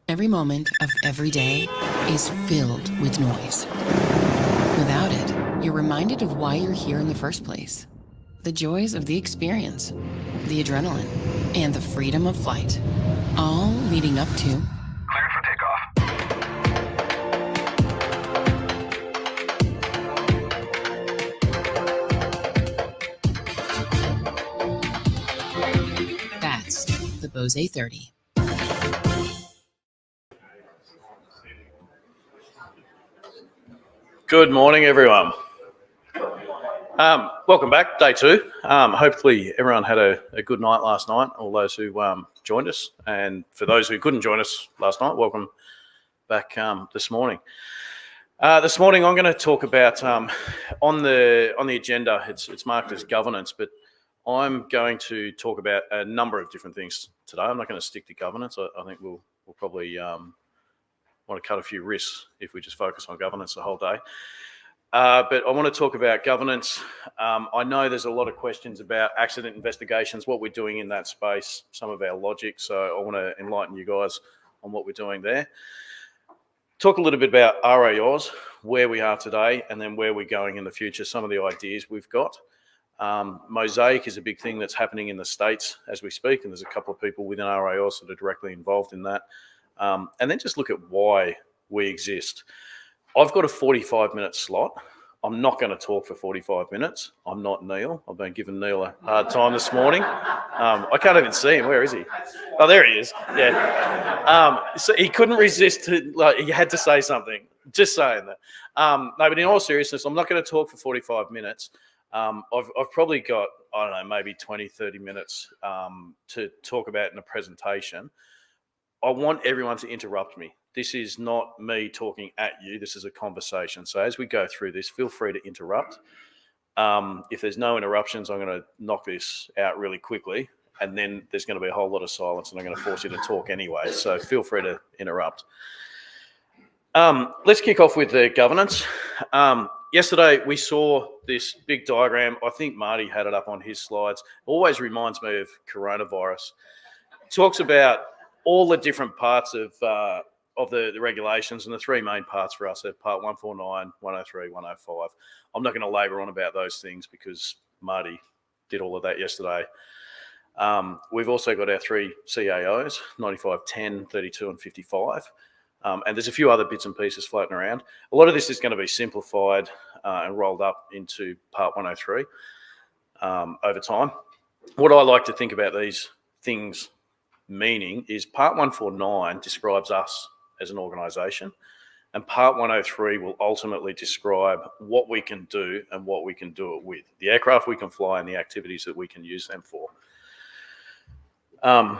Every moment of every day is filled with noise. Without it, you're reminded of why you're here in the first place. The joys of the experience, the adrenaline, and the freedom of flight, all leading up to Cleared for takeoff. That's the Bose A30. Good morning, everyone. Welcome back, day two. Hopefully everyone had a good night last night, all those who joined us. And for those who couldn't join us last night, welcome back this morning. This morning I'm going to talk about, on the agenda, it's marked as governance, but I'm going to talk about a number of different things today. I'm not going to stick to governance. I think we'll probably want to cut a few risks if we just focus on governance the whole day. But I want to talk about governance. I know there's a lot of questions about accident investigations, what we're doing in that space, some of our logic. So I want to enlighten you guys on what we're doing there. Talk a little bit about RAAus, where we are today, and then where we're going in the future, some of the ideas we've got. Mosaic is a big thing that's happening in the States as we speak, and there's a couple of people within RAAus that are directly involved in that. And then just look at why we exist. I've got a 45-minute slot. I'm not going to talk for 45 minutes. I'm not Neil. I've been giving Neil a hard time this morning. I can't even see him. Where is he? Oh, there he is. Yeah. So he couldn't resist. He had to say something. Just saying that. No, but in all seriousness, I'm not going to talk for 45 minutes. I've probably got, I don't know, maybe 20, 30 minutes to talk about in a presentation. I want everyone to interrupt me. This is not me talking at you. This is a conversation. So as we go through this, feel free to interrupt. If there's no interruptions, I'm going to knock this out really quickly. And then there's going to be a whole lot of silence and I'm going to force you to talk anyway. So feel free to interrupt. Let's kick off with the governance. Yesterday, we saw this big diagram. I think Marty had it up on his slides. It always reminds me of coronavirus. It talks about all the different parts of the regulations, and the three main parts for us are Part 149, 103, 105. I'm not going to labour on about those things because Marty did all of that yesterday. We've also got our three CAOs, 95, 10, 32 and 55. And there's a few other bits and pieces floating around. A lot of this is going to be simplified and rolled up into Part 103 over time. What I like to think about these things meaning is Part 149 describes us as an organisation, and Part 103 will ultimately describe what we can do and what we can do it with, the aircraft we can fly and the activities that we can use them for. I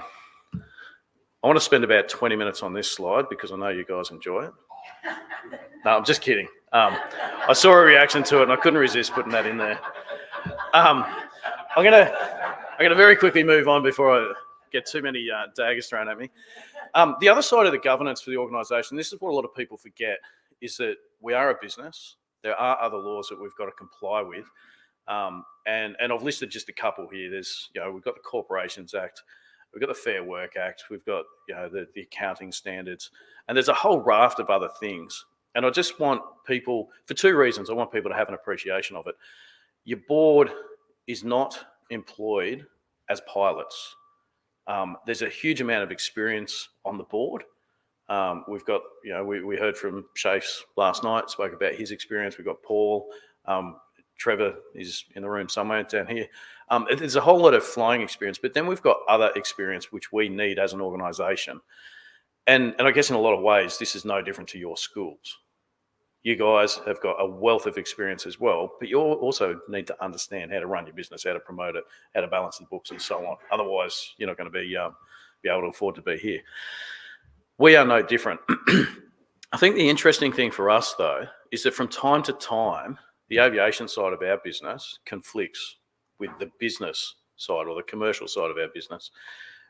want to spend about 20 minutes on this slide because I know you guys enjoy it. No, I'm just kidding. I saw a reaction to it and I couldn't resist putting that in there. I'm gonna very quickly move on before I get too many daggers thrown at me. The other side of the governance for the organisation, this is what a lot of people forget, is that we are a business. There are other laws that we've got to comply with. And I've listed just a couple here. There's, we've got the Corporations Act, we've got the Fair Work Act, we've got, the accounting standards, and there's a whole raft of other things. And I just want people, for two reasons, I want people to have an appreciation of it. Your board is not employed as pilots. There's a huge amount of experience on the board. We've got, we heard from Chafes last night, spoke about his experience. We've got Paul. Trevor is in the room somewhere down here. There's a whole lot of flying experience, but then we've got other experience which we need as an organisation. And I guess in a lot of ways, this is no different to your schools. You guys have got a wealth of experience as well, but you also need to understand how to run your business, how to promote it, how to balance the books and so on. Otherwise, you're not going to be able to afford to be here. We are no different. I think the interesting thing for us, though, is that from time to time, the aviation side of our business conflicts with the business side or the commercial side of our business.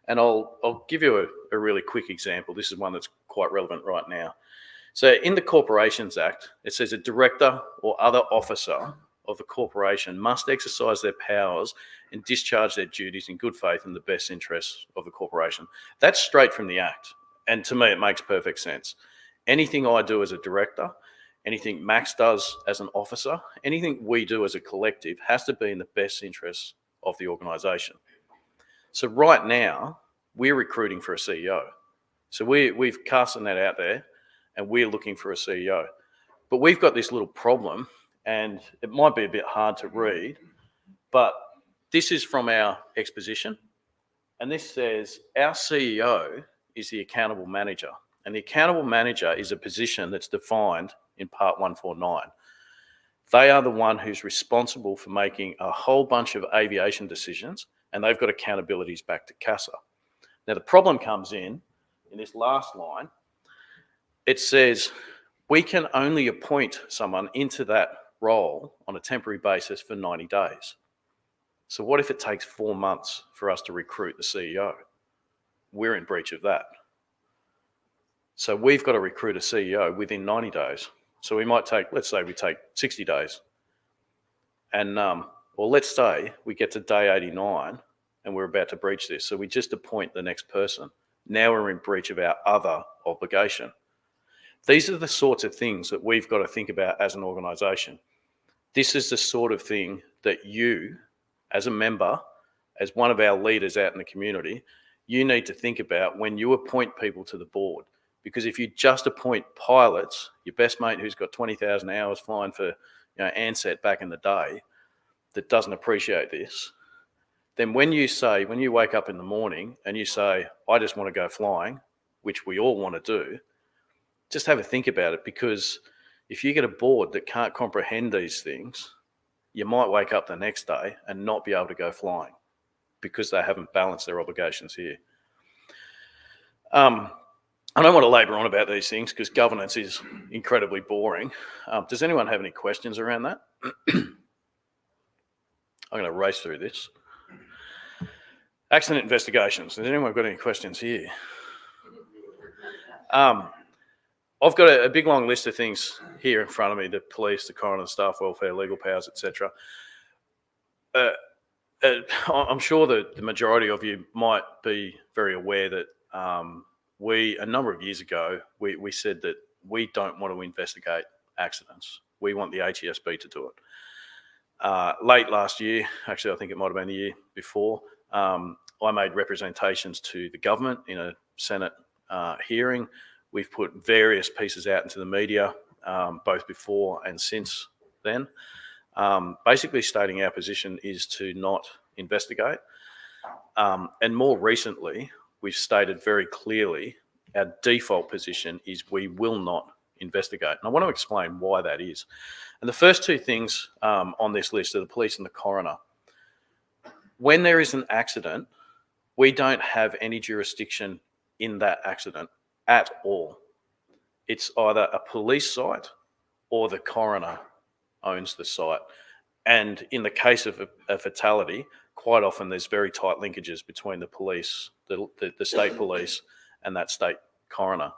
And I'll give you a really quick example. This is one that's quite relevant right now. So in the Corporations Act, it says a director or other officer of the corporation must exercise their powers and discharge their duties in good faith in the best interests of the corporation. That's straight from the Act. And to me, it makes perfect sense. Anything I do as a director, anything Max does as an officer, anything we do as a collective has to be in the best interests of the organisation. So right now, we're recruiting for a CEO. So we've casted that out there and we're looking for a CEO. But we've got this little problem, and it might be a bit hard to read, but this is from our exposition. And this says our CEO is the accountable manager. And the accountable manager is a position that's defined in Part 149. They are the one who's responsible for making a whole bunch of aviation decisions, and they've got accountabilities back to CASA. Now, the problem comes in this last line. It says we can only appoint someone into that role on a temporary basis for 90 days. So what if it takes 4 months for us to recruit the CEO? We're in breach of that. So we've got to recruit a CEO within 90 days. So we might take, let's say we take 60 days. And, well, let's say we get to day 89 and we're about to breach this. So we just appoint the next person. Now we're in breach of our other obligation. These are the sorts of things that we've got to think about as an organisation. This is the sort of thing that you, as a member, as one of our leaders out in the community, you need to think about when you appoint people to the board. Because if you just appoint pilots, your best mate who's got 20,000 hours flying for Ansett back in the day, that doesn't appreciate this, then when you wake up in the morning and you say, I just want to go flying, which we all want to do, just have a think about it, because if you get a board that can't comprehend these things, you might wake up the next day and not be able to go flying because they haven't balanced their obligations here. I don't want to labour on about these things because governance is incredibly boring. Does anyone have any questions around that? I'm going to race through this. Accident investigations. Has anyone got any questions here? I've got a big long list of things here in front of me: the police, the coroner, staff welfare, legal powers, etc. I'm sure that the majority of you might be very aware that a number of years ago, we said that we don't want to investigate accidents. We want the ATSB to do it. Late last year, actually, I think it might have been the year before, I made representations to the government in a Senate hearing. We've put various pieces out into the media, both before and since then, basically stating our position is to not investigate. And more recently, we've stated very clearly our default position is we will not investigate. And I want to explain why that is. And the first two things on this list are the police and the coroner. When there is an accident, we don't have any jurisdiction in that accident at all. It's either a police site or the coroner owns the site. And in the case of a fatality, quite often there's very tight linkages between the police, the state police, and that state coroner.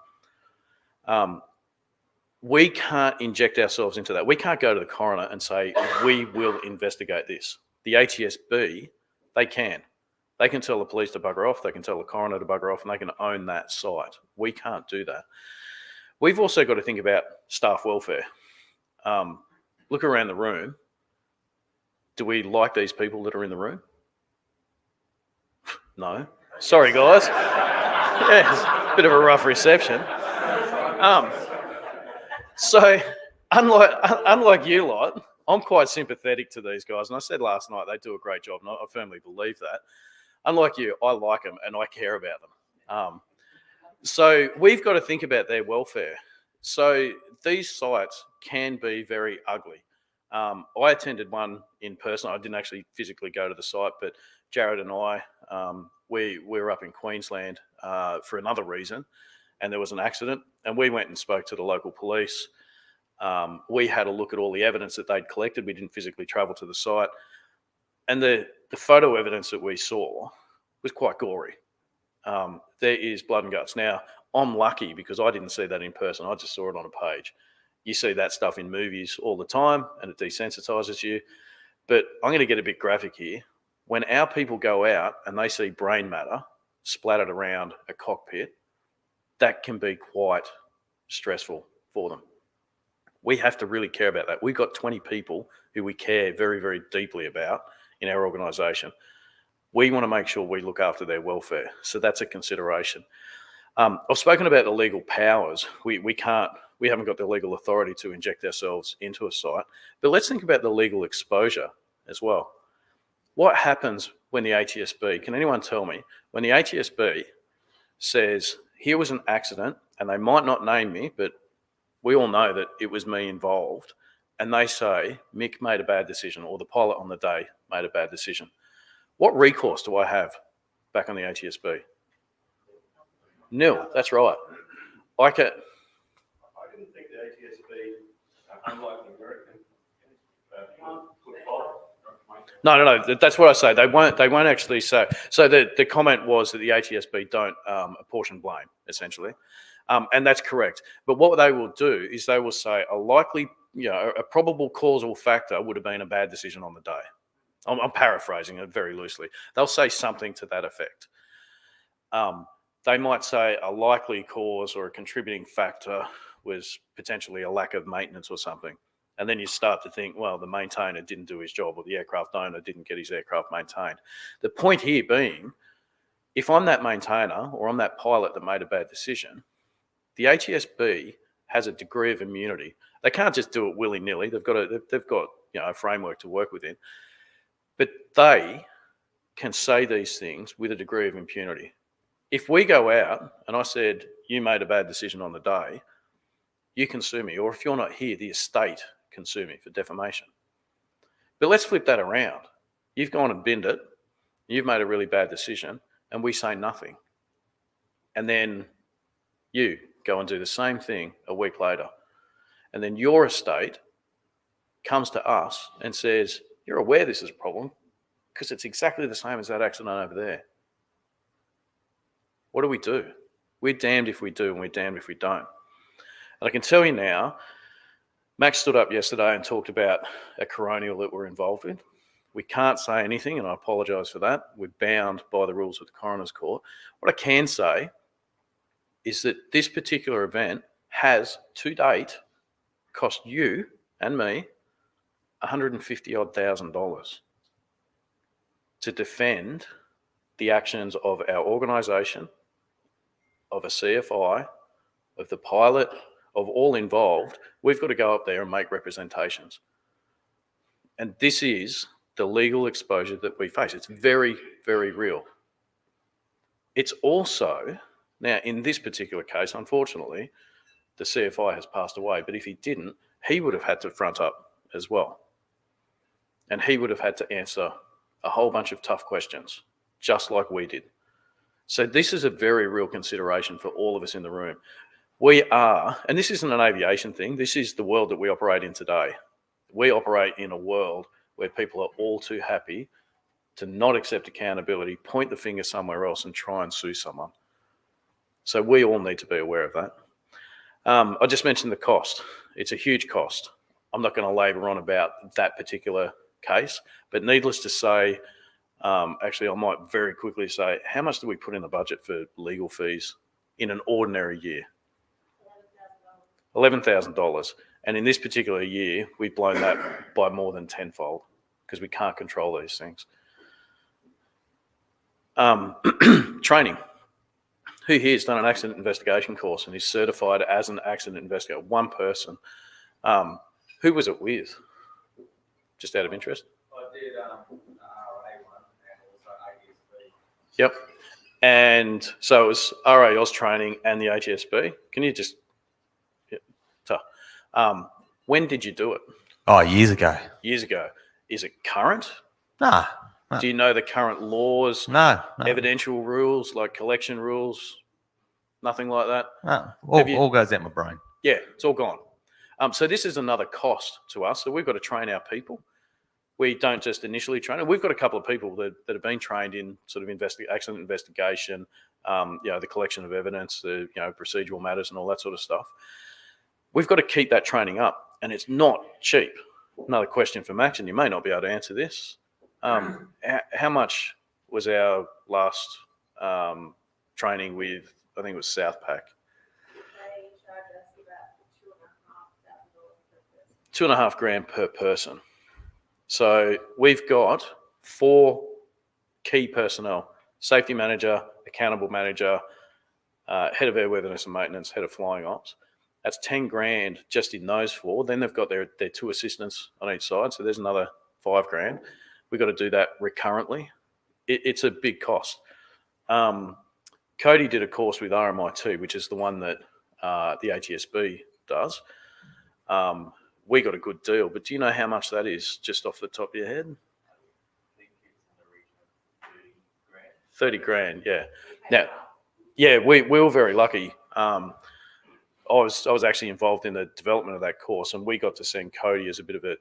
We can't inject ourselves into that. We can't go to the coroner and say, we will investigate this. The ATSB, they can. They can tell the police to bugger off, they can tell the coroner to bugger off, and they can own that site. We can't do that. We've also got to think about staff welfare. Look around the room. Do we like these people that are in the room? No. Sorry, guys. Yeah, it's a bit of a rough reception. So, unlike you lot, I'm quite sympathetic to these guys. And I said last night they do a great job, and I firmly believe that. Unlike you, I like them and I care about them. So we've got to think about their welfare. So these sites can be very ugly. I attended one in person. I didn't actually physically go to the site, but Jared and I, we were up in Queensland for another reason, and there was an accident, and we went and spoke to the local police. We had a look at all the evidence that they'd collected. We didn't physically travel to the site. And the photo evidence that we saw was quite gory. There is blood and guts. Now, I'm lucky because I didn't see that in person. I just saw it on a page. You see that stuff in movies all the time and it desensitizes you. But I'm going to get a bit graphic here. When our people go out and they see brain matter splattered around a cockpit, that can be quite stressful for them. We have to really care about that. We've got 20 people who we care very, very deeply about in our organisation. We want to make sure we look after their welfare. So that's a consideration. I've spoken about the legal powers. We haven't got the legal authority to inject ourselves into a site. But let's think about the legal exposure as well. What happens when the ATSB, can anyone tell me, when the ATSB says, here was an accident, and they might not name me, but we all know that it was me involved, and they say, Mick made a bad decision, or the pilot on the day made a bad decision. What recourse do I have back on the ATSB? Nil, that's right. I didn't think the ATSB, unlike the American, put fault. No. That's what I say. They won't actually say. So the comment was that the ATSB don't apportion blame, essentially, and that's correct. But what they will do is they will say a likely, a probable causal factor would have been a bad decision on the day. I'm paraphrasing it very loosely. They'll say something to that effect. They might say a likely cause or a contributing factor was potentially a lack of maintenance or something. And then you start to think, well, the maintainer didn't do his job or the aircraft owner didn't get his aircraft maintained. The point here being, if I'm that maintainer or I'm that pilot that made a bad decision, the ATSB has a degree of immunity. They can't just do it willy-nilly. They've got a framework to work within. But they can say these things with a degree of impunity. If we go out and I said, you made a bad decision on the day, you can sue me. Or if you're not here, the estate can sue me for defamation. But let's flip that around. You've gone and binned it. You've made a really bad decision and we say nothing. And then you go and do the same thing a week later. And then your estate comes to us and says, you're aware this is a problem because it's exactly the same as that accident over there. What do? We're damned if we do and we're damned if we don't. And I can tell you now, Max stood up yesterday and talked about a coronial that we're involved in. We can't say anything, and I apologise for that. We're bound by the rules of the Coroner's Court. What I can say is that this particular event has, to date, cost you and me $150,000 to defend the actions of our organisation, of a CFI, of the pilot, of all involved. We've got to go up there and make representations. And this is the legal exposure that we face. It's very, very real. It's also, now in this particular case, unfortunately, the CFI has passed away, but if he didn't, he would have had to front up as well. And he would have had to answer a whole bunch of tough questions, just like we did. So this is a very real consideration for all of us in the room. We are, and this isn't an aviation thing, this is the world that we operate in today. We operate in a world where people are all too happy to not accept accountability, point the finger somewhere else and try and sue someone. So we all need to be aware of that. I just mentioned the cost. It's a huge cost. I'm not going to labour on about that particular case, but needless to say, actually I might very quickly say, how much do we put in the budget for legal fees in an ordinary year? $11,000. And in this particular year, we've blown that by more than tenfold because we can't control these things. Training. Who here has done an accident investigation course and is certified as an accident investigator? One person. Who was it with? Just out of interest? I did RA one and also ATSB. Yep. And so it was RA Oz training and the ATSB. Can you just... when did you do it? Oh, years ago. Years ago. Is it current? No. Do you know the current laws, No. evidential rules, like collection rules? Nothing like that? No. All goes out my brain. Yeah, it's all gone. So this is another cost to us. So we've got to train our people. We don't just initially train them. We've got a couple of people that have been trained in sort of accident investigation, the collection of evidence, the procedural matters and all that sort of stuff. We've got to keep that training up, and it's not cheap. Another question for Max, and you may not be able to answer this. How much was our last training with, I think it was Southpack? They charge us about $2,500 $2,500 per person. per person. So we've got 4 key personnel: safety manager, accountable manager, head of airworthiness and maintenance, head of flying ops. That's $10,000 just in those 4. Then they've got their 2 assistants on each side. So there's another $5,000. We've got to do that recurrently. It's a big cost. Cody did a course with RMIT, which is the one that the ATSB does. We got a good deal, but do you know how much that is just off the top of your head? I think it's in the region of $30,000. $30,000, yeah. Now, yeah, we were very lucky. I was actually involved in the development of that course, and we got to send Cody as a bit of a,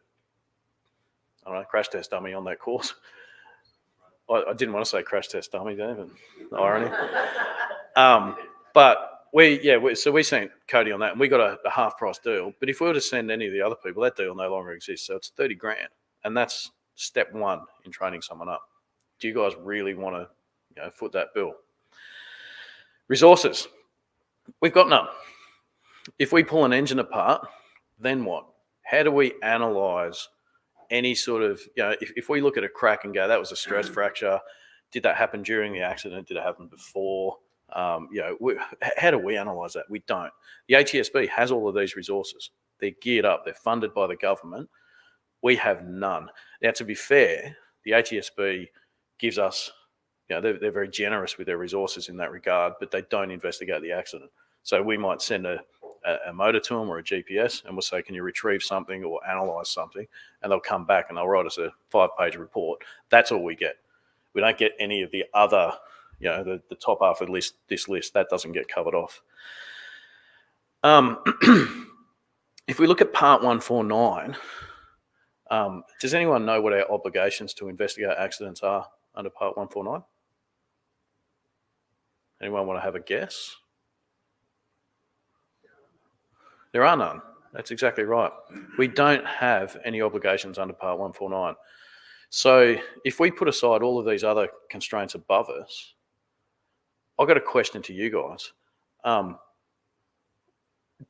I don't know, crash test dummy on that course. I didn't want to say crash test dummy there, but irony. But so we sent Cody on that, and we got a half price deal. But if we were to send any of the other people, that deal no longer exists. So it's $30,000, and that's step 1 in training someone up. Do you guys really want to, foot that bill? Resources, we've got none. If we pull an engine apart, then what? How do we analyze any sort of, if we look at a crack and go, that was a stress fracture, did that happen during the accident? Did it happen before? How do we analyze that? We don't. The ATSB has all of these resources. They're geared up. They're funded by the government. We have none. Now, to be fair, the ATSB gives us, they're very generous with their resources in that regard, but they don't investigate the accident. So we might send a motor to them or a GPS, and we'll say, can you retrieve something or analyze something? And they'll come back and they'll write us a 5-page report. That's all we get. We don't get any of the other, the top half of this list. That doesn't get covered off. If we look at Part 149, does anyone know what our obligations to investigate accidents are under Part 149? Anyone want to have a guess? There are none. That's exactly right. We don't have any obligations under Part 149. So if we put aside all of these other constraints above us, I've got a question to you guys.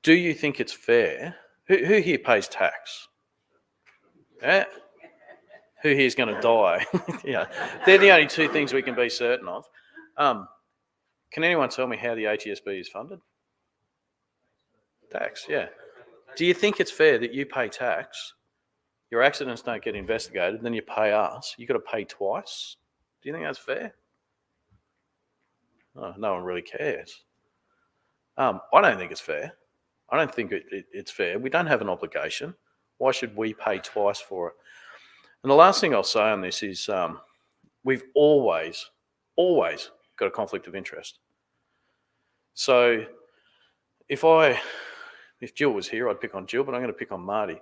Do you think it's fair? Who here pays tax? Yeah? Who here is going to die? They're the only 2 things we can be certain of. Can anyone tell me how the ATSB is funded? Tax, yeah. Do you think it's fair that you pay tax, your accidents don't get investigated, then you pay us? You've got to pay twice? Do you think that's fair? Oh, no one really cares. I don't think it's fair. I don't think it's fair. We don't have an obligation. Why should we pay twice for it? And the last thing I'll say on this is we've always got a conflict of interest. So if Jill was here, I'd pick on Jill, but I'm going to pick on Marty.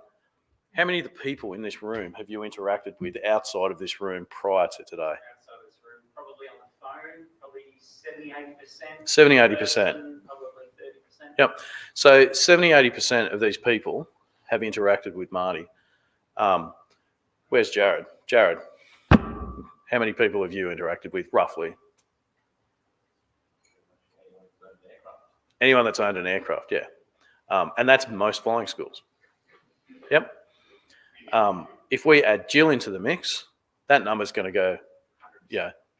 How many of the people in this room have you interacted with outside of this room prior to today? Outside of this room, probably on the phone, probably 70-80%. 70-80%. Probably 30%. Yep. So 70-80% of these people have interacted with Marty. Where's Jared? Jared, how many people have you interacted with, roughly? Anyone that's owned an aircraft, yeah. And that's most flying schools. Yep. If we add Jill into the mix, that number's going to go,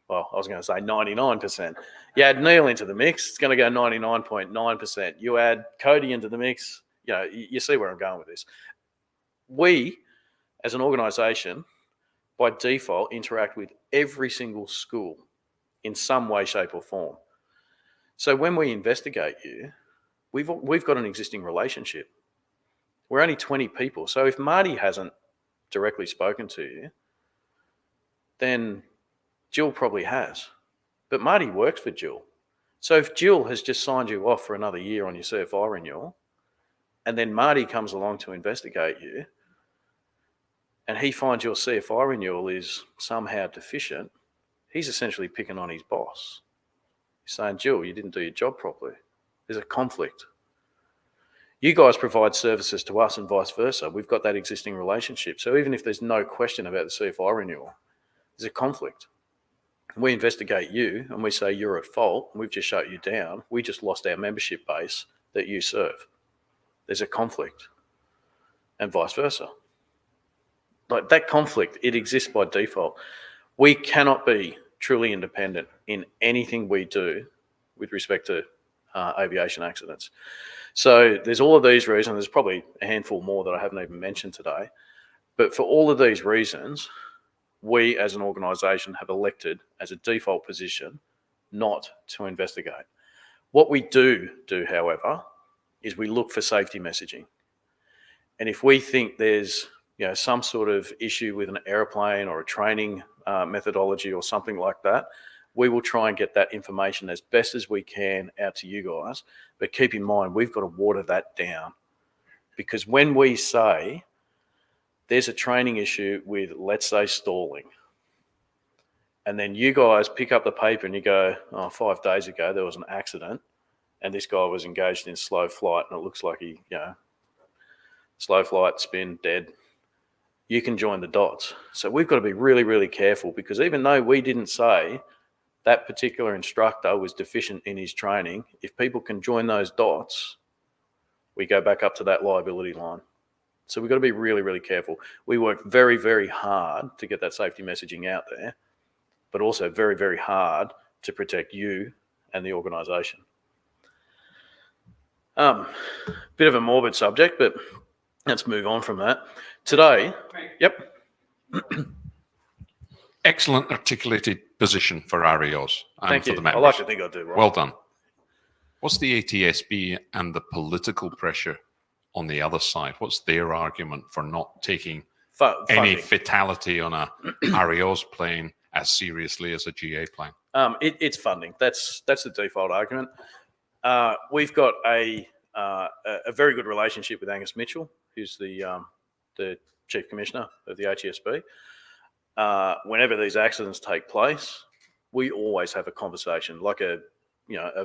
well, I was going to say 99%. You add Neil into the mix, it's going to go 99.9%. You add Cody into the mix, you see where I'm going with this. We, as an organisation, by default, interact with every single school in some way, shape or form. So when we investigate you, we've got an existing relationship. We're only 20 people. So if Marty hasn't directly spoken to you, then Jill probably has. But Marty works for Jill. So if Jill has just signed you off for another year on your CFI renewal, and then Marty comes along to investigate you, and he finds your CFI renewal is somehow deficient, he's essentially picking on his boss. He's saying, Jill, you didn't do your job properly. There's a conflict. You guys provide services to us and vice versa. We've got that existing relationship. So even if there's no question about the CFI renewal, there's a conflict. We investigate you and we say you're at fault. We've just shut you down. We just lost our membership base that you serve. There's a conflict, and vice versa. Like that conflict, it exists by default. We cannot be truly independent in anything we do with respect to aviation accidents. So there's all of these reasons. There's probably a handful more that I haven't even mentioned today. But for all of these reasons, we as an organisation have elected as a default position not to investigate. What we do, however, is we look for safety messaging. And if we think there's some sort of issue with an aeroplane or a training methodology or something like that, we will try and get that information as best as we can out to you guys. But keep in mind, we've got to water that down. Because when we say there's a training issue with, let's say, stalling, and then you guys pick up the paper and you go, 5 days ago there was an accident and this guy was engaged in slow flight and it looks like he, slow flight, spin, dead. You can join the dots. So we've got to be really, really careful, because even though we didn't say that particular instructor was deficient in his training, if people can join those dots, we go back up to that liability line. So we've got to be really, really careful. We work very, very hard to get that safety messaging out there, but also very, very hard to protect you and the organisation. Bit of a morbid subject, but let's move on from that. Today, yep. Excellent articulated position for RAOs and Thank for you. the members. I like to think I do right. Well done. What's the ATSB and the political pressure on the other side? What's their argument for not taking any fatality on a RAO's plane as seriously as a GA plane? It's funding. That's the default argument. We've got a very good relationship with Angus Mitchell, who's the Chief Commissioner of the ATSB. Whenever these accidents take place, we always have a conversation, like a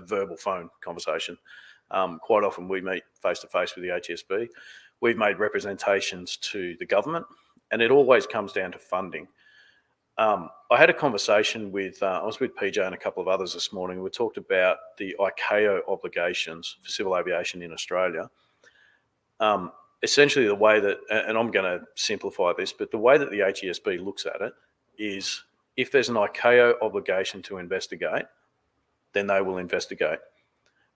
verbal phone conversation. Quite often we meet face to face with the ATSB. We've made representations to the government, and it always comes down to funding. I had a conversation with, I was with PJ and a couple of others this morning. We talked about the ICAO obligations for civil aviation in Australia. Essentially the way that, and I'm going to simplify this, but the way that the ATSB looks at it is if there's an ICAO obligation to investigate, then they will investigate.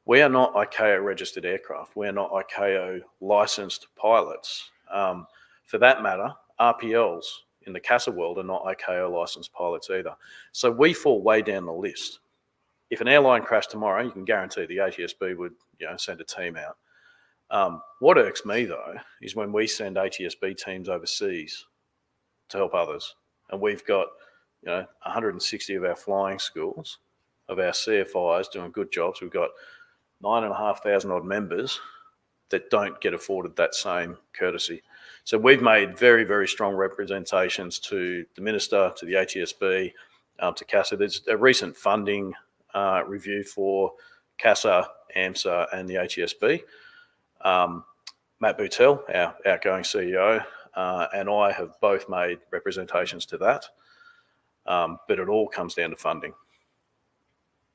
We are not ICAO registered aircraft. We are not ICAO licensed pilots. For that matter, RPLs in the CASA world are not ICAO licensed pilots either. So we fall way down the list. If an airline crashed tomorrow, you can guarantee the ATSB would send a team out. What irks me though is when we send ATSB teams overseas to help others, and we've got 160 of our flying schools, of our CFIs doing good jobs. We've got 9,500 odd members that don't get afforded that same courtesy. So we've made very, very strong representations to the Minister, to the ATSB, to CASA. There's a recent funding review for CASA, AMSA and the ATSB. Matt Boutel, our outgoing CEO, and I have both made representations to that. But it all comes down to funding.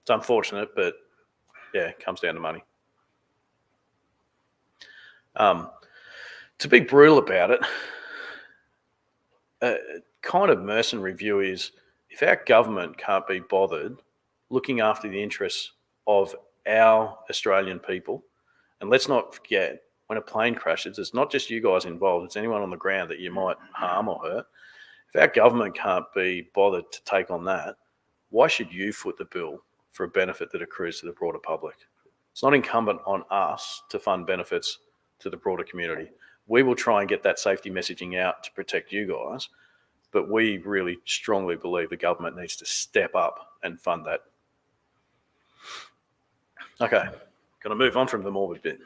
It's unfortunate, but yeah, it comes down to money. To be brutal about it, a kind of mercenary view is if our government can't be bothered looking after the interests of our Australian people, and let's not forget, when a plane crashes, it's not just you guys involved, it's anyone on the ground that you might harm or hurt. If our government can't be bothered to take on that, why should you foot the bill for a benefit that accrues to the broader public? It's not incumbent on us to fund benefits to the broader community. We will try and get that safety messaging out to protect you guys, but we really strongly believe the government needs to step up and fund that. Okay, going to move on from the morbid bit.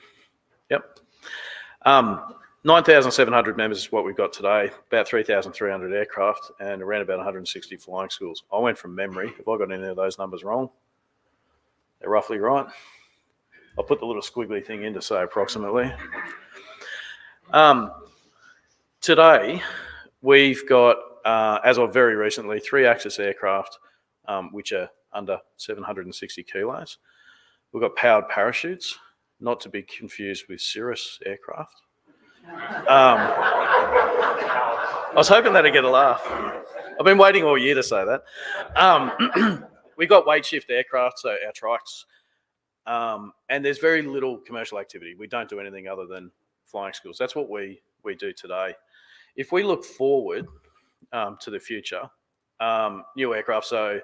Yep. 9,700 members is what we've got today, about 3,300 aircraft, and around about 160 flying schools. I went from memory. Have I got any of those numbers wrong? They're roughly right. I'll put the little squiggly thing in to say approximately. Today, we've got, as of very recently, 3 Axis aircraft, which are under 760 kilos. We've got powered parachutes, not to be confused with Cirrus aircraft. I was hoping that'd get a laugh. I've been waiting all year to say that. We've got weight shift aircraft, so our trikes, and there's very little commercial activity. We don't do anything other than flying schools. That's what we do today. If we look forward to the future, new aircraft, so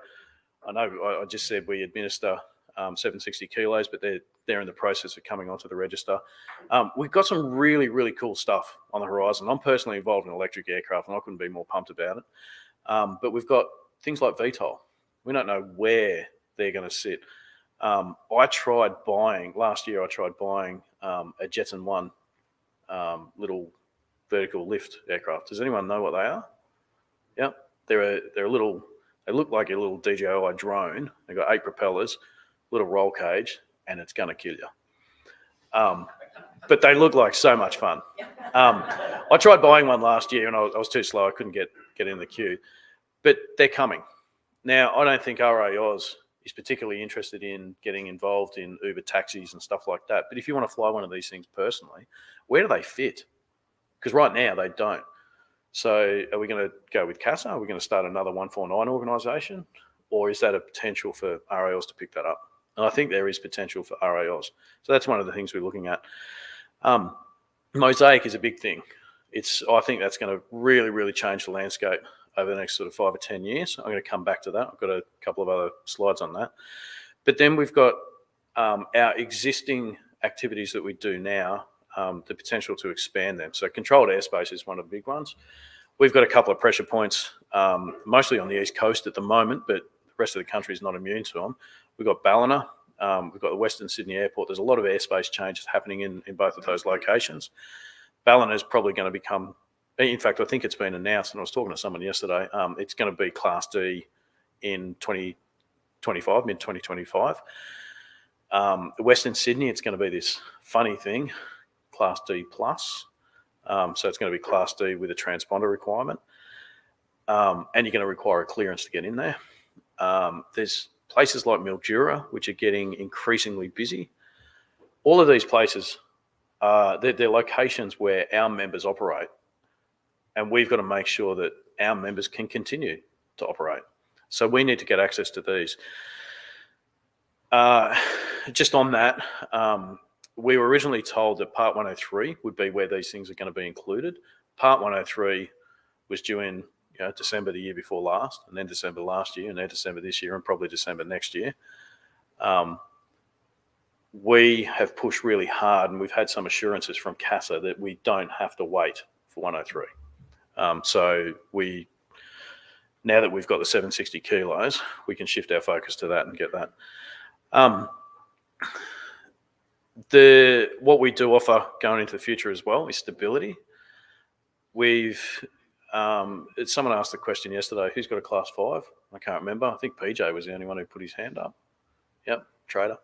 I know I just said we administer 760 kilos, but they're in the process of coming onto the register. We've got some really, really cool stuff on the horizon. I'm personally involved in electric aircraft, and I couldn't be more pumped about it. But we've got things like VTOL. We don't know where they're going to sit. Last year I tried buying a Jetson 1 little vertical lift aircraft. Does anyone know what they are? Yeah, they're a little, they look like a little DJI drone. They've got 8 propellers, little roll cage, and it's going to kill you. But they look like so much fun. I tried buying one last year and I was too slow. I couldn't get in the queue. But they're coming. Now, I don't think RAAus is particularly interested in getting involved in Uber taxis and stuff like that. But if you want to fly one of these things personally, where do they fit? Because right now they don't. So are we going to go with CASA? Are we going to start another 149 organisation? Or is that a potential for RAAus to pick that up? And I think there is potential for RAAus. So that's one of the things we're looking at. Mosaic is a big thing. I think that's going to really, really change the landscape over the next sort of 5 or 10 years. I'm going to come back to that. I've got a couple of other slides on that. But then we've got our existing activities that we do now, the potential to expand them. So controlled airspace is one of the big ones. We've got a couple of pressure points, mostly on the East Coast at the moment, but the rest of the country is not immune to them. We've got Ballina. We've got the Western Sydney Airport. There's a lot of airspace changes happening in both of those locations. Ballina is probably going to become, in fact, I think it's been announced, and I was talking to someone yesterday, it's going to be Class D in 2025, mid-2025. Western Sydney, it's going to be this funny thing, Class D+. So it's going to be Class D with a transponder requirement. And you're going to require a clearance to get in there. There's places like Mildura, which are getting increasingly busy. All of these places, they're locations where our members operate. And we've got to make sure that our members can continue to operate. So we need to get access to these. Just on that, we were originally told that Part 103 would be where these things are going to be included. Part 103 was due in December the year before last, and then December last year, and then December this year, and probably December next year. We have pushed really hard, and we've had some assurances from CASA that we don't have to wait for 103. So now that we've got the 760 kilos, we can shift our focus to that and get that. What we do offer going into the future as well is stability. Someone asked the question yesterday, who's got a Class 5? I can't remember. I think PJ was the only one who put his hand up. Yep, trader.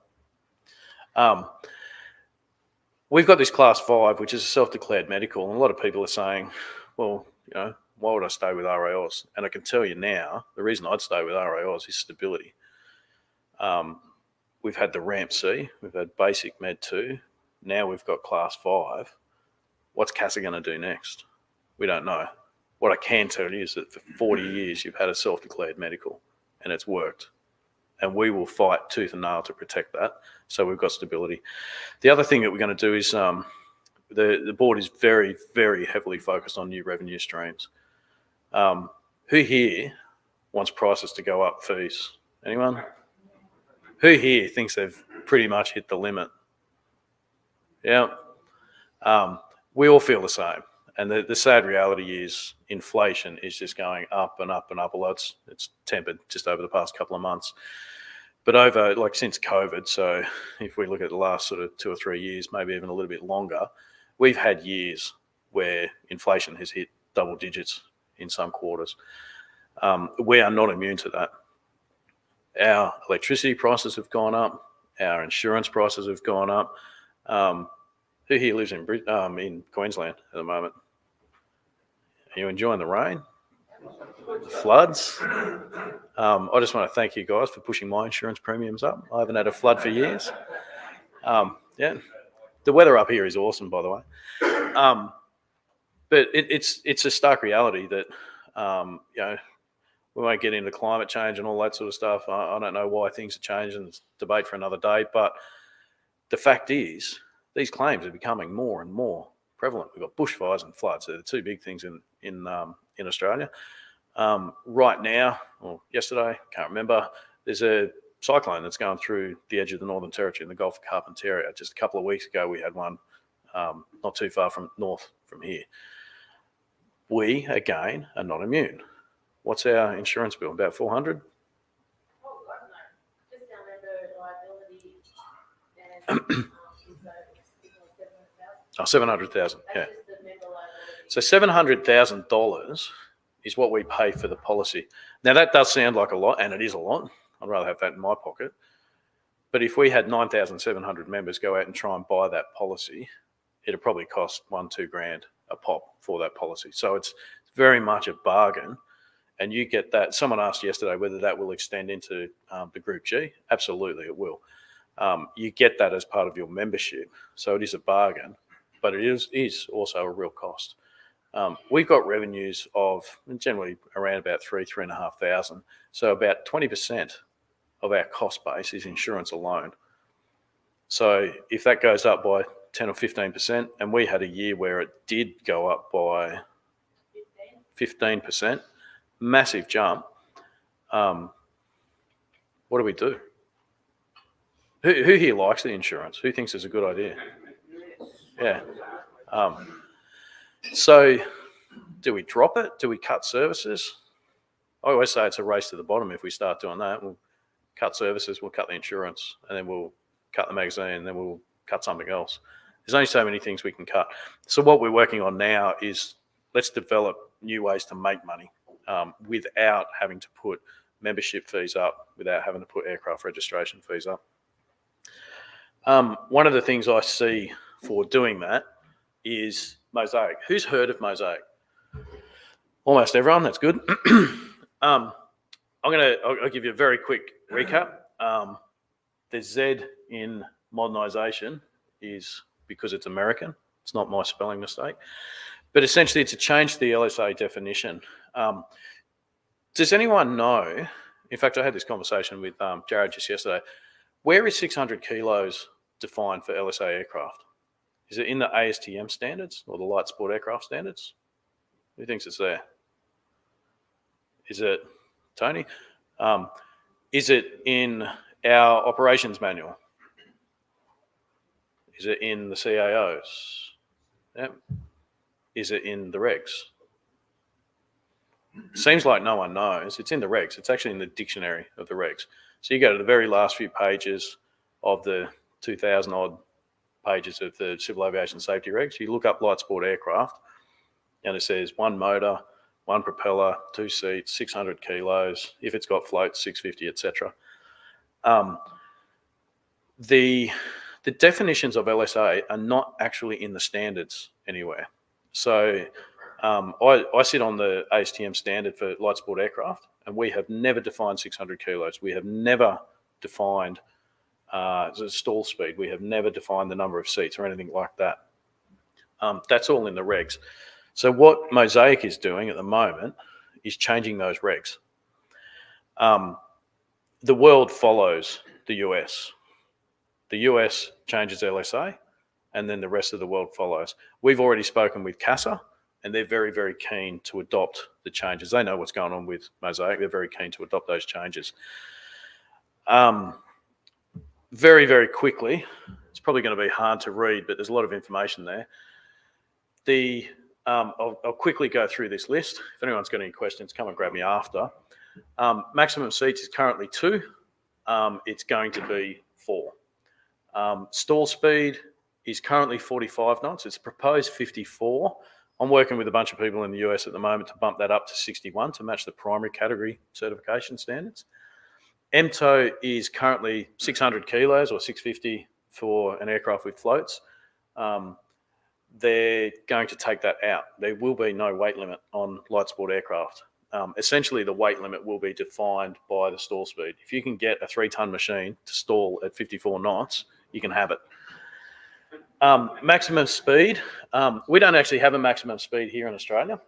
We've got this Class 5, which is a self-declared medical, and a lot of people are saying, well, why would I stay with RAAus? And I can tell you now, the reason I'd stay with RAAus is stability. We've had the Ramp C, we've had Basic Med 2, now we've got Class 5. What's CASA going to do next? We don't know. What I can tell you is that for 40 years, you've had a self-declared medical, and it's worked. And we will fight tooth and nail to protect that. So we've got stability. The other thing that we're going to do is the board is very, very heavily focused on new revenue streams. Who here wants prices to go up, fees? Anyone? Who here thinks they've pretty much hit the limit? Yeah. We all feel the same. And the sad reality is inflation is just going up and up and up. Although it's tempered just over the past couple of months. But since COVID, so if we look at the last sort of 2 or 3 years, maybe even a little bit longer, we've had years where inflation has hit double digits in some quarters. We are not immune to that. Our electricity prices have gone up. Our insurance prices have gone up. Who here lives in Queensland at the moment? Are you enjoying the rain? Floods? I just want to thank you guys for pushing my insurance premiums up. I haven't had a flood for years. Yeah, the weather up here is awesome, by the way. But it's a stark reality that we won't get into climate change and all that sort of stuff. I don't know why things are changing. It's debate for another day. But the fact is, these claims are becoming more and more prevalent. We've got bushfires and floods. They're the two big things in Australia. Right now, or yesterday, can't remember, there's a cyclone that's going through the edge of the Northern Territory in the Gulf of Carpentaria. Just a couple of weeks ago, we had one not too far from north from here. We, again, are not immune. What's our insurance bill? About 400? Oh, God, no. Just down member liability and Oh, 700,000, yeah. That's just the member liability. So $700,000 is what we pay for the policy. Now, that does sound like a lot, and it is a lot. I'd rather have that in my pocket. But if we had 9,700 members go out and try and buy that policy, it'd probably cost $1-2 grand a pop for that policy. So it's very much a bargain. And you get that. Someone asked yesterday whether that will extend into the Group G. Absolutely, it will. You get that as part of your membership. So it is a bargain, but it is also a real cost. We've got revenues of generally around about 3,500. So about 20% of our cost base is insurance alone. So if that goes up by 10 or 15%, and we had a year where it did go up by 15%, massive jump, what do we do? Who here likes the insurance? Who thinks it's a good idea? Yeah. So do we drop it? Do we cut services? I always say it's a race to the bottom. If we start doing that, we'll cut services, we'll cut the insurance, and then we'll cut the magazine, and then we'll cut something else. There's only so many things we can cut. So what we're working on now is let's develop new ways to make money without having to put membership fees up, without having to put aircraft registration fees up. One of the things I see for doing that is Mosaic. Who's heard of Mosaic? Almost everyone. That's good. I'll give you a very quick recap. The Z in modernisation is because it's American. It's not my spelling mistake. But essentially, it's a change to the LSA definition. Does anyone know? In fact, I had this conversation with Jared just yesterday. Where is 600 kilos defined for LSA aircraft? Is it in the ASTM standards or the Light Sport Aircraft standards? Who thinks it's there? Is it Tony? Is it in our operations manual? Is it in the CAOs? Yep. Is it in the regs? Seems like no one knows. It's in the regs. It's actually in the dictionary of the regs. So you go to the very last few pages of the 2,000 odd pages of the Civil Aviation Safety Regs. You look up light sport aircraft and it says one motor, one propeller, 2 seats, 600 kilos. If it's got floats, 650, etc. The definitions of LSA are not actually in the standards anywhere. So I sit on the ASTM standard for light sport aircraft, and we have never defined 600 kilos. We have never defined the stall speed. We have never defined the number of seats or anything like that. That's all in the regs. So what Mosaic is doing at the moment is changing those regs. The world follows the US. The US changes LSA, and then the rest of the world follows. We've already spoken with CASA, and they're very, very keen to adopt the changes. They know what's going on with Mosaic. They're very keen to adopt those changes. Very, very quickly, it's probably going to be hard to read, but there's a lot of information there. I'll quickly go through this list. If anyone's got any questions, come and grab me after. Maximum seats is currently 2. It's going to be 4. Stall speed is currently 45 knots. It's proposed 54. I'm working with a bunch of people in the US at the moment to bump that up to 61 to match the primary category certification standards. MTOW is currently 600 kilos or 650 for an aircraft with floats. They're going to take that out. There will be no weight limit on light sport aircraft. Essentially, the weight limit will be defined by the stall speed. If you can get a 3-ton machine to stall at 54 knots, you can have it. Maximum speed. We don't actually have a maximum speed here in Australia,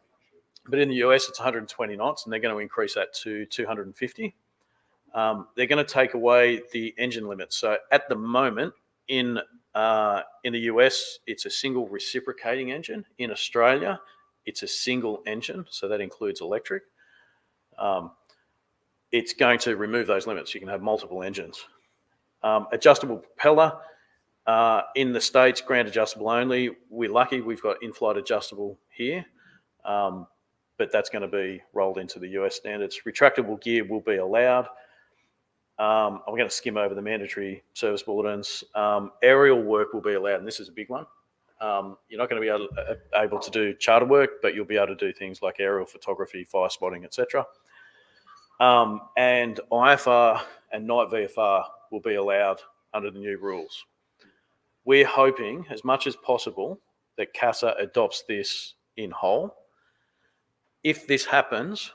but in the US, it's 120 knots, and they're going to increase that to 250. They're going to take away the engine limit. So at the moment, in the US, it's a single reciprocating engine. In Australia, it's a single engine, so that includes electric. It's going to remove those limits. You can have multiple engines. Adjustable propeller. In the States, ground adjustable only. We're lucky we've got in-flight adjustable here, but that's going to be rolled into the US standards. Retractable gear will be allowed. I'm going to skim over the mandatory service bulletins. Aerial work will be allowed, and this is a big one. You're not going to be able to do charter work, but you'll be able to do things like aerial photography, fire spotting, etc. And IFR and night VFR will be allowed under the new rules. We're hoping, as much as possible, that CASA adopts this in whole. If this happens,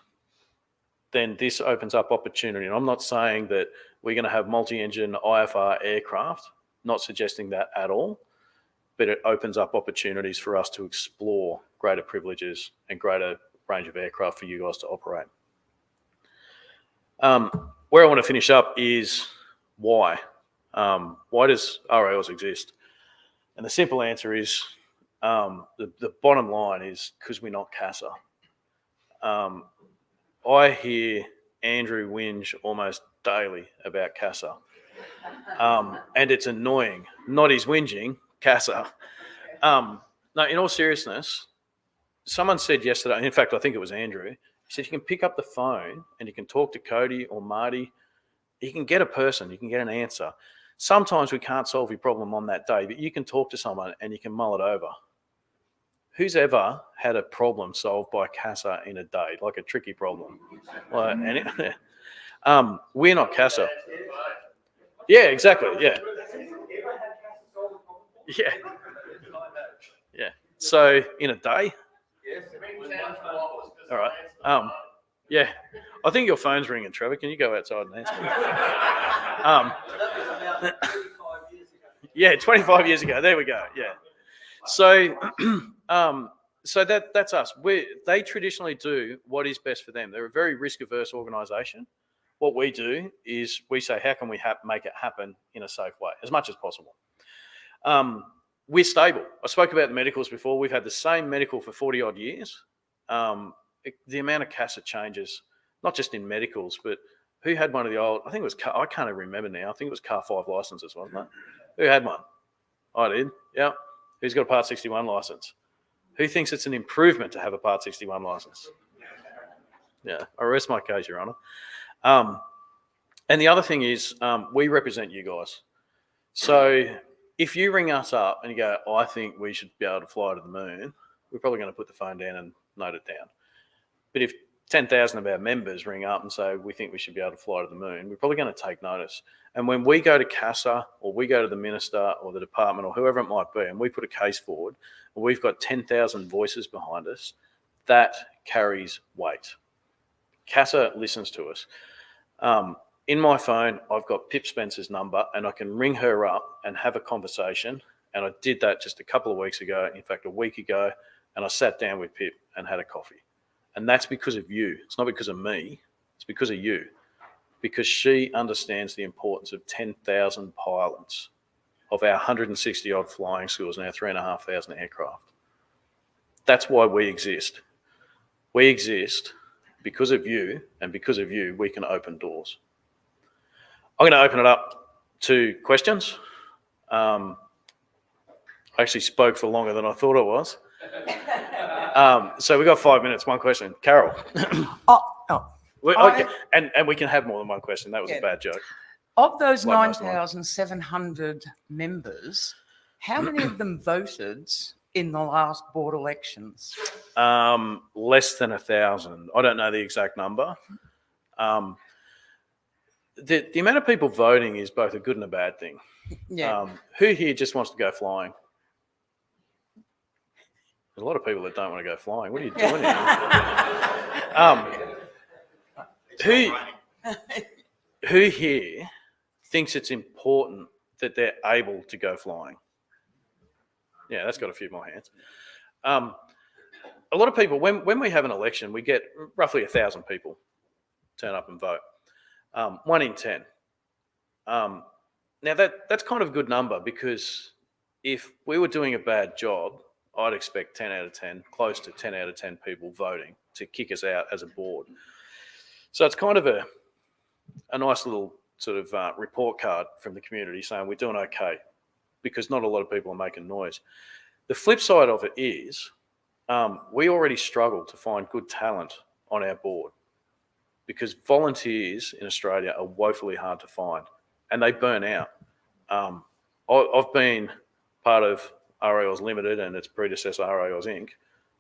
then this opens up opportunity. And I'm not saying that we're going to have multi-engine IFR aircraft, not suggesting that at all, but it opens up opportunities for us to explore greater privileges and greater range of aircraft for you guys to operate. Where I want to finish up is why. Why does RALs exist? And the simple answer is the bottom line is because we're not CASA. I hear Andrew whinge almost daily about CASA. And it's annoying. Not his whinging, CASA. No, in all seriousness, someone said yesterday, in fact, I think it was Andrew, he said you can pick up the phone and you can talk to Cody or Marty. You can get a person, you can get an answer. Sometimes we can't solve your problem on that day, but you can talk to someone and you can mull it over. Who's ever had a problem solved by CASA in a day, like a tricky problem? We're not CASA. Yeah, exactly. Yeah. Yeah. Yeah. So in a day? All right. Yeah. I think your phone's ringing, Trevor. Can you go outside and answer? Yeah, 25 years ago. There we go. Yeah. So, so that's us. They traditionally do what is best for them. They're a very risk-averse organisation. What we do is we say, how can we make it happen in a safe way, as much as possible? We're stable. I spoke about the medicals before. We've had the same medical for 40-odd years. The amount of CASA changes, not just in medicals, but who had one of the old, I think it was, I can't even remember now, I think it was Car 5 licenses, wasn't it? Who had one? I did, yeah. Who's got a Part 61 license? Who thinks it's an improvement to have a Part 61 license? Yeah, I rest my case, Your Honour. And the other thing is, we represent you guys. So if you ring us up and you go, I think we should be able to fly to the moon, we're probably going to put the phone down and note it down. But if 10,000 of our members ring up and say, we think we should be able to fly to the moon, we're probably going to take notice. And when we go to CASA or we go to the minister or the department or whoever it might be, and we put a case forward, and we've got 10,000 voices behind us, that carries weight. CASA listens to us. In my phone, I've got Pip Spencer's number and I can ring her up and have a conversation. And I did that just a couple of weeks ago, in fact, a week ago, and I sat down with Pip and had a coffee. And that's because of you. It's not because of me. It's because of you. Because she understands the importance of 10,000 pilots of our 160-odd flying schools and our 3,500 aircraft. That's why we exist. We exist because of you, and because of you, we can open doors. I'm going to open it up to questions. I actually spoke for longer than I thought I was. So we've got 5 minutes, one question. Carol. Okay. And we can have more than one question. That was a bad joke. Of those 9,700 members, How many of them voted in the last board elections? Less than 1,000. I don't know the exact number. The amount of people voting is both a good and a bad thing. Yeah. Who here just wants to go flying? There's a lot of people that don't want to go flying. What are you doing here? Who here thinks it's important that they're able to go flying? Yeah, that's got a few more hands. A lot of people, when we have an election, we get roughly 1,000 people turn up and vote. 1 in 10. Now that's kind of a good number, because if we were doing a bad job, I'd expect 10 out of 10, close to 10 out of 10 people voting to kick us out as a board. So it's kind of a nice little sort of report card from the community saying we're doing okay, because not a lot of people are making noise. The flip side of it is we already struggle to find good talent on our board, because volunteers in Australia are woefully hard to find, and they burn out. I've been part of RAOs Limited and its predecessor RAOs Inc.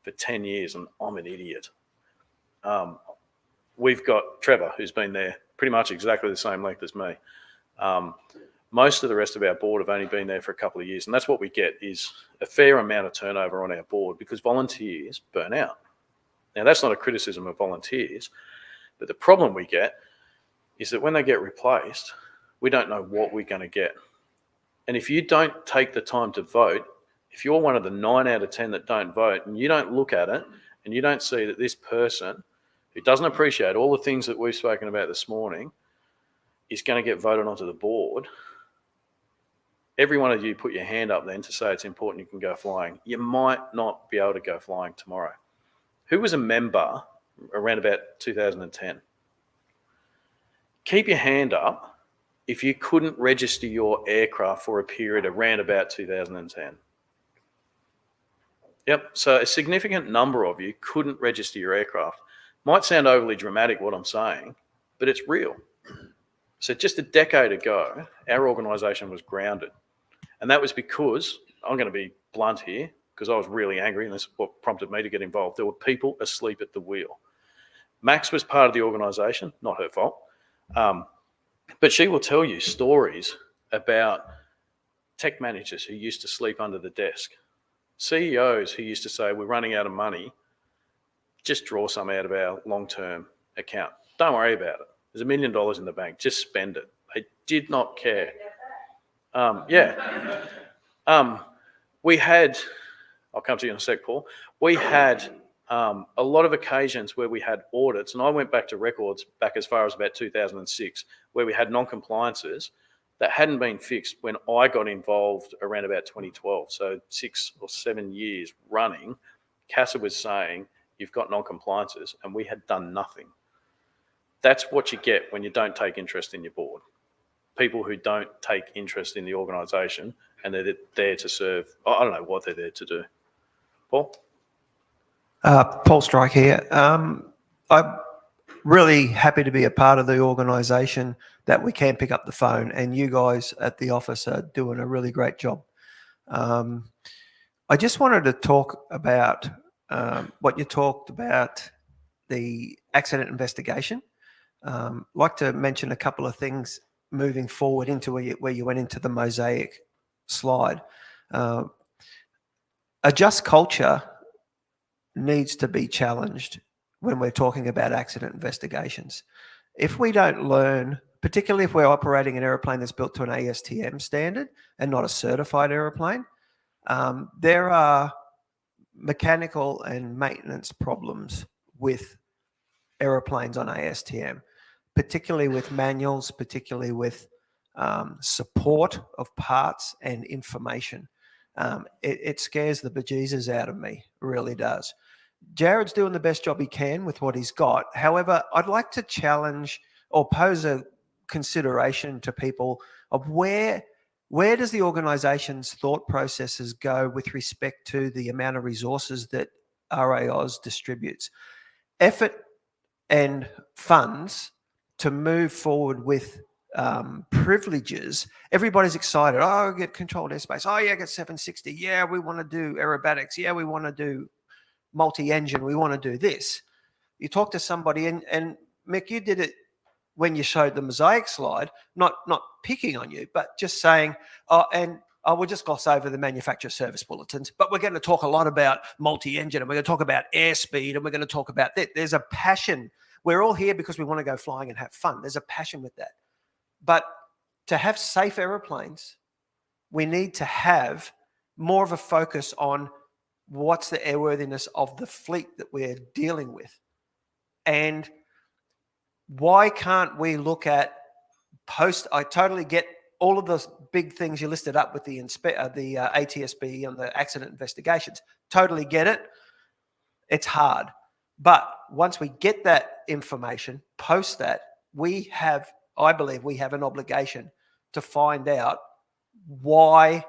for 10 years, and I'm an idiot. We've got Trevor, who's been there pretty much exactly the same length as me. Most of the rest of our board have only been there for a couple of years, and that's what we get, is a fair amount of turnover on our board, because volunteers burn out. Now, that's not a criticism of volunteers, but the problem we get is that when they get replaced, we don't know what we're going to get. And if you don't take the time to vote, if you're one of the 9 out of 10 that don't vote, and you don't look at it, and you don't see that this person who doesn't appreciate all the things that we've spoken about this morning is going to get voted onto the board, every one of you put your hand up then to say it's important you can go flying. You might not be able to go flying tomorrow. Who was a member around about 2010? Keep your hand up if you couldn't register your aircraft for a period around about 2010. Yep, so a significant number of you couldn't register your aircraft. Might sound overly dramatic what I'm saying, but it's real. So just a decade ago, our organisation was grounded. And that was because, I'm going to be blunt here, because I was really angry, and that's what prompted me to get involved. There were people asleep at the wheel. Max was part of the organisation, not her fault. But she will tell you stories about tech managers who used to sleep under the desk, CEOs who used to say, we're running out of money, just draw some out of our long-term account. Don't worry about it. There's $1 million in the bank. Just spend it. They did not care. We had, I'll come to you in a sec, Paul. We had a lot of occasions where we had audits, and I went back to records back as far as about 2006, where we had non-compliances that hadn't been fixed when I got involved around about 2012. So 6 or 7 years running, CASA was saying, you've got non-compliances, and we had done nothing. That's what you get when you don't take interest in your board. People who don't take interest in the organisation, and they're there to serve. I don't know what they're there to do. Paul? Paul Strike here. I'm really happy to be a part of the organisation, that we can pick up the phone, and you guys at the office are doing a really great job. I just wanted to talk about what you talked about, the accident investigation. I'd like to mention a couple of things moving forward into where you went into the mosaic slide. A just culture needs to be challenged when we're talking about accident investigations. If we don't learn, particularly if we're operating an aeroplane that's built to an ASTM standard and not a certified aeroplane, there are mechanical and maintenance problems with aeroplanes on ASTM, particularly with manuals, particularly with support of parts and information. It scares the bejesus out of me, really does. Jared's doing the best job he can with what he's got. However, I'd like to challenge or pose a consideration to people of where does the organisation's thought processes go with respect to the amount of resources that RAAus distributes? Effort and funds to move forward with privileges, everybody's excited. Oh, get controlled airspace. Oh, yeah, get 760. Yeah, we want to do aerobatics. Yeah, we want to do multi-engine. We want to do this. You talk to somebody, and Mick, you did it when you showed the mosaic slide, not picking on you, but just saying, we'll just gloss over the manufacturer service bulletins, but we're going to talk a lot about multi-engine, and we're going to talk about airspeed, and we're going to talk about that. There's a passion. We're all here because we want to go flying and have fun. There's a passion with that. But to have safe aeroplanes, we need to have more of a focus on what's the airworthiness of the fleet that we're dealing with. And why can't we look at I totally get all of those big things you listed up with the ATSB and the accident investigations. Totally get it. It's hard. But once we get that information, post that, I believe we have an obligation to find out why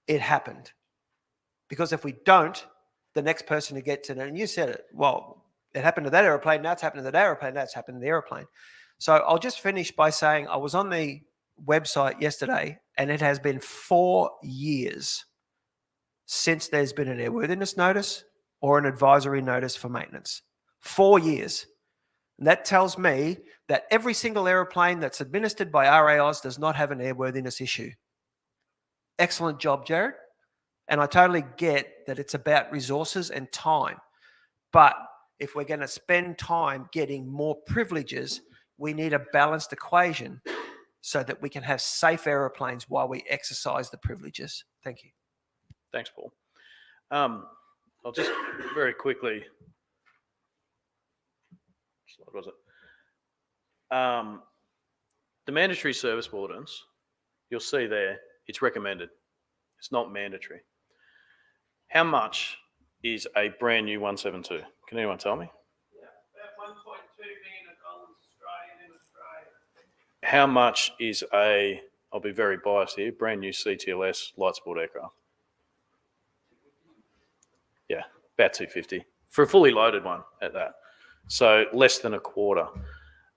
it happened. Because if we don't, the next person who gets in it, and you said it, well, it happened to that aeroplane, now it's happened to that aeroplane, now it's happened to the aeroplane. So I'll just finish by saying I was on the website yesterday, and it has been 4 years since there's been an airworthiness notice or an advisory notice for maintenance. 4 years. And that tells me that every single aeroplane that's administered by RAAus does not have an airworthiness issue. Excellent job, Jared. And I totally get that it's about resources and time. But if we're going to spend time getting more privileges, we need a balanced equation so that we can have safe aeroplanes while we exercise the privileges. Thank you. Thanks, Paul. I'll just very quickly. What was it? The mandatory service bulletins, you'll see there, it's recommended. It's not mandatory. How much is a brand new 172? Can anyone tell me? Yeah, about $1.2 million Australian in Australia. How much is I'll be very biased here, brand new CTLS light sport aircraft? Yeah, about 250 for a fully loaded one at that. So less than a quarter.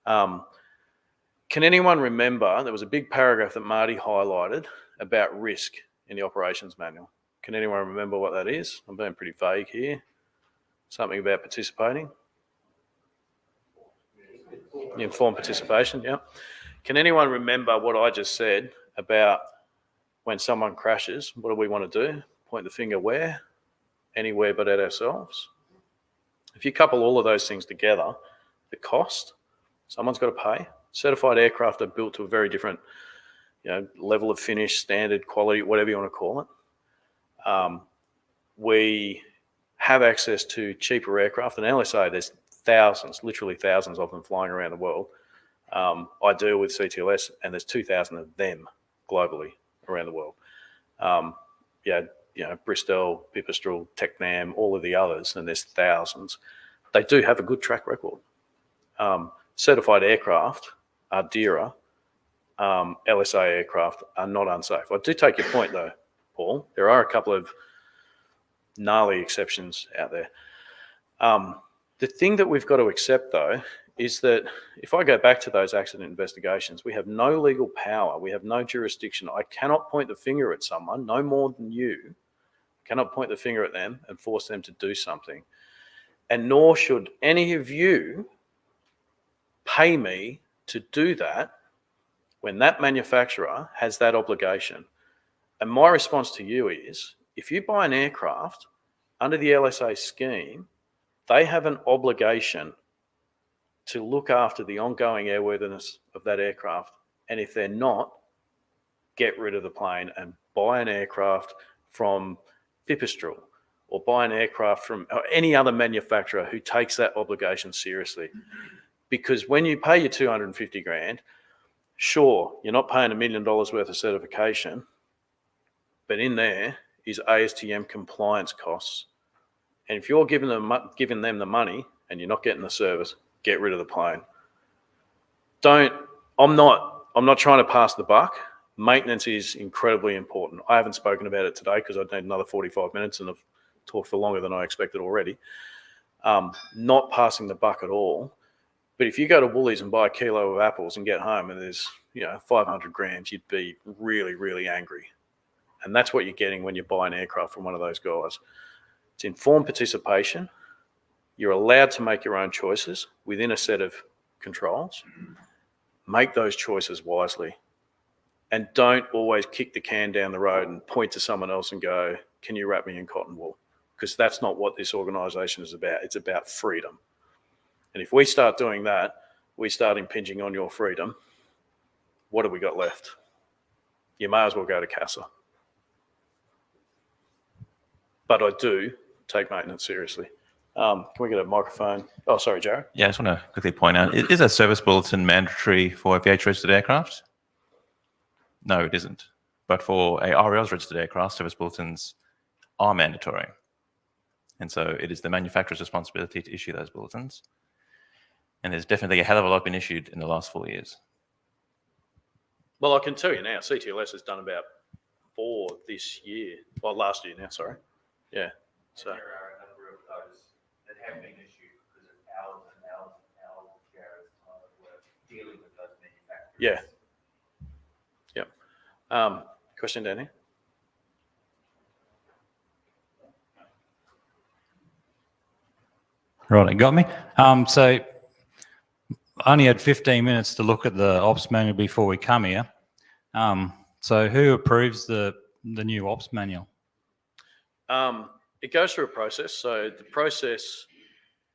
Can anyone remember, there was a big paragraph that Marty highlighted about risk in the operations manual. Can anyone remember what that is? I'm being pretty vague here. Something about participating. Informed participation, yeah. Can anyone remember what I just said about when someone crashes, what do we want to do? Point the finger where? Anywhere but at ourselves. If you couple all of those things together, the cost, someone's got to pay. Certified aircraft are built to a very different level of finish, standard, quality, whatever you want to call it. We have access to cheaper aircraft. And LSA, there's thousands, literally thousands of them flying around the world. I deal with CTLS, and there's 2,000 of them globally around the world. Bristol, Pipistrel, Tecnam, all of the others, and there's thousands. They do have a good track record. Certified aircraft are dearer. LSA aircraft are not unsafe. I do take your point, though, Paul. There are a couple of gnarly exceptions out there. The thing that we've got to accept, though, is that if I go back to those accident investigations, we have no legal power. We have no jurisdiction. I cannot point the finger at someone, no more than you. I cannot point the finger at them and force them to do something. And nor should any of you pay me to do that when that manufacturer has that obligation. And my response to you is, if you buy an aircraft under the LSA scheme, they have an obligation to look after the ongoing airworthiness of that aircraft. And if they're not, get rid of the plane and buy an aircraft from Pipistrel or buy an aircraft from any other manufacturer who takes that obligation seriously. Because when you pay your 250 grand, sure, you're not paying $1 million worth of certification, but in there is ASTM compliance costs. And if you're giving them the money and you're not getting the service, get rid of the plane. I'm not trying to pass the buck. Maintenance is incredibly important. I haven't spoken about it today because I'd need another 45 minutes and I've talked for longer than I expected already. Not passing the buck at all, But if you go to Woolies and buy a kilo of apples and get home and there's 500 grams, you'd be really, really angry. And that's what you're getting when you buy an aircraft from one of those guys. It's informed participation. You're allowed to make your own choices within a set of controls. Make those choices wisely. And don't always kick the can down the road and point to someone else and go, can you wrap me in cotton wool? Because that's not what this organisation is about. It's about freedom. And if we start doing that, we start impinging on your freedom, what have we got left? You may as well go to CASA. But I do take maintenance seriously. Can we get a microphone? Oh, sorry, Jared. Yeah, I just want to quickly point out, is a service bulletin mandatory for FEH registered aircraft? No, it isn't. But for a RALs registered aircraft, service bulletins are mandatory. And so it is the manufacturer's responsibility to issue those bulletins. And there's definitely a hell of a lot been issued in the last 4 years. Well, I can tell you now, CTLS has done about 4 this year. Well, last year now, sorry. Yeah. So there are a number of those that have been issued because of hours and hours and hours of Jared's time of work dealing with those manufacturers. yeah. Yep. Question down here. Right, it got me. So I only had 15 minutes to look at the ops manual before we come here. So who approves the new ops manual? It goes through a process. So the process,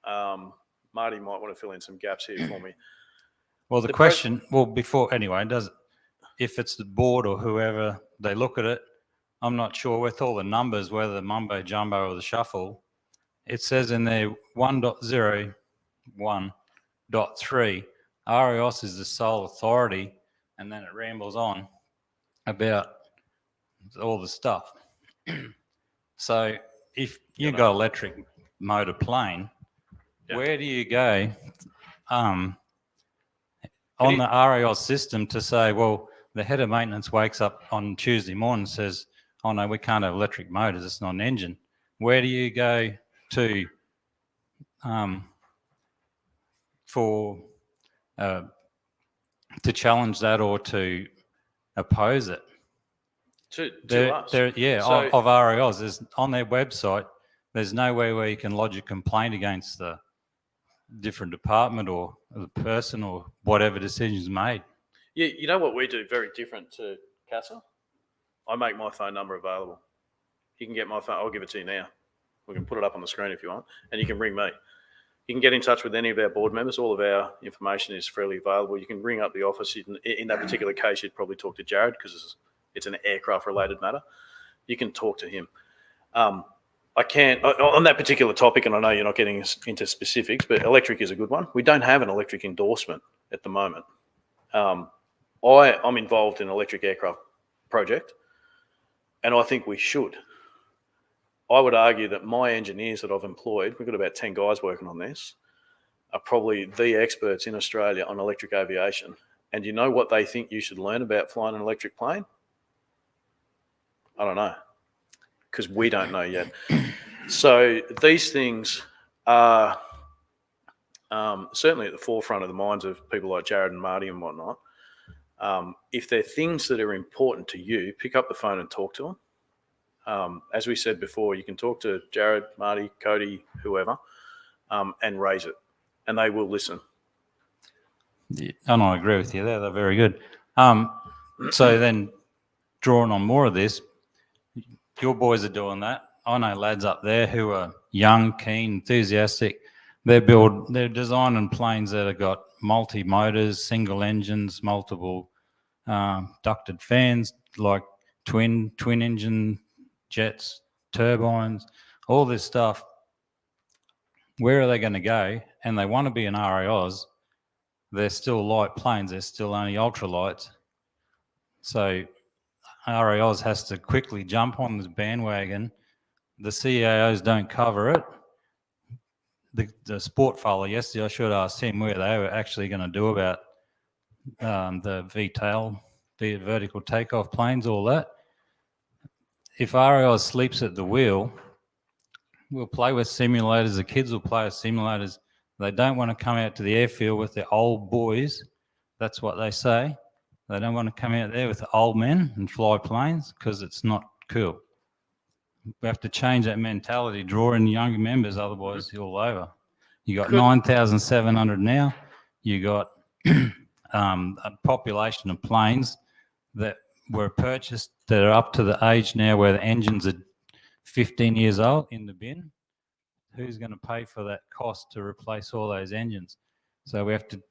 Marty might want to fill in some gaps here for me. Well, the question, before, anyway, if it's the board or whoever, they look at it, I'm not sure with all the numbers, whether the mumbo jumbo or the shuffle, it says in there 1.01.3, RIOS is the sole authority, and then it rambles on about all the stuff. So if you got electric motor plane, where do you go on the RIOS system to say, well, the head of maintenance wakes up on Tuesday morning and says, oh no, we can't have electric motors, it's not an engine. Where do you go to challenge that or to oppose it? To us. Of RAOs, there's on their website, there's nowhere where you can lodge a complaint against the different department or the person or whatever decision's made. Yeah, you know what we do very different to CASA? I make my phone number available. You can get my phone. I'll give it to you now. We can put it up on the screen if you want, and you can ring me. You can get in touch with any of our board members. All of our information is freely available. You can ring up the office. In that particular case, you'd probably talk to Jared because it's an aircraft-related matter. You can talk to him. I can't, on that particular topic, and I know you're not getting into specifics, but electric is a good one. We don't have an electric endorsement at the moment. I'm involved in an electric aircraft project, and I think we should. I would argue that my engineers that I've employed, we've got about 10 guys working on this, are probably the experts in Australia on electric aviation. And you know what they think you should learn about flying an electric plane? I don't know, because we don't know yet. So these things are certainly at the forefront of the minds of people like Jared and Marty and whatnot. If they're things that are important to you, pick up the phone and talk to them. As we said before, you can talk to Jared, Marty, Cody, whoever, and raise it, and they will listen. Yeah, and I agree with you there. They're very good. So then, drawing on more of this, your boys are doing that. I know lads up there who are young, keen, enthusiastic. They're designing planes that have got multi-motors, single engines, multiple ducted fans, like twin engine jets, turbines, all this stuff. Where are they going to go? And they want to be in RAOs. They're still light planes. They're still only ultralights. So RAOs has to quickly jump on this bandwagon. The CAOs don't cover it. The sport fella yesterday, I should ask him where they were actually going to do about the VTOL, the vertical takeoff planes, all that. If RAOs sleeps at the wheel, we'll play with simulators. The kids will play with simulators. They don't want to come out to the airfield with the old boys. That's what they say. They don't want to come out there with the old men and fly planes because it's not cool. We have to change that mentality, draw in younger members, otherwise you're all over. You got 9,700 now. You got a population of planes that were purchased that are up to the age now where the engines are 15 years old in the bin. Who's going to pay for that cost to replace all those engines? So we have to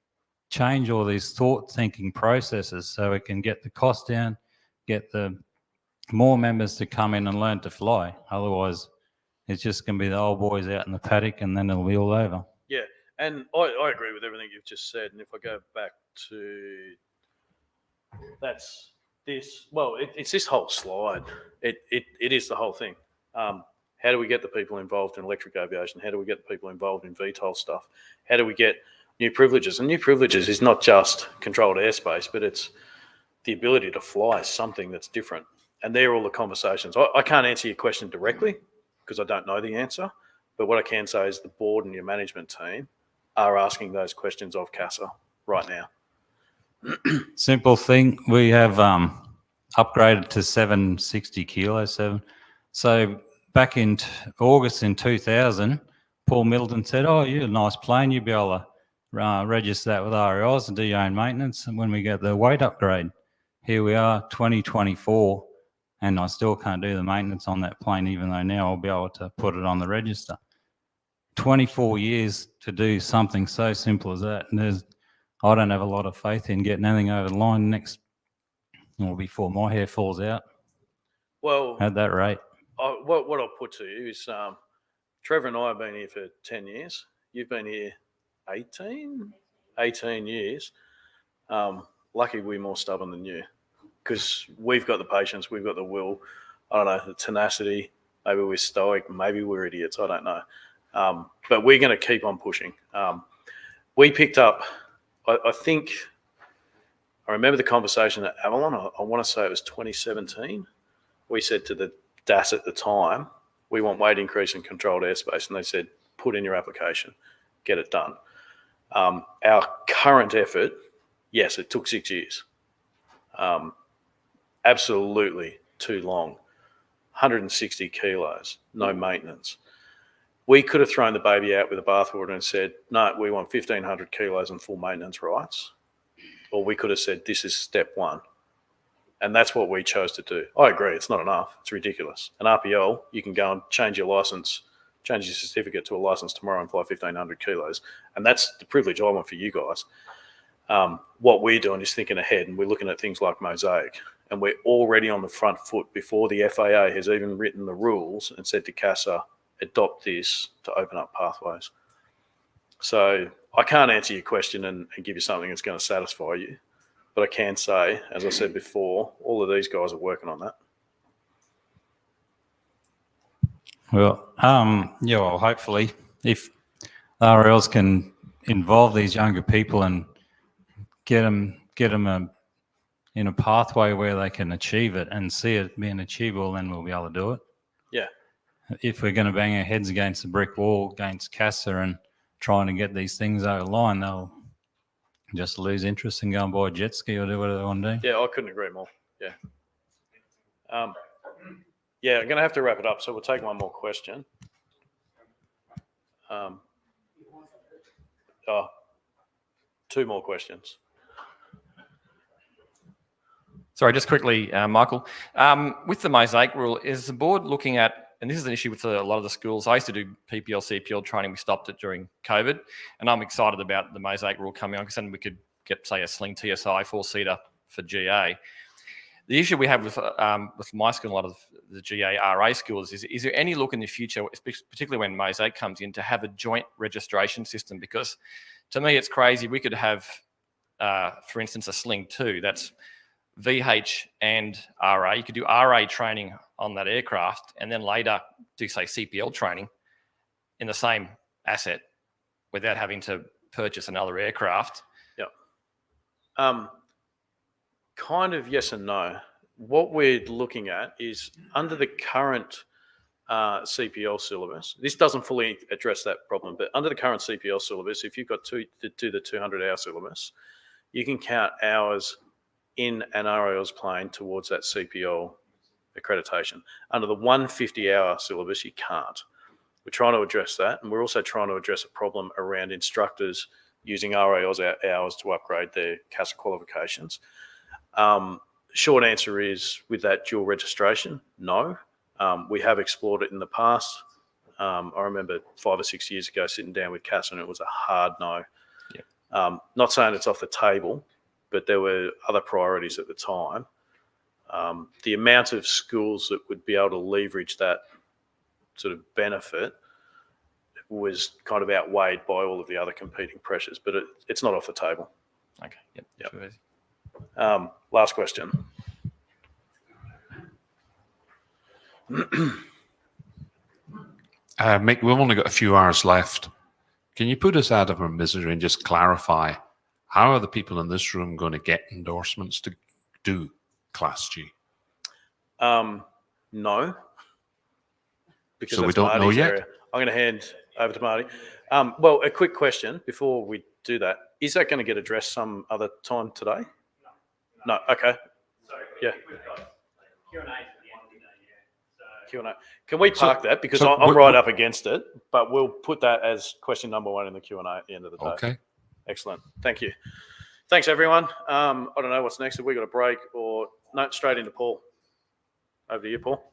change all these thinking processes so we can get the cost down, get the more members to come in and learn to fly. Otherwise, it's just going to be the old boys out in the paddock and then it'll be all over. Yeah, and I agree with everything you've just said. And if I go back to it's this whole slide. It is the whole thing. How do we get the people involved in electric aviation? How do we get the people involved in VTOL stuff? How do we get new privileges? And new privileges is not just controlled airspace, but it's the ability to fly something that's different. And they're all the conversations. I can't answer your question directly because I don't know the answer. But what I can say is the board and your management team are asking those questions of CASA right now. Simple thing. We have upgraded to 760 kilos. So back in August in 2000, Paul Middleton said, "Oh, you're a nice plane. You'll be able to register that with RAOs and do your own maintenance." And when we get the weight upgrade, here we are, 2024, and I still can't do the maintenance on that plane, even though now I'll be able to put it on the register. 24 years to do something so simple as that. And I don't have a lot of faith in getting anything over the line before my hair falls out. Well, at that rate. What I'll put to you is Trevor and I have been here for 10 years. You've been here 18 years. Lucky we're more stubborn than you because we've got the patience, we've got the will, I don't know, the tenacity. Maybe we're stoic, maybe we're idiots, I don't know. But we're going to keep on pushing. We picked up, I remember the conversation at Avalon, I want to say it was 2017. We said to the DAS at the time, we want weight increase in controlled airspace. And they said, put in your application, get it done. Our current effort, yes, it took 6 years. Absolutely too long. 160 kilos, no maintenance. We could have thrown the baby out with the bathwater and said, no, we want 1,500 kilos and full maintenance rights. Or we could have said, this is step one. And that's what we chose to do. I agree, it's not enough. It's ridiculous. An RPL, you can go and change your license, change your certificate to a license tomorrow and fly 1,500 kilos. And that's the privilege I want for you guys. What we're doing is thinking ahead, and we're looking at things like Mosaic. And we're already on the front foot before the FAA has even written the rules and said to CASA, adopt this to open up pathways. So I can't answer your question and give you something that's going to satisfy you. But I can say, as I said before, all of these guys are working on that. Well, hopefully, if RLs can involve these younger people and get them in a pathway where they can achieve it and see it being achievable, then we'll be able to do it. Yeah. If we're going to bang our heads against the brick wall, against CASA and trying to get these things over the line, they'll just lose interest and go and buy a jet ski or do whatever they want to do. Yeah, I couldn't agree more. Yeah. I'm going to have to wrap it up, so we'll take one more question. Two more questions. Sorry, just quickly, Michael. With the Mosaic rule, is the board looking at, and this is an issue with a lot of the schools, I used to do PPL, CPL training, we stopped it during COVID, and I'm excited about the Mosaic rule coming on because then we could get, say, a Sling TSI 4-seater for GA. The issue we have with my school and a lot of the GA RA schools is there any look in the future, particularly when Mosaic comes in, to have a joint registration system? Because to me, it's crazy. We could have, for instance, a Sling 2 that's VH and RA. You could do RA training on that aircraft and then later do, say, CPL training in the same asset without having to purchase another aircraft. Yeah. Kind of yes and no. What we're looking at is under the current CPL syllabus, this doesn't fully address that problem, but under the current CPL syllabus, if you've got to do the 200-hour syllabus, you can count hours in an RALS plane towards that CPL accreditation. Under the 150-hour syllabus, you can't. We're trying to address that, and we're also trying to address a problem around instructors using RALS hours to upgrade their CASA qualifications. Short answer is, with that dual registration, no. We have explored it in the past. I remember 5 or 6 years ago sitting down with CASA, and it was a hard no. Yeah. Not saying it's off the table, but there were other priorities at the time. The amount of schools that would be able to leverage that sort of benefit was kind of outweighed by all of the other competing pressures, but it's not off the table. Okay. Yep. Yep. Sure. Last question. Mick, we've only got a few hours left. Can you put us out of our misery and just clarify, how are the people in this room going to get endorsements to do Class G? No. Because So we that's don't know Marty's yet? area. I'm going to hand over to Marty. Well, a quick question before we do that. Is that going to get addressed some other time today? No. Okay. Yeah. Q&A. Can we park that? Because I'm right up against it, but we'll put that as question number 1 in the Q&A at the end of the day. Okay. Excellent. Thank you. Thanks, everyone. I don't know what's next. Have we got a break or no? Straight into Paul. Over to you, Paul.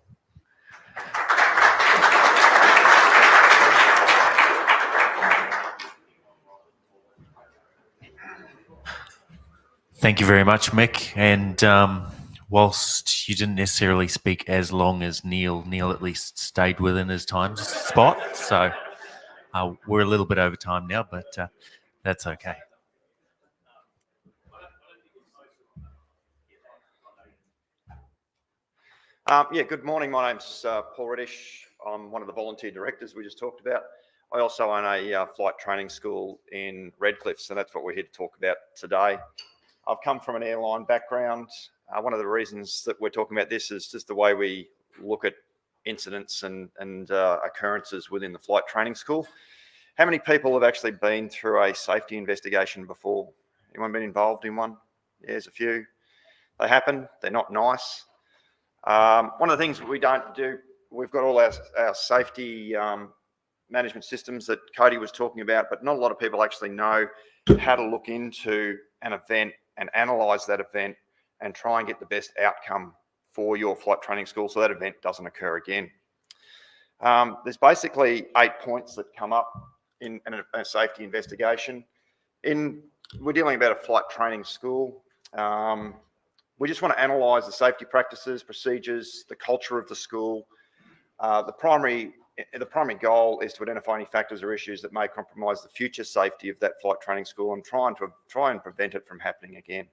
Thank you very much, Mick. And whilst you didn't necessarily speak as long as Neil at least stayed within his time spot. So we're a little bit over time now, but that's okay. Good morning. My name's Paul Reddish. I'm one of the volunteer directors we just talked about. I also own a flight training school in Redcliffe, so that's what we're here to talk about today. I've come from an airline background. One of the reasons that we're talking about this is just the way we look at incidents and occurrences within the flight training school. How many people have actually been through a safety investigation before? Anyone been involved in one? Yeah, there's a few. They happen. They're not nice. One of the things we don't do, we've got all our safety management systems that Cody was talking about, but not a lot of people actually know how to look into an event and analyse that event and try and get the best outcome for your flight training school so that event doesn't occur again. There's basically 8 points that come up in a safety investigation. We're dealing about a flight training school. We just want to analyse the safety practices, procedures, the culture of the school. The primary goal is to identify any factors or issues that may compromise the future safety of that flight training school and try and prevent it from happening again.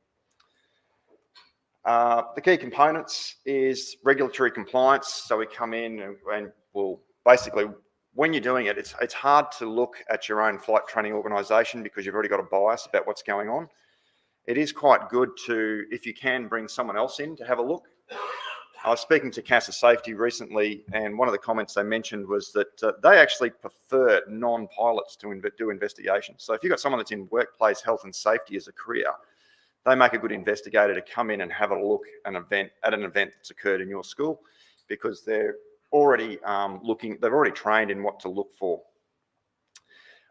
The key components is regulatory compliance. So we come in and we'll basically, when you're doing it, it's hard to look at your own flight training organisation because you've already got a bias about what's going on. It is quite good to, if you can, bring someone else in to have a look. I was speaking to CASA Safety recently, and one of the comments they mentioned was that they actually prefer non-pilots to do investigations. So if you've got someone that's in workplace health and safety as a career, they make a good investigator to come in and have a look at an event that's occurred in your school because they're already they've already trained in what to look for.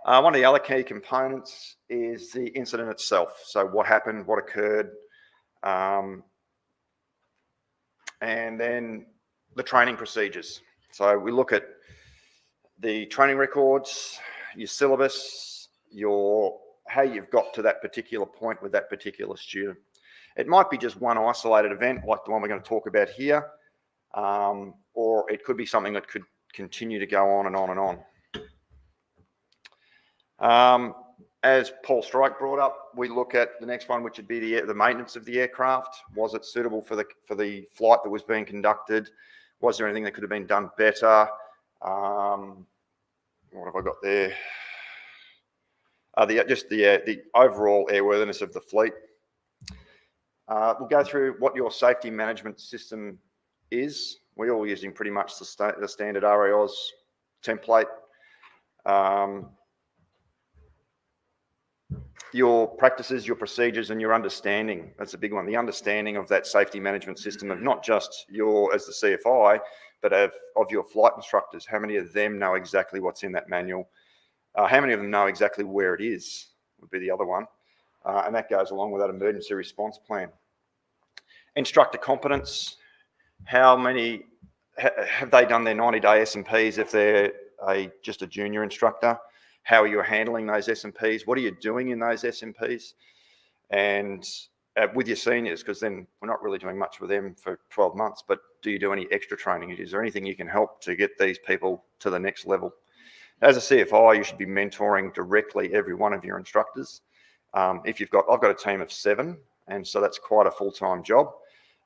One of the other key components is the incident itself. So what happened, what occurred, and then the training procedures. So we look at the training records, your syllabus, how you've got to that particular point with that particular student. It might be just one isolated event like the one we're going to talk about here, or it could be something that could continue to go on and on and on. As Paul Strike brought up, we look at the next one, which would be the maintenance of the aircraft. Was it suitable for the flight that was being conducted? Was there anything that could have been done better? What have I got there? The overall airworthiness of the fleet. We'll go through what your safety management system is, We're all using pretty much the standard RAOS template. Your practices, your procedures, and your understanding. That's a big one. The understanding of that safety management system of not just your, as the CFI, but of your flight instructors. How many of them know exactly what's in that manual? How many of them know exactly where it is would be the other one. And that goes along with that emergency response plan. Instructor competence. How many have they done their 90-day S&Ps if they're just a junior instructor? How are you handling those S&Ps? What are you doing in those S&Ps? And with your seniors, because then we're not really doing much with them for 12 months, but do you do any extra training? Is there anything you can help to get these people to the next level? As a CFI, you should be mentoring directly every one of your instructors. I've got a team of 7, and so that's quite a full-time job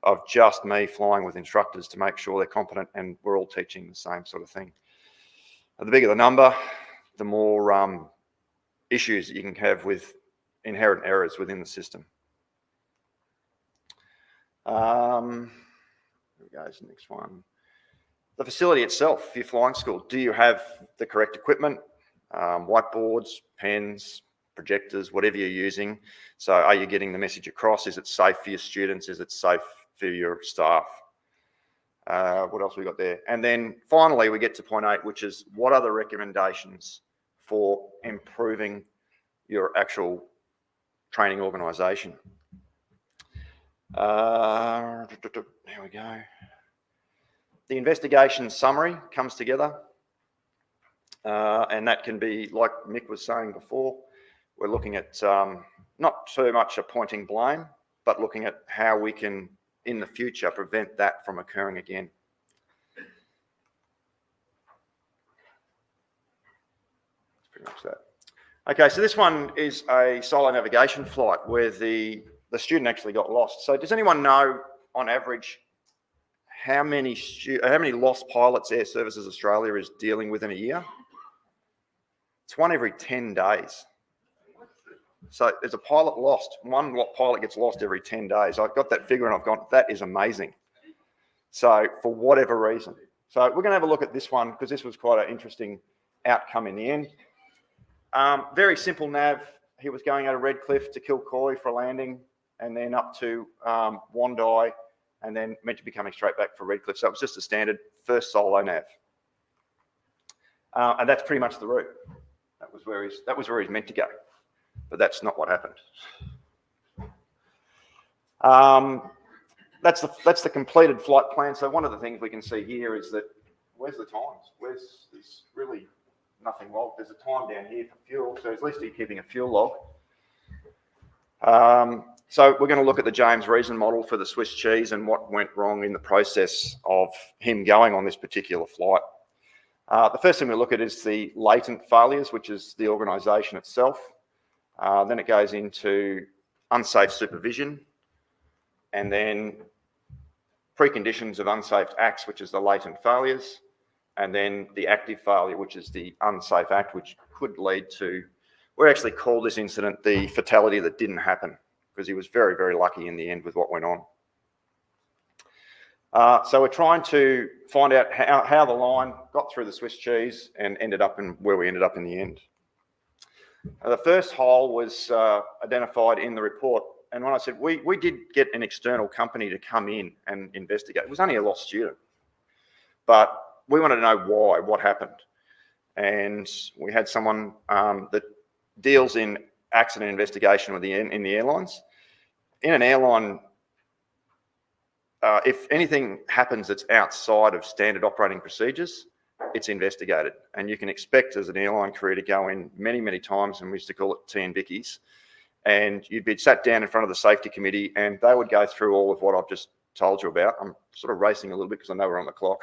of just me flying with instructors to make sure they're competent and we're all teaching the same sort of thing. The bigger the number, the more issues that you can have with inherent errors within the system. There we go, the next one. The facility itself, your flying school, do you have the correct equipment? Whiteboards, pens, projectors, whatever you're using. So are you getting the message across? Is it safe for your students? Is it safe for your staff? What else we got there? And then finally, we get to point 8, which is what are the recommendations for improving your actual training organisation? There we go. The investigation summary comes together, and that can be, like Mick was saying before, we're looking at not so much appointing blame, but looking at how we can, in the future, prevent that from occurring again. That's pretty much that. Okay, so this one is a solo navigation flight where the student actually got lost. So does anyone know, on average, how many lost pilots Air Services Australia is dealing with in a year? It's 1 every 10 days. So there's a pilot lost. One pilot gets lost every 10 days. I've got that figure and I've gone, that is amazing. So for whatever reason. So we're going to have a look at this one because this was quite an interesting outcome in the end. Very simple nav. He was going out of Redcliffe to Kilcoy for a landing and then up to Wandai and then meant to be coming straight back for Redcliffe. So it was just a standard first solo nav. And that's pretty much the route. That was where he's meant to go. But that's not what happened. That's the completed flight plan. So one of the things we can see here is that where's the times? There's really nothing log. There's a time down here for fuel, so at least he's keeping a fuel log. So we're going to look at the James Reason model for the Swiss cheese and what went wrong in the process of him going on this particular flight. The first thing we look at is the latent failures, which is the organisation itself. Then it goes into unsafe supervision, and then preconditions of unsafe acts, which is the latent failures, and then the active failure, which is the unsafe act, which could lead to, we actually call this incident the fatality that didn't happen, because he was very, very lucky in the end with what went on. So we're trying to find out how the line got through the Swiss cheese and ended up in where we ended up in the end. The first hole was identified in the report. And when I said, we did get an external company to come in and investigate. It was only a lost student. But we wanted to know why, what happened. And we had someone that deals in accident investigation in the airlines. In an airline, if anything happens that's outside of standard operating procedures, it's investigated. And you can expect as an airline career to go in many, many times, and we used to call it tea and Vickies, and you'd be sat down in front of the safety committee and they would go through all of what I've just told you about. I'm sort of racing a little bit because I know we're on the clock.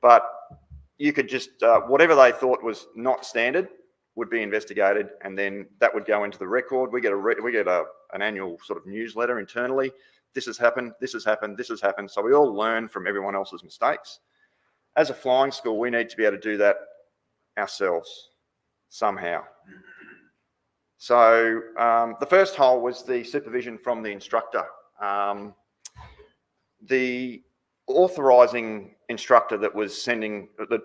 But you could just, whatever they thought was not standard would be investigated, and then that would go into the record. We get an annual sort of newsletter internally. This has happened, this has happened, this has happened. So we all learn from everyone else's mistakes. As a flying school, we need to be able to do that ourselves somehow. So the first hole was the supervision from the instructor. the authorising instructor that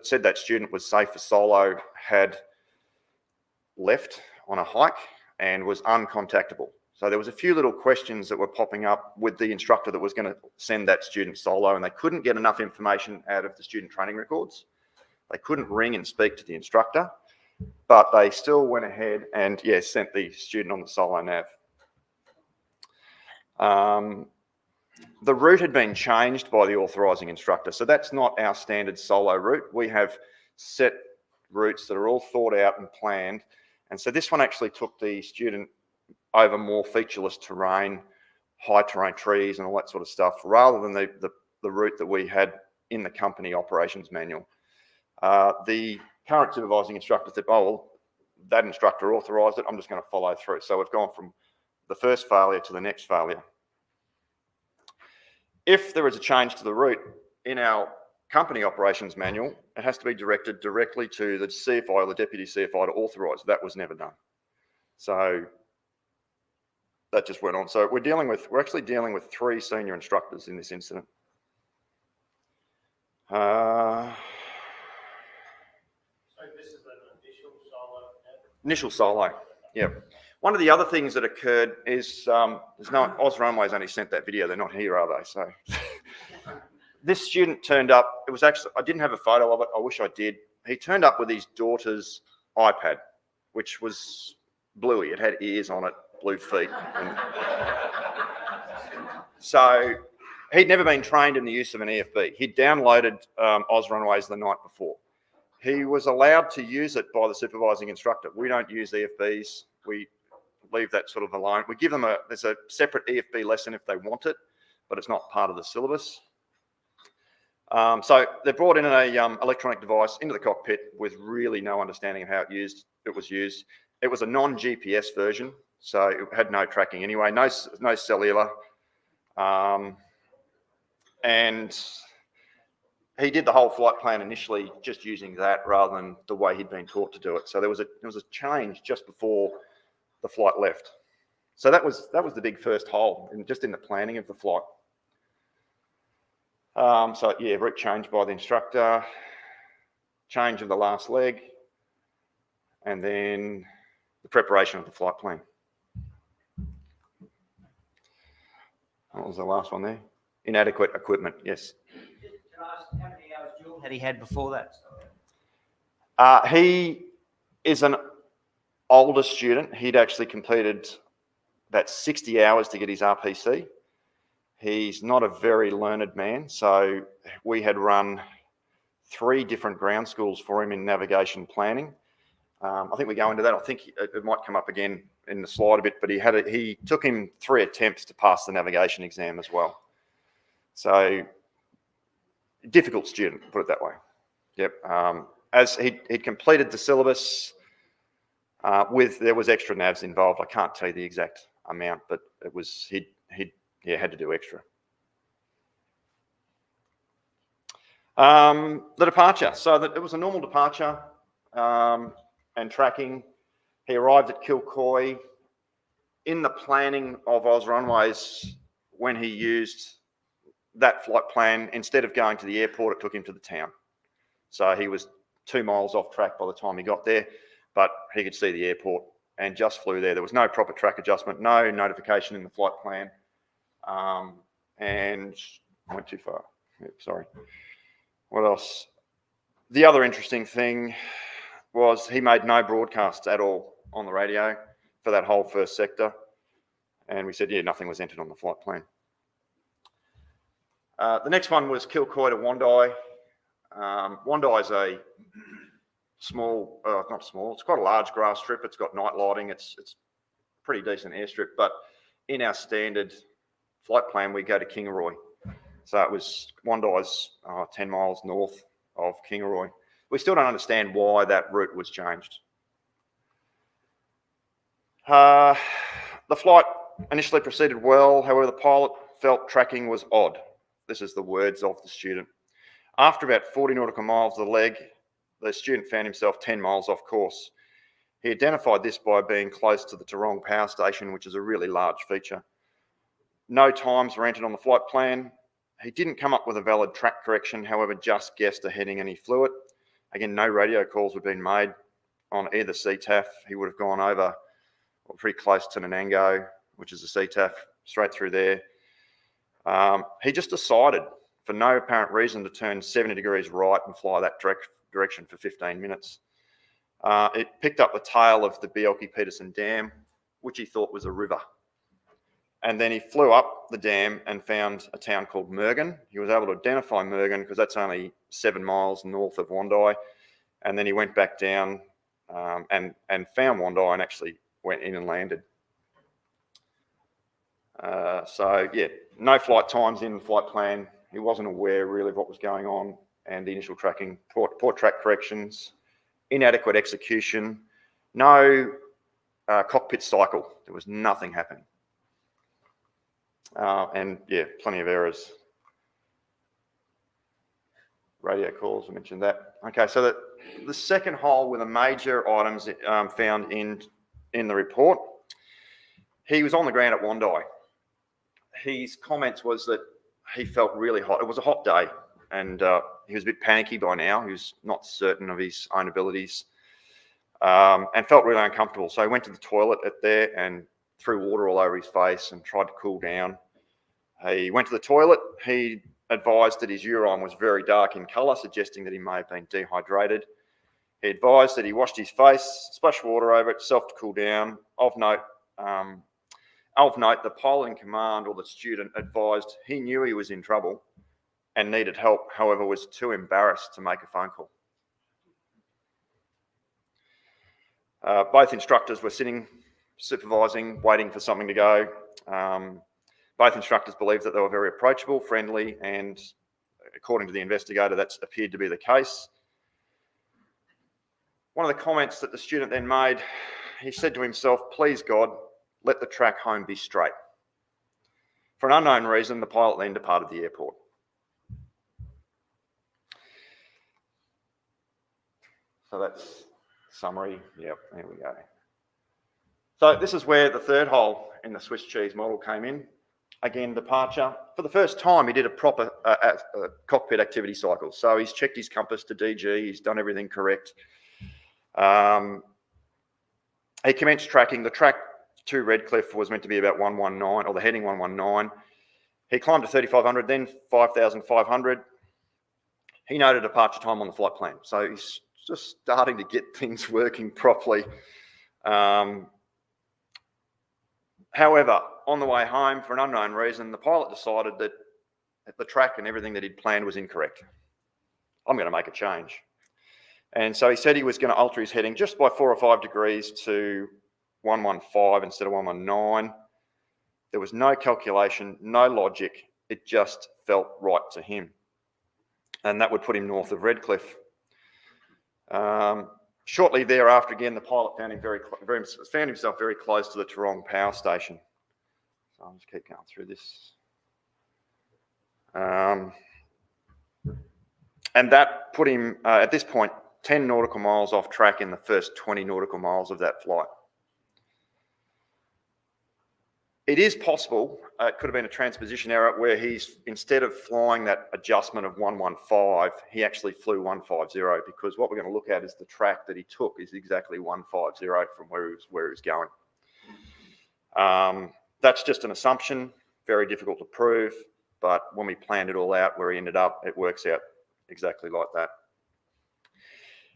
said that student was safe for solo had left on a hike and was uncontactable. So there was a few little questions that were popping up with the instructor that was going to send that student solo, and they couldn't get enough information out of the student training records. They couldn't ring and speak to the instructor, but they still went ahead and, sent the student on the solo nav. The route had been changed by the authorising instructor, so that's not our standard solo route. We have set routes that are all thought out and planned, and so this one actually took the student over more featureless terrain, high terrain trees and all that sort of stuff, rather than the route that we had in the company operations manual. The current supervising instructor said, oh, well, that instructor authorised it, I'm just going to follow through. So we've gone from the first failure to the next failure. If there is a change to the route in our company operations manual, it has to be directed directly to the CFI or the deputy CFI to authorise. That was never done. So that just went on. So we're actually dealing with 3 senior instructors in this incident. So this is an initial solo? Initial solo, yeah. One of the other things that occurred is Australia's only sent that video. They're not here, are they? So this student turned up. It was actually, I didn't have a photo of it. I wish I did. He turned up with his daughter's iPad, which was bluey. It had ears on it, blue feet. So he'd never been trained in the use of an EFB. He'd downloaded Oz Runways the night before. He was allowed to use it by the supervising instructor. We don't use EFBs. We leave that sort of alone. We give them there's a separate EFB lesson if they want it, but it's not part of the syllabus. So they brought in an electronic device into the cockpit with really no understanding of how it was used. It was a non-GPS version, so it had no tracking anyway, no cellular. And he did the whole flight plan initially just using that rather than the way he'd been taught to do it. So there was a change just before the flight left. So that was the big first hole, just in the planning of the flight. So yeah, route change by the instructor, change of the last leg, and then the preparation of the flight plan. What was the last one there? Inadequate equipment, yes. Can I ask how many hours dual had he had before that? He is an older student. He'd actually completed about 60 hours to get his RPC. He's not a very learned man, so we had run 3 different ground schools for him in navigation planning. I think we go into that. I think it might come up again in the slide a bit, but he took him 3 attempts to pass the navigation exam as well. So difficult student, put it that way. Yep. As he'd completed the syllabus there was extra navs involved. I can't tell you the exact amount, but it was he had to do extra. The departure. So it was a normal departure and tracking. He arrived at Kilcoy. In the planning of Oz Runways, when he used that flight plan, instead of going to the airport, it took him to the town. So he was 2 miles off track by the time he got there, but he could see the airport and just flew there. There was no proper track adjustment, no notification in the flight plan, and I went too far. Yep, sorry. What else? The other interesting thing was he made no broadcasts at all on the radio for that whole first sector. And we said, yeah, nothing was entered on the flight plan. The next one was Kilcoy to Wandai. Wandai is a small, not small, it's quite a large grass strip. It's got night lighting. It's pretty decent airstrip. But in our standard flight plan, we go to Kingaroy. So it was Wandai's 10 miles north of Kingaroy. We still don't understand why that route was changed. The flight initially proceeded well. However, the pilot felt tracking was odd. This is the words of the student. After about 40 nautical miles of the leg, the student found himself 10 miles off course. He identified this by being close to the Tarong power station, which is a really large feature. No times were entered on the flight plan. He didn't come up with a valid track correction, however, just guessed a heading and he flew it. Again, no radio calls had been made on either CTAF. He would have gone over pretty close to Nanango, which is a CTAF, straight through there. He just decided, for no apparent reason, to turn 70 degrees right and fly that direction for 15 minutes. It picked up the tail of the Bjelke-Petersen Dam, which he thought was a river. And then he flew up the dam and found a town called Mergen. He was able to identify Mergen because that's only 7 miles north of Wondai. And then he went back down and found Wondai and actually went in and landed. So yeah, no flight times in the flight plan. He wasn't aware really of what was going on, and the initial tracking, poor track corrections, inadequate execution, no cockpit cycle. There was nothing happening. And yeah, plenty of errors. Radio calls, I mentioned that. Okay, so the second hole were the major items found in the report. He was on the ground at Wondai. His comments was that he felt really hot. It was a hot day, and he was a bit panicky by now. He was not certain of his own abilities, and felt really uncomfortable. So he went to the toilet there and threw water all over his face and tried to cool down. He went to the toilet. He advised that his urine was very dark in colour, suggesting that he may have been dehydrated. He advised that he washed his face, splashed water over it, self to cool down. Of note, the pilot in command or the student advised he knew he was in trouble and needed help, however, was too embarrassed to make a phone call. Both instructors were sitting, supervising, waiting for something to go. Both instructors believed that they were very approachable, friendly, and according to the investigator, that appeared to be the case. One of the comments that the student then made, he said to himself, "Please God, let the track home be straight." For an unknown reason, the pilot then departed the airport. So that's summary. Yep, there we go. So this is where the third hole in the Swiss cheese model came in. Again, departure. For the first time, he did a proper cockpit activity cycle. So he's checked his compass to DG, he's done everything correct. He commenced tracking. The track to Redcliffe was meant to be about 119, or the heading 119. He climbed to 3,500, then 5,500. He noted departure time on the flight plan. So he's just starting to get things working properly. However, on the way home, for an unknown reason, the pilot decided that the track and everything that he'd planned was incorrect. I'm going to make a change. And so he said he was going to alter his heading just by 4 or 5 degrees to 115 instead of 119. There was no calculation, no logic. It just felt right to him. And that would put him north of Redcliffe. Shortly thereafter, again, the pilot found himself very close to the Tarong power station. So I'll just keep going through this. And that put him, at this point, 10 nautical miles off track in the first 20 nautical miles of that flight. It is possible, it could have been a transposition error where he's, instead of flying that adjustment of 115, he actually flew 150, because what we're going to look at is the track that he took is exactly 150 from where he was going. That's just an assumption, very difficult to prove, but when we planned it all out where he ended up, it works out exactly like that.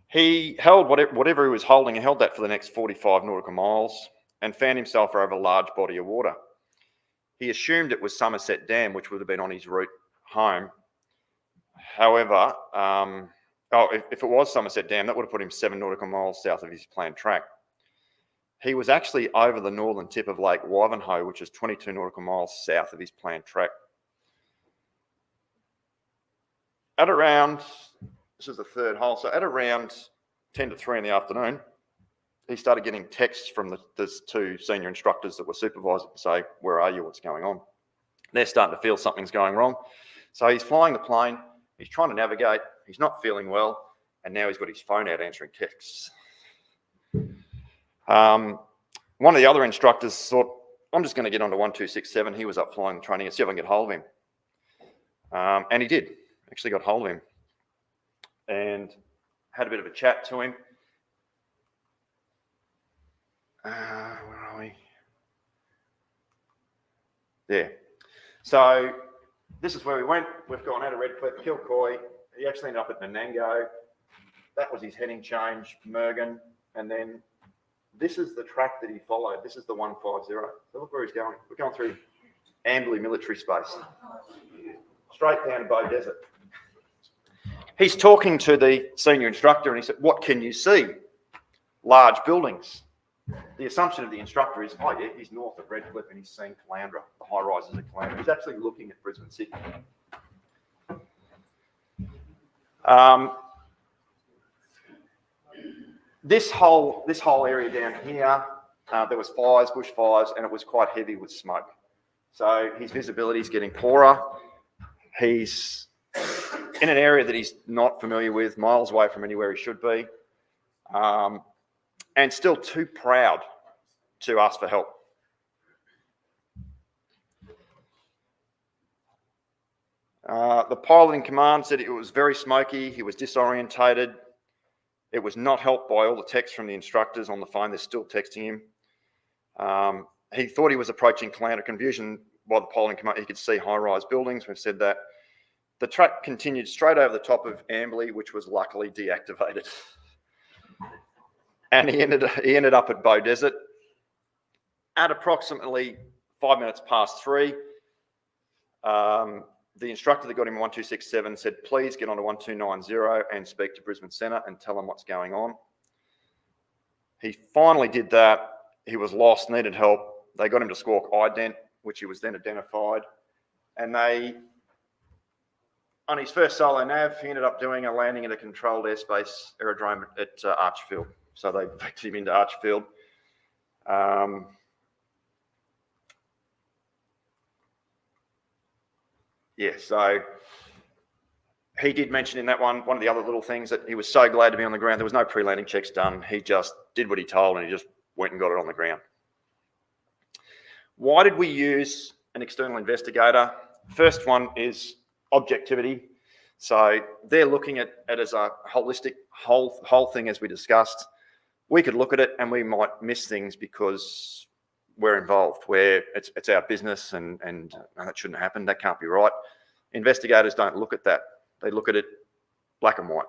He held whatever he was holding, he held that for the next 45 nautical miles and found himself over a large body of water. He assumed it was Somerset Dam, which would have been on his route home. However, if it was Somerset Dam, that would have put him 7 nautical miles south of his planned track. He was actually over the northern tip of Lake Wivenhoe, which is 22 nautical miles south of his planned track. At around, this is the third hole, so at around 10 to 3 in the afternoon, he started getting texts from the 2 senior instructors that were supervising to say, "Where are you? What's going on?" They're starting to feel something's going wrong. So he's flying the plane, he's trying to navigate, he's not feeling well, and now he's got his phone out answering texts. One of the other instructors thought, "I'm just going to get onto 1267. He was up flying the training and see if I can get hold of him." And he did, actually got hold of him and had a bit of a chat to him. Where are we? There. So this is where we went. We've gone out of Redcliffe, Kilcoy. He actually ended up at Menango. That was his heading change, Mergen. And then this is the track that he followed. This is the 150. So look where he's going. We're going through Amberley military space. Straight down to Bow Desert. He's talking to the senior instructor and he said, what can you see? Large buildings. The assumption of the instructor is, oh yeah, he's north of Redcliffe and he's seeing Caloundra, the high rises of Caloundra. He's actually looking at Brisbane City. This whole area down here, there was fires, bushfires, and it was quite heavy with smoke. So his visibility is getting poorer. He's in an area that he's not familiar with, miles away from anywhere he should be, and still too proud to ask for help. The pilot in command said it was very smoky, he was disorientated. It was not helped by all the texts from the instructors on the phone. They're still texting him. He thought he was approaching Caloundra. Confusion by the pilot in command. He could see high-rise buildings. We've said that. The track continued straight over the top of Amberley, which was luckily deactivated. And he ended up at Bow Desert at approximately 5 minutes past 3. The instructor that got him 1267 said, please get on to 1290 and speak to Brisbane Centre and tell them what's going on. He finally did that. He was lost, needed help. They got him to Squawk ident, which he was then identified. And on his first solo nav, he ended up doing a landing at a controlled airspace aerodrome at Archfield. So they backed him into Archfield. Yeah, so he did mention in that one of the other little things that he was so glad to be on the ground. There was no pre-landing checks done. He just did what he told and he just went and got it on the ground. Why did we use an external investigator? First one is objectivity. So they're looking at it as a holistic whole thing, as we discussed. We could look at it and we might miss things because we're involved, where it's our business and that shouldn't happen. That can't be right. Investigators don't look at that. They look at it black and white.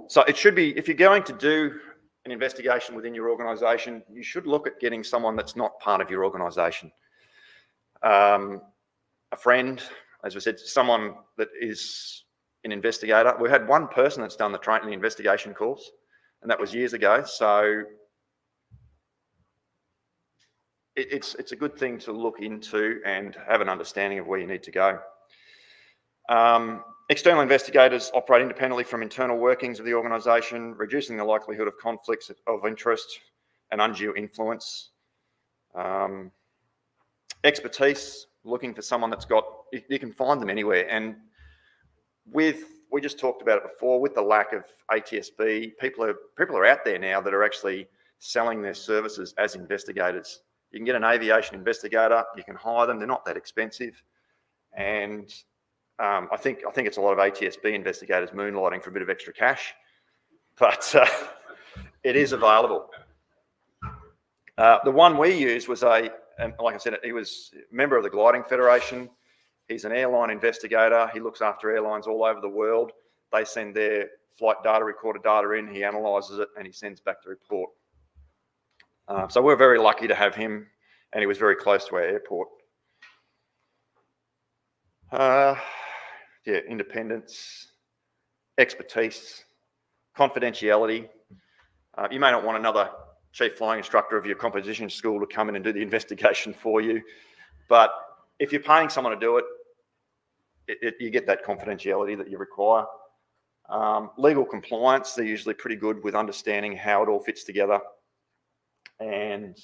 So it should be, if you're going to do an investigation within your organisation, you should look at getting someone that's not part of your organisation. A friend, as we said, someone that is an investigator. We had one person that's done the investigation course, and that was years ago. So it's a good thing to look into and have an understanding of where you need to go. External investigators operate independently from internal workings of the organisation, reducing the likelihood of conflicts of interest and undue influence. Expertise, looking for someone that's got, you can find them anywhere. And we just talked about it before, with the lack of ATSB, people are out there now that are actually selling their services as investigators. You can get an aviation investigator, you can hire them, they're not that expensive. And I think it's a lot of ATSB investigators moonlighting for a bit of extra cash, but it is available. The one we used was and like I said, he was a member of the Gliding Federation. He's an airline investigator. He looks after airlines all over the world. They send their flight data, recorded data in, he analyses it, and he sends back the report. So we're very lucky to have him, and he was very close to our airport. Yeah, independence, expertise, confidentiality. You may not want another chief flying instructor of your composition school to come in and do the investigation for you, but if you're paying someone to do it, you get that confidentiality that you require. Legal compliance, they're usually pretty good with understanding how it all fits together, and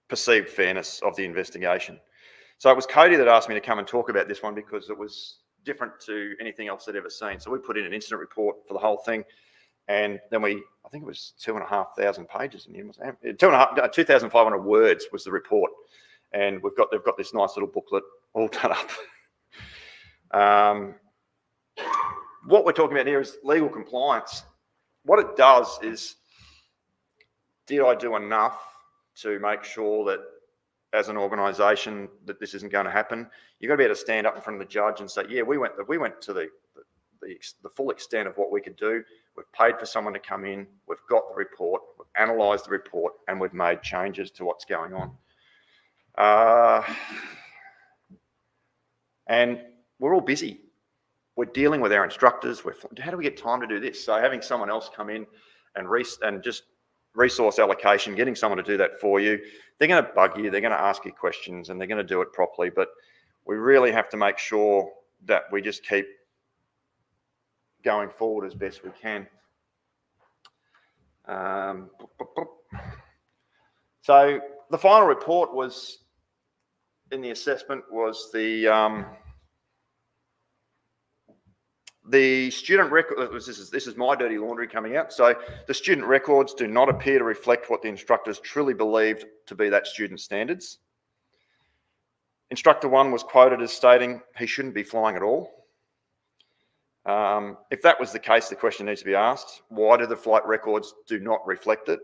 perceived fairness of the investigation. So it was Cody that asked me to come and talk about this one because it was different to anything else I'd ever seen. So we put in an incident report for the whole thing, and then I think it was 2,500 pages in here. 2,500 words was the report, and they've got this nice little booklet all done up. What we're talking about here is legal compliance. What it does is, did I do enough to make sure that as an organisation that this isn't going to happen? You've got to be able to stand up in front of the judge and say, yeah, we went to the full extent of what we could do. We've paid for someone to come in, we've got the report, we've analysed the report, and we've made changes to what's going on. And we're all busy. We're dealing with our instructors. How do we get time to do this? So having someone else come in and just resource allocation, getting someone to do that for you, they're going to bug you, they're going to ask you questions, and they're going to do it properly. But we really have to make sure that we just keep going forward as best we can. So the final report was, in the assessment, was the student record. This is my dirty laundry coming out. So the student records do not appear to reflect what the instructors truly believed to be that student's standards. Instructor 1 was quoted as stating he shouldn't be flying at all. If that was the case, the question needs to be asked, why do the flight records do not reflect it?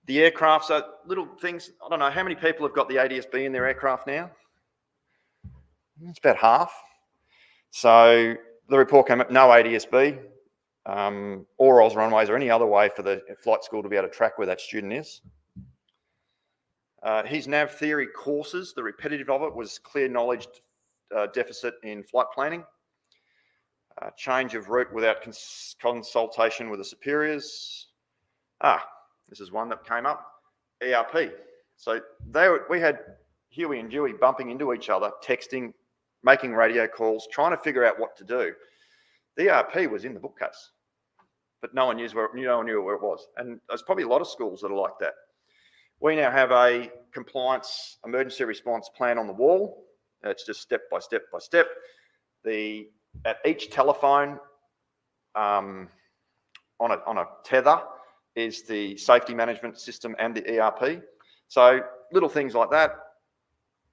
The aircraft, so little things, I don't know, how many people have got the ADS-B in their aircraft now? It's about half. So the report came up, no ADS-B, or Oz runways or any other way for the flight school to be able to track where that student is. His nav theory courses, the repetitive of it was clear knowledge deficit in flight planning. Change of route without consultation with the superiors. This is one that came up, ERP. So we had Huey and Dewey bumping into each other, texting, making radio calls, trying to figure out what to do. The ERP was in the bookcase, but no one knew where it was. And there's probably a lot of schools that are like that. We now have a compliance emergency response plan on the wall. It's just step by step by step. At each telephone on a tether is the safety management system and the ERP. So little things like that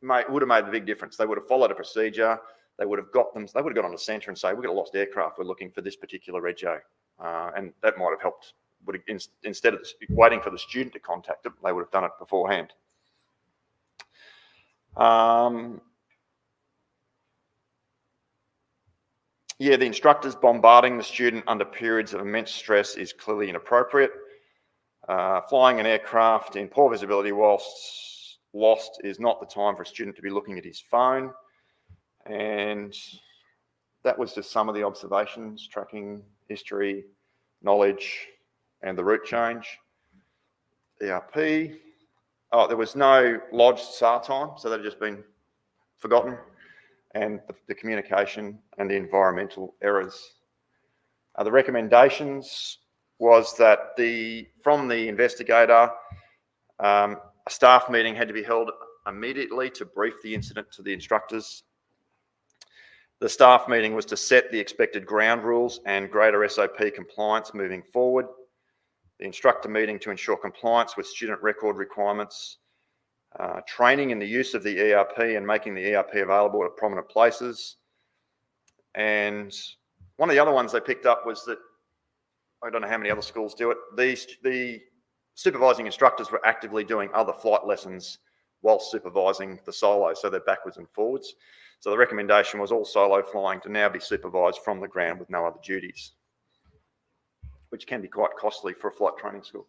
would have made the big difference. They would have followed a procedure. They would have got on the centre and say, we've got a lost aircraft. We're looking for this particular rego. And that might have helped. Instead of waiting for the student to contact them, they would have done it beforehand. The instructors bombarding the student under periods of immense stress is clearly inappropriate. Flying an aircraft in poor visibility whilst lost is not the time for a student to be looking at his phone. And that was just some of the observations, tracking history, knowledge, and the route change. ERP. There was no lodged SAR time, so that had just been forgotten. And the communication and the environmental errors. The recommendations was that from the investigator, a staff meeting had to be held immediately to brief the incident to the instructors. The staff meeting was to set the expected ground rules and greater SOP compliance moving forward. The instructor meeting to ensure compliance with student record requirements. Training in the use of the ERP and making the ERP available at prominent places. And one of the other ones they picked up was that, I don't know how many other schools do it, the supervising instructors were actively doing other flight lessons while supervising the solo, so they're backwards and forwards. So the recommendation was all solo flying to now be supervised from the ground with no other duties, which can be quite costly for a flight training school.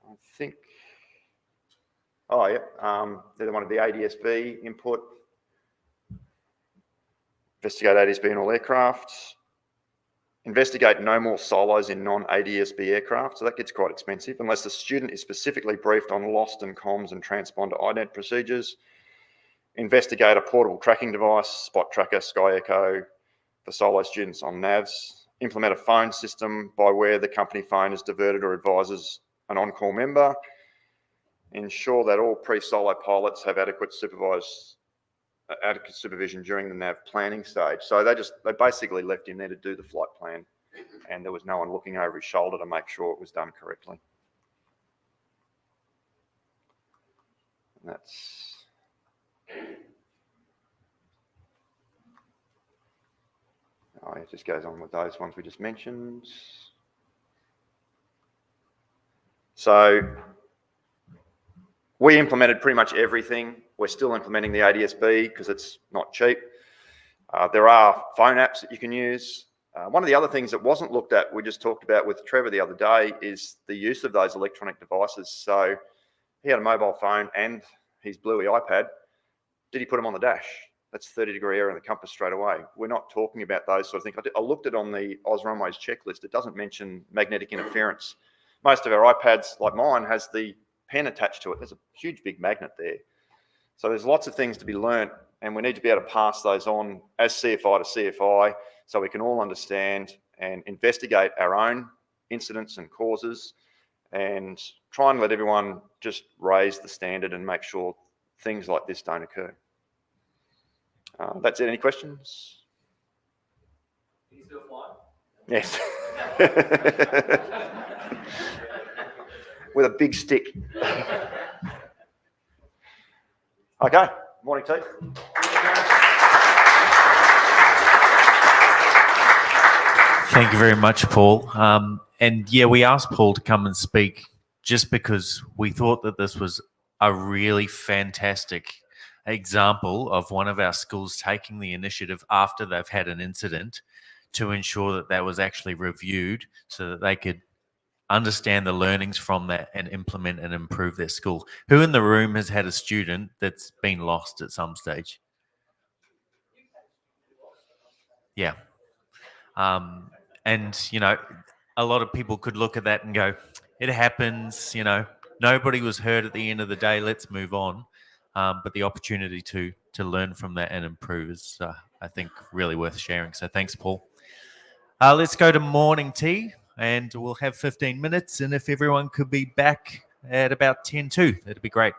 I think, they're one of the ADS-B input. Investigate ADS-B in all aircraft. Investigate no more solos in non-ADS-B aircraft. So that gets quite expensive unless the student is specifically briefed on lost and comms and transponder IDENT procedures. Investigate a portable tracking device, Spot Tracker, Sky Echo for solo students on NAVs. Implement a phone system by where the company phone is diverted or advises an on-call member. Ensure that all pre-solo pilots have adequate supervision during the NAV planning stage. So they basically left him there to do the flight plan and there was no one looking over his shoulder to make sure it was done correctly. And that's it just goes on with those ones we just mentioned. So we implemented pretty much everything. We're still implementing the ADSB because it's not cheap. There are phone apps that you can use. One of the other things that wasn't looked at, we just talked about with Trevor the other day, is the use of those electronic devices. So he had a mobile phone and his Bluey iPad. Did he put them on the dash? That's 30-degree error in the compass straight away. We're not talking about those sort of things. I looked at it on the OzRunways checklist. It doesn't mention magnetic interference. Most of our iPads, like mine, has the pen attached to it. There's a huge big magnet there. So there's lots of things to be learnt, and we need to be able to pass those on as CFI to CFI so we can all understand and investigate our own incidents and causes and try and let everyone just raise the standard and make sure things like this don't occur. That's it. Any questions? Can you still fly? Yes. With a big stick. Okay. Morning, T. Thank you very much, Paul. And yeah, we asked Paul to come and speak just because we thought that this was a really fantastic example of one of our schools taking the initiative after they've had an incident to ensure that that was actually reviewed so that they could understand the learnings from that and implement and improve their school. Who in the room has had a student that's been lost at some stage? Yeah. And, you know, a lot of people could look at that and go, it happens, you know, nobody was hurt at the end of the day, let's move on. But the opportunity to learn from that and improve is, I think, really worth sharing. So thanks, Paul. Let's go to morning tea, and we'll have 15 minutes. And if everyone could be back at about 10:02, that'd be great.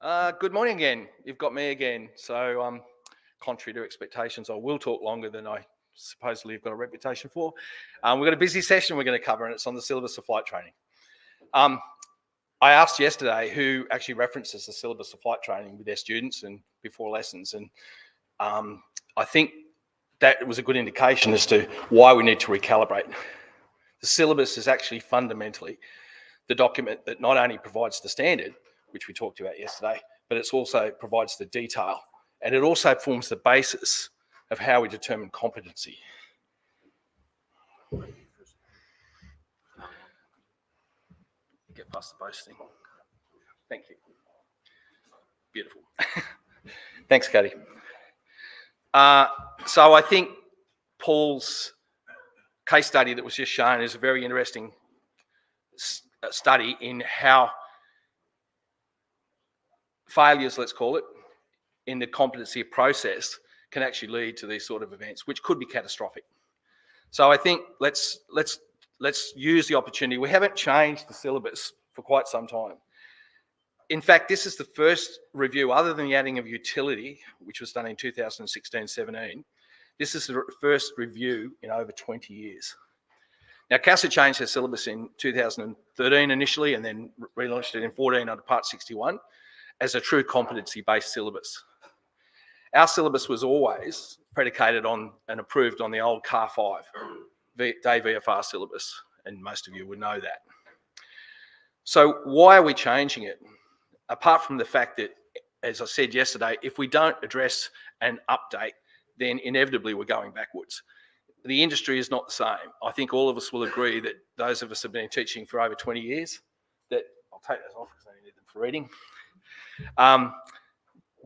Good morning again. You've got me again. So, contrary to expectations, I will talk longer than I supposedly have got a reputation for. We've got a busy session we're going to cover, and it's on the syllabus of flight training. I asked yesterday who actually references the syllabus of flight training with their students and before lessons, and I think that was a good indication as to why we need to recalibrate. The syllabus is actually fundamentally the document that not only provides the standard, which we talked about yesterday, but it also provides the detail, and it also forms the basis of how we determine competency. Get past the boasting. Thank you. Beautiful. Thanks, Katie. So I think Paul's case study that was just shown is a very interesting study in how failures, let's call it, in the competency process can actually lead to these sort of events, which could be catastrophic. So I think let's use the opportunity. We haven't changed the syllabus for quite some time. In fact, this is the first review, other than the adding of utility, which was done in 2016-17. This is the first review in over 20 years. Now, CASA changed their syllabus in 2013 initially, and then relaunched it in 14 under Part 61 as a true competency-based syllabus. Our syllabus was always predicated on and approved on the old CAR 5, day VFR syllabus, and most of you would know that. So why are we changing it? Apart from the fact that, as I said yesterday, if we don't address and update, then inevitably we're going backwards. The industry is not the same. I think all of us will agree that those of us who have been teaching for over 20 years, that I'll take those off because I need them for reading,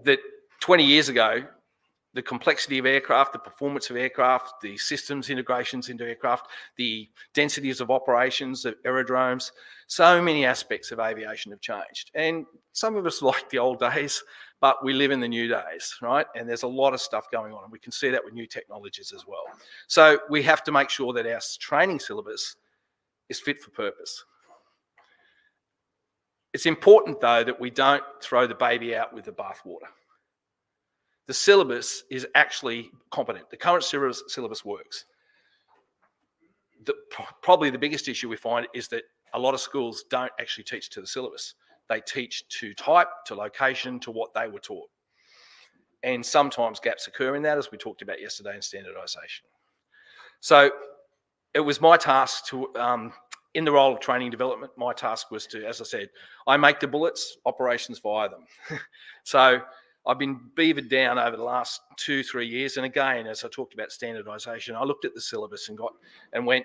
that 20 years ago, the complexity of aircraft, the performance of aircraft, the systems integrations into aircraft, the densities of operations of aerodromes, so many aspects of aviation have changed. And some of us like the old days, but we live in the new days, right? And there's a lot of stuff going on, and we can see that with new technologies as well. So we have to make sure that our training syllabus is fit for purpose. It's important, though, that we don't throw the baby out with the bathwater. The syllabus is actually competent. The current syllabus works. Probably the biggest issue we find is that a lot of schools don't actually teach to the syllabus. They teach to type, to location, to what they were taught. And sometimes gaps occur in that, as we talked about yesterday in standardisation. So it was my task to, in the role of training development, my task was to, as I said, I make the bullets, operations fire them. So I've been beavered down over the last 2-3 years. And again, as I talked about standardisation, I looked at the syllabus and went,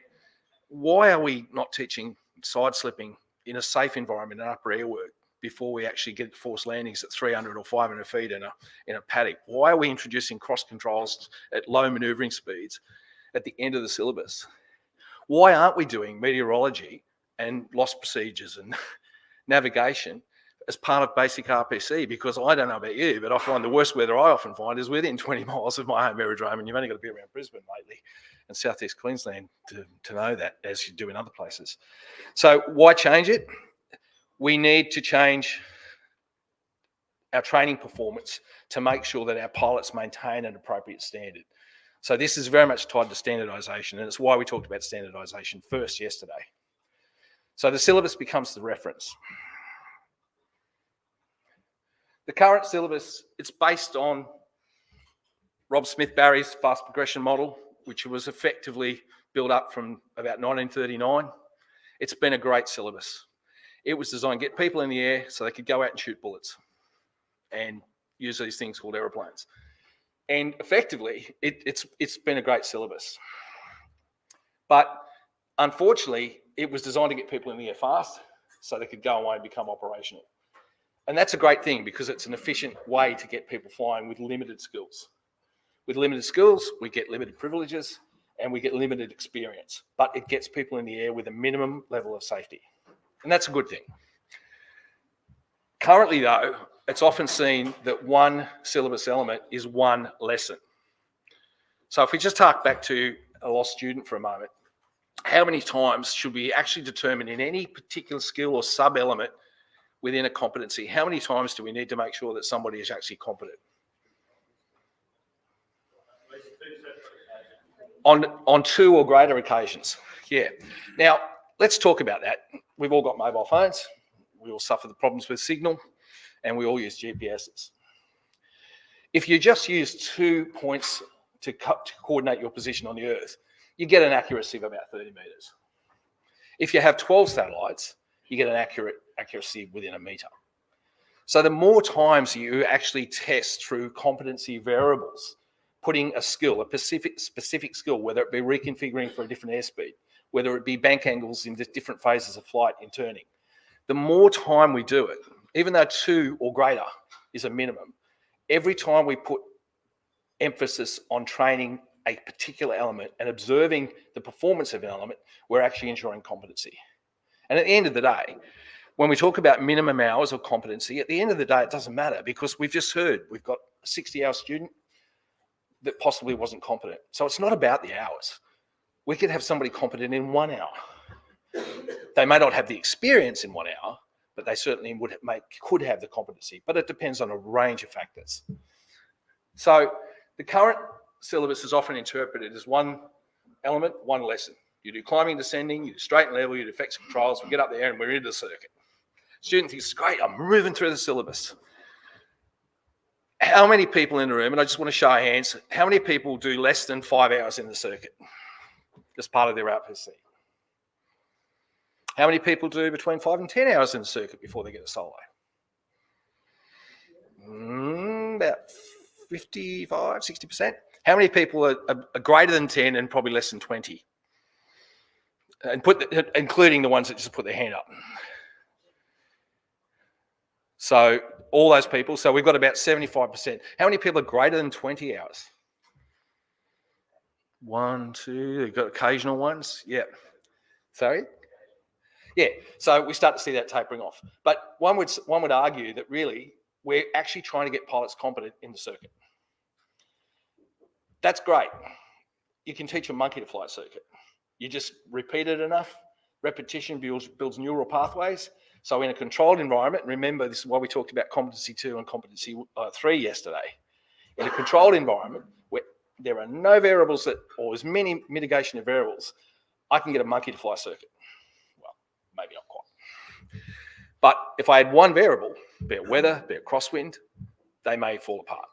why are we not teaching side slipping in a safe environment in upper air work before we actually get forced landings at 300 or 500 feet in a paddock? Why are we introducing cross controls at low manoeuvring speeds at the end of the syllabus? Why aren't we doing meteorology and loss procedures and navigation as part of basic RPC? Because I don't know about you, but I find the worst weather I often find is within 20 miles of my home aerodrome, and you've only got to be around Brisbane lately and southeast Queensland to know that, as you do in other places. So why change it? We need to change our training performance to make sure that our pilots maintain an appropriate standard. So this is very much tied to standardisation, and it's why we talked about standardisation first yesterday. So the syllabus becomes the reference. The current syllabus, it's based on Rob Smith-Barry's fast progression model, which was effectively built up from about 1939. It's been a great syllabus. It was designed to get people in the air so they could go out and shoot bullets and use these things called aeroplanes. And effectively, it's been a great syllabus. But unfortunately, it was designed to get people in the air fast so they could go away and become operational. And that's a great thing because it's an efficient way to get people flying with limited skills. With limited skills, we get limited privileges and we get limited experience, but it gets people in the air with a minimum level of safety. And that's a good thing. Currently, though, it's often seen that one syllabus element is one lesson. So if we just hark back to a lost student for a moment, how many times should we actually determine in any particular skill or sub-element within a competency, how many times do we need to make sure that somebody is actually competent? On 2 or greater occasions. Yeah. Now, let's talk about that. We've all got mobile phones. We all suffer the problems with signal, and we all use GPSs. If you just use 2 points to coordinate your position on the Earth, you get an accuracy of about 30 metres. If you have 12 satellites, you get an accuracy within a metre. So the more times you actually test through competency variables, putting a skill, a specific skill, whether it be reconfiguring for a different airspeed, whether it be bank angles in the different phases of flight in turning, the more time we do it, even though 2 or greater is a minimum, every time we put emphasis on training a particular element and observing the performance of an element, we're actually ensuring competency. And at the end of the day, when we talk about minimum hours of competency, at the end of the day, it doesn't matter because we've just heard we've got a 60-hour student that possibly wasn't competent. So it's not about the hours. We could have somebody competent in 1 hour. They may not have the experience in 1 hour, but they certainly could have the competency. But it depends on a range of factors. So the current syllabus is often interpreted as 1 element, 1 lesson. You do climbing, descending, you do straight and level, you do effects and controls, we get up there and we're into the circuit. Student thinks, great, I'm moving through the syllabus. How many people in the room, and I just want to show of hands, how many people do less than 5 hours in the circuit as part of their RPC? How many people do between 5 and 10 hours in the circuit before they get a solo? About 55, 60%. How many people are greater than 10 and probably less than 20? And including the ones that just put their hand up. So all those people, so we've got about 75%. How many people are greater than 20 hours? 1, 2, you've got occasional ones. Yeah. Sorry? Yeah, so we start to see that tapering off. But one would argue that really we're actually trying to get pilots competent in the circuit. That's great. You can teach a monkey to fly a circuit. You just repeat it enough. Repetition builds neural pathways. So in a controlled environment, remember this is why we talked about competency 2 and competency 3 yesterday. In a controlled environment where there are no variables or as many mitigation of variables, I can get a monkey to fly a circuit. Well, maybe not quite. But if I had 1 variable, be it weather, be it crosswind, they may fall apart.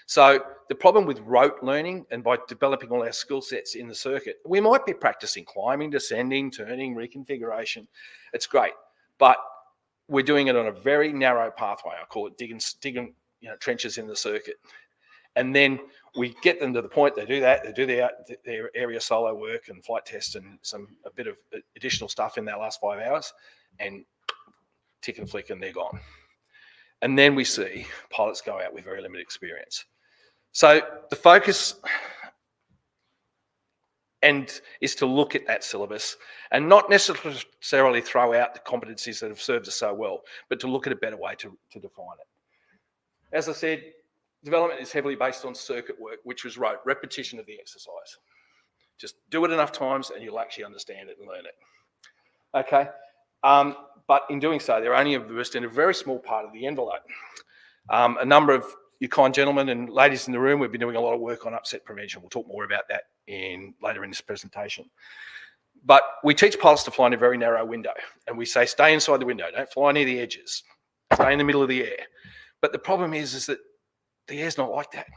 So the problem with rote learning and by developing all our skill sets in the circuit, we might be practicing climbing, descending, turning, reconfiguration. It's great, but we're doing it on a very narrow pathway. I call it digging trenches in the circuit. And then we get them to the point, they do that, they do their area solo work and flight tests and a bit of additional stuff in that last 5 hours, and tick and flick and they're gone. And then we see pilots go out with very limited experience. So the focus is to look at that syllabus and not necessarily throw out the competencies that have served us so well, but to look at a better way to define it. As I said, development is heavily based on circuit work, which was rote, repetition of the exercise. Just do it enough times and you'll actually understand it and learn it. Okay, but in doing so, they're only immersed in a very small part of the envelope. A number of you kind gentlemen and ladies in the room, we've been doing a lot of work on upset prevention. We'll talk more about that later in this presentation. But we teach pilots to fly in a very narrow window, and we say stay inside the window, don't fly near the edges, stay in the middle of the air. But the problem is that the air's not like that.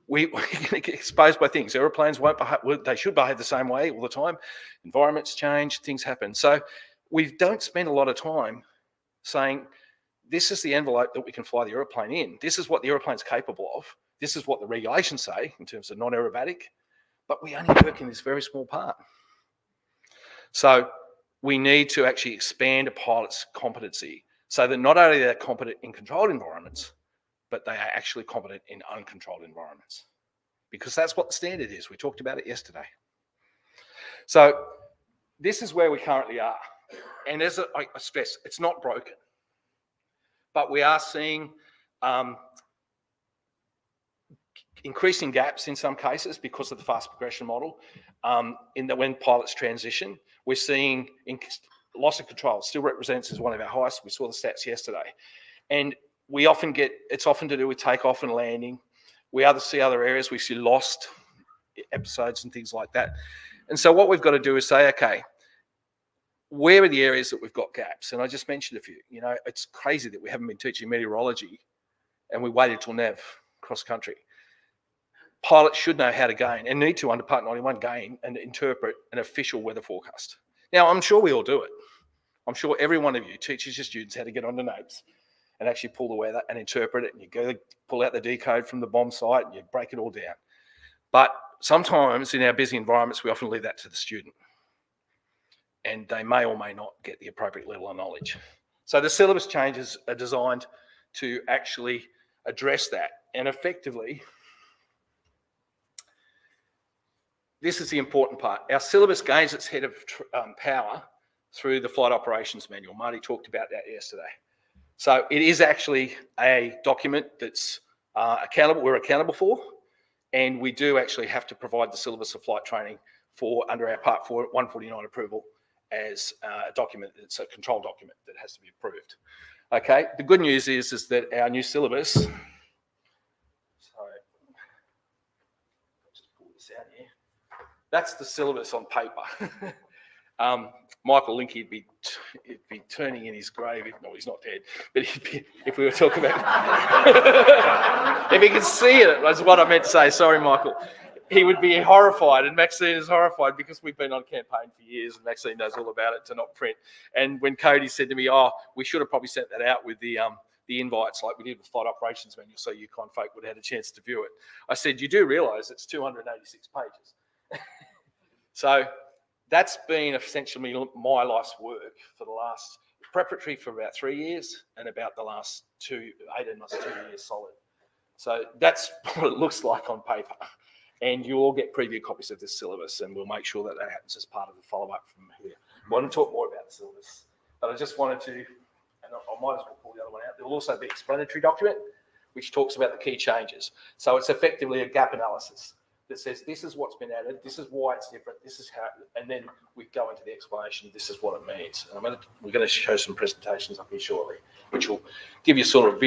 We're going to get exposed by things. Aeroplanes won't behave, they should behave the same way all the time. Environments change, things happen. So we don't spend a lot of time saying, this is the envelope that we can fly the aeroplane in. This is what the aeroplane's capable of. This is what the regulations say in terms of non-aerobatic, but we only work in this very small part. So we need to actually expand a pilot's competency so that not only they're competent in controlled environments, but they are actually competent in uncontrolled environments, because that's what the standard is. We talked about it yesterday. So this is where we currently are. And as I stress, it's not broken. But we are seeing increasing gaps in some cases because of the fast progression model. In that when pilots transition, we're seeing loss of control still represents as one of our highest. We saw the stats yesterday. And we often it's often to do with takeoff and landing. We see other areas, we see lost episodes and things like that. And so what we've got to do is say, okay, where are the areas that we've got gaps? And I just mentioned a few. You know, it's crazy that we haven't been teaching meteorology and we waited till NAV cross country. Pilots should know how to gain and need to, under Part 91, gain and interpret an official weather forecast. Now, I'm sure we all do it. I'm sure every one of you teaches your students how to get onto NABs and actually pull the weather and interpret it. And you go pull out the decode from the bomb site and you break it all down. But sometimes in our busy environments, we often leave that to the student. And they may or may not get the appropriate level of knowledge. So the syllabus changes are designed to actually address that. And effectively, this is the important part. Our syllabus gains its head of power through the Flight Operations Manual. Marty talked about that yesterday. So it is actually a document that's we're accountable for, and we do actually have to provide the syllabus of flight training under our Part 4 149 approval as a document. It's a control document that has to be approved. Okay, the good news is that our new syllabus, sorry, I'll just pull this out here. That's the syllabus on paper. Michael Linky would be turning in his grave. No, he's not dead. But if we were talking about, if he could see it, that's what I meant to say. Sorry, Michael. He would be horrified, and Maxine is horrified because we've been on campaign for years, and Maxine knows all about it to not print. And when Cody said to me, "Oh, we should have probably sent that out with the invites like we did with Flight Operations Manual, so Yukon folk would have had a chance to view it," I said, "You do realise it's 286 pages." So that's been essentially my life's work for the last preparatory for about 3 years and about the last 18 months, 2 years solid. So that's what it looks like on paper. And you all get preview copies of this syllabus, and we'll make sure that happens as part of the follow-up from here. I want to talk more about the syllabus, but I just wanted to, and I might as well pull the other one out. There will also be an explanatory document which talks about the key changes. So it's effectively a gap analysis that says this is what's been added, this is why it's different, this is how, and then we go into the explanation, this is what it means. And we're going to show some presentations up here shortly, which will give you sort of a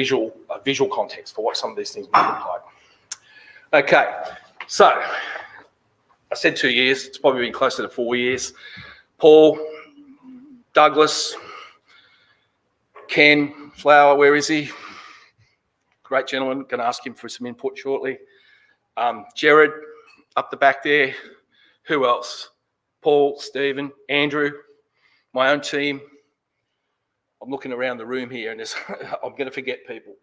visual context for what some of these things might look like. Okay, so I said 2 years, it's probably been closer to 4 years. Paul, Douglas, Ken Flower, where is he? Great gentleman, going to ask him for some input shortly. Jared, up the back there. Who else? Paul, Stephen, Andrew, my own team. I'm looking around the room here, and I'm going to forget people.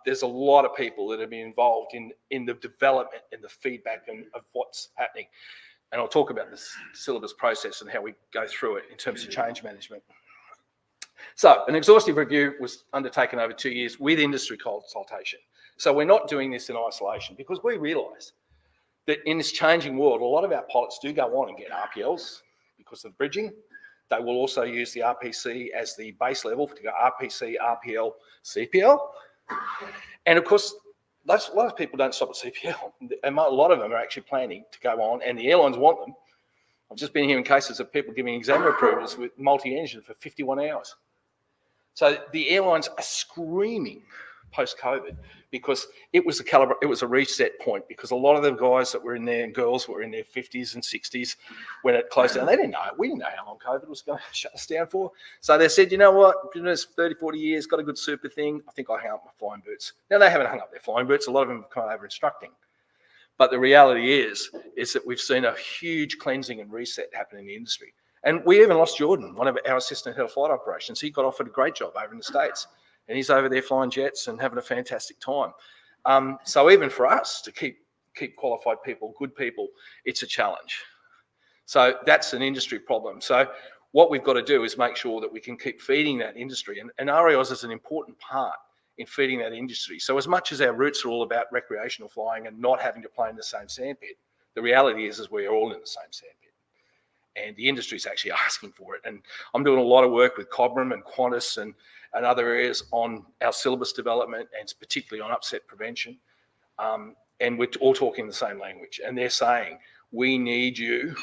There's a lot of people that have been involved in the development and the feedback of what's happening. And I'll talk about the syllabus process and how we go through it in terms of change management. So an exhaustive review was undertaken over 2 years with industry consultation. So we're not doing this in isolation because we realise that in this changing world, a lot of our pilots do go on and get RPLs because of the bridging. They will also use the RPC as the base level to go RPC, RPL, CPL. And of course, a lot of people don't stop at CPL. And a lot of them are actually planning to go on, and the airlines want them. I've just been hearing cases of people giving examiner approvals with multi-engine for 51 hours. So the airlines are screaming post-COVID because it was a reset point, because a lot of the guys that were in there and girls were in their 50s and 60s when it closed down. They didn't know. We didn't know how long COVID was going to shut us down for. So they said, you know what, been doing this 30, 40 years, got a good super thing. I think I'll hang up my flying boots. Now, they haven't hung up their flying boots. A lot of them have come over instructing. But the reality is that we've seen a huge cleansing and reset happen in the industry. And we even lost Jordan, one of our assistant head of flight operations. He got offered a great job over in the States. And he's over there flying jets and having a fantastic time. So even for us to keep qualified people, good people, it's a challenge. So that's an industry problem. So what we've got to do is make sure that we can keep feeding that industry. And REOs is an important part in feeding that industry. So as much as our roots are all about recreational flying and not having to play in the same sandpit, the reality is we're all in the same sandpit. And the industry is actually asking for it. And I'm doing a lot of work with Cobram and Qantas and other areas on our syllabus development, and particularly on upset prevention. And we're all talking the same language. And they're saying, we need you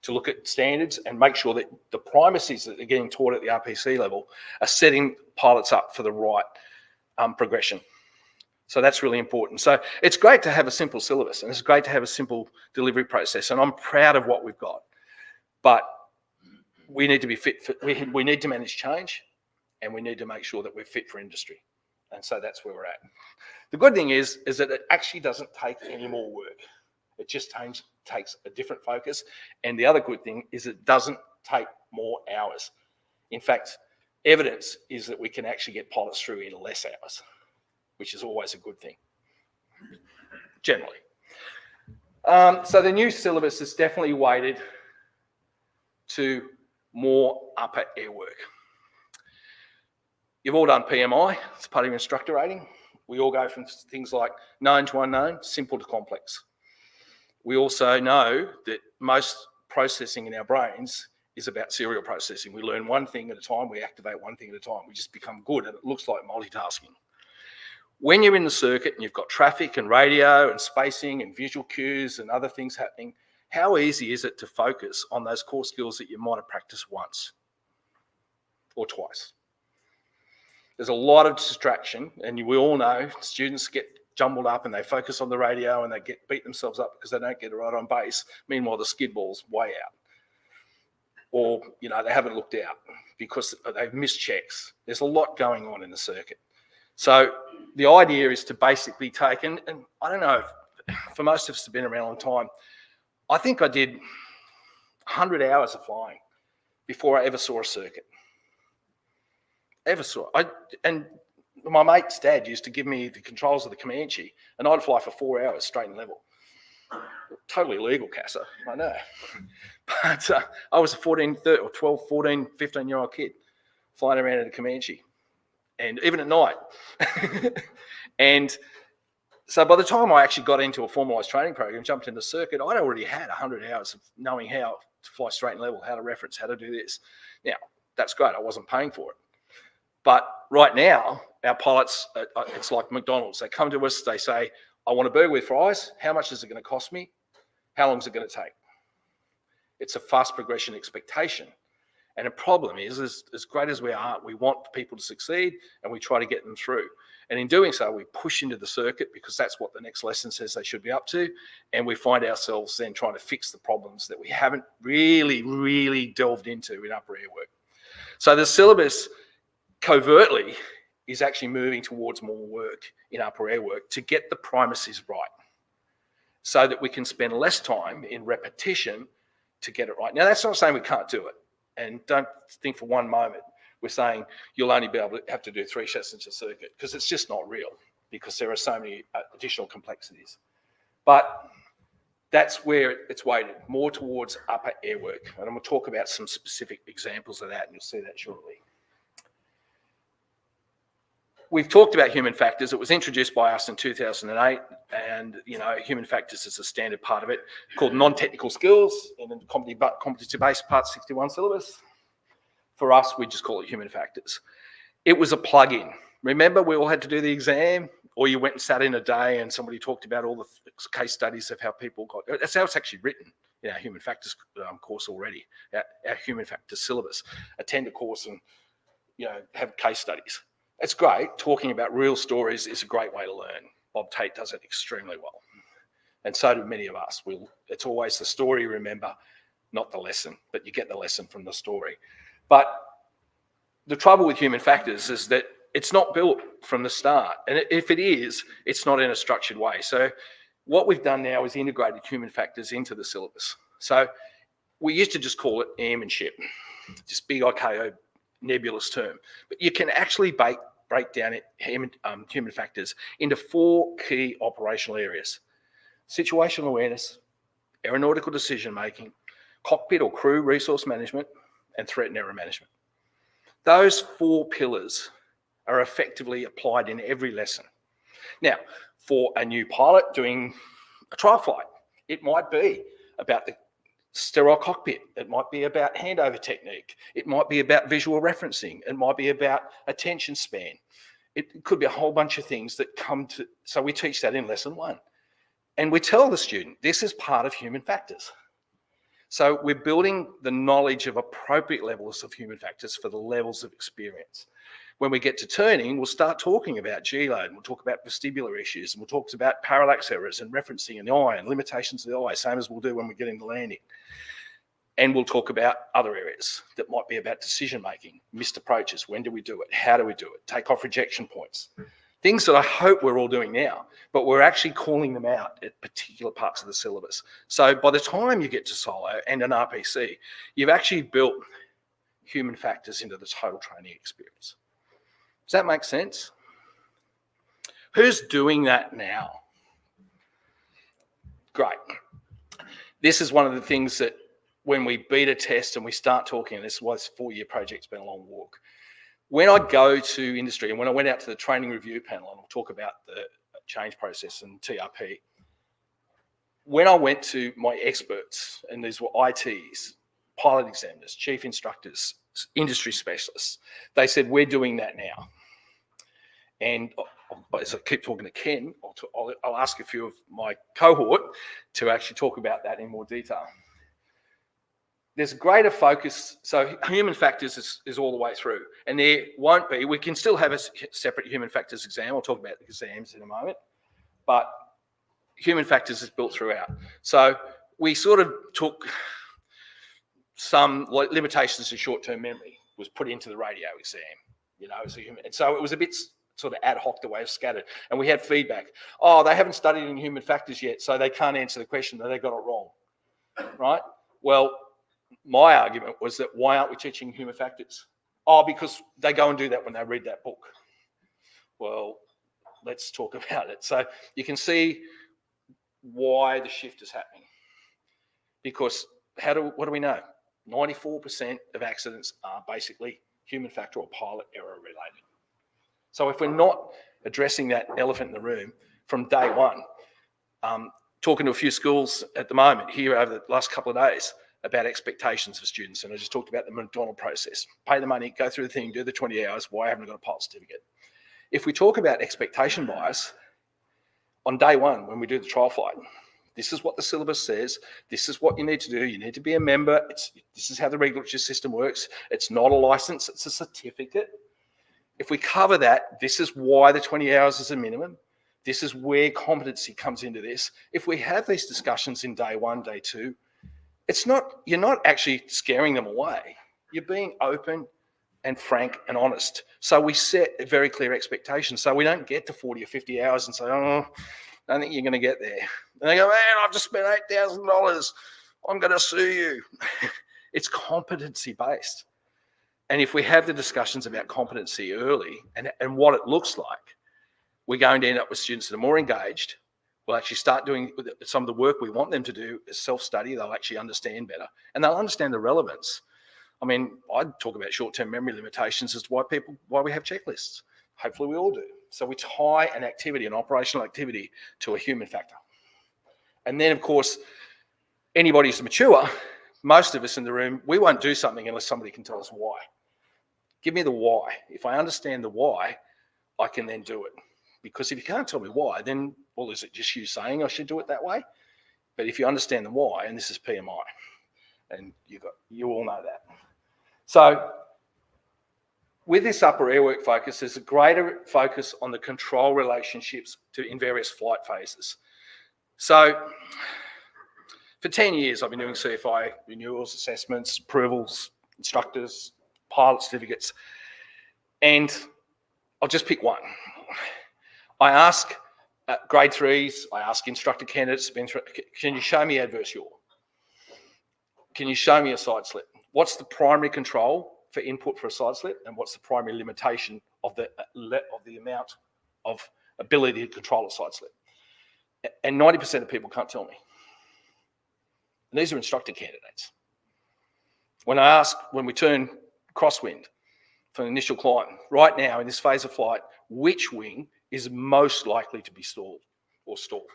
to look at standards and make sure that the primacies that are getting taught at the RPC level are setting pilots up for the right progression. So that's really important. So it's great to have a simple syllabus, and it's great to have a simple delivery process, and I'm proud of what we've got. But we need to be fit for, we need to manage change, and we need to make sure that we're fit for industry. And so that's where we're at. The good thing is that it actually doesn't take any more work. It just takes a different focus. And the other good thing is it doesn't take more hours. In fact, evidence is that we can actually get pilots through in less hours, which is always a good thing, generally. So the new syllabus is definitely weighted to more upper air work. You've all done PMI, it's part of your instructor rating. We all go from things like known to unknown, simple to complex. We also know that most processing in our brains is about serial processing. We learn one thing at a time, we activate one thing at a time. We just become good, and it looks like multitasking. When you're in the circuit and you've got traffic and radio and spacing and visual cues and other things happening, how easy is it to focus on those core skills that you might have practiced once or twice? There's a lot of distraction, and we all know students get jumbled up and they focus on the radio and they beat themselves up because they don't get it right on base. Meanwhile, the skid ball's way out. Or, they haven't looked out because they've missed checks. There's a lot going on in the circuit. So the idea is to basically take, and I don't know, for most of us who've been around a long time, I think I did 100 hours of flying before I ever saw a circuit. And my mate's dad used to give me the controls of the Comanche, and I'd fly for 4 hours straight and level. Totally illegal, CASA, I know. But I was a 15-year-old kid flying around in a Comanche, and even at night. And so by the time I actually got into a formalised training program, jumped into circuit, I'd already had 100 hours of knowing how to fly straight and level, how to reference, how to do this. Now, that's great. I wasn't paying for it. But right now, our pilots, it's like McDonald's. They come to us, they say, I want a burger with fries. How much is it going to cost me? How long is it going to take? It's a fast progression expectation. And the problem is, as great as we are, we want people to succeed and we try to get them through. And in doing so, we push into the circuit because that's what the next lesson says they should be up to. And we find ourselves then trying to fix the problems that we haven't really delved into in upper air work. So the syllabus covertly is actually moving towards more work in upper air work to get the primacies right so that we can spend less time in repetition to get it right. Now, that's not saying we can't do it. And don't think for one moment we're saying you'll only be able to have to do 3 sessions a circuit, because it's just not real, because there are so many additional complexities. But that's where it's weighted, more towards upper air work. And I'm going to talk about some specific examples of that, and you'll see that shortly. We've talked about human factors. It was introduced by us in 2008, and human factors is a standard part of it, called non-technical skills in the competency-based Part 61 syllabus. For us, we just call it human factors. It was a plug-in. Remember, we all had to do the exam, or you went and sat in a day and somebody talked about all the case studies of how people got. That's how it's actually written in our human factors course already. Our human factors syllabus. Attend a course and have case studies. It's great. Talking about real stories is a great way to learn. Bob Tate does it extremely well. And so do many of us. It's always the story you remember, not the lesson, but you get the lesson from the story. But the trouble with human factors is that it's not built from the start. And if it is, it's not in a structured way. So what we've done now is integrated human factors into the syllabus. So we used to just call it airmanship, just big IKO nebulous term. But you can actually break down human factors into 4 key operational areas: situational awareness, aeronautical decision-making, cockpit or crew resource management, and threat and error management. Those 4 pillars are effectively applied in every lesson. Now, for a new pilot doing a trial flight, it might be about the sterile cockpit. It might be about handover technique. It might be about visual referencing. It might be about attention span. It could be a whole bunch of things that come to, so we teach that in lesson 1. And we tell the student, this is part of human factors. So we're building the knowledge of appropriate levels of human factors for the levels of experience. When we get to turning, we'll start talking about G-load, and we'll talk about vestibular issues, and we'll talk about parallax errors and referencing in the eye and limitations of the eye, same as we'll do when we get into landing. And we'll talk about other areas that might be about decision-making, missed approaches, when do we do it, how do we do it, take off rejection points. Things that I hope we're all doing now, but we're actually calling them out at particular parts of the syllabus. So by the time you get to solo and an RPC, you've actually built human factors into the total training experience. Does that make sense? Who's doing that now? Great. This is one of the things that when we beat a test and we start talking, and this is why this 4-year project's been a long walk. When I go to industry and when I went out to the training review panel, and we'll talk about the change process and TRP, when I went to my experts, and these were ITs, pilot examiners, chief instructors, industry specialists, they said, we're doing that now. And as I keep talking to Ken, I'll ask a few of my cohort to actually talk about that in more detail. There's a greater focus, so human factors is all the way through, and there won't be, we can still have a separate human factors exam, I'll talk about the exams in a moment, but human factors is built throughout. So we sort of took some limitations of short-term memory was put into the radio exam, and so it was a bit sort of ad hoc the way it's scattered, and we had feedback. Oh, they haven't studied in human factors yet, so they can't answer the question, that they got it wrong, right? Well, my argument was that why aren't we teaching human factors? Oh, because they go and do that when they read that book. Well, let's talk about it. So you can see why the shift is happening. Because what do we know? 94% of accidents are basically human factor or pilot error related. So if we're not addressing that elephant in the room from day one, talking to a few schools at the moment here over the last couple of days about expectations for students, and I just talked about the McDonald process. Pay the money, go through the thing, do the 20 hours, why haven't I got a pilot certificate? If we talk about expectation bias, on day one when we do the trial flight, this is what the syllabus says, this is what you need to do, you need to be a member, this is how the regulatory system works, it's not a license, it's a certificate. If we cover that, this is why the 20 hours is a minimum. This is where competency comes into this. If we have these discussions in day one, day two, you're not actually scaring them away. You're being open and frank and honest. So we set a very clear expectation. So we don't get to 40 or 50 hours and say, oh, I don't think you're going to get there. And they go, man, I've just spent $8,000. I'm going to sue you. It's competency based. And if we have the discussions about competency early and what it looks like, we're going to end up with students that are more engaged. We'll actually start doing some of the work we want them to do as self-study. They'll actually understand better and they'll understand the relevance. I mean, I'd talk about short-term memory limitations as to why we have checklists. Hopefully we all do. So we tie an activity, an operational activity, to a human factor. And then, of course, anybody who's mature, most of us in the room, we won't do something unless somebody can tell us why. Give me the why. If I understand the why, I can then do it. Because if you can't tell me why, then, well, is it just you saying I should do it that way? But if you understand the why, and this is PMI, and you all know that. So with this upper airwork focus, there's a greater focus on the control relationships in various flight phases. So for 10 years, I've been doing CFI renewals, assessments, approvals, instructors, pilot certificates, and I'll just pick one. I ask grade threes, I ask instructor candidates, can you show me adverse yaw? Can you show me a side slip? What's the primary control for input for a side slip, and what's the primary limitation of the amount of ability to control a side slip? And 90% of people can't tell me. And these are instructor candidates. When we turn crosswind for an initial climb, right now in this phase of flight, which wing is most likely to be stalled or stall?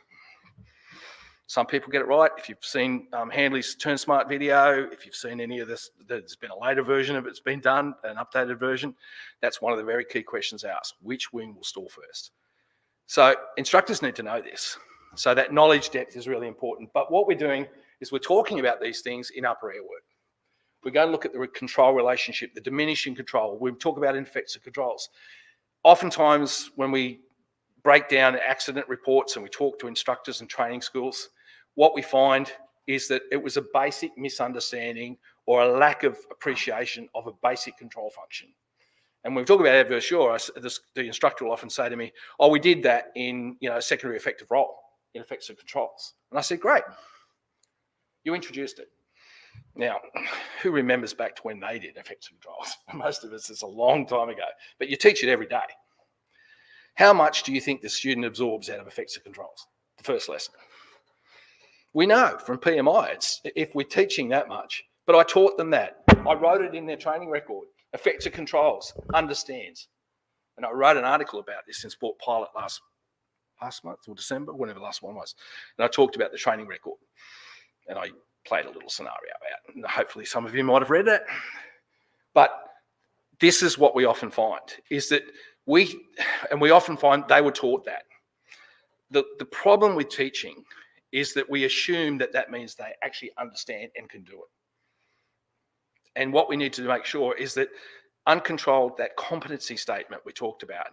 Some people get it right. If you've seen Handley's Turn Smart video, if you've seen any of this, there's been a later version of it's been done, an updated version. That's one of the very key questions asked. Which wing will stall first? So instructors need to know this. So that knowledge depth is really important. But what we're doing is we're talking about these things in upper air work. We're going to look at the control relationship, the diminishing control. We talk about effects of controls. Oftentimes when we break down accident reports and we talk to instructors and training schools, what we find is that it was a basic misunderstanding or a lack of appreciation of a basic control function. And when we talk about adverse yaw, the instructor will often say to me, oh, we did that in secondary effective role, in effects of controls. And I said, great, you introduced it. Now, who remembers back to when they did effects of controls? Most of us, it's a long time ago, but you teach it every day. How much do you think the student absorbs out of effects of controls? The first lesson. We know from PMI, if we're teaching that much, but I taught them that. I wrote it in their training record. Effects of controls, understands. And I wrote an article about this in Sport Pilot last month or December, whenever the last one was. And I talked about the training record. And I played a little scenario out. And hopefully some of you might have read that. But this is what we often find, is that we often find they were taught that. The problem with teaching is that we assume that means they actually understand and can do it. And what we need to make sure is that uncontrolled, that competency statement we talked about,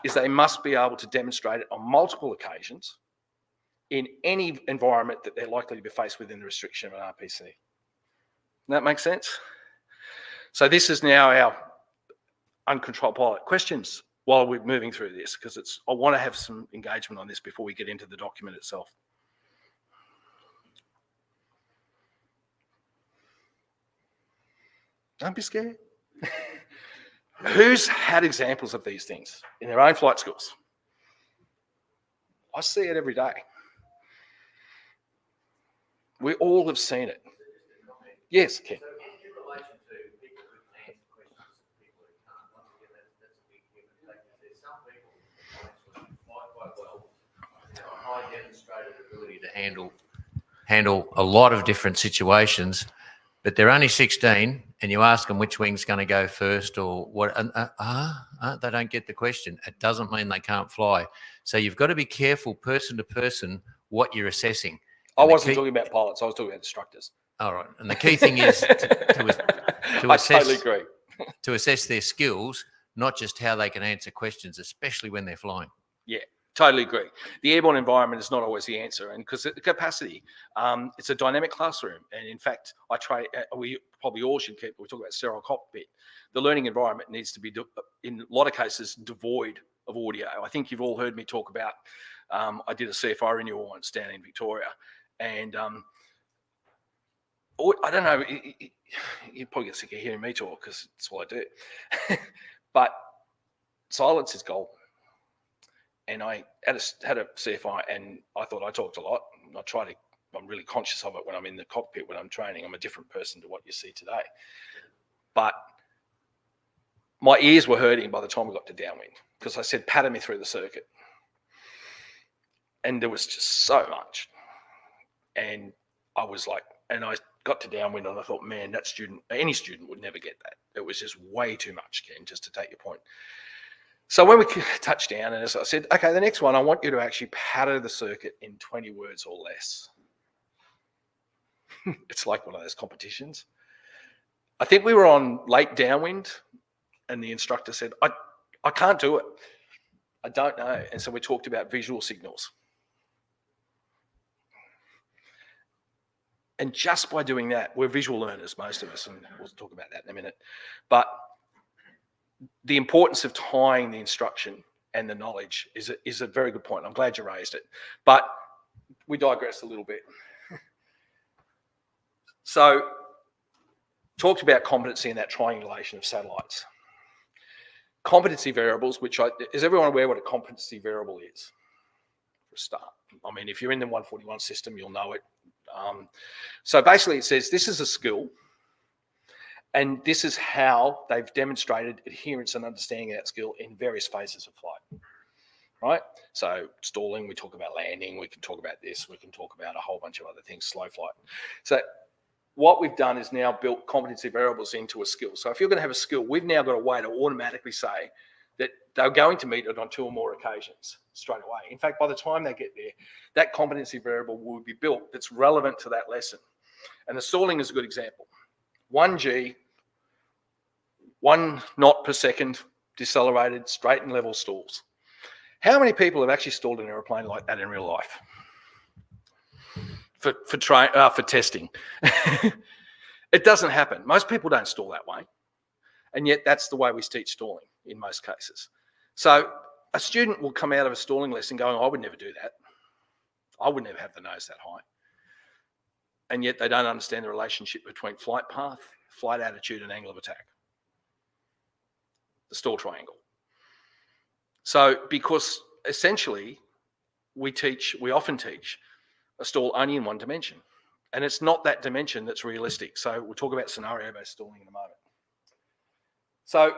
is they must be able to demonstrate it on multiple occasions in any environment that they're likely to be faced with in the restriction of an RPC. Does that make sense? So this is now our uncontrolled pilot. Questions while we're moving through this, because I want to have some engagement on this before we get into the document itself. Don't be scared. Who's had examples of these things in their own flight schools? I see it every day. We all have seen it. Yes, Ken. High demonstrated ability to handle a lot of different situations, but they're only 16, and you ask them which wing's going to go first or what, they don't get the question. It doesn't mean they can't fly. So you've got to be careful, person to person, what you're assessing. I wasn't talking about pilots. I was talking about instructors. All right, and the key thing is to I assess. totally agree. To assess their skills, not just how they can answer questions, especially when they're flying. Yeah, totally agree. The airborne environment is not always the answer, and because the capacity, it's a dynamic classroom. And in fact, we probably all should keep. We talk about sterile cockpit. The learning environment needs to be, in a lot of cases, devoid of audio. I think you've all heard me talk about. I did a CFI renewal once down in Victoria, and I don't know. You probably get sick of hearing me talk because that's what I do. But silence is gold. And I had a CFI, and I thought I talked a lot. I'm really conscious of it when I'm in the cockpit, when I'm training. I'm a different person to what you see today. But my ears were hurting by the time we got to downwind because I said, pattern me through the circuit. And there was just so much. And I was like, and I got to downwind and I thought, man, any student would never get that. It was just way too much, Ken, just to take your point. So when we touched down, and as I said, okay, the next one, I want you to actually patter the circuit in 20 words or less. It's like one of those competitions. I think we were on late downwind, and the instructor said, I can't do it. I don't know. And so we talked about visual signals. And just by doing that, we're visual learners, most of us, and we'll talk about that in a minute. But the importance of tying the instruction and the knowledge is a very good point. I'm glad you raised it. But we digress a little bit. So, talked about competency and that triangulation of satellites. Competency variables, is everyone aware what a competency variable is? For a start. I mean, if you're in the 141 system, you'll know it. So basically it says this is a skill, and this is how they've demonstrated adherence and understanding of that skill in various phases of flight, right? So stalling, we talk about landing, we can talk about this, we can talk about a whole bunch of other things, slow flight. So what we've done is now built competency variables into a skill. So if you're going to have a skill, we've now got a way to automatically say that they're going to meet it on 2 or more occasions straight away. In fact, by the time they get there, that competency variable will be built that's relevant to that lesson. And the stalling is a good example. 1G, 1 knot per second, decelerated, straight and level stalls. How many people have actually stalled an aeroplane like that in real life? For testing. It doesn't happen. Most people don't stall that way. And yet that's the way we teach stalling in most cases. So a student will come out of a stalling lesson going, I would never do that. I would never have the nose that high. And yet they don't understand the relationship between flight path, flight attitude, and angle of attack. The stall triangle. So because essentially we often teach a stall only in one dimension. And it's not that dimension that's realistic. So we'll talk about scenario-based stalling in a moment. So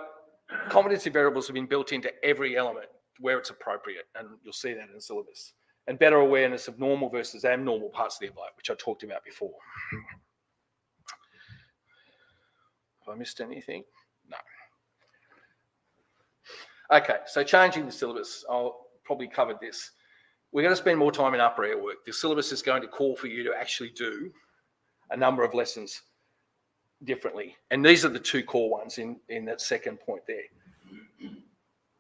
competency variables have been built into every element where it's appropriate, and you'll see that in the syllabus. And better awareness of normal versus abnormal parts of the envelope, which I talked about before. Have I missed anything? No. Okay, so changing the syllabus, I'll probably cover this. We're going to spend more time in upper air work. The syllabus is going to call for you to actually do a number of lessons differently. And these are the 2 core ones in that second point there.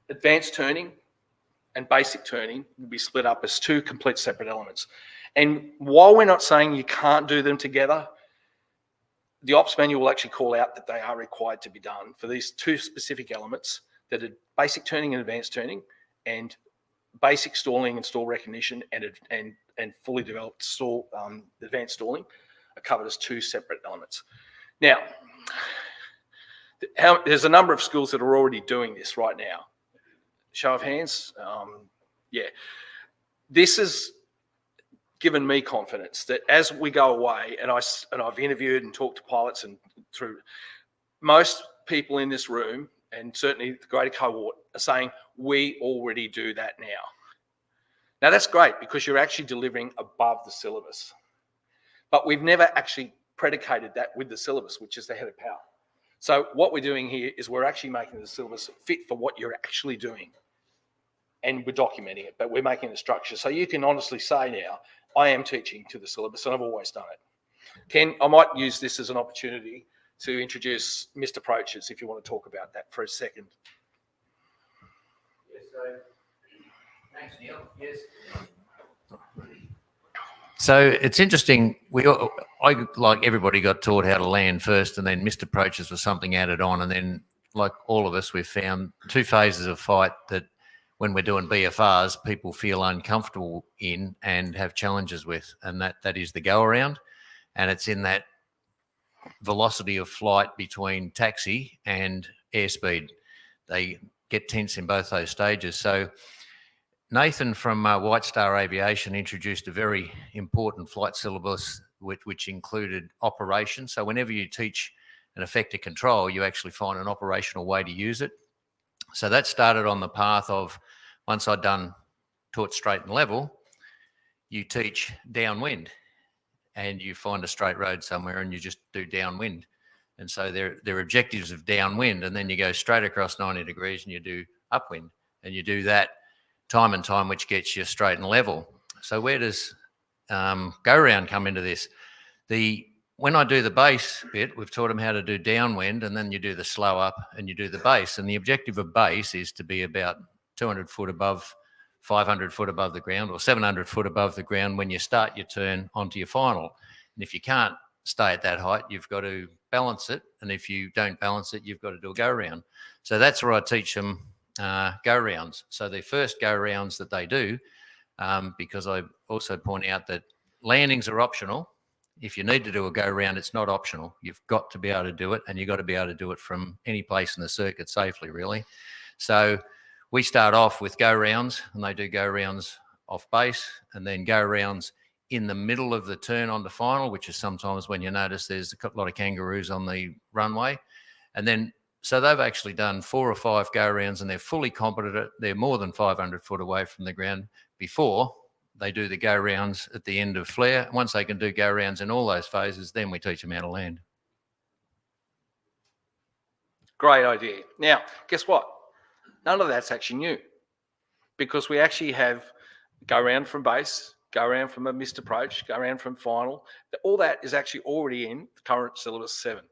Advanced turning and basic turning will be split up as 2 complete separate elements. And while we're not saying you can't do them together, the ops manual will actually call out that they are required to be done for these 2 specific elements, that are basic turning and advanced turning, and basic stalling and stall recognition and fully developed stall, advanced stalling are covered as 2 separate elements. Now, there's a number of schools that are already doing this right now. Show of hands. Yeah. This has given me confidence that as we go away, and I've interviewed and talked to pilots and through, most people in this room, and certainly the greater cohort, are saying, we already do that now. Now that's great because you're actually delivering above the syllabus. But we've never actually predicated that with the syllabus, which is the head of power. So what we're doing here is we're actually making the syllabus fit for what you're actually doing. And we're documenting it, but we're making the structure. So you can honestly say now, I am teaching to the syllabus and I've always done it. Ken, I might use this as an opportunity to introduce missed approaches if you want to talk about that for a second. Yes, so thanks, Neil. Yes. So it's interesting. I, like everybody, got taught how to land first, and then missed approaches was something added on. And then, like all of us, we've found 2 phases of fight that, when we're doing BFRs, people feel uncomfortable in and have challenges with, and that is the go around, and it's in that velocity of flight between taxi and airspeed. They get tense in both those stages. So Nathan from White Star Aviation introduced a very important flight syllabus which included operation. So whenever you teach an effector control, you actually find an operational way to use it. So that started on the path of, once I'd taught straight and level, you teach downwind, and you find a straight road somewhere and you just do downwind. And so they're objectives of downwind, and then you go straight across 90 degrees and you do upwind, and you do that time and time, which gets you straight and level. So where does go round come into this? When I do the base bit, we've taught them how to do downwind, and then you do the slow up and you do the base. And the objective of base is to be about 200 foot above, 500 foot above the ground, or 700 foot above the ground when you start your turn onto your final. And if you can't stay at that height, you've got to balance it. And if you don't balance it, you've got to do a go round. So that's where I teach them go rounds. So the first go rounds that they do, because I also point out that landings are optional. If you need to do a go round, it's not optional. You've got to be able to do it, and you've got to be able to do it from any place in the circuit safely, really. So we start off with go rounds, and they do go rounds off base, and then go rounds in the middle of the turn on the final, which is sometimes when you notice there's a lot of kangaroos on the runway. And then, so they've actually done 4 or 5 go rounds, and they're fully competent. They're more than 500 foot away from the ground before they do the go rounds at the end of flare. Once they can do go rounds in all those phases, then we teach them how to land. Great idea. Now, guess what? None of that's actually new, because we actually have go around from base, go around from a missed approach, go around from final. All that is actually already in the current syllabus 7.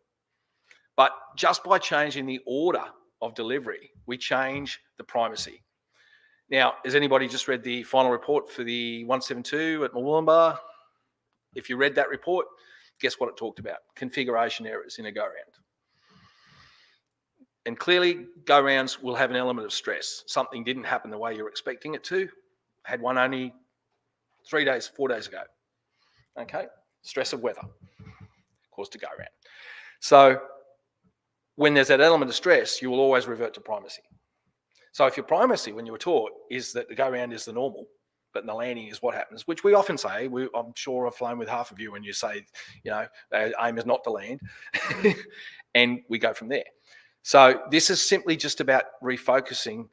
But just by changing the order of delivery, we change the primacy. Now, has anybody just read the final report for the 172 at Murwillumbah? If you read that report, guess what it talked about? Configuration errors in a go-round. And clearly, go-rounds will have an element of stress. Something didn't happen the way you're expecting it to. Had one only 4 days ago. Okay, stress of weather caused a go-round. So when there's that element of stress, you will always revert to primacy. So if your primacy, when you were taught, is that the go-round is the normal, but the landing is what happens, which we often say, I'm sure I've flown with half of you when you say, you know, our aim is not to land, and we go from there. So this is simply just about refocusing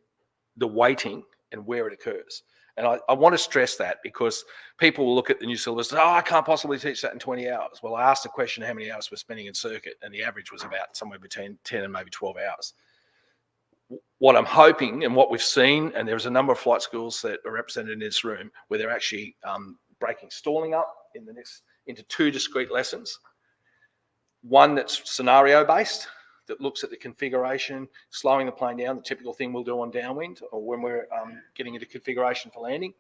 the weighting and where it occurs. And I want to stress that, because people will look at the new syllabus and, oh, I can't possibly teach that in 20 hours. Well, I asked the question, how many hours we're spending in circuit, and the average was about somewhere between 10 and maybe 12 hours. What I'm hoping, and what we've seen, and there's a number of flight schools that are represented in this room where they're actually breaking stalling up into 2 discrete lessons. One that's scenario based, that looks at the configuration, slowing the plane down, the typical thing we'll do on downwind or when we're getting into configuration for landing.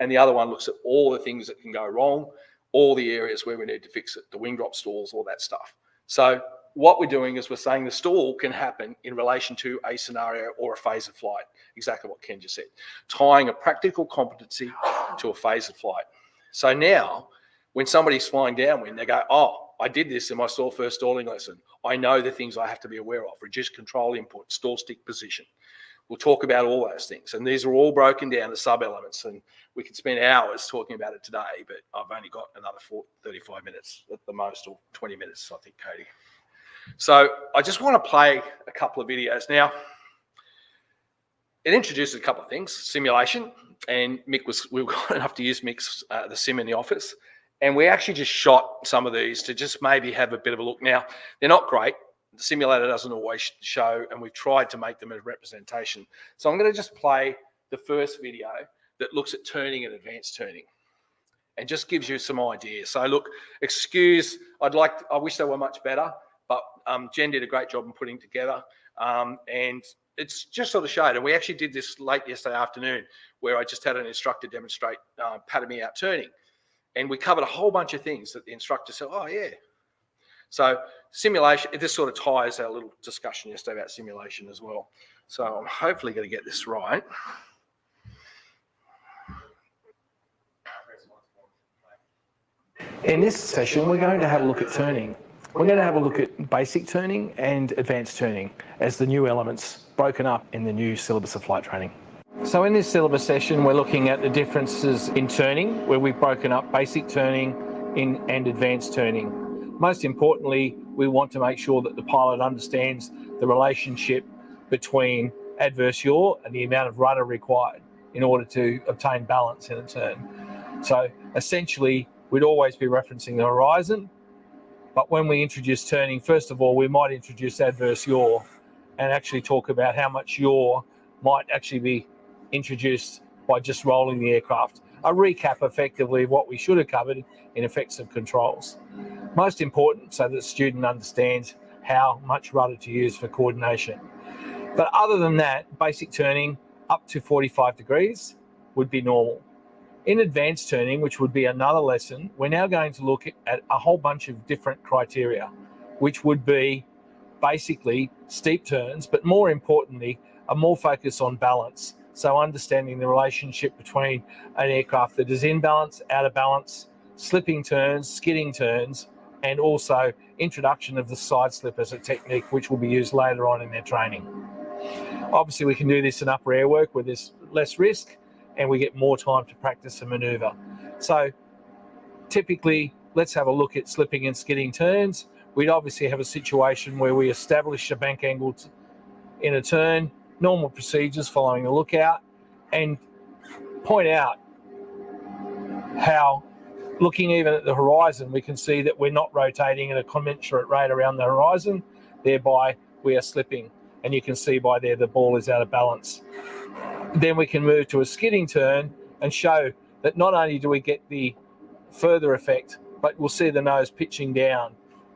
And the other one looks at all the things that can go wrong, all the areas where we need to fix it, the wing drop stalls, all that stuff. So what we're doing is we're saying the stall can happen in relation to a scenario or a phase of flight, exactly what Ken just said, tying a practical competency to a phase of flight. So now, when somebody's flying downwind, they go, oh, I did this in my first stalling lesson. I know the things I have to be aware of: reduced control input, stall stick position. We'll talk about all those things. And these are all broken down to sub-elements, and we could spend hours talking about it today, but I've only got another 35 minutes at the most, or 20 minutes, I think, Katie. So I just want to play a couple of videos. Now, it introduces a couple of things: simulation, and we were got enough to use Mick's the sim in the office. And we actually just shot some of these to just maybe have a bit of a look. Now, they're not great. The simulator doesn't always show, and we've tried to make them a representation. So I'm going to just play the first video that looks at turning and advanced turning, and just gives you some ideas. So look, I wish they were much better, but Jen did a great job in putting together. And it's just sort of showed. And we actually did this late yesterday afternoon, where I just had an instructor demonstrate pattern me out turning. And we covered a whole bunch of things that the instructor said, oh, yeah. So simulation, this sort of ties our little discussion yesterday about simulation as well. So I'm hopefully going to get this right. In this session, we're going to have a look at turning. We're going to have a look at basic turning and advanced turning as the new elements broken up in the new syllabus of flight training. So in this syllabus session, we're looking at the differences in turning, where we've broken up basic turning and advanced turning. Most importantly, we want to make sure that the pilot understands the relationship between adverse yaw and the amount of rudder required in order to obtain balance in a turn. So essentially, we'd always be referencing the horizon, but when we introduce turning, first of all, we might introduce adverse yaw and actually talk about how much yaw might actually be introduced by just rolling the aircraft. A recap effectively of what we should have covered in effects of controls. Most important, so that the student understands how much rudder to use for coordination. But other than that, basic turning up to 45 degrees would be normal. In advanced turning, which would be another lesson, we're now going to look at a whole bunch of different criteria, which would be basically steep turns, but more importantly, a more focus on balance. So understanding the relationship between an aircraft that is in balance, out of balance, slipping turns, skidding turns, and also introduction of the side slip as a technique, which will be used later on in their training. Obviously, we can do this in upper air work where there's less risk and we get more time to practice and maneuver. So typically, let's have a look at slipping and skidding turns. We'd obviously have a situation where we establish a bank angle in a turn, normal procedures following a lookout, and point out how, looking even at the horizon, we can see that we're not rotating at a commensurate rate around the horizon, thereby we are slipping. and you can see by there the ball is out of balance. Then we can move to a skidding turn and show that not only do we get the further effect, but we'll see the nose pitching down.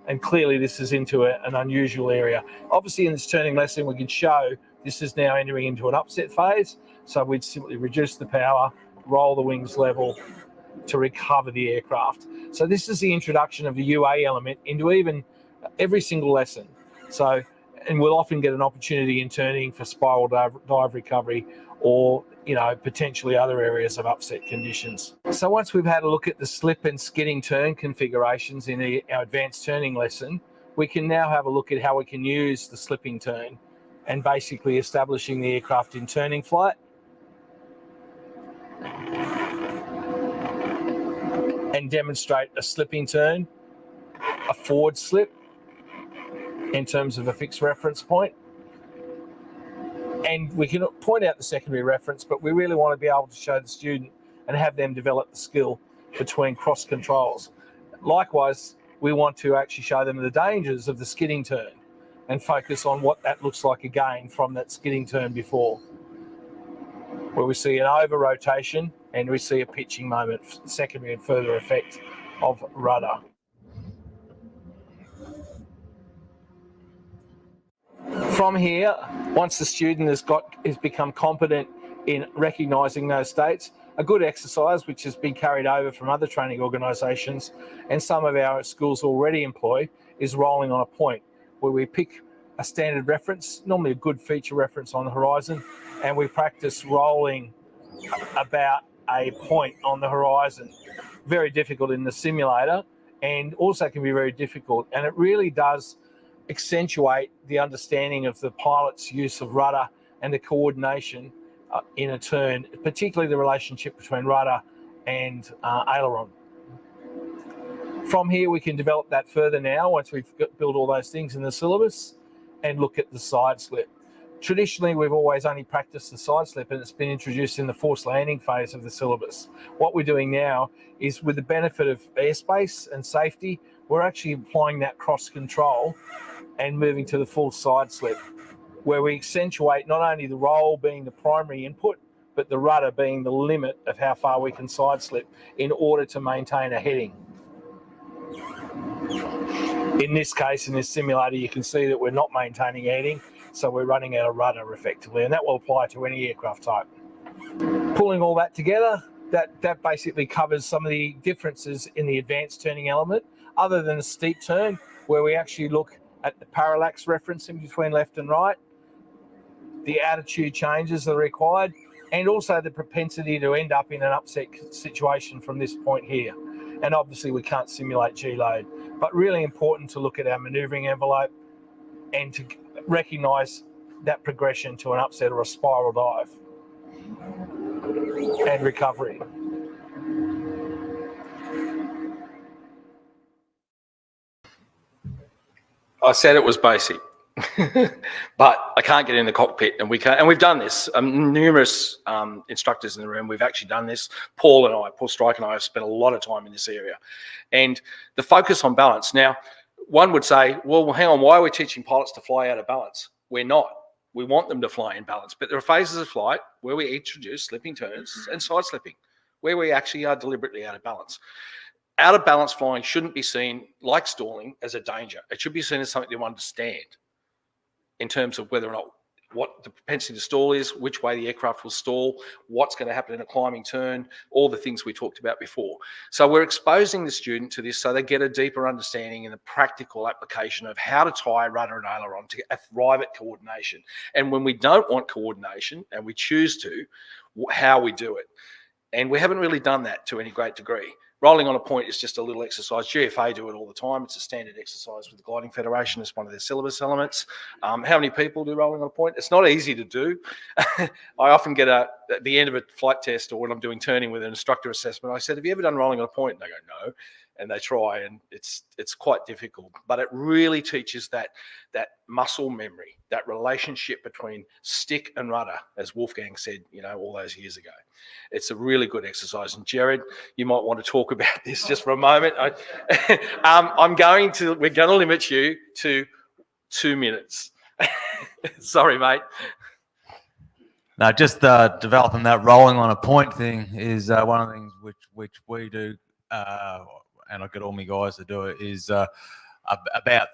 And clearly this is into an unusual area. Obviously in this turning lesson, we can show this is now entering into an upset phase. So we'd simply reduce the power, roll the wings level to recover the aircraft. So this is the introduction of the UA element into even every single lesson. So, and we'll often get an opportunity in turning for spiral dive recovery, or potentially other areas of upset conditions. So once we've had a look at the slip and skidding turn configurations in our advanced turning lesson, we can now have a look at how we can use the slipping turn and basically establishing the aircraft in turning flight and demonstrate a slipping turn, a forward slip in terms of a fixed reference point. And we can point out the secondary reference, but we really want to be able to show the student and have them develop the skill between cross controls. Likewise, we want to actually show them the dangers of the skidding turn and focus on what that looks like again from that skidding turn before, where we see an over rotation and we see a pitching moment, secondary and further effect of rudder. From here, once the student has become competent in recognising those states, a good exercise which has been carried over from other training organisations and some of our schools already employ is rolling on a point, where we pick a standard reference, normally a good feature reference on the horizon, and we practice rolling about a point on the horizon. Very difficult in the simulator, and also can be very difficult, and it really does accentuate the understanding of the pilot's use of rudder and the coordination in a turn, particularly the relationship between rudder and aileron. From here, we can develop that further now once we've built all those things in the syllabus and look at the side slip. Traditionally, we've always only practiced the side slip, and it's been introduced in the forced landing phase of the syllabus. What we're doing now is, with the benefit of airspace and safety, we're actually applying that cross control and moving to the full side slip, where we accentuate not only the roll being the primary input, but the rudder being the limit of how far we can side slip in order to maintain a heading. In this case, in this simulator, you can see that we're not maintaining a heading, so we're running out of rudder effectively, and that will apply to any aircraft type. Pulling all that together, that basically covers some of the differences in the advanced turning element, other than a steep turn, where we actually look at the parallax reference in between left and right, the attitude changes that are required, and also the propensity to end up in an upset situation from this point here. And obviously we can't simulate G-load, but really important to look at our manoeuvring envelope and to recognise that progression to an upset or a spiral dive and recovery. I said it was basic, but I can't get in the cockpit, and we've done this. Numerous instructors in the room, we've actually done this. Paul Strike and I have spent a lot of time in this area, and the focus on balance. Now, one would say, well, hang on, why are we teaching pilots to fly out of balance? We're not. We want them to fly in balance, but there are phases of flight where we introduce slipping turns and side slipping, where we actually are deliberately out of balance. Out of balance flying shouldn't be seen, like stalling, as a danger. It should be seen as something to understand in terms of whether or not what the propensity to stall is, which way the aircraft will stall, what's going to happen in a climbing turn, all the things we talked about before. So we're exposing the student to this so they get a deeper understanding in the practical application of how to tie rudder and aileron to arrive at coordination. And when we don't want coordination and we choose to, how we do it. And we haven't really done that to any great degree. Rolling on a point is just a little exercise. GFA do it all the time. It's a standard exercise with the Gliding Federation. It's one of their syllabus elements. How many people do rolling on a point? It's not easy to do. I often get at the end of a flight test, or when I'm doing turning with an instructor assessment, I said, have you ever done rolling on a point? And they go, no. And they try, and it's quite difficult. But it really teaches that muscle memory, that relationship between stick and rudder, as Wolfgang said, all those years ago. It's a really good exercise. And Jared, you might want to talk about this just for a moment. We're going to limit you to 2 minutes. Sorry, mate. No, just developing that rolling on a point thing is one of the things which we do, and I get all my guys to do it, is about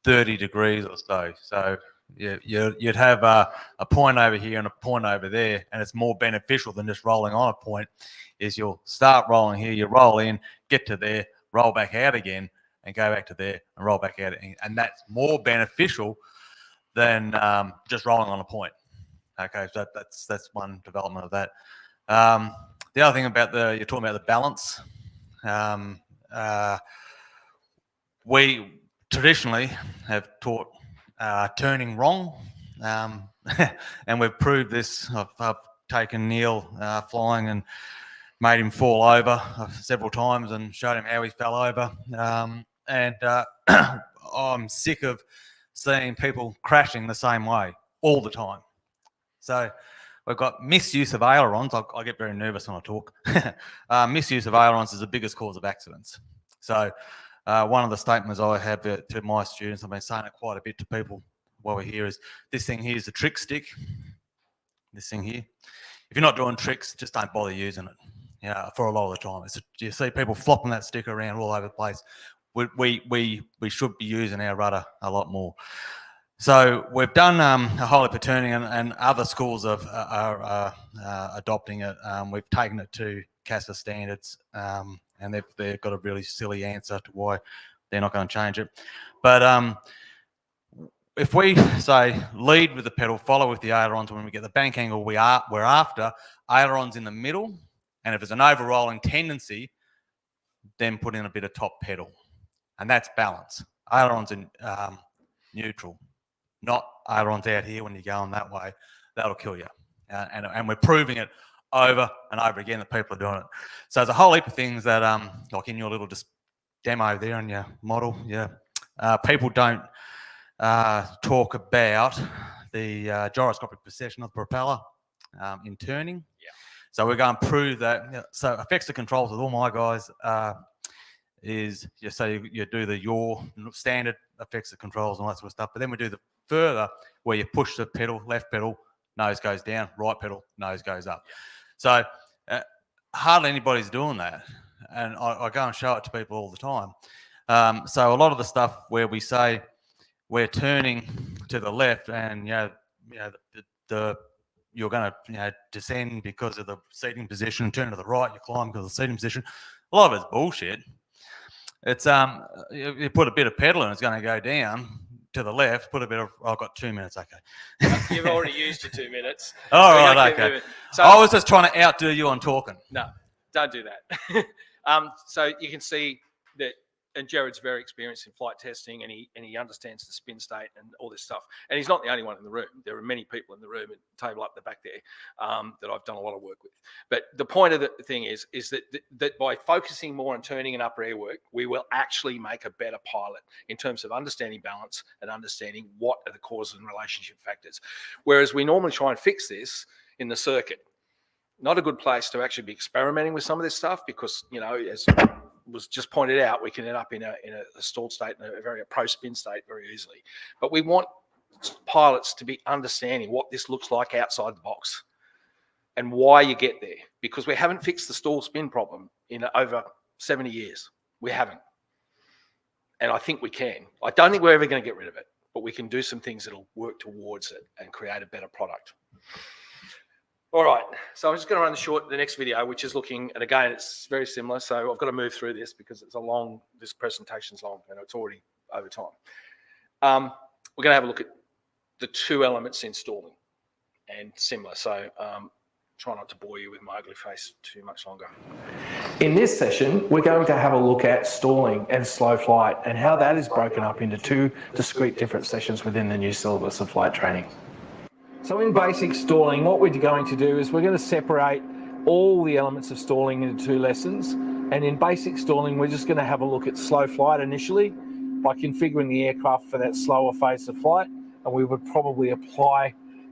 30 degrees or so. So you'd have a point over here and a point over there, and it's more beneficial than just rolling on a point. Is you'll start rolling here, you roll in, get to there, roll back out again, and go back to there and roll back out, and that's more beneficial than just rolling on a point. Okay, so that's one development of that. The other thing about you're talking about the balance. We traditionally have taught turning wrong, and we've proved this. I've taken Neil flying and made him fall over several times and showed him how he fell over. And I'm sick of seeing people crashing the same way all the time. So we've got misuse of ailerons. I get very nervous when I talk. Misuse of ailerons is the biggest cause of accidents. So one of the statements I have to my students, I've been saying it quite a bit to people while we're here, is this thing here is the trick stick. This thing here. If you're not doing tricks, just don't bother using it. For a lot of the time, you see people flopping that stick around all over the place. We should be using our rudder a lot more. So we've done a whole heap of turning, and other schools are adopting it. We've taken it to CASA standards, and they've got a really silly answer to why they're not going to change it. But if we say lead with the pedal, follow with the ailerons, when we get the bank angle we're after, ailerons in the middle, and if there's an over-rolling tendency, then put in a bit of top pedal, and that's balance. Ailerons in neutral. Not ailerons out here when you're going that way. That'll kill you. And we're proving it over and over again that people are doing it. So there's a whole heap of things that, like in your little demo there on your model, people don't talk about the gyroscopic precession of the propeller in turning. So we're going to prove that. So effects to controls with all my guys is you do your standard effects to controls and all that sort of stuff, but then we do the further where you push the pedal, left pedal, nose goes down, right pedal, nose goes up. So hardly anybody's doing that, and I go and show it to people all the time. So a lot of the stuff where we say we're turning to the left, and you're going to descend because of the seating position, turn to the right, you climb because of the seating position. A lot of it's bullshit. It's you put a bit of pedal and it's going to go down to the left. Put a bit of. I've got 2 minutes. Okay. You've already used your 2 minutes. All right. Okay. So I was just trying to outdo you on talking. No, don't do that. So you can see that, and Jared's very experienced in flight testing, and he understands the spin state and all this stuff. And he's not the only one in the room. There are many people in the room and table up the back there that I've done a lot of work with. But the point of the thing is that by focusing more on turning and upper air work, we will actually make a better pilot in terms of understanding balance and understanding what are the causes and relationship factors. Whereas we normally try and fix this in the circuit. Not a good place to actually be experimenting with some of this stuff because, as was just pointed out, we can end up in a stalled state, in a pro spin state very easily. But we want pilots to be understanding what this looks like outside the box and why you get there, because we haven't fixed the stall spin problem in over 70 years. We haven't. And I think we can. I don't think we're ever going to get rid of it, but we can do some things that'll work towards it and create a better product. All right, so I'm just going to run the next video, which is looking, and again, it's very similar. So I've got to move through this because this presentation's long and it's already over time. We're going to have a look at the two elements in stalling and similar. So try not to bore you with my ugly face too much longer. In this session, we're going to have a look at stalling and slow flight and how that is broken up into two discrete different sessions within the new syllabus of flight training. So in basic stalling, what we're going to do is we're going to separate all the elements of stalling into two lessons. And in basic stalling, we're just going to have a look at slow flight initially by configuring the aircraft for that slower phase of flight. And we would probably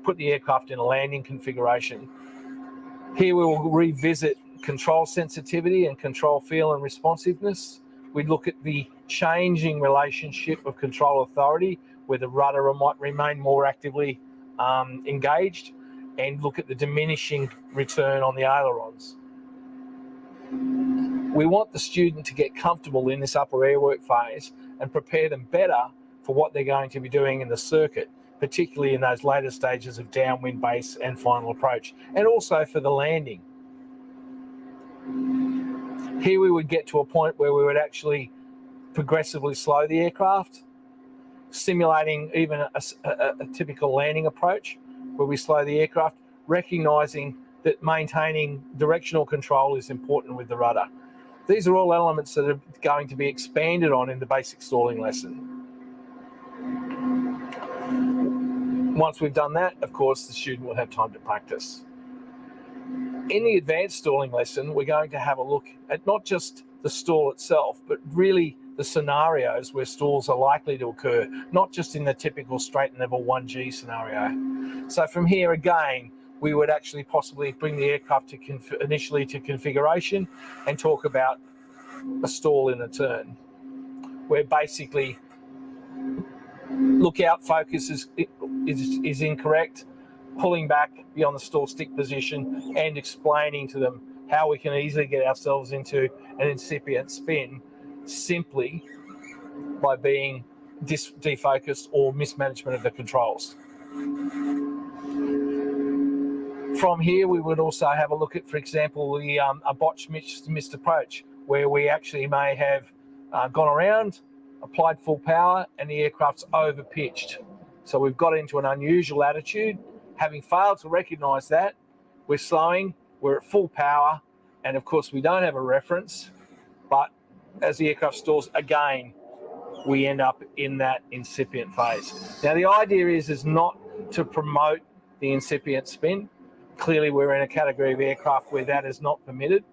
put the aircraft in a landing configuration. Here we will revisit control sensitivity and control feel and responsiveness. We look at the changing relationship of control authority where the rudder might remain more actively engaged, and look at the diminishing return on the ailerons. We want the student to get comfortable in this upper airwork phase and prepare them better for what they're going to be doing in the circuit, particularly in those later stages of downwind, base and final approach, and also for the landing. Here we would get to a point where we would actually progressively slow the aircraft, simulating even a typical landing approach where we slow the aircraft, recognising that maintaining directional control is important with the rudder. These are all elements that are going to be expanded on in the basic stalling lesson. Once we've done that, of course, the student will have time to practice. In the advanced stalling lesson, we're going to have a look at not just the stall itself, but really the scenarios where stalls are likely to occur, not just in the typical straight and level 1G scenario. So from here again, we would actually possibly bring the aircraft to initially to configuration and talk about a stall in a turn, where basically lookout focus is incorrect, pulling back beyond the stall stick position and explaining to them how we can easily get ourselves into an incipient spin simply by being defocused or mismanagement of the controls. From here, we would also have a look at, for example, the a botched missed approach, where we actually may have gone around, applied full power, and the aircraft's over pitched. So we've got into an unusual attitude. Having failed to recognise that, we're slowing, we're at full power, and of course we don't have a reference, but as the aircraft stalls, again, we end up in that incipient phase. Now the idea is not to promote the incipient spin. Clearly we're in a category of aircraft where that is not permitted.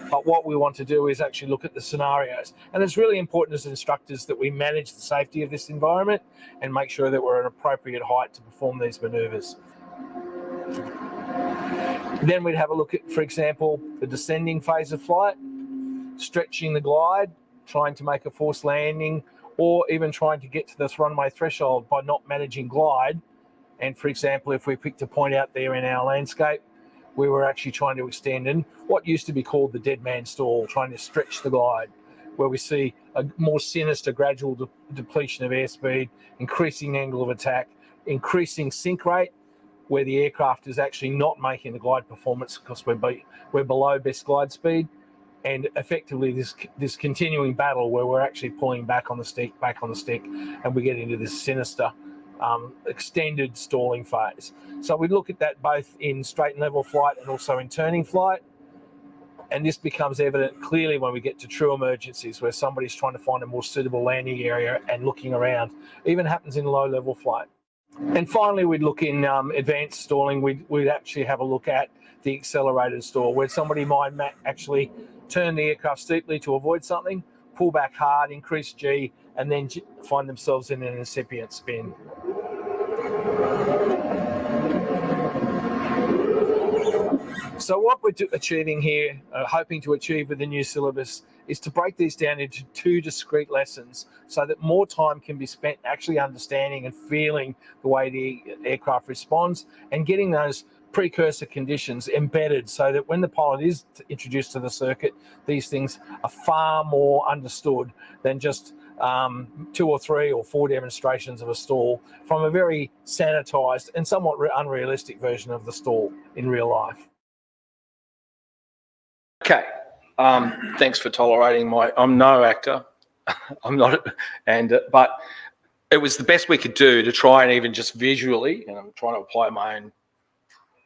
But what we want to do is actually look at the scenarios. And it's really important as instructors that we manage the safety of this environment and make sure that we're at an appropriate height to perform these manoeuvres. Then we'd have a look at, for example, the descending phase of flight, stretching the glide, trying to make a forced landing, or even trying to get to this runway threshold by not managing glide. And for example, if we picked a point out there in our landscape, we were actually trying to extend in what used to be called the dead man stall, trying to stretch the glide, where we see a more sinister gradual depletion of airspeed, increasing angle of attack, increasing sink rate, where the aircraft is actually not making the glide performance because we're below best glide speed, and effectively this continuing battle where we're actually pulling back on the stick, and we get into this sinister extended stalling phase. So we look at that both in straight and level flight and also in turning flight. And this becomes evident clearly when we get to true emergencies where somebody's trying to find a more suitable landing area and looking around. Even happens in low level flight. And finally, we'd look in advanced stalling. We'd actually have a look at the accelerated stall where somebody might actually turn the aircraft steeply to avoid something, pull back hard, increase G, and then find themselves in an incipient spin. So what we're achieving here, hoping to achieve with the new syllabus, is to break these down into 2 discrete lessons so that more time can be spent actually understanding and feeling the way the aircraft responds and getting those precursor conditions embedded so that when the pilot is introduced to the circuit, these things are far more understood than just 2 or 3 or 4 demonstrations of a stall from a very sanitized and somewhat unrealistic version of the stall in real life. Okay. Thanks for tolerating I'm no actor. I'm not, but it was the best we could do to try and even just visually, and I'm trying to apply my own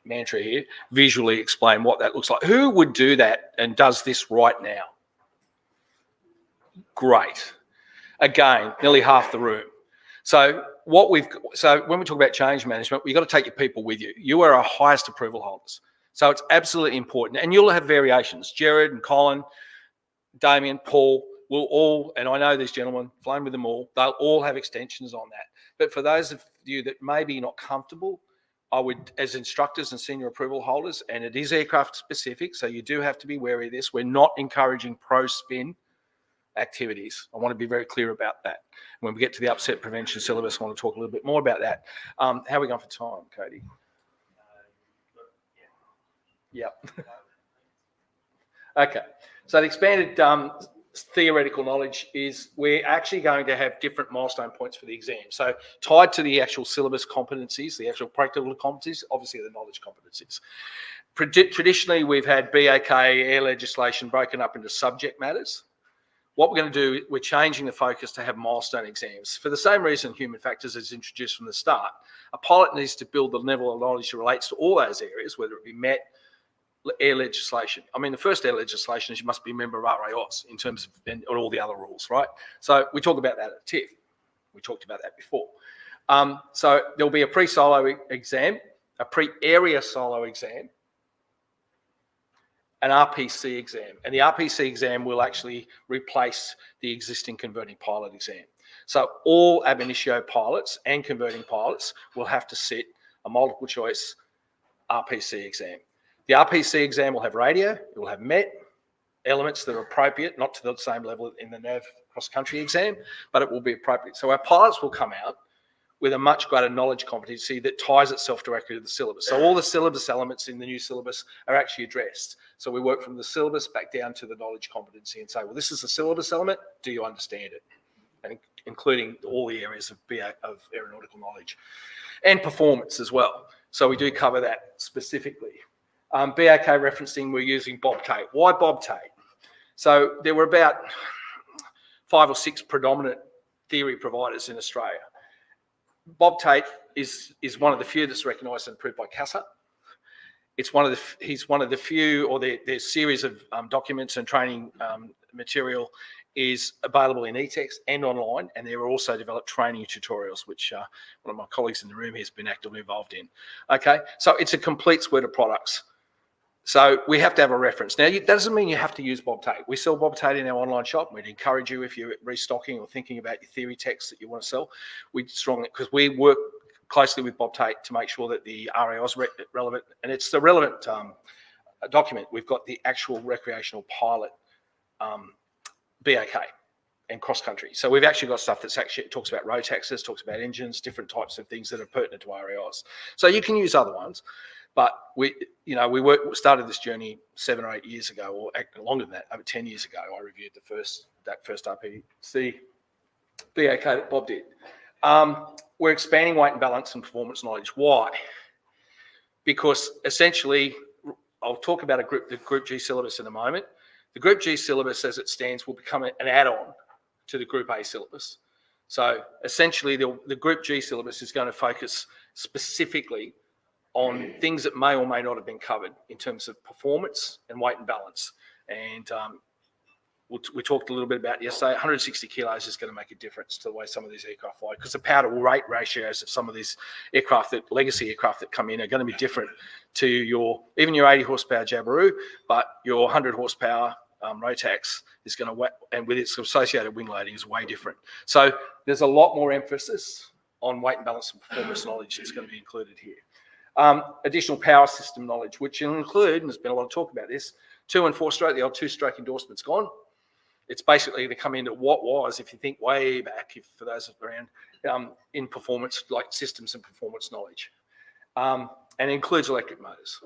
mantra here, visually explain what that looks like. Who would do that and does this right now? Great. Again, nearly half the room. So when we talk about change management, you've got to take your people with you. You are our highest approval holders. So it's absolutely important. And you'll have variations. Jared and Colin, Damien, Paul will all, and I know these gentlemen, flown with them all, they'll all have extensions on that. But for those of you that may be not comfortable, I would, as instructors and senior approval holders, and it is aircraft specific, so you do have to be wary of this. We're not encouraging pro spin activities. I want to be very clear about that. When we get to the upset prevention syllabus, I want to talk a little bit more about that. How are we going for time, Cody? Yep. Okay. So the expanded theoretical knowledge is we're actually going to have different milestone points for the exam. So tied to the actual syllabus competencies, the actual practical competencies, obviously the knowledge competencies. Traditionally, we've had BAK, air legislation broken up into subject matters. What we're going to do, we're changing the focus to have milestone exams. For the same reason human factors is introduced from the start. A pilot needs to build the level of knowledge that relates to all those areas, whether it be MET, air legislation. I mean, the first air legislation is you must be a member of RAOS in terms of and all the other rules, right? So we talk about that at TIFF. We talked about that before. So there'll be a pre-solo exam, a pre-area solo exam, an RPC exam. And the RPC exam will actually replace the existing converting pilot exam. So all ab initio pilots and converting pilots will have to sit a multiple choice RPC exam. The RPC exam will have radio, it will have MET, elements that are appropriate, not to the same level in the NAV cross-country exam, but it will be appropriate. So our pilots will come out with a much greater knowledge competency that ties itself directly to the syllabus. So all the syllabus elements in the new syllabus are actually addressed. So we work from the syllabus back down to the knowledge competency and say, well, this is the syllabus element, do you understand it? And including all the areas of aeronautical knowledge and performance as well. So we do cover that specifically. BAK referencing, we're using Bob Tate. Why Bob Tate? So there were about 5 or 6 predominant theory providers in Australia. Bob Tate is one of the few that's recognised and approved by CASA. He's one of the few, or their series of documents and training material is available in e-text and online, and there are also developed training tutorials, which one of my colleagues in the room has been actively involved in. Okay, so it's a complete suite of products. So we have to have a reference. Now, that doesn't mean you have to use Bob Tate. We sell Bob Tate in our online shop. We'd encourage you, if you're restocking or thinking about your theory texts that you want to sell, we strongly, because we work closely with Bob Tate to make sure that the RAO is relevant, and it's the relevant document. We've got the actual recreational pilot BAK and cross-country. So we've actually got stuff that's actually talks about road taxes, talks about engines, different types of things that are pertinent to RAOs. So you can use other ones. But we started this journey 7 or 8 years ago, or longer than that, over 10 years ago. I reviewed that first RPC BAK that Bob did. We're expanding weight and balance and performance knowledge. Why? Because essentially, I'll talk about the Group G syllabus in a moment. The Group G syllabus, as it stands, will become an add-on to the Group A syllabus. So essentially, the Group G syllabus is going to focus specifically on things that may or may not have been covered in terms of performance and weight and balance. And we talked a little bit about yesterday, 160 kilos is going to make a difference to the way some of these aircraft fly, because the power to weight ratios of some of these aircraft, legacy aircraft that come in, are going to be different to even your 80 horsepower Jabiru, but your 100 horsepower Rotax is going to, and with its associated wing loading, is way different. So there's a lot more emphasis on weight and balance and performance knowledge that's going to be included here. Additional power system knowledge, which will include, and there's been a lot of talk about this, 2 and 4-stroke, the old 2-stroke endorsement's gone. It's basically to come into what was, if you think way back, for those around, in performance, like systems and performance knowledge. And it includes electric motors.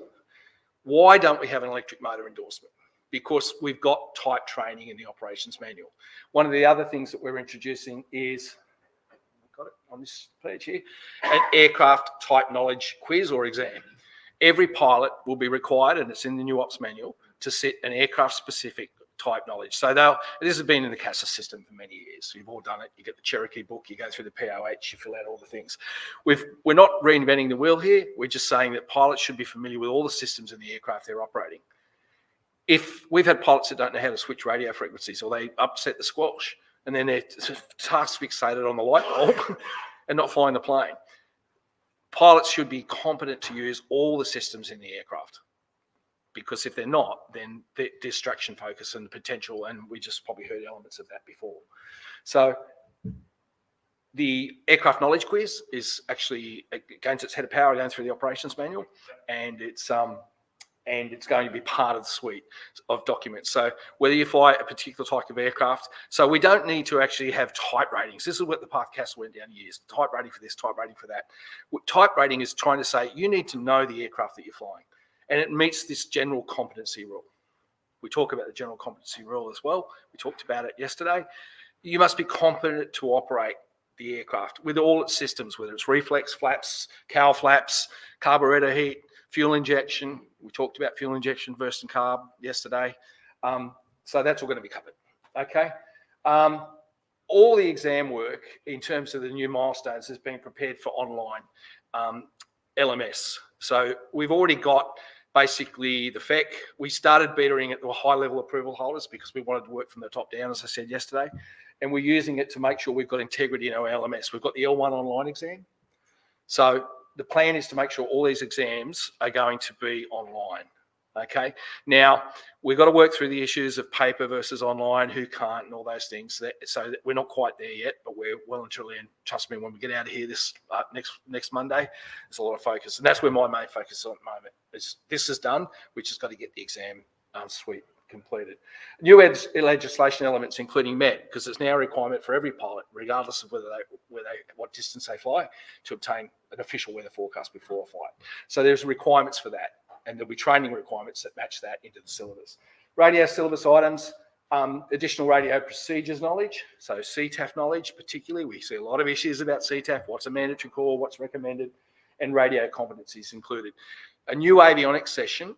Why don't we have an electric motor endorsement? Because we've got type training in the operations manual. One of the other things that we're introducing is, got it on this page here, an aircraft type knowledge quiz or exam. Every pilot will be required, and it's in the new ops manual, to sit an aircraft specific type knowledge. So this has been in the CASA system for many years. You've all done it. You get the Cherokee book, you go through the POH, you fill out all the things. We're not reinventing the wheel here. We're just saying that pilots should be familiar with all the systems in the aircraft they're operating. If we've had pilots that don't know how to switch radio frequencies, or they upset the squelch, and then they're task fixated on the light bulb and not flying the plane. Pilots should be competent to use all the systems in the aircraft, because if they're not, then the distraction focus and the potential, and we just probably heard elements of that before. So the aircraft knowledge quiz is actually, against its head of power, going through the operations manual, and it's and it's going to be part of the suite of documents. So whether you fly a particular type of aircraft, so we don't need to actually have type ratings. This is what the Parth Castle went down years, type rating for this, type rating for that. Type rating is trying to say you need to know the aircraft that you're flying, and it meets this general competency rule. We talk about the general competency rule as well. We talked about it yesterday. You must be competent to operate the aircraft with all its systems, whether it's reflex flaps, cowl flaps, carburetor heat, fuel injection. We talked about fuel injection versus carb yesterday. So that's all going to be covered. Okay. All the exam work in terms of the new milestones has been prepared for online LMS. So we've already got basically the FEC. We started betaing it to high level approval holders because we wanted to work from the top down, as I said yesterday. And we're using it to make sure we've got integrity in our LMS. We've got the L1 online exam. So the plan is to make sure all these exams are going to be online. Okay. Now we've got to work through the issues of paper versus online, who can't, and all those things. So that we're not quite there yet, but we're well and truly. And trust me, when we get out of here this next Monday, there's a lot of focus, and that's where my main focus is at the moment. Is this is done? We just got to get the exam suite completed. New legislation elements, including MET, because it's now a requirement for every pilot, regardless of what distance they fly, to obtain an official weather forecast before a flight. So there's requirements for that, and there'll be training requirements that match that into the syllabus. Radio syllabus items, additional radio procedures knowledge, so CTAF knowledge particularly. We see a lot of issues about CTAF, what's a mandatory call, what's recommended, and radio competencies included. A new avionics session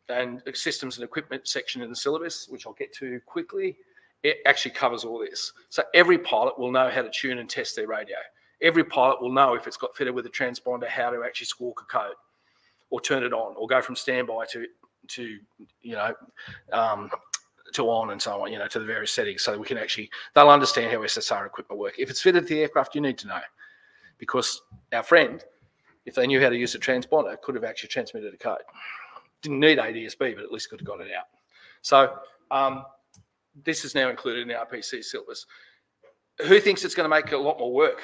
and systems and equipment section in the syllabus, which I'll get to quickly, it actually covers all this. So every pilot will know how to tune and test their radio. Every pilot will know if it's got fitted with a transponder, how to actually squawk a code or turn it on or go from standby to on and so on, to the various settings, so that we can actually, they'll understand how SSR equipment work. If it's fitted to the aircraft, you need to know, because our friend, if they knew how to use a transponder, could have actually transmitted a code. Didn't need ADSB, but at least could have got it out. So this is now included in the RPC syllabus. Who thinks it's going to make a lot more work?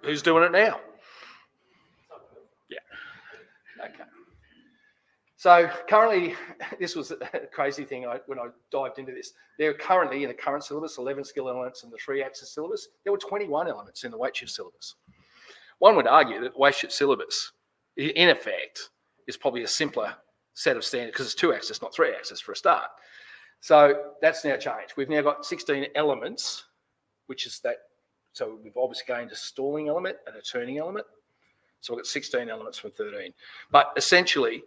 Who's doing it now? Yeah. Okay. So currently, this was a crazy thing when I dived into this. There are currently in the current syllabus 11 skill elements in the 3-axis syllabus. There were 21 elements in the weight shift syllabus. One would argue that the weight shift syllabus, in effect, is probably a simpler set of standards because it's 2-axis, not 3-axis for a start. So that's now changed. We've now got 16 elements, which is that. So we've obviously gained a stalling element and a turning element. So we've got 16 elements from 13. But essentially,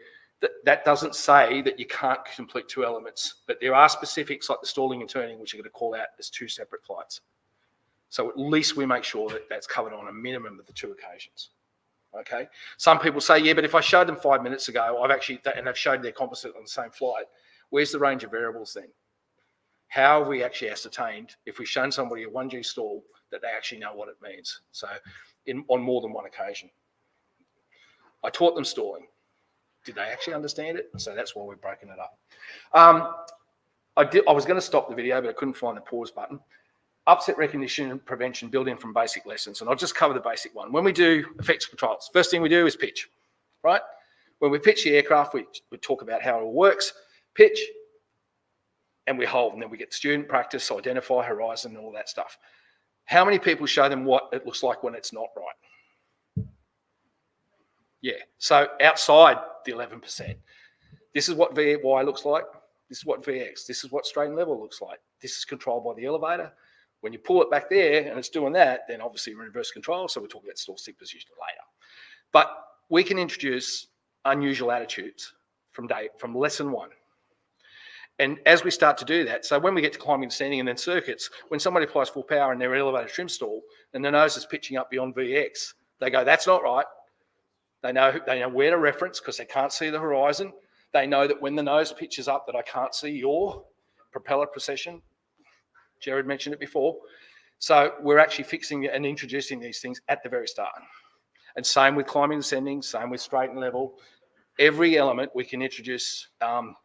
that doesn't say that you can't complete 2 elements, but there are specifics like the stalling and turning, which are going to call out as 2 separate flights. So at least we make sure that that's covered on a minimum of the 2 occasions. Okay. Some people say, yeah, but if I showed them 5 minutes ago, and they've showed their composite on the same flight, where's the range of variables then? How have we actually ascertained, if we've shown somebody a 1G stall, that they actually know what it means? So on more than one occasion. I taught them stalling. Did they actually understand it? So that's why we've broken it up. I was going to stop the video, but I couldn't find the pause button. Upset recognition and prevention built in from basic lessons. And I'll just cover the basic one. When we do effects controls, first thing we do is pitch, right? When we pitch the aircraft, we talk about how it all works, pitch, and we hold. And then we get student practice, identify horizon, and all that stuff. How many people show them what it looks like when it's not right? Yeah, so outside the 11%. This is what VY looks like. This is what VX. This is what straight and level looks like. This is controlled by the elevator. When you pull it back there and it's doing that, then obviously reverse control. So we'll talk about stall stick position later. But we can introduce unusual attitudes from lesson 1. And as we start to do that, so when we get to climbing and standing and then circuits, when somebody applies full power in their elevator trim stall and the nose is pitching up beyond VX, they go, that's not right. They know where to reference because they can't see the horizon. They know that when the nose pitches up that I can't see your propeller precession. Jared mentioned it before. So we're actually fixing and introducing these things at the very start. And same with climbing and ascending, same with straight and level. Every element we can introduce an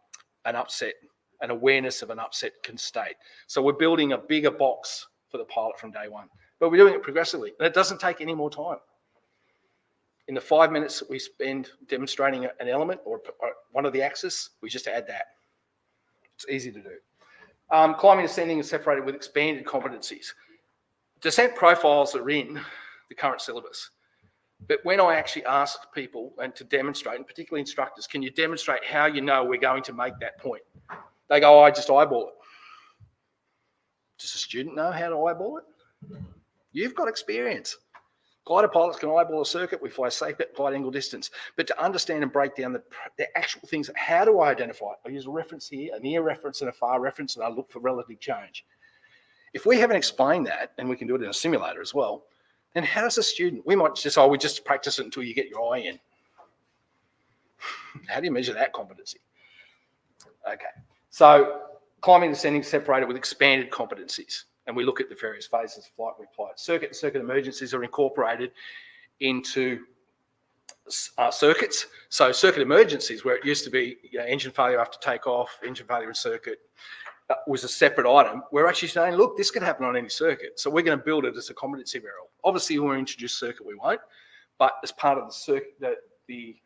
upset, an awareness of an upset state. So we're building a bigger box for the pilot from day one. But we're doing it progressively. And it doesn't take any more time. In the 5 minutes that we spend demonstrating an element or one of the axes, we just add that. It's easy to do. Climbing and ascending is separated with expanded competencies. Descent profiles are in the current syllabus. But when I actually ask people and to demonstrate, and particularly instructors, can you demonstrate how you know we're going to make that point? They go, I just eyeball it. Does a student know how to eyeball it? You've got experience. Glider pilots can eyeball a circuit. We fly safe at glide angle distance. But to understand and break down the actual things, how do I identify it? I use a reference here, a near reference and a far reference, and I look for relative change. If we haven't explained that, and we can do it in a simulator as well, then how does a student, we might just, we just practice it until you get your eye in. How do you measure that competency? Okay, so climbing and ascending separated with expanded competencies. And we look at the various phases of flight we apply. Circuit and circuit emergencies are incorporated into circuits. So circuit emergencies, where it used to be engine failure after takeoff, engine failure in circuit, was a separate item. We're actually saying, look, this could happen on any circuit. So we're going to build it as a competency variable. Obviously, when we introduce circuit, we won't. But as part of the circuit, the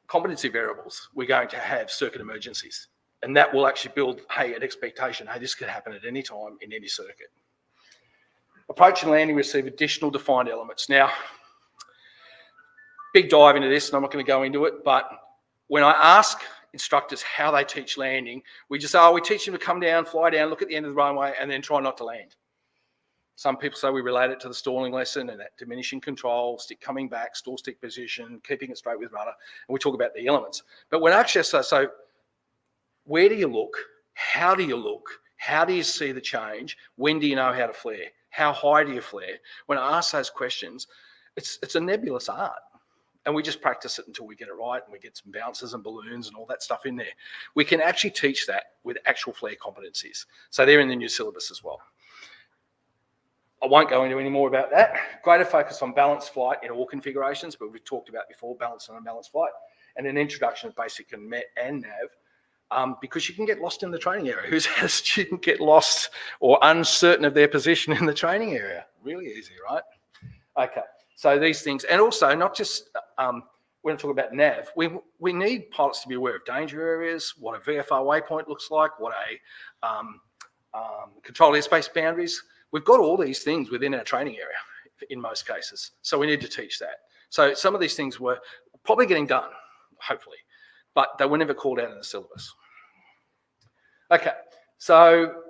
competency variables, we're going to have circuit emergencies. And that will actually build, hey, an expectation, hey, this could happen at any time in any circuit. Approach and landing receive additional defined elements. Now, big dive into this, and I'm not going to go into it, but when I ask instructors how they teach landing, we just say, we teach them to come down, fly down, look at the end of the runway, and then try not to land. Some people say we relate it to the stalling lesson and that diminishing control, stick coming back, stall stick position, keeping it straight with rudder, and we talk about the elements. But when actually, so where do you look? How do you look? How do you see the change? When do you know how to flare? How high do you flare? When I ask those questions, it's a nebulous art. And we just practice it until we get it right, and we get some bounces and balloons and all that stuff in there. We can actually teach that with actual flare competencies. So they're in the new syllabus as well. I won't go into any more about that. Greater focus on balanced flight in all configurations, but we've talked about before, balance and unbalanced flight, and an introduction of basic and MET and NAV, because you can get lost in the training area. Who's had a student get lost or uncertain of their position in the training area? Really easy, right? Okay, so these things, and also not just when I talk about NAV, we need pilots to be aware of danger areas, what a VFR waypoint looks like, what a controlled airspace boundaries. We've got all these things within our training area in most cases, so we need to teach that. So some of these things were probably getting done, hopefully, but they were never called out in the syllabus. Okay, so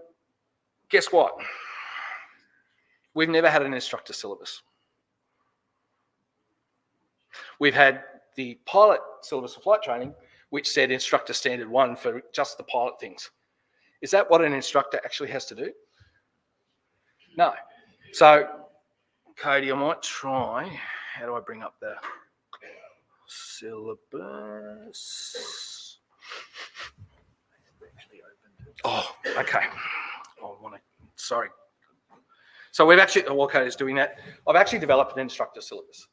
guess what? We've never had an instructor syllabus. We've had the pilot syllabus of flight training, which said instructor standard 1 for just the pilot things. Is that what an instructor actually has to do? No. So, Cody, I might try. How do I bring up the syllabus? Oh, okay. Sorry. So we've actually, while Cody's doing that, I've actually developed an instructor syllabus.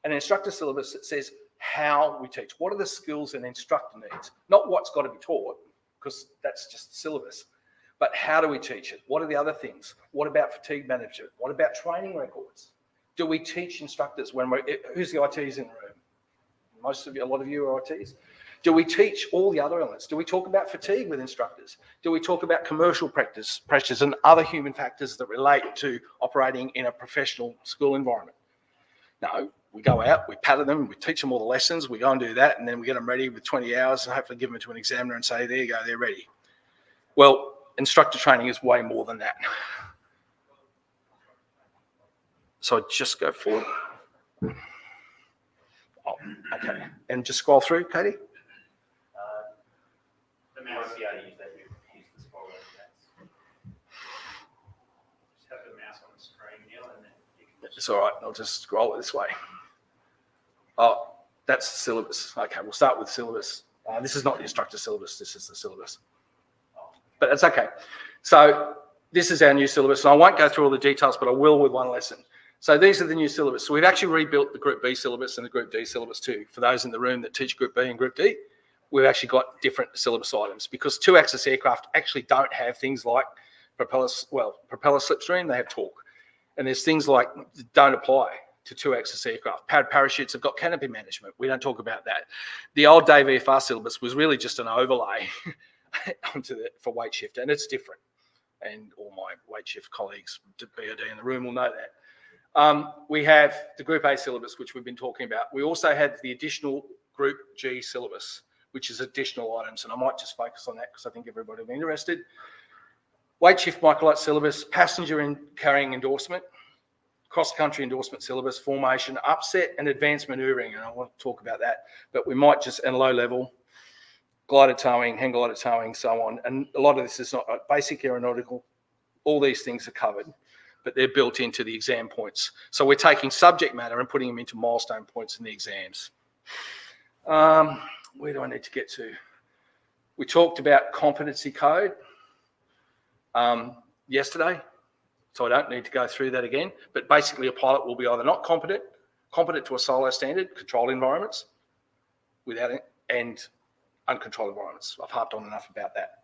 An instructor syllabus that says how we teach. What are the skills an instructor needs? Not what's got to be taught, because that's just the syllabus. But how do we teach it? What are the other things? What about fatigue management? What about training records? Do we teach instructors when who's the ITs in the room? Most of you, a lot of you are ITs. Do we teach all the other elements? Do we talk about fatigue with instructors? Do we talk about commercial pressures and other human factors that relate to operating in a professional school environment? No, we go out, we pattern them, we teach them all the lessons, we go and do that, and then we get them ready with 20 hours and hopefully give them to an examiner and say, there you go, they're ready. Well, instructor training is way more than that. So I just go forward. Oh, okay. And just scroll through, Katie. The mouse, yeah, use the scroll over that. Just have the mouse on the screen, Neil, and then you can It's all right. I'll just scroll it this way. Oh, that's the syllabus. Okay, we'll start with syllabus. This is not the instructor syllabus. This is the syllabus. But that's okay. So this is our new syllabus. And I won't go through all the details, but I will with one lesson. So these are the new syllabus. So we've actually rebuilt the Group B syllabus and the Group D syllabus too. For those in the room that teach Group B and Group D, we've actually got different syllabus items because two-axis aircraft actually don't have things like propeller slipstream, they have torque. And there's things like don't apply to 2-axis aircraft. Powered parachutes have got canopy management. We don't talk about that. The old day VFR syllabus was really just an overlay for weight shift, and it's different. And all my weight shift colleagues, BOD in the room, will know that. We have the Group A syllabus, which we've been talking about. We also have the additional Group G syllabus, which is additional items, and I might just focus on that because I think everybody will be interested. Weight shift microlight syllabus, passenger and carrying endorsement, cross-country endorsement syllabus, formation, upset and advanced manoeuvring, and I want to talk about that, but we might just, and low level, glider towing, hang glider towing, so on. And a lot of this is not basic aeronautical. All these things are covered, but they're built into the exam points. So we're taking subject matter and putting them into milestone points in the exams. Where do I need to get to? We talked about competency code yesterday, so I don't need to go through that again. But basically, a pilot will be either not competent to a solo standard, controlled environments, without it, and uncontrolled environments. I've harped on enough about that.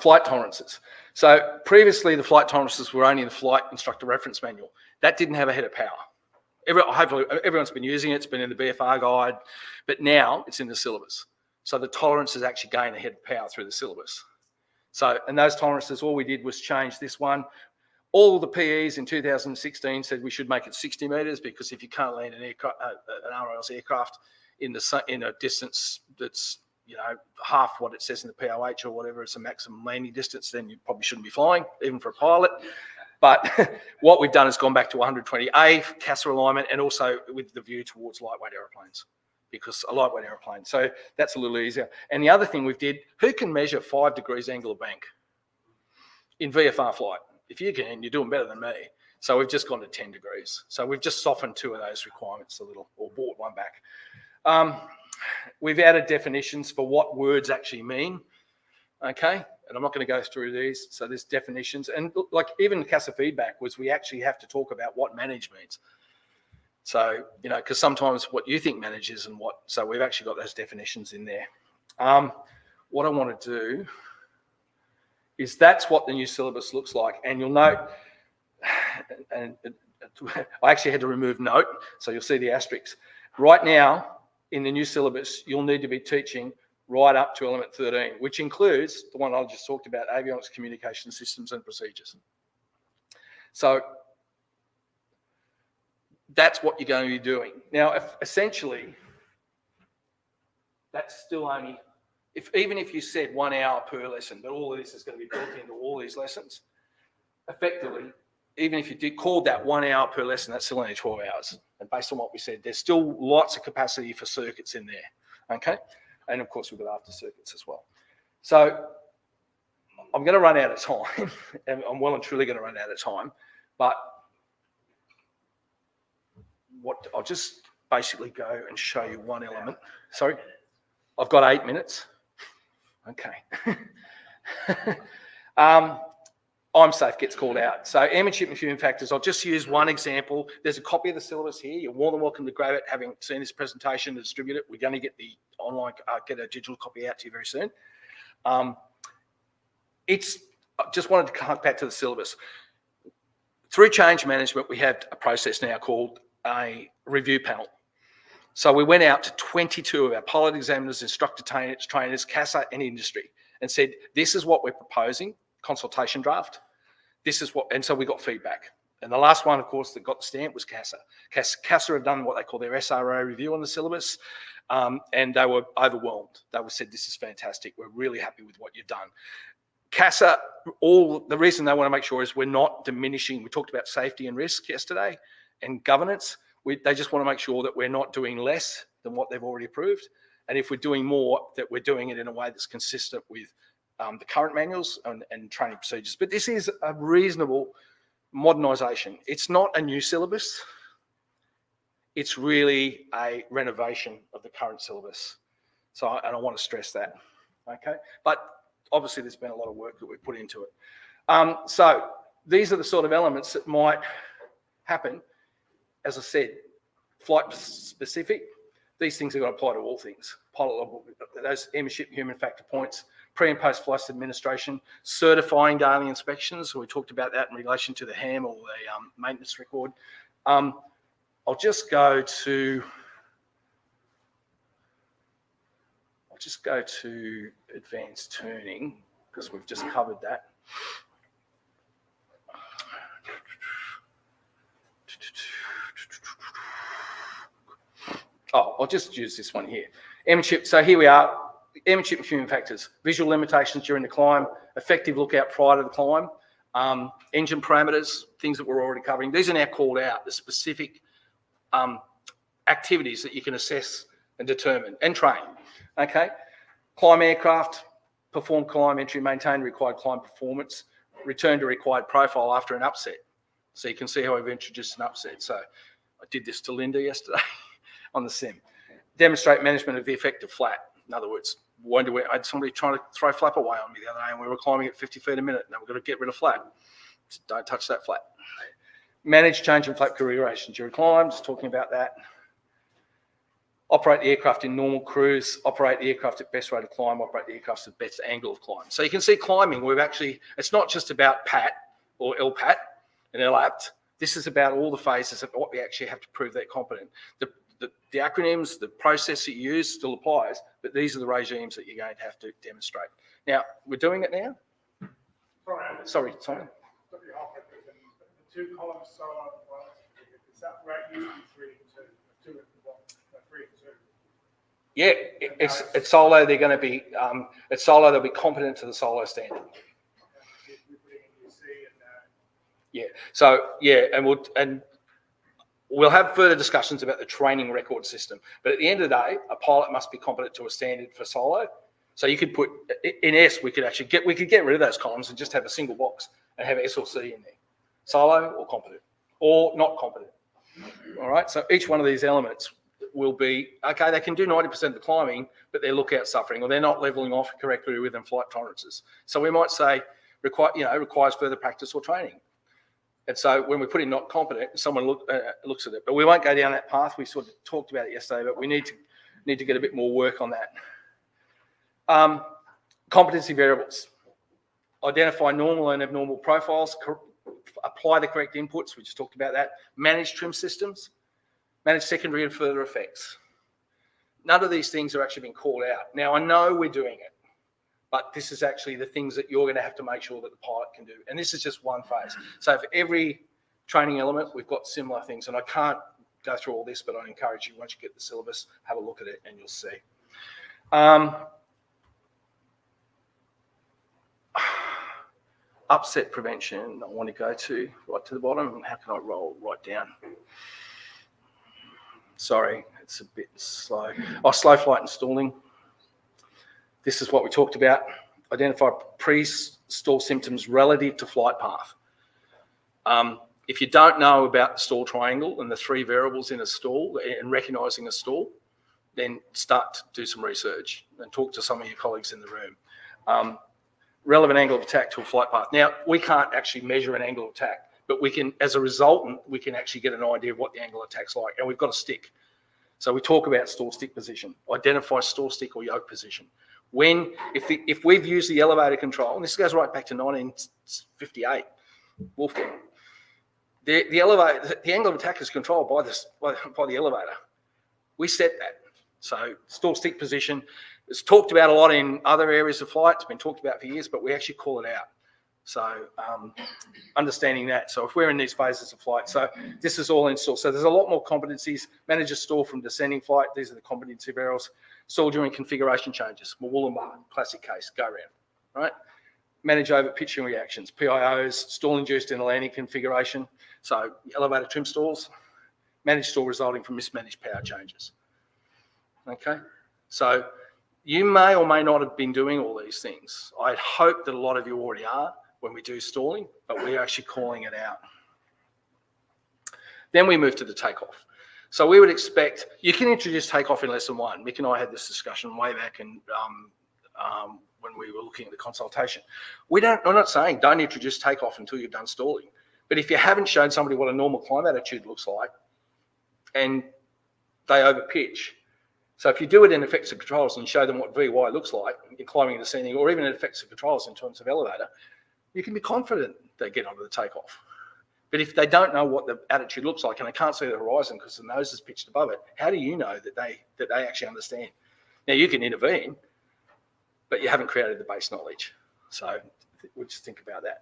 Flight tolerances. So previously, the flight tolerances were only in the flight instructor reference manual. That didn't have a head of power. Hopefully, everyone's been using it. It's been in the BFR guide, but now it's in the syllabus. So the tolerances actually gain a head of power through the syllabus. So, and those tolerances, all we did was change this one. All the PEs in 2016 said we should make it 60 metres because if you can't land an RALS aircraft in a distance that's half what it says in the POH or whatever, it's a maximum landing distance, then you probably shouldn't be flying, even for a pilot. But what we've done is gone back to 120A CASA alignment and also with the view towards lightweight aeroplanes, because a lightweight aeroplane. So that's a little easier. And the other thing we've did, who can measure 5 degrees angle of bank in VFR flight? If you can, you're doing better than me. So we've just gone to 10 degrees. So we've just softened 2 of those requirements a little, or brought one back. We've added definitions for what words actually mean. Okay. And I'm not going to go through these. So there's definitions. And like even CASA feedback was we actually have to talk about what manage means. So, because sometimes what you think manage is and what, so we've actually got those definitions in there. What I want to do is that's what the new syllabus looks like. And you'll note, and I actually had to remove note, so you'll see the asterisks. Right now, in the new syllabus, you'll need to be teaching right up to element 13, which includes the one I just talked about, avionics, communication systems and procedures. So that's what you're going to be doing. Now, essentially, that's still only, even if you said 1 hour per lesson, but all of this is going to be built into all these lessons, effectively, even if you did call that 1 hour per lesson, that's still only 12 hours. And based on what we said, there's still lots of capacity for circuits in there, okay? And of course, we've got after circuits as well. So I'm going to run out of time, and I'm well and truly going to run out of time, but I'll just basically go and show you one element. Sorry, I've got 8 minutes. Okay. I'm safe gets called out. So airmanship and human factors, I'll just use one example. There's a copy of the syllabus here. You're more than welcome to grab it, having seen this presentation and distribute it. We're going to get the online, get a digital copy out to you very soon. I just wanted to come back to the syllabus. Through change management, we have a process now called a review panel. So we went out to 22 of our pilot examiners, instructor trainers, CASA and industry and said, this is what we're proposing, consultation draft. This is what, and so we got feedback. And the last one, of course, that got the stamp was CASA. CASA have done what they call their SRO review on the syllabus, and they were overwhelmed. They said, this is fantastic. We're really happy with what you've done. CASA, the reason they want to make sure is we're not diminishing. We talked about safety and risk yesterday and governance. They just want to make sure that we're not doing less than what they've already approved. And if we're doing more, that we're doing it in a way that's consistent with the current manuals and training procedures. But this is a reasonable modernisation. It's not a new syllabus. It's really a renovation of the current syllabus. So, and I want to stress that, okay? But obviously there's been a lot of work that we've put into it. So these are the sort of elements that might happen. As I said, flight specific. these things are going to apply to all things. Pilot logbook, those airmanship human factor points, pre and post flight administration, certifying daily inspections. So we talked about that in relation to the HAM or the maintenance record. I'll just go to advanced turning because we've just covered that. Oh, I'll just use this one here. Airmanship, so here we are, airmanship human factors, visual limitations during the climb, effective lookout prior to the climb, engine parameters, things that we're already covering. These are now called out, the specific activities that you can assess and determine and train, okay? Climb aircraft, perform climb entry, maintain required climb performance, return to required profile after an upset. So you can see how I've introduced an upset. So I did this to Linda yesterday on the sim. Demonstrate management of the effective flat. In other words, I had somebody trying to throw flap away on me the other day and we were climbing at 50 feet a minute. Now we've got to get rid of flat. So don't touch that flat. Manage change in flap configuration during climb, just talking about that. Operate the aircraft in normal cruise, operate the aircraft at best rate of climb, operate the aircraft at best angle of climb. So you can see climbing, it's not just about PAT or LPAT and LAPT. This is about all the phases of what we actually have to prove they're competent. The acronyms, the process that you use still applies, but these are the regimes that you're going to have to demonstrate. Now, we're doing it now? Sorry. The two columns, so is that right? Usually 3 and 2, 2 and 1, 3 and 2. Yeah, it's solo. They're going to be at solo. They'll be competent to the solo standard. Yeah. So yeah, and we'll have further discussions about the training record system. But at the end of the day, a pilot must be competent to a standard for solo. So you could put in S. We could get rid of those columns and just have a single box and have S or C in there. Solo or competent or not competent. All right. So each one of these elements will be, okay, they can do 90% of the climbing, but they're lookout suffering or they're not leveling off correctly within flight tolerances. So we might say requires further practice or training. And so when we put in not competent, someone looks at it. But we won't go down that path. We sort of talked about it yesterday, but we need to get a bit more work on that. Competency variables. Identify normal and abnormal profiles. Apply the correct inputs. We just talked about that. Manage trim systems. Manage secondary and further effects. None of these things are actually being called out. Now, I know we're doing it, but this is actually the things that you're going to have to make sure that the pilot can do. And this is just one phase. So for every training element, we've got similar things. And I can't go through all this, but I encourage you, once you get the syllabus, have a look at it and you'll see. Upset prevention, I want to go right to the bottom. How can I roll right down? Sorry, it's a bit slow. Slow flight and stalling. This is what we talked about. Identify pre-stall symptoms relative to flight path. If you don't know about the stall triangle and the 3 variables in a stall and recognising a stall, then start to do some research and talk to some of your colleagues in the room. Relevant angle of attack to a flight path. Now, we can't actually measure an angle of attack, but we can, as a resultant, we can actually get an idea of what the angle of attack's like, and we've got a stick. So we talk about stall stick position, identify stall stick or yoke position. If we've used the elevator control, and this goes right back to 1958, Wolfgang, the angle of attack is controlled by the elevator. We set that. So stall stick position, it's talked about a lot in other areas of flight. It's been talked about for years, but we actually call it out. So understanding that. So if we're in these phases of flight, so this is all in stall. So there's a lot more competencies. Manage a stall from descending flight. These are the competency variables. Stall during configuration changes. Mawulambar, classic case, go round, right? Manage over pitching reactions, PIOs, stall induced in a landing configuration. So elevator trim stalls. Manage stall resulting from mismanaged power changes. Okay, so you may or may not have been doing all these things. I hope that a lot of you already are when we do stalling, but we're actually calling it out. Then we move to the takeoff. So we would expect, you can introduce takeoff in lesson 1. Mick and I had this discussion way back in, when we were looking at the consultation. I'm not saying don't introduce takeoff until you've done stalling, but if you haven't shown somebody what a normal climb attitude looks like and they overpitch, So if you do it in effects and controls and show them what VY looks like in climbing and descending, or even in effects and controls in terms of elevator, you can be confident they get onto the takeoff. But if they don't know what the attitude looks like and they can't see the horizon because the nose is pitched above it, how do you know that they actually understand? Now you can intervene, but you haven't created the base knowledge. So we'll just think about that.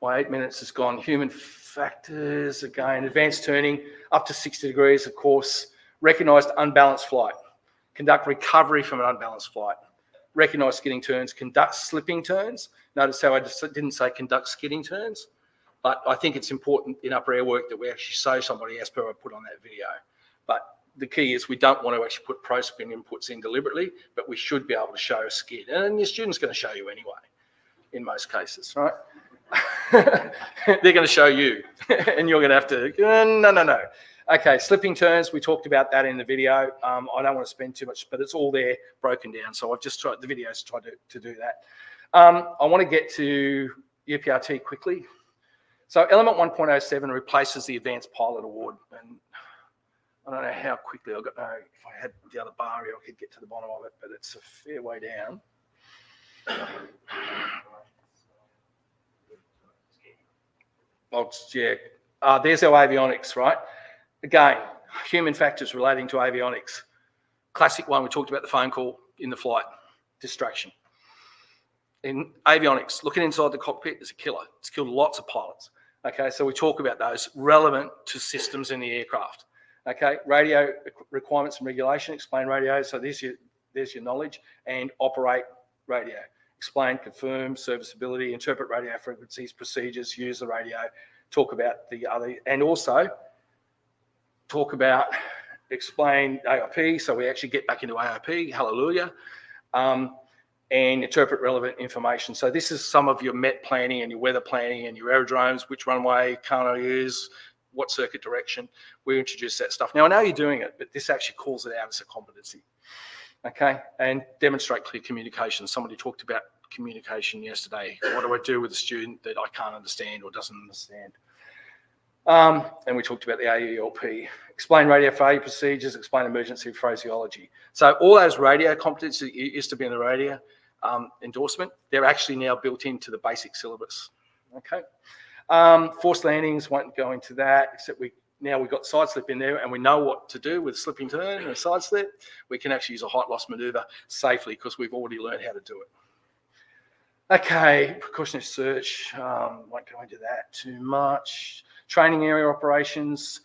My 8 minutes is gone. Human factors, again, advanced turning, up to 60 degrees, of course. Recognised unbalanced flight. Conduct recovery from an unbalanced flight. Recognise skidding turns. Conduct slipping turns. Notice how I just didn't say conduct skidding turns, but I think it's important in upper air work that we actually show somebody as per I put on that video. But the key is we don't want to actually put pro-spin inputs in deliberately, but we should be able to show a skid. And your student's going to show you anyway, in most cases, right? They're going to show you, and you're going to have to, no. Okay, slipping turns, we talked about that in the video. I don't want to spend too much, but it's all there broken down. So I've just tried, the videos tried to do that. I want to get to UPRT quickly. So element 1.07 replaces the Advanced Pilot Award. And I don't know how quickly, if I had the other bar here, I could get to the bottom of it, but it's a fair way down. There's our avionics, right? Again, human factors relating to avionics. Classic one, we talked about the phone call in the flight, distraction. In avionics, looking inside the cockpit is a killer. It's killed lots of pilots. Okay, so we talk about those relevant to systems in the aircraft. Okay, radio requirements and regulation, explain radio. So there's your knowledge, and operate radio. Explain, confirm, serviceability, interpret radio frequencies, procedures, use the radio, talk about the other, and also talk about, explain AIP, so we actually get back into AIP, hallelujah, and interpret relevant information. So this is some of your MET planning and your weather planning and your aerodromes, which runway can't I use, what circuit direction. We introduce that stuff. Now, I know you're doing it, but this actually calls it out as a competency. Okay, and demonstrate clear communication. Somebody talked about communication yesterday. What do I do with a student that I can't understand or doesn't understand? And we talked about the AELP. Explain radio failure procedures, explain emergency phraseology. So all those radio competencies that used to be in the radio endorsement, they're actually now built into the basic syllabus. Okay. Forced landings, won't go into that, except now we've got side slip in there and we know what to do with slipping turn and a side slip. We can actually use a height loss maneuver safely because we've already learned how to do it. Okay, precautionary search, won't go into that too much. Training area operations,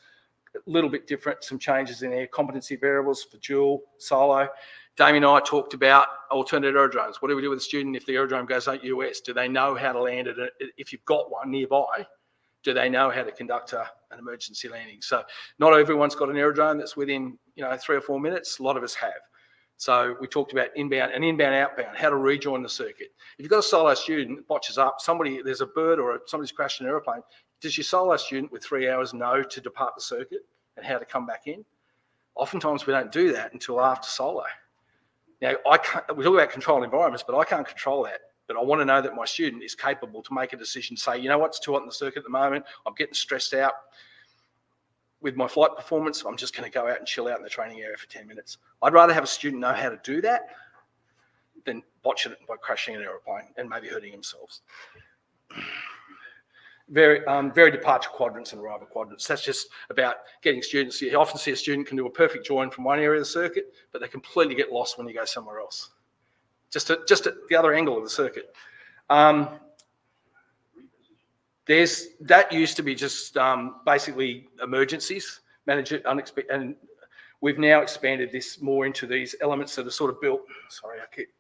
a little bit different, some changes in there. Competency variables for dual, solo. Damien and I talked about alternate aerodromes. What do we do with a student if the aerodrome goes out US? Do they know how to land it? If you've got one nearby, do they know how to conduct an emergency landing? So not everyone's got an aerodrome that's within 3 or 4 minutes. A lot of us have. So we talked about inbound, outbound, how to rejoin the circuit. If you've got a solo student, botches up, there's a bird or somebody's crashed an aeroplane, does your solo student with 3 hours know to depart the circuit and how to come back in? Oftentimes we don't do that until after solo. Now, we talk about controlled environments, but I can't control that. But I want to know that my student is capable to make a decision, say, you know what, it's too hot in the circuit at the moment, I'm getting stressed out with my flight performance, I'm just going to go out and chill out in the training area for 10 minutes. I'd rather have a student know how to do that than botch it by crashing an aeroplane and maybe hurting themselves. Very departure quadrants and arrival quadrants. That's just about getting students. You often see a student can do a perfect join from one area of the circuit, but they completely get lost when you go somewhere else. Just at the other angle of the circuit. That used to be just basically emergencies, manage it unexpected, and we've now expanded this more into these elements that are sort of built. Sorry, I keep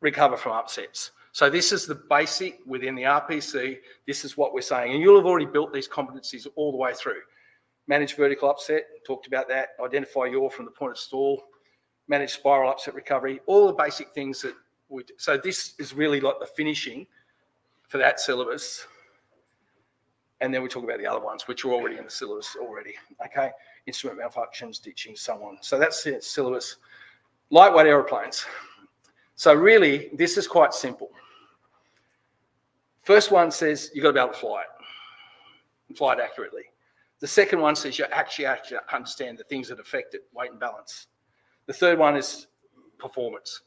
recover from upsets. So this is the basic within the RPC. This is what we're saying, and you'll have already built these competencies all the way through. Manage vertical upset, talked about that. Identify yaw from the point of stall. Manage spiral upset recovery. All the basic things that we do. So this is really like the finishing for that syllabus. And then we talk about the other ones, which are already in the syllabus already. Okay, instrument malfunctions, ditching, so on. So that's the syllabus. Lightweight aeroplanes. So really, this is quite simple. First one says you've got to be able to fly it accurately. The second one says you actually understand the things that affect it, weight and balance. The third one is performance.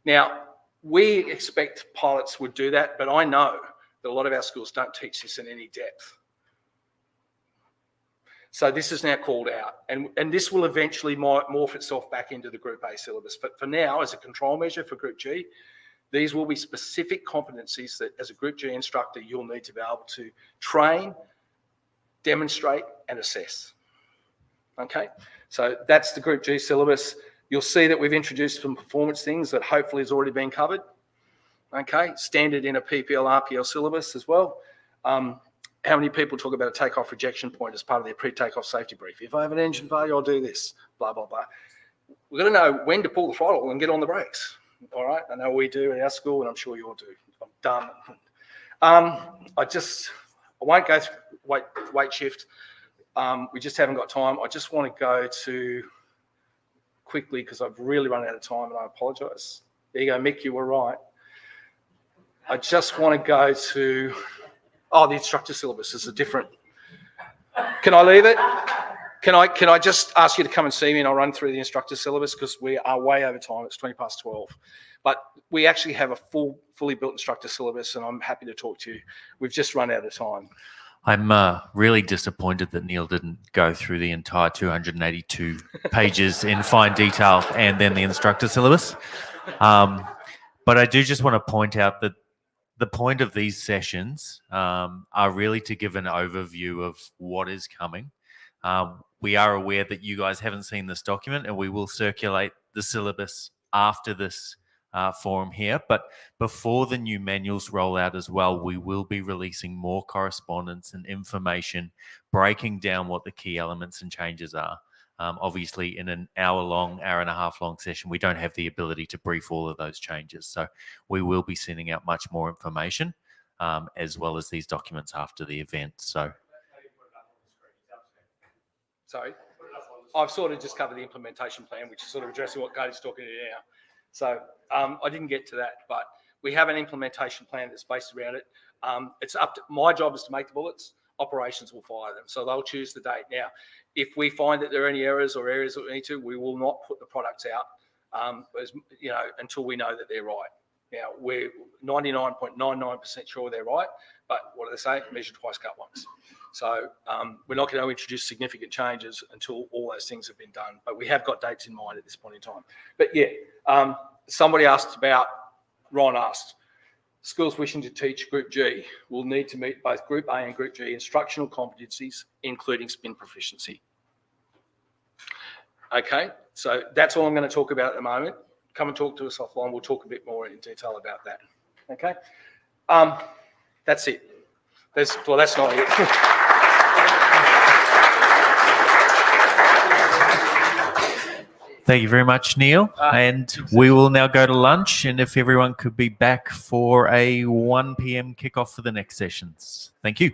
Now, we expect pilots would do that, but I know that a lot of our schools don't teach this in any depth. So this is now called out, and this will eventually morph itself back into the Group A syllabus. But for now, as a control measure for Group G, these will be specific competencies that as a Group G instructor, you'll need to be able to train, demonstrate, and assess. Okay, so that's the Group G syllabus. You'll see that we've introduced some performance things that hopefully has already been covered. Okay, standard in a PPL, RPL syllabus as well. How many people talk about a takeoff rejection point as part of their pre-takeoff safety brief? If I have an engine failure, I'll do this, blah, blah, blah. We've got to know when to pull the throttle and get on the brakes. All right, I know we do in our school, and I'm sure you all do. I'm done. I won't go through weight shift. We just haven't got time. I just want to go to quickly, because I've really run out of time, and I apologise. There you go, Mick, you were right. I just want to go to, the instructor syllabus is a different. Can I leave it? Can I just ask you to come and see me, and I'll run through the instructor syllabus, because we are way over time. It's 12:20. But we actually have a fully built instructor syllabus, and I'm happy to talk to you. We've just run out of time. I'm really disappointed that Neil didn't go through the entire 282 pages in fine detail and then the instructor syllabus. But I do just want to point out that the point of these sessions are really to give an overview of what is coming. We are aware that you guys haven't seen this document, and we will circulate the syllabus after this forum here. But before the new manuals roll out as well, we will be releasing more correspondence and information, breaking down what the key elements and changes are. Obviously, in an hour and a half long session, we don't have the ability to brief all of those changes. So we will be sending out much more information, as well as these documents after the event. So. Sorry, I've sort of just covered the implementation plan, which is sort of addressing what Cody's talking to now. So I didn't get to that, but we have an implementation plan that's based around it. It's up to my job is to make the bullets. Operations will fire them, so they'll choose the date. Now, if we find that there are any errors or areas that we need to, we will not put the products out, until we know that they're right. Now, we're 99.99% sure they're right, but what do they say? Measure twice, cut once. So we're not going to introduce significant changes until all those things have been done. But we have got dates in mind at this point in time. But yeah, somebody asked about, Ron asked, schools wishing to teach Group G will need to meet both Group A and Group G instructional competencies, including spin proficiency. Okay, so that's all I'm going to talk about at the moment. Come and talk to us offline. We'll talk a bit more in detail about that. Okay, that's it. That's not it. Thank you very much, Neil. And we will now go to lunch. And if everyone could be back for a 1 p.m. kickoff for the next sessions. Thank you.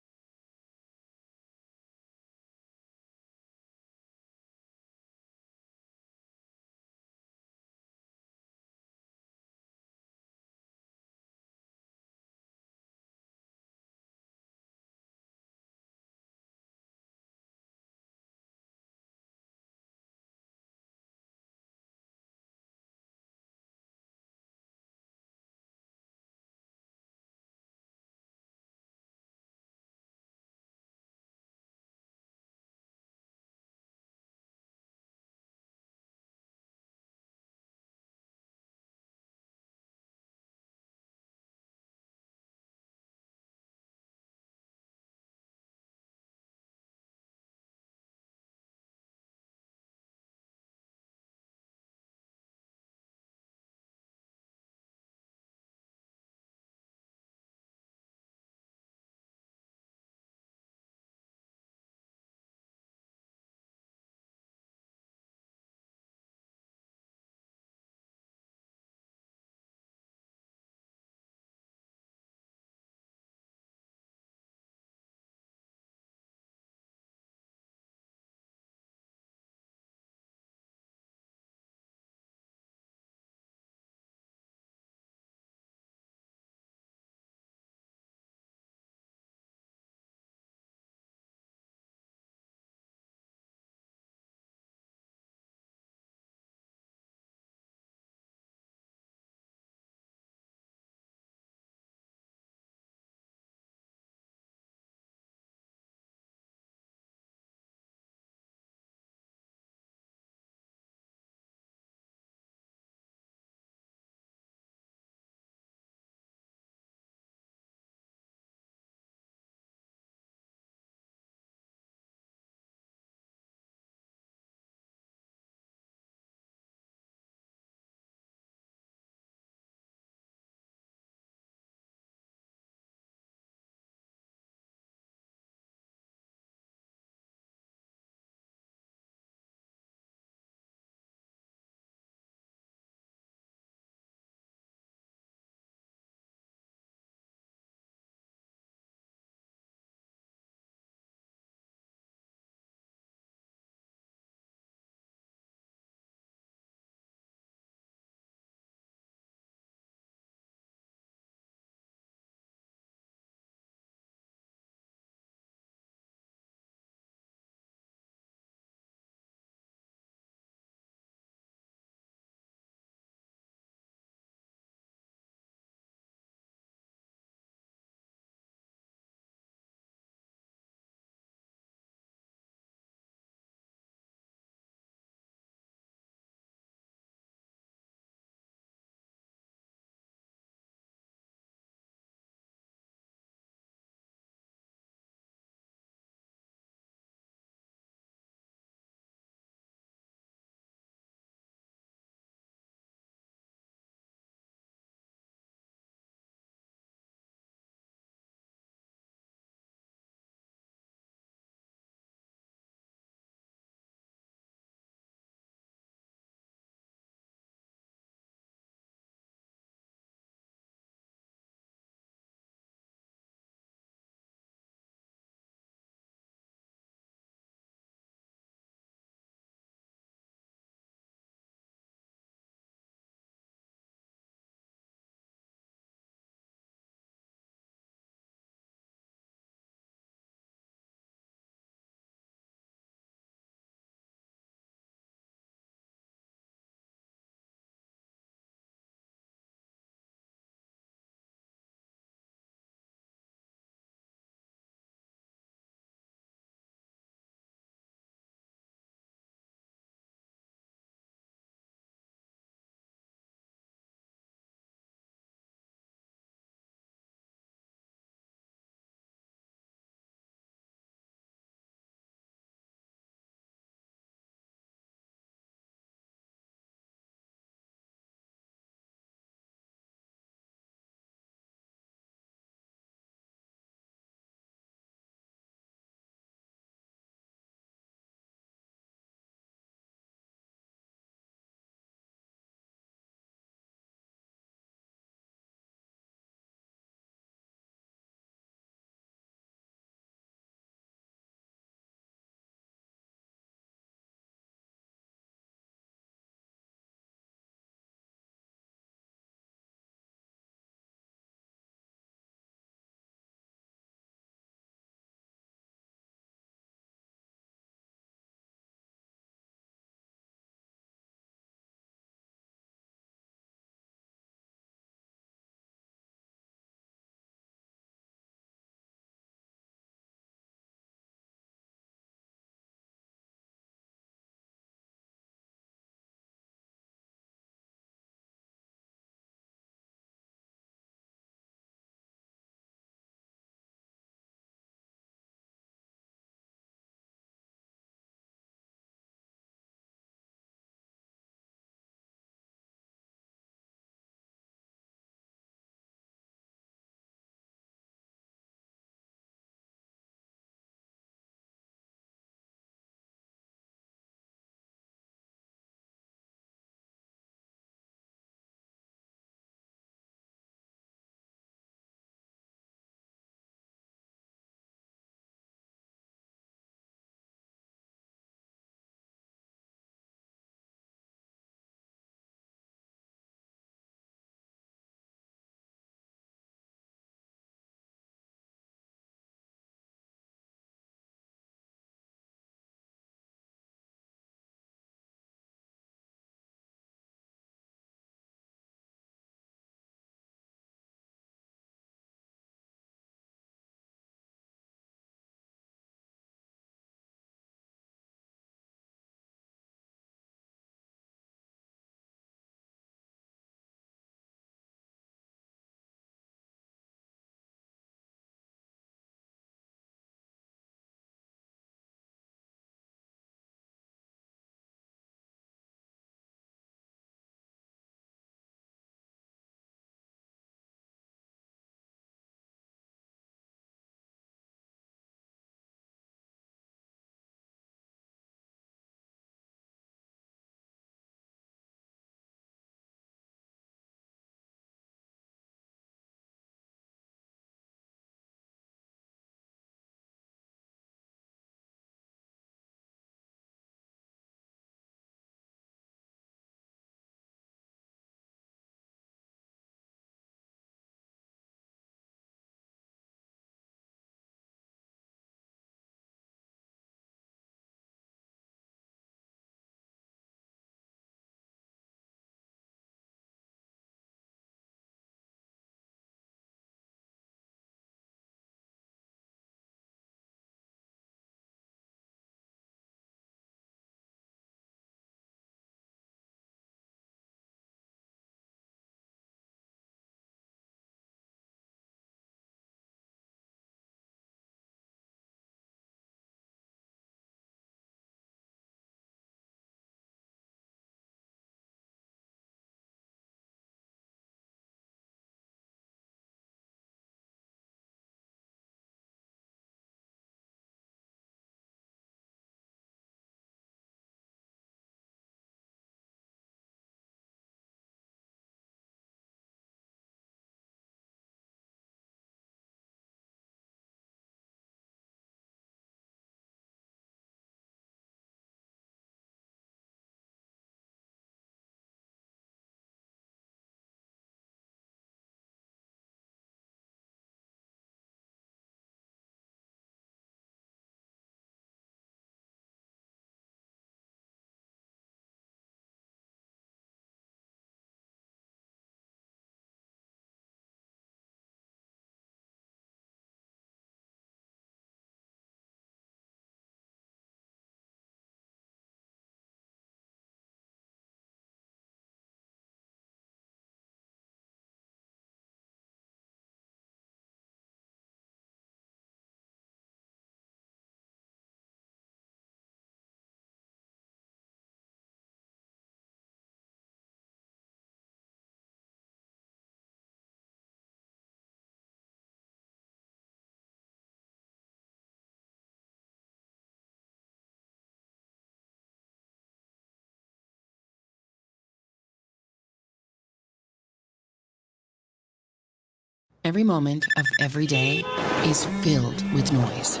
Every moment of every day is filled with noise.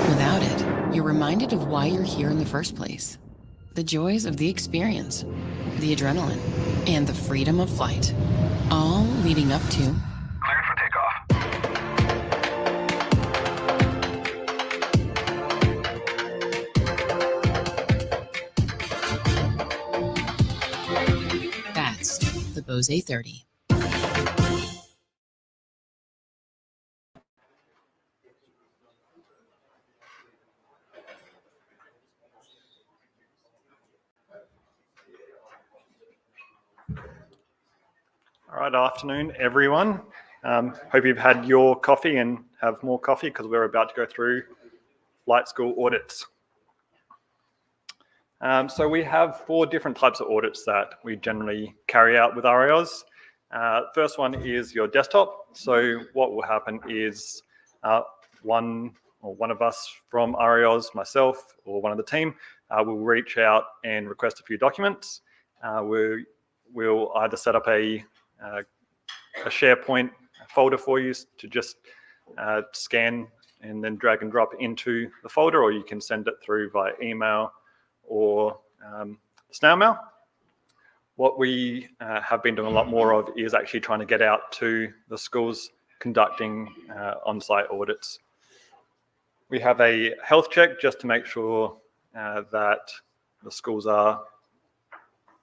Without it, you're reminded of why you're here in the first place. The joys of the experience, the adrenaline, and the freedom of flight. All leading up to Cleared for takeoff. that's the Bose A30. All right, afternoon, everyone. Hope you've had your coffee and have more coffee because we're about to go through flight school audits. So we have 4 different types of audits that we generally carry out with RAOs. First one is your desktop. So what will happen is one of us from RAOs, myself or one of the team, will reach out and request a few documents. We'll either set up a SharePoint folder for you to just scan and then drag and drop into the folder, or you can send it through via email or snail mail. What we have been doing a lot more of is actually trying to get out to the schools conducting on-site audits. We have a health check just to make sure that the schools are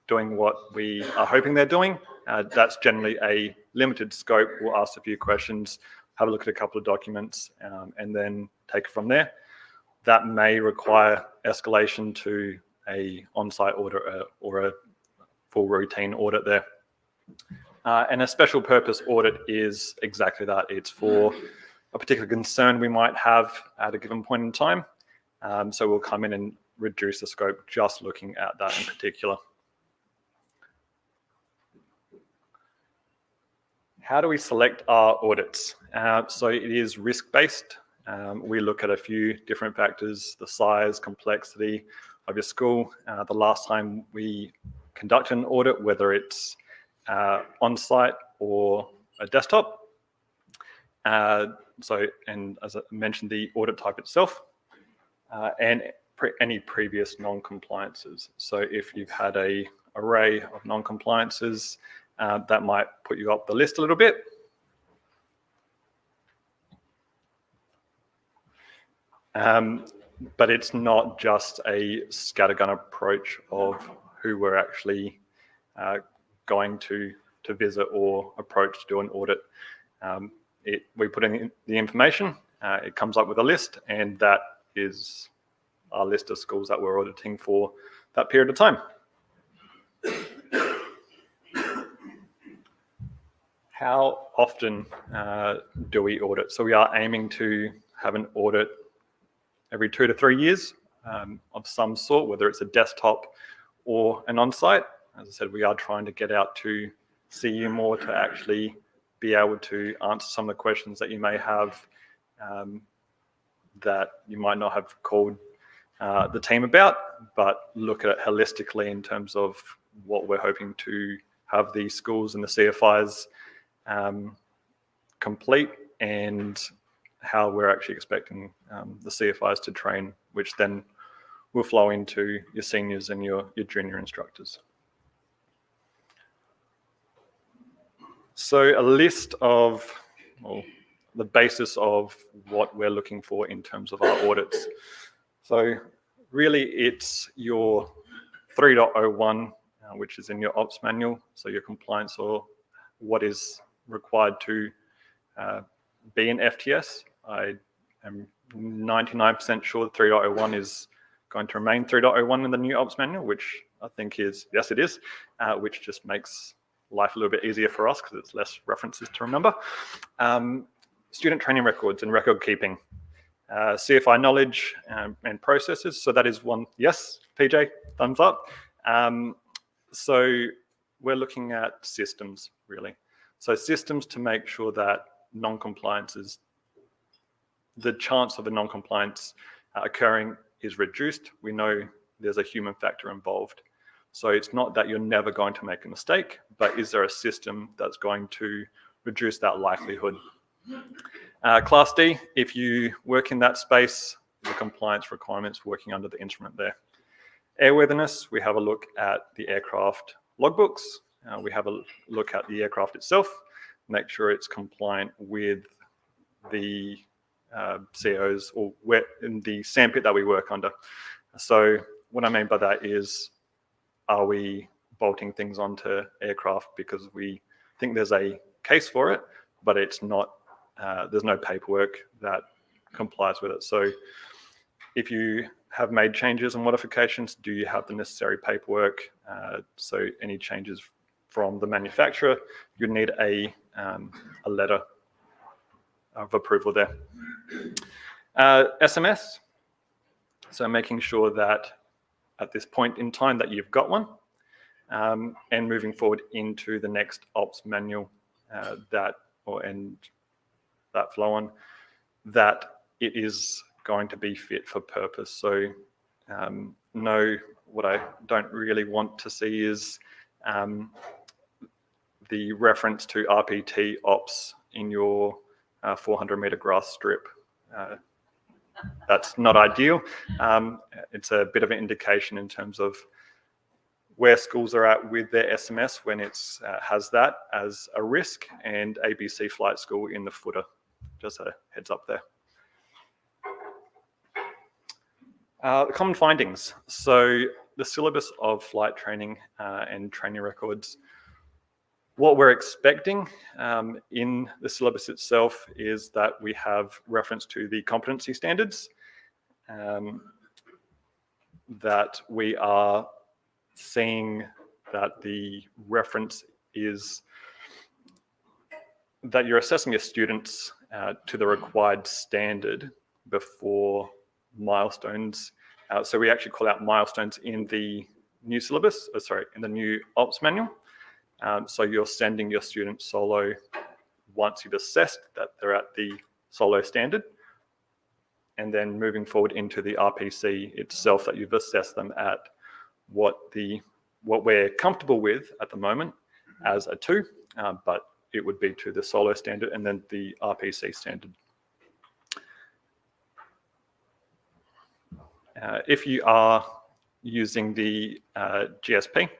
doing what we are hoping they're doing. That's generally a limited scope. We'll ask a few questions, have a look at a couple of documents, and then take it from there. That may require escalation to a on-site audit or a full routine audit there. And a special purpose audit is exactly that. It's for a particular concern we might have at a given point in time. So we'll come in and reduce the scope just looking at that in particular. How do we select our audits? So it is risk-based. We look at a few different factors: the size, complexity of your school. The last time we conduct an audit, whether it's on-site or a desktop. And as I mentioned, the audit type itself, and any previous non-compliances. So if you've had an array of non-compliances, that might put you up the list a little bit. But it's not just a scattergun approach of who we're actually going to visit or approach to do an audit. We put in the information, it comes up with a list, and that is our list of schools that we're auditing for that period of time. How often do we audit? So we are aiming to have an audit every 2 to 3 years of some sort, whether it's a desktop or an on-site. As I said, we are trying to get out to see you more to actually be able to answer some of the questions that you may have that you might not have called the team about, but look at it holistically in terms of what we're hoping to have the schools and the CFIs complete, and how we're actually expecting the CFIs to train, which then will flow into your seniors and your junior instructors. So a list of, well, the basis of what we're looking for in terms of our audits. So really it's your 3.01, which is in your ops manual. So your compliance, or what is required to be an FTS. I am 99% sure 3.01 is going to remain 3.01 in the new ops manual, which I think is, yes it is, which just makes life a little bit easier for us because it's less references to remember. Student training records and record keeping. CFI knowledge and processes. So that is one, yes, PJ, thumbs up. So we're looking at systems really. So systems to make sure that non-compliances, the chance of a non-compliance occurring is reduced. We know there's a human factor involved. So it's not that you're never going to make a mistake, but is there a system that's going to reduce that likelihood. Class D, if you work in that space, the compliance requirements working under the instrument there. Airworthiness, we have a look at the aircraft logbooks. We have a look at the aircraft itself, make sure it's compliant with the COs or in the sandpit that we work under. So what I mean by that is, are we bolting things onto aircraft because we think there's a case for it, but it's not, there's no paperwork that complies with it. So if you have made changes and modifications, do you have the necessary paperwork? So any changes from the manufacturer, you'd need a letter of approval there. SMS, so making sure that at this point in time that you've got one, and moving forward into the next ops manual that flow on, that it is going to be fit for purpose. So no, what I don't really want to see is the reference to RPT ops in your 400-meter grass strip. That's not ideal. It's a bit of an indication in terms of where schools are at with their SMS when it's has that as a risk, and ABC Flight School in the footer. Just a heads up there. Common findings. So the syllabus of flight training and training records, what we're expecting in the syllabus itself is that we have reference to the competency standards, that we are seeing that the reference is that you're assessing your students to the required standard before milestones. So we actually call out milestones in the new syllabus, in the new ops manual. So you're sending your students solo once you've assessed that they're at the solo standard, and then moving forward into the RPC itself that you've assessed them at what we're comfortable with at the moment as a 2, but it would be to the solo standard and then the RPC standard. If you are using the GSP,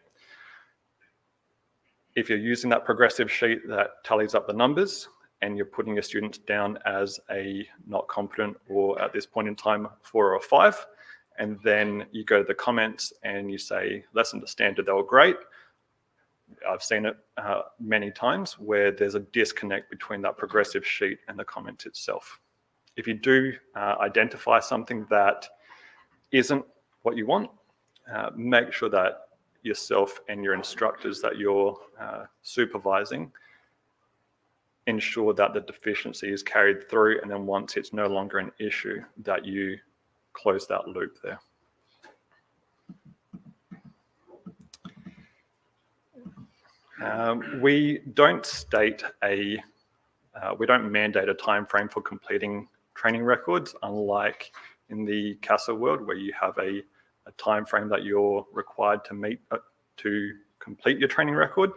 if you're using that progressive sheet that tallies up the numbers and you're putting your students down as a not competent or at this point in time 4 or 5, and then you go to the comments and you say, lesson to standard, they were great. I've seen it many times where there's a disconnect between that progressive sheet and the comment itself. If you do identify something that isn't what you want, make sure that yourself and your instructors that you're supervising ensure that the deficiency is carried through, and then once it's no longer an issue, that you close that loop there. We don't mandate a time frame for completing training records, unlike in the CASA world where you have a time frame that you're required to meet to complete your training record.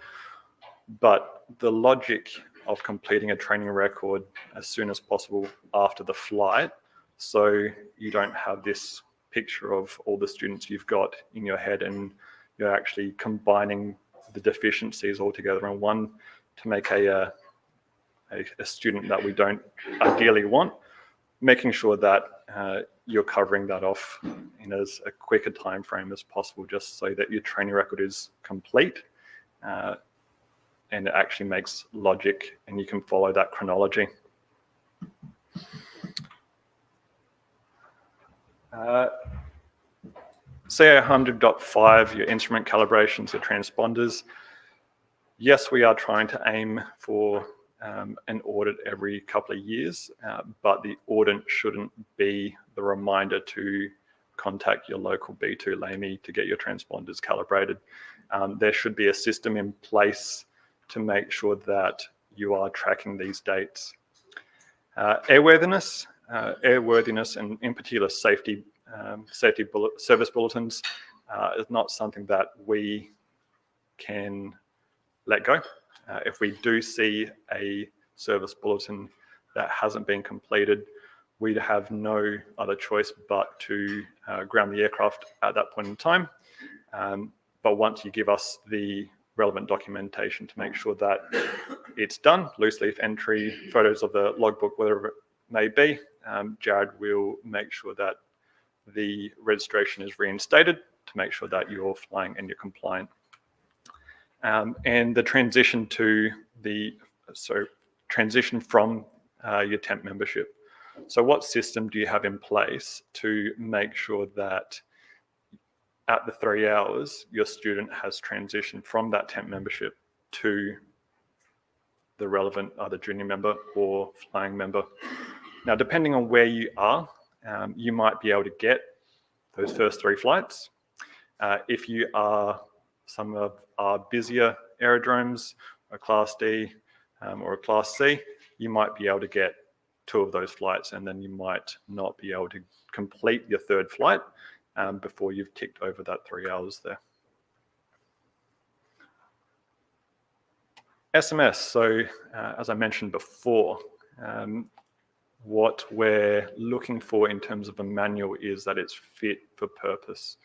But the logic of completing a training record as soon as possible after the flight, so you don't have this picture of all the students you've got in your head and you're actually combining the deficiencies all together in one to make a student that we don't ideally want, making sure that you're covering that off in as a quicker time frame as possible, just so that your training record is complete and it actually makes logic and you can follow that chronology. CA 100.5, your instrument calibrations, your transponders. Yes, we are trying to aim for an audit every couple of years, but the audit shouldn't be the reminder to contact your local B2 LAMI to get your transponders calibrated. There should be a system in place to make sure that you are tracking these dates. Airworthiness, and in particular safety service bulletins is not something that we can let go. If we do see a service bulletin that hasn't been completed, we'd have no other choice but to ground the aircraft at that point in time. But once you give us the relevant documentation to make sure that it's done, loose leaf entry, photos of the logbook, whatever it may be, Jared will make sure that the registration is reinstated to make sure that you're flying and you're compliant. And the transition from your temp membership. So what system do you have in place to make sure that at the 3 hours, your student has transitioned from that temp membership to the relevant either junior member or flying member? Now, depending on where you are, you might be able to get those first 3 flights. If you are some of our busier aerodromes, a Class D or a Class C, you might be able to get 2 of those flights, and then you might not be able to complete your 3rd flight before you've ticked over that 3 hours there. SMS, so as I mentioned before, what we're looking for in terms of a manual is that it's fit for purpose.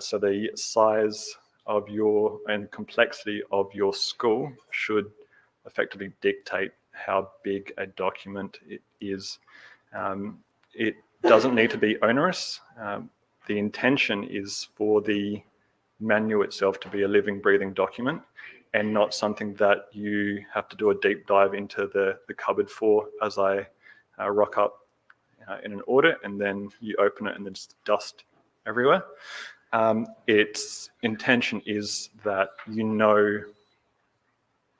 So the size of your and complexity of your school should effectively dictate how big a document it is. It doesn't need to be onerous. The intention is for the manual itself to be a living, breathing document and not something that you have to do a deep dive into the cupboard for as I rock up in an audit and then you open it and there's dust everywhere. Its intention is that you know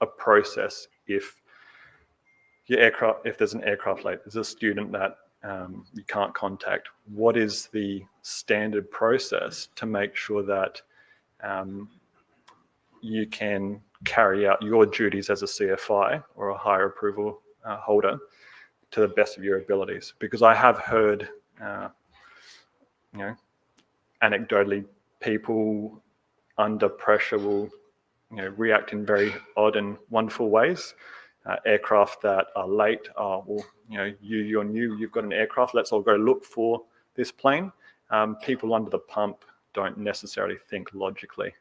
a process if there's an aircraft late, there's a student that you can't contact, what is the standard process to make sure that you can carry out your duties as a CFI or a higher approval holder to the best of your abilities? Because I have heard, anecdotally, people under pressure will react in very odd and wonderful ways. Aircraft that are late, you're new, you've got an aircraft, let's all go look for this plane. People under the pump don't necessarily think logically.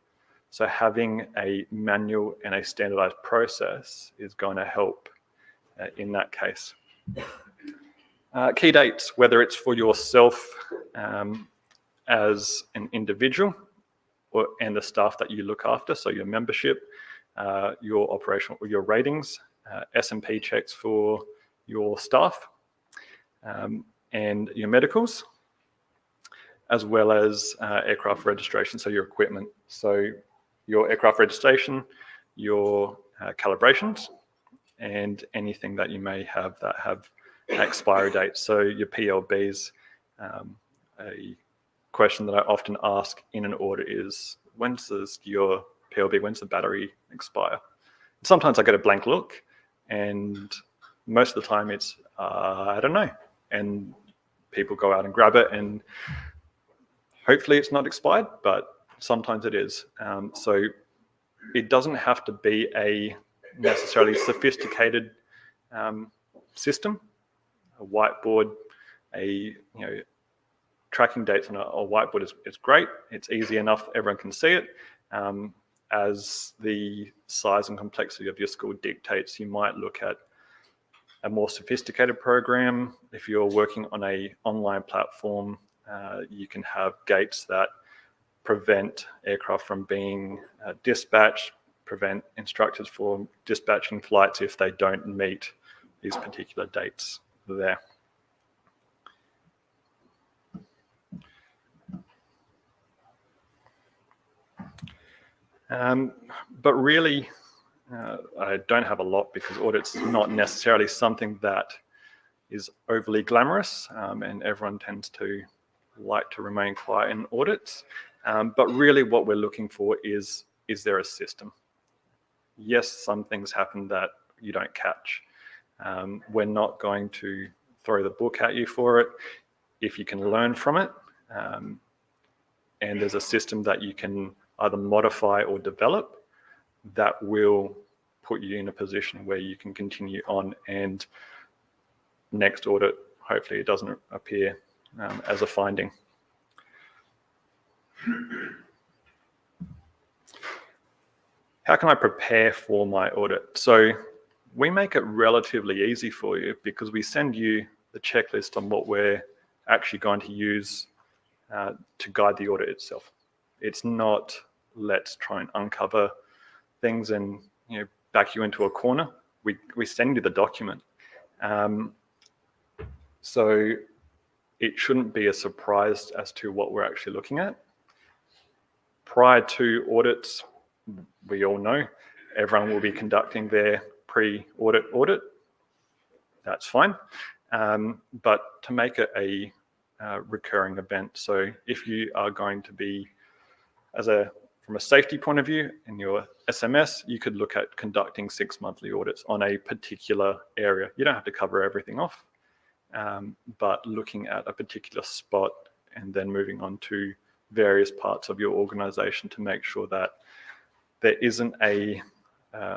So having a manual and a standardized process is going to help in that case. Key dates, whether it's for yourself as an individual and the staff that you look after, so your membership, your operational, or your ratings, S&P checks for your staff and your medicals, as well as aircraft registration, so your equipment. So your aircraft registration, your calibrations, and anything that you may have that have expiry dates. So your PLBs, a question that I often ask in an audit is, when does your PLB, when's the battery expire? Sometimes I get a blank look, and most of the time it's, I don't know. And people go out and grab it, and hopefully it's not expired, but sometimes it is. So it doesn't have to be a necessarily sophisticated system. A whiteboard, tracking dates on a whiteboard is great. It's easy enough, everyone can see it. As the size and complexity of your school dictates, you might look at a more sophisticated program. If you're working on an online platform, you can have gates that prevent aircraft from being dispatched, prevent instructors from dispatching flights if they don't meet these particular dates there. But really, I don't have a lot because audit's not necessarily something that is overly glamorous, and everyone tends to like to remain quiet in audits. But really what we're looking for is there a system? Yes, some things happen that you don't catch. We're not going to throw the book at you for it. If you can learn from it, and there's a system that you can either modify or develop that will put you in a position where you can continue on, and next audit, hopefully it doesn't appear as a finding. How can I prepare for my audit? So we make it relatively easy for you because we send you the checklist on what we're actually going to use to guide the audit itself. It's not let's try and uncover things and back you into a corner. We send you the document. So it shouldn't be a surprise as to what we're actually looking at. Prior to audits, we all know everyone will be conducting their pre-audit audit. That's fine. But to make it a recurring event, so if you are going to be, from a safety point of view, in your SMS, you could look at conducting 6 monthly audits on a particular area. You don't have to cover everything off, but looking at a particular spot and then moving on to various parts of your organization to make sure that there isn't a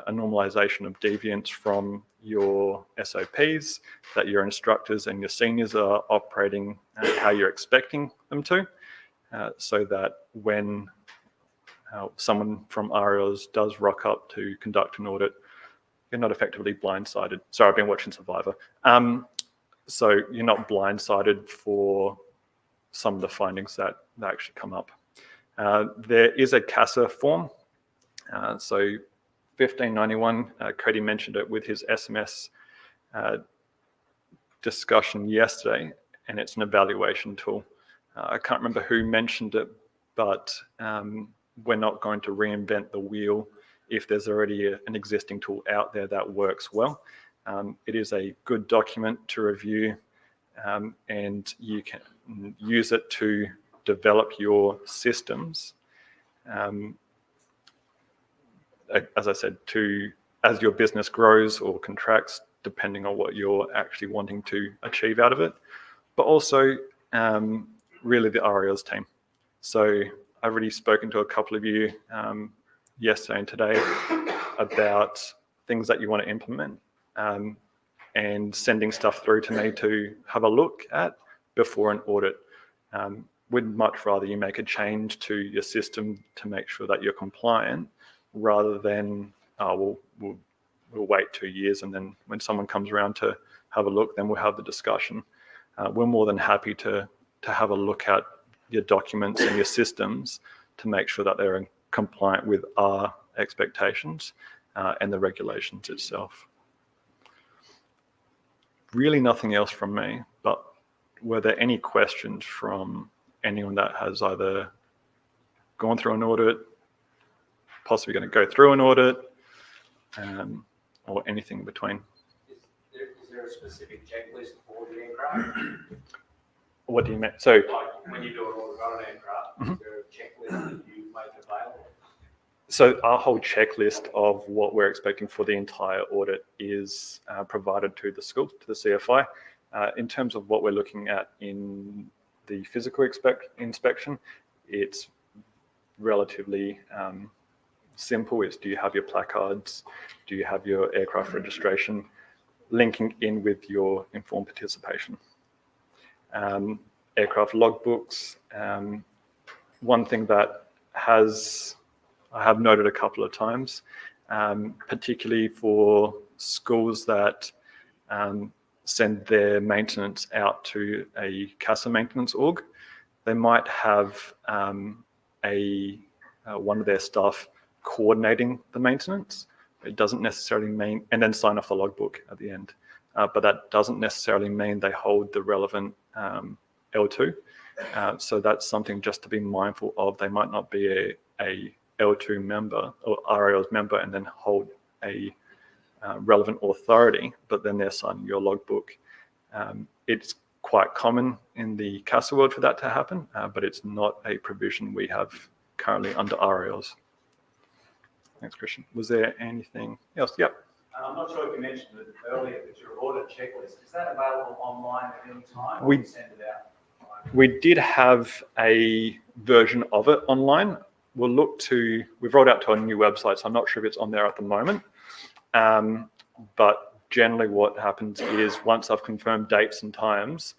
normalization of deviance from your SOPs, that your instructors and your seniors are operating how you're expecting them to, so that when someone from REOs does rock up to conduct an audit, you're not effectively blindsided. Sorry, I've been watching Survivor. So you're not blindsided for some of the findings that actually come up. There is a CASA form. So 1591, Cody mentioned it with his SMS discussion yesterday, and it's an evaluation tool. I can't remember who mentioned it, but we're not going to reinvent the wheel if there's already an existing tool out there that works well. It is a good document to review, and you can use it to develop your systems. As I said, as your business grows or contracts, depending on what you're actually wanting to achieve out of it, but also really the REOs team. So I've already spoken to a couple of you yesterday and today about things that you want to implement, and sending stuff through to me to have a look at before an audit. We'd much rather you make a change to your system to make sure that you're compliant, rather than we'll wait 2 years and then when someone comes around to have a look, then we'll have the discussion. We're more than happy to have a look at your documents and your systems to make sure that they're compliant with our expectations and the regulations itself. Really nothing else from me, but were there any questions from anyone that has either gone through an audit, possibly going to go through an audit, or anything in between? Is there a specific checklist for the aircraft? What do you mean? So, Like when you do an audit on an aircraft, is there a checklist that you make available? So our whole checklist of what we're expecting for the entire audit is provided to the school, to the CFI. In terms of what we're looking at in the physical inspection, it's relatively simple. Is, do you have your placards? Do you have your aircraft registration? Linking in with your informed participation. Aircraft logbooks. One thing that I have noted a couple of times, particularly for schools that send their maintenance out to a CASA maintenance org, they might have one of their staff coordinating the maintenance. It doesn't necessarily mean, and then sign off the logbook at the end. But that doesn't necessarily mean they hold the relevant L2. So that's something just to be mindful of. They might not be a L2 member or REOs member and then hold a relevant authority, but then they're signing your logbook. It's quite common in the CASA world for that to happen, but it's not a provision we have currently under REOs. Thanks, Christian. Was there anything else? Yep. I'm not sure if you mentioned it earlier, but your audit checklist, is that available online at any time? We send it out. We did have a version of it online. we've rolled out to a new website, so I'm not sure if it's on there at the moment. But generally what happens is once I've confirmed dates and times,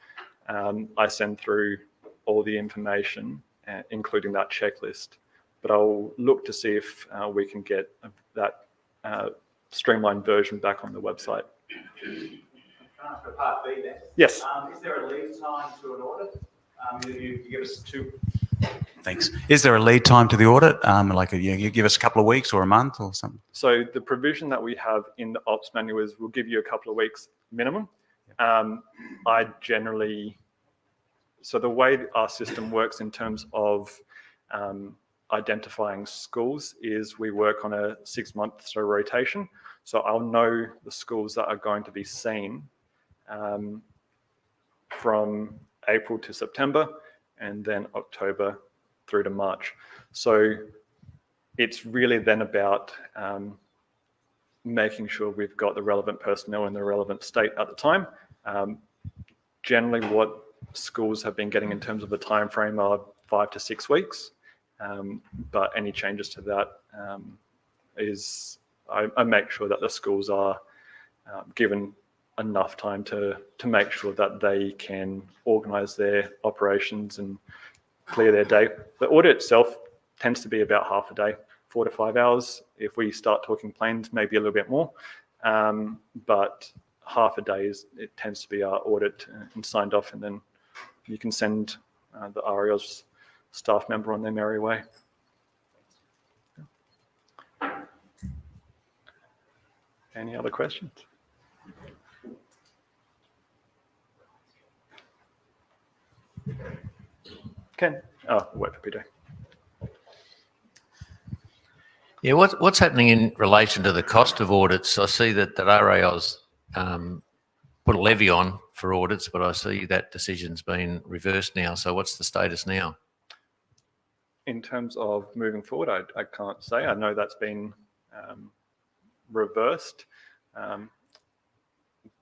I send through all the information, including that checklist. But I'll look to see if we can get that streamlined version back on the website. Can I ask for part B then? Yes. Is there a lead time to an audit? You give us 2. Thanks. Is there a lead time to the audit? You give us a couple of weeks or a month or something? So the provision that we have in the ops manual is we'll give you a couple of weeks minimum. I generally, so the way our system works in terms of identifying schools is we work on a 6-month rotation. So I'll know the schools that are going to be seen from April to September and then October through to March. So it's really then about making sure we've got the relevant personnel in the relevant state at the time. Generally what schools have been getting in terms of a time frame are 5 to 6 weeks. But any changes to that I make sure that the schools are given enough time to make sure that they can organise their operations and clear their day. The audit itself tends to be about half a day, 4 to 5 hours. If we start talking planes, maybe a little bit more. But half a day it tends to be our audit and signed off, and then you can send the REO's staff member on their merry way. Any other questions? Ken? Oh, wait for Peter. Yeah, what's happening in relation to the cost of audits? I see that RAO's put a levy on for audits, but I see that decision's been reversed now. So what's the status now? In terms of moving forward, I can't say. I know that's been reversed,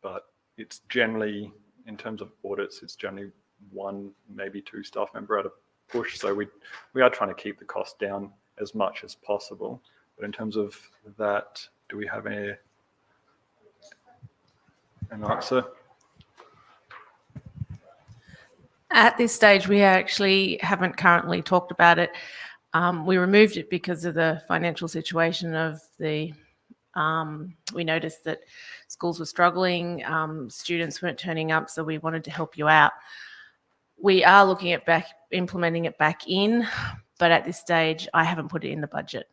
but it's generally, in terms of audits, it's generally 1, maybe 2 staff member at a push. So we are trying to keep the cost down as much as possible. But in terms of that, do we have an answer? At this stage, we actually haven't currently talked about it. We removed it because of the financial situation of the, we noticed that schools were struggling, students weren't turning up, so we wanted to help you out. We are looking at implementing it back in, but at this stage, I haven't put it in the budget.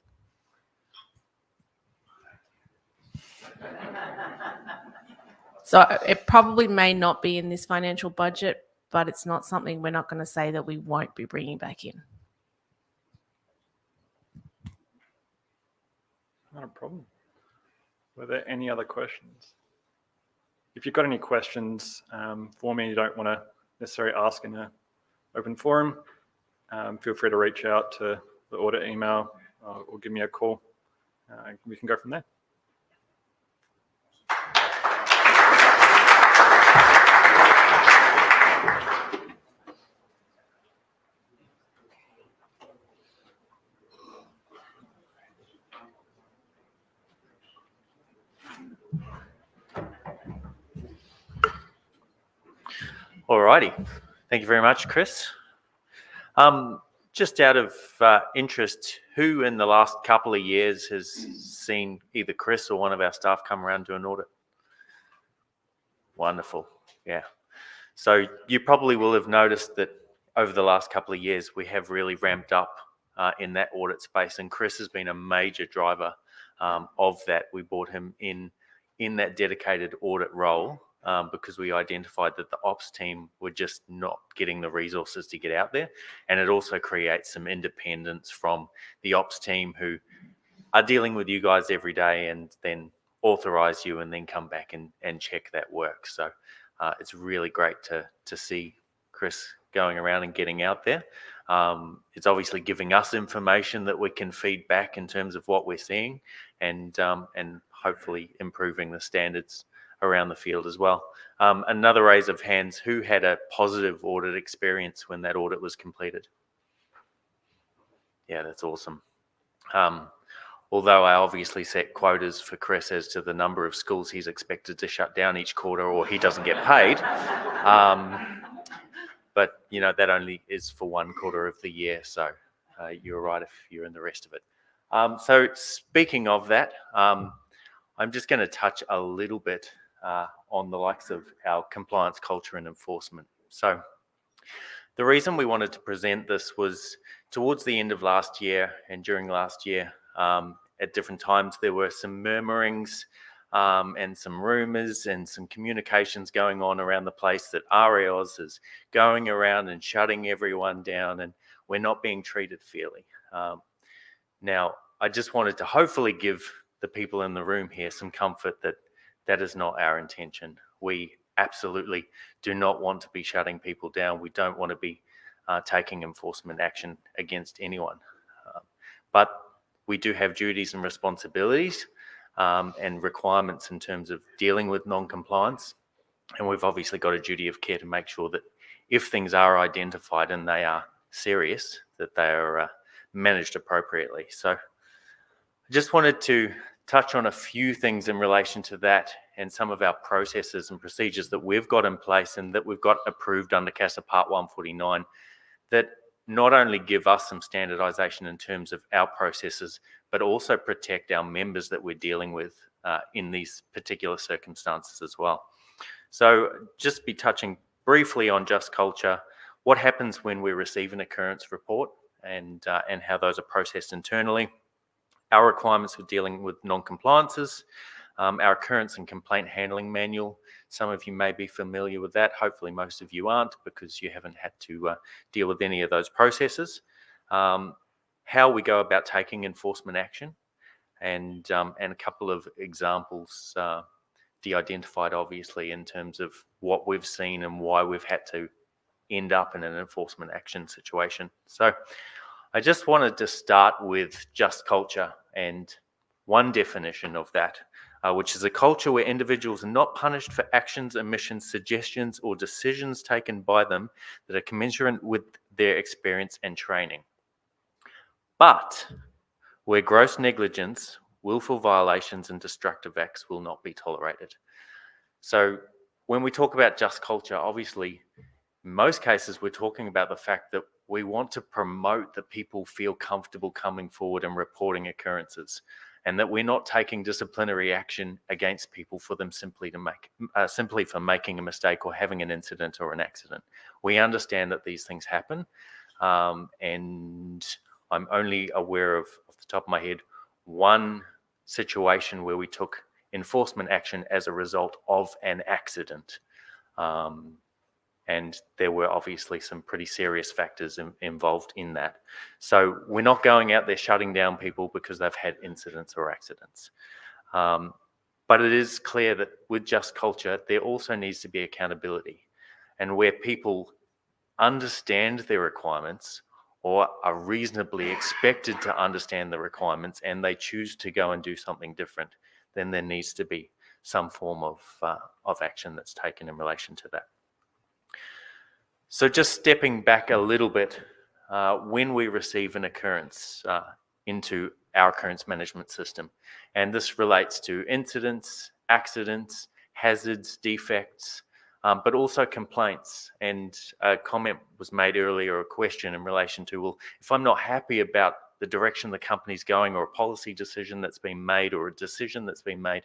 So it probably may not be in this financial budget, but it's not something we're not going to say that we won't be bringing back in. Not a problem. Were there any other questions? If you've got any questions for me, you don't want to necessarily ask in an open forum, feel free to reach out to the audit email or give me a call. We can go from there. Alrighty, thank you very much, Chris. Just out of interest, who in the last couple of years has seen either Chris or one of our staff come around to an audit? Wonderful, yeah. So you probably will have noticed that over the last couple of years, we have really ramped up in that audit space, and Chris has been a major driver of that. We brought him in that dedicated audit role because we identified that the ops team were just not getting the resources to get out there. And it also creates some independence from the ops team who are dealing with you guys every day and then authorize you and then come back and check that work. So it's really great to see Chris going around and getting out there. It's obviously giving us information that we can feed back in terms of what we're seeing and hopefully improving the standards around the field as well. Another raise of hands, who had a positive audit experience when that audit was completed? Yeah, that's awesome. Although I obviously set quotas for Chris as to the number of schools he's expected to shut down each quarter or he doesn't get paid. But, that only is for 1 quarter of the year. So you're right if you're in the rest of it. So speaking of that, I'm just going to touch a little bit on the likes of our compliance culture and enforcement. So the reason we wanted to present this was towards the end of last year and during last year, at different times, there were some murmurings and some rumours and some communications going on around the place that RAOS is going around and shutting everyone down and we're not being treated fairly. Now, I just wanted to hopefully give the people in the room here some comfort that that is not our intention. We absolutely do not want to be shutting people down. We don't want to be taking enforcement action against anyone. But we do have duties and responsibilities and requirements in terms of dealing with non-compliance. And we've obviously got a duty of care to make sure that if things are identified and they are serious, that they are managed appropriately. So I just wanted to touch on a few things in relation to that and some of our processes and procedures that we've got in place and that we've got approved under CASA Part 149 that not only give us some standardization in terms of our processes, but also protect our members that we're dealing with in these particular circumstances as well. So just be touching briefly on Just Culture, what happens when we receive an occurrence report and how those are processed internally, our requirements for dealing with non-compliances, our occurrence and complaint handling manual. Some of you may be familiar with that. Hopefully most of you aren't because you haven't had to deal with any of those processes. How we go about taking enforcement action and a couple of examples de-identified obviously in terms of what we've seen and why we've had to end up in an enforcement action situation. So I just wanted to start with Just Culture and one definition of that, which is a culture where individuals are not punished for actions, omissions, suggestions, or decisions taken by them that are commensurate with their experience and training, but where gross negligence, willful violations, and destructive acts will not be tolerated. So when we talk about Just Culture, obviously, in most cases, we're talking about the fact that we want to promote that people feel comfortable coming forward and reporting occurrences, and that we're not taking disciplinary action against people for them simply for making a mistake or having an incident or an accident. We understand that these things happen, and I'm only aware of, off the top of my head, one situation where we took enforcement action as a result of an accident. And there were obviously some pretty serious factors involved in that. So we're not going out there shutting down people because they've had incidents or accidents. But it is clear that with Just Culture, there also needs to be accountability. And where people understand their requirements or are reasonably expected to understand the requirements and they choose to go and do something different, then there needs to be some form of action that's taken in relation to that. So just stepping back a little bit, when we receive an occurrence into our occurrence management system, and this relates to incidents, accidents, hazards, defects, but also complaints. And a comment was made earlier, a question in relation to, well, if I'm not happy about the direction the company's going or a policy decision that's been made or a decision that's been made,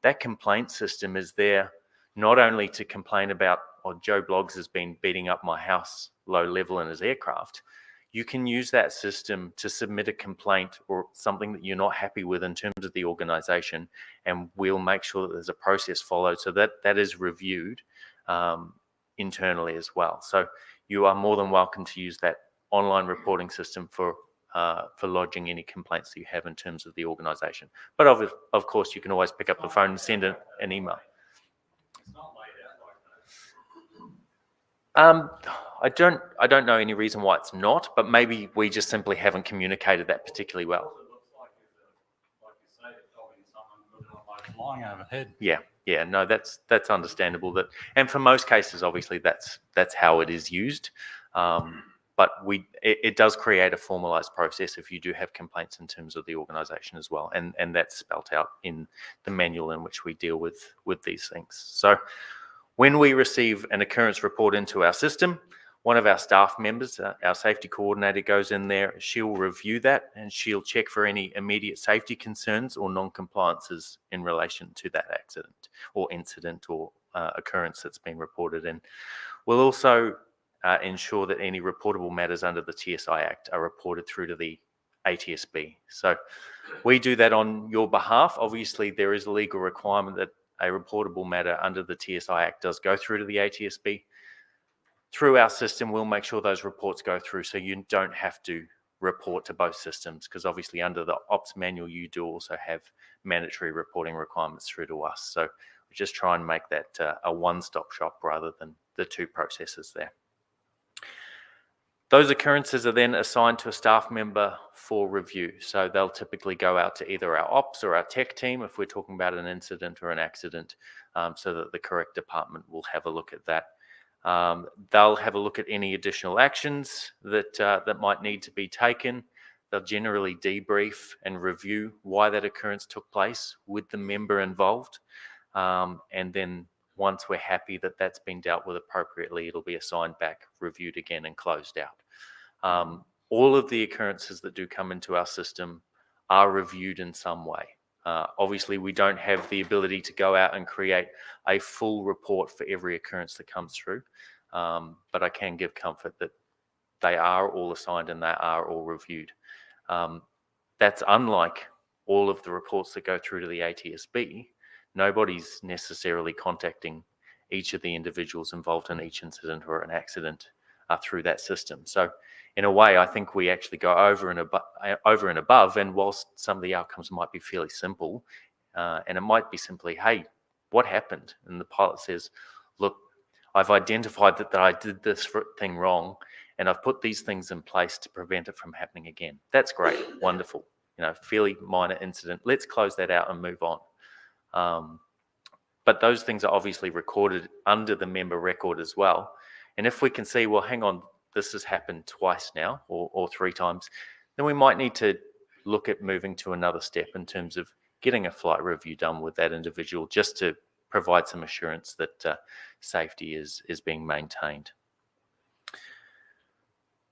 that complaint system is there not only to complain about, or Joe Bloggs has been beating up my house low level in his aircraft. You can use that system to submit a complaint or something that you're not happy with in terms of the organization, and we'll make sure that there's a process followed so that that is reviewed internally as well. So you are more than welcome to use that online reporting system for lodging any complaints that you have in terms of the organization. But of course, you can always pick up the phone and send an email. I don't know any reason why it's not, but maybe we just simply haven't communicated that particularly well. Flying overhead. Yeah, no, that's understandable. And for most cases, obviously, that's how it is used. But it does create a formalised process if you do have complaints in terms of the organisation as well, and that's spelt out in the manual in which we deal with these things. So when we receive an occurrence report into our system, one of our staff members, our safety coordinator, goes in there. She'll review that and she'll check for any immediate safety concerns or non-compliances in relation to that accident or incident or occurrence that's been reported in. We'll also ensure that any reportable matters under the TSI Act are reported through to the ATSB. So we do that on your behalf. Obviously, there is a legal requirement that a reportable matter under the TSI Act does go through to the ATSB. Through our system, we'll make sure those reports go through so you don't have to report to both systems, because obviously under the ops manual, you do also have mandatory reporting requirements through to us. So we just try and make that a one-stop shop rather than the two processes there. Those occurrences are then assigned to a staff member for review. So they'll typically go out to either our ops or our tech team if we're talking about an incident or an accident, so that the correct department will have a look at that. They'll have a look at any additional actions that might need to be taken. They'll generally debrief and review why that occurrence took place with the member involved. And then once we're happy that that's been dealt with appropriately, it'll be assigned back, reviewed again, and closed out. All of the occurrences that do come into our system are reviewed in some way. Obviously, we don't have the ability to go out and create a full report for every occurrence that comes through, but I can give comfort that they are all assigned and they are all reviewed. That's unlike all of the reports that go through to the ATSB. Nobody's necessarily contacting each of the individuals involved in each incident or an accident through that system. So in a way, I think we actually go over and above, and whilst some of the outcomes might be fairly simple, and it might be simply, hey, what happened? And the pilot says, look, I've identified that I did this thing wrong, and I've put these things in place to prevent it from happening again. That's great, wonderful, fairly minor incident. Let's close that out and move on. But those things are obviously recorded under the member record as well. And if we can see, well, hang on, this has happened twice now or 3 times, then we might need to look at moving to another step in terms of getting a flight review done with that individual, just to provide some assurance that safety is being maintained.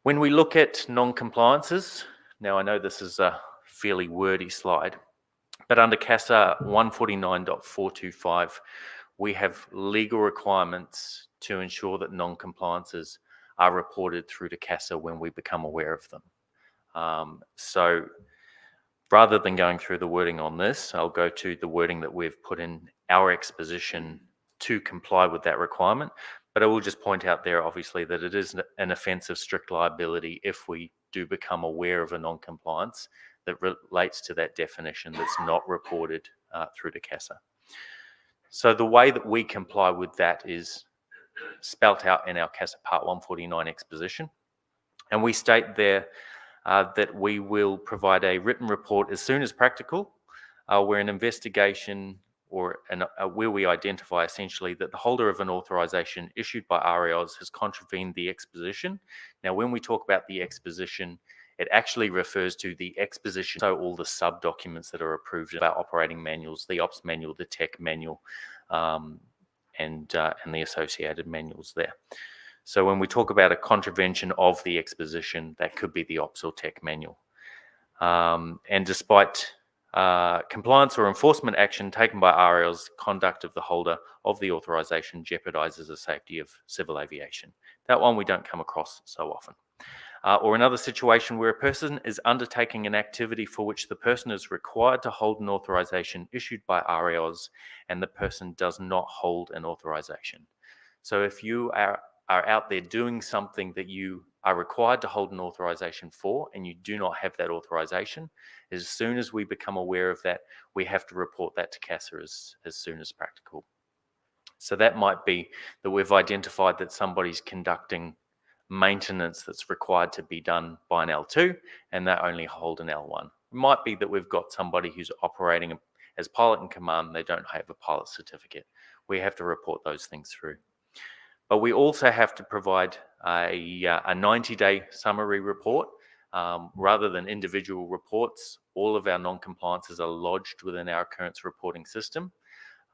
When we look at non-compliances, now I know this is a fairly wordy slide, but under CASA 149.425, we have legal requirements to ensure that non-compliances are reported through to CASA when we become aware of them. So rather than going through the wording on this, I'll go to the wording that we've put in our exposition to comply with that requirement. But I will just point out there, obviously, that it is an offence of strict liability if we do become aware of a non-compliance that relates to that definition that's not reported through to CASA. So the way that we comply with that is spelt out in our CASA Part 149 exposition. And we state there that we will provide a written report as soon as practical, where an investigation or where we identify essentially that the holder of an authorisation issued by RAOs has contravened the exposition. Now, when we talk about the exposition, it actually refers to the exposition, so all the sub-documents that are approved about operating manuals, the ops manual, the tech manual, and the associated manuals there. So when we talk about a contravention of the exposition, that could be the ops or tech manual. And despite compliance or enforcement action taken by RAOs, conduct of the holder of the authorisation jeopardises the safety of civil aviation. That one we don't come across so often. Or another situation where a person is undertaking an activity for which the person is required to hold an authorisation issued by RAOs and the person does not hold an authorisation. So if you are out there doing something that you are required to hold an authorisation for and you do not have that authorisation, as soon as we become aware of that, we have to report that to CASA as soon as practical. So that might be that we've identified that somebody's conducting maintenance that's required to be done by an L2 and they only hold an L1. It might be that we've got somebody who's operating as pilot in command and they don't have a pilot certificate. We have to report those things through. But we also have to provide a 90-day summary report. Rather than individual reports, all of our non-compliances are lodged within our occurrence reporting system.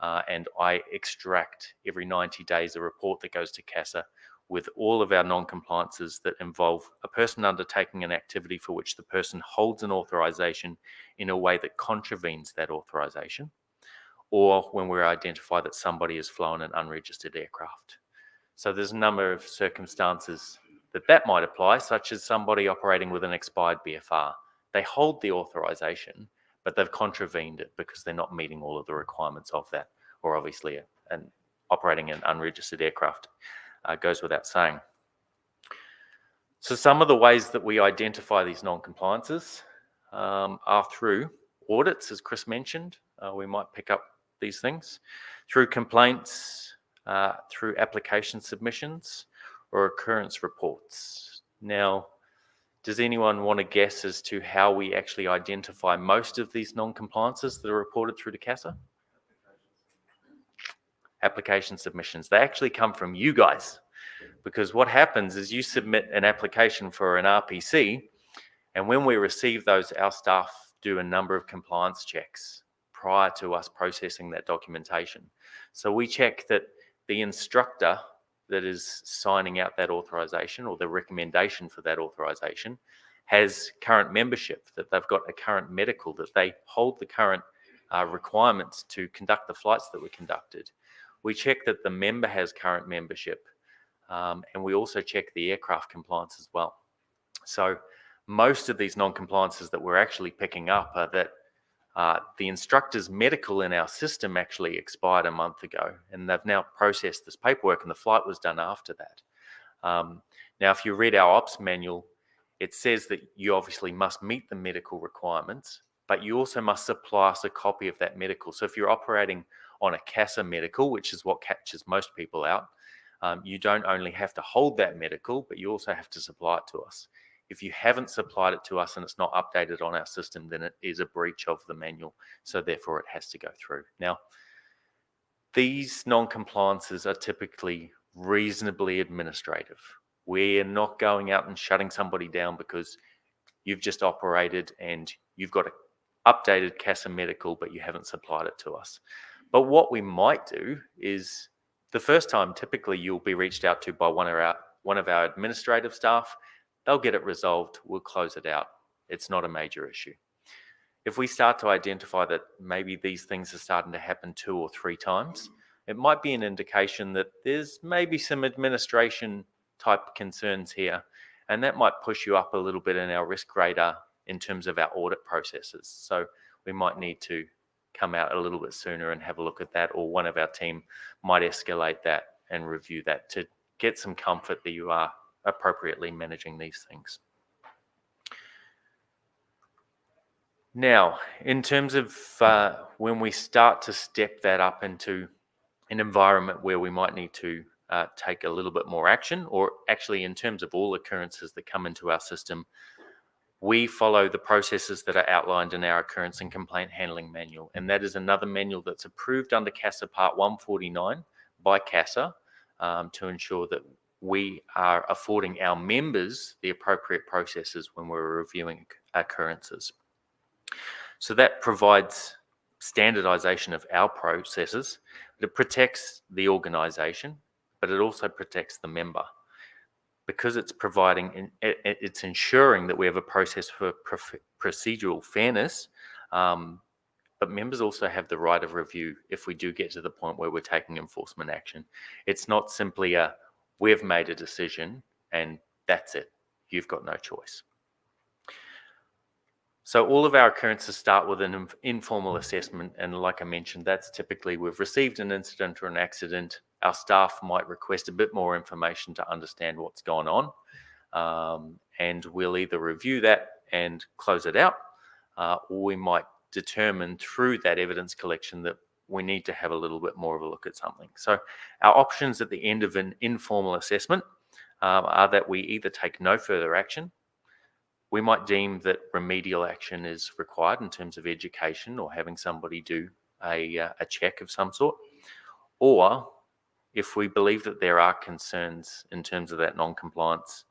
And I extract every 90 days a report that goes to CASA with all of our non-compliances that involve a person undertaking an activity for which the person holds an authorization in a way that contravenes that authorization, or when we identify that somebody has flown an unregistered aircraft. So there's a number of circumstances that might apply, such as somebody operating with an expired BFR. They hold the authorization, but they've contravened it because they're not meeting all of the requirements of that, or obviously operating an unregistered aircraft goes without saying. So some of the ways that we identify these non-compliances are through audits, as Chris mentioned. We might pick up these things through complaints, through application submissions, or occurrence reports. Now, does anyone want to guess as to how we actually identify most of these non-compliances that are reported through to CASA? Application submissions. They actually come from you guys, because what happens is you submit an application for an RPC, and when we receive those, our staff do a number of compliance checks prior to us processing that documentation. So we check that the instructor that is signing out that authorization, or the recommendation for that authorization, has current membership, that they've got a current medical, that they hold the current requirements to conduct the flights that were conducted. We check that the member has current membership, and we also check the aircraft compliance as well. So most of these non-compliances that we're actually picking up are that the instructor's medical in our system actually expired a month ago, and they've now processed this paperwork, and the flight was done after that. Now, if you read our ops manual, it says that you obviously must meet the medical requirements, but you also must supply us a copy of that medical. So if you're operating on a CASA medical, which is what catches most people out, you don't only have to hold that medical, but you also have to supply it to us. If you haven't supplied it to us and it's not updated on our system, then it is a breach of the manual. So therefore it has to go through. Now, these non-compliances are typically reasonably administrative. We're not going out and shutting somebody down because you've just operated and you've got an updated CASA medical, but you haven't supplied it to us. But what we might do is, the first time, typically you'll be reached out to by one of our administrative staff. They'll get it resolved. We'll close it out. It's not a major issue. If we start to identify that maybe these things are starting to happen 2 or 3 times, it might be an indication that there's maybe some administration type concerns here, and that might push you up a little bit in our risk radar in terms of our audit processes. So we might need to come out a little bit sooner and have a look at that, or one of our team might escalate that and review that to get some comfort that you are appropriately managing these things. Now, in terms of when we start to step that up into an environment where we might need to take a little bit more action, or actually in terms of all occurrences that come into our system, we follow the processes that are outlined in our occurrence and complaint handling manual. And that is another manual that's approved under CASA Part 149 by CASA to ensure that we are affording our members the appropriate processes when we're reviewing occurrences. So that provides standardization of our processes. It protects the organization, but it also protects the member, because it's it's ensuring that we have a process for procedural fairness, but members also have the right of review if we do get to the point where we're taking enforcement action. It's not simply we've made a decision and that's it. You've got no choice. So all of our occurrences start with an informal assessment, and like I mentioned, that's typically we've received an incident or an accident. Our staff might request a bit more information to understand what's gone on, and we'll either review that and close it out, or we might determine through that evidence collection that we need to have a little bit more of a look at something. So our options at the end of an informal assessment are that we either take no further action. We might deem that remedial action is required in terms of education or having somebody do a check of some sort, or if we believe that there are concerns in terms of that non-compliance,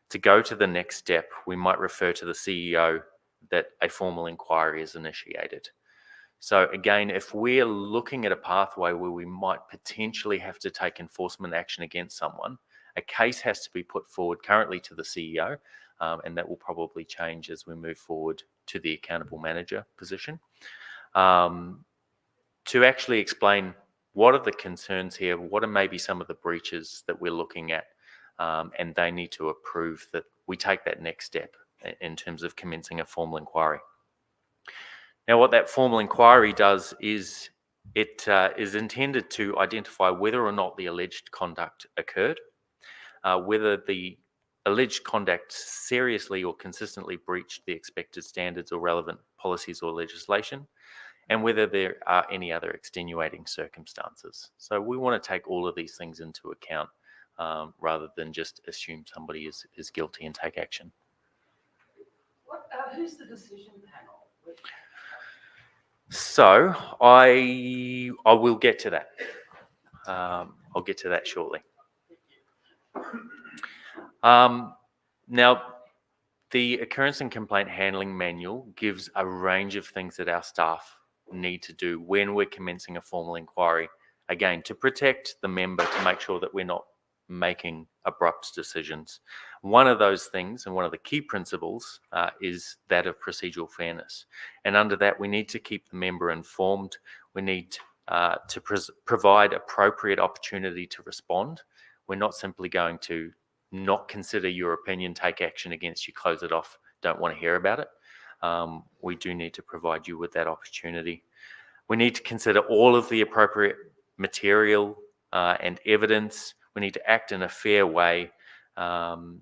to go to the next step, we might refer to the CEO that a formal inquiry is initiated. So again, if we're looking at a pathway where we might potentially have to take enforcement action against someone, a case has to be put forward currently to the CEO, and that will probably change as we move forward to the accountable manager position, to actually explain what are the concerns here, what are maybe some of the breaches that we're looking at, and they need to approve that we take that next step in terms of commencing a formal inquiry. Now, what that formal inquiry does is it is intended to identify whether or not the alleged conduct occurred, whether the alleged conduct seriously or consistently breached the expected standards or relevant policies or legislation, and whether there are any other extenuating circumstances. So we want to take all of these things into account rather than just assume somebody is guilty and take action. Who's the decision panel? So I will get to that. I'll get to that shortly. Now, the Occurrence and Complaint Handling Manual gives a range of things that our staff need to do when we're commencing a formal inquiry, again, to protect the member, to make sure that we're not making abrupt decisions. One of those things, and one of the key principles, is that of procedural fairness. And under that, we need to keep the member informed. We need to provide appropriate opportunity to respond. We're not simply going to not consider your opinion, take action against you, close it off, don't want to hear about it. We do need to provide you with that opportunity. We need to consider all of the appropriate material and evidence. We need to act in a fair way and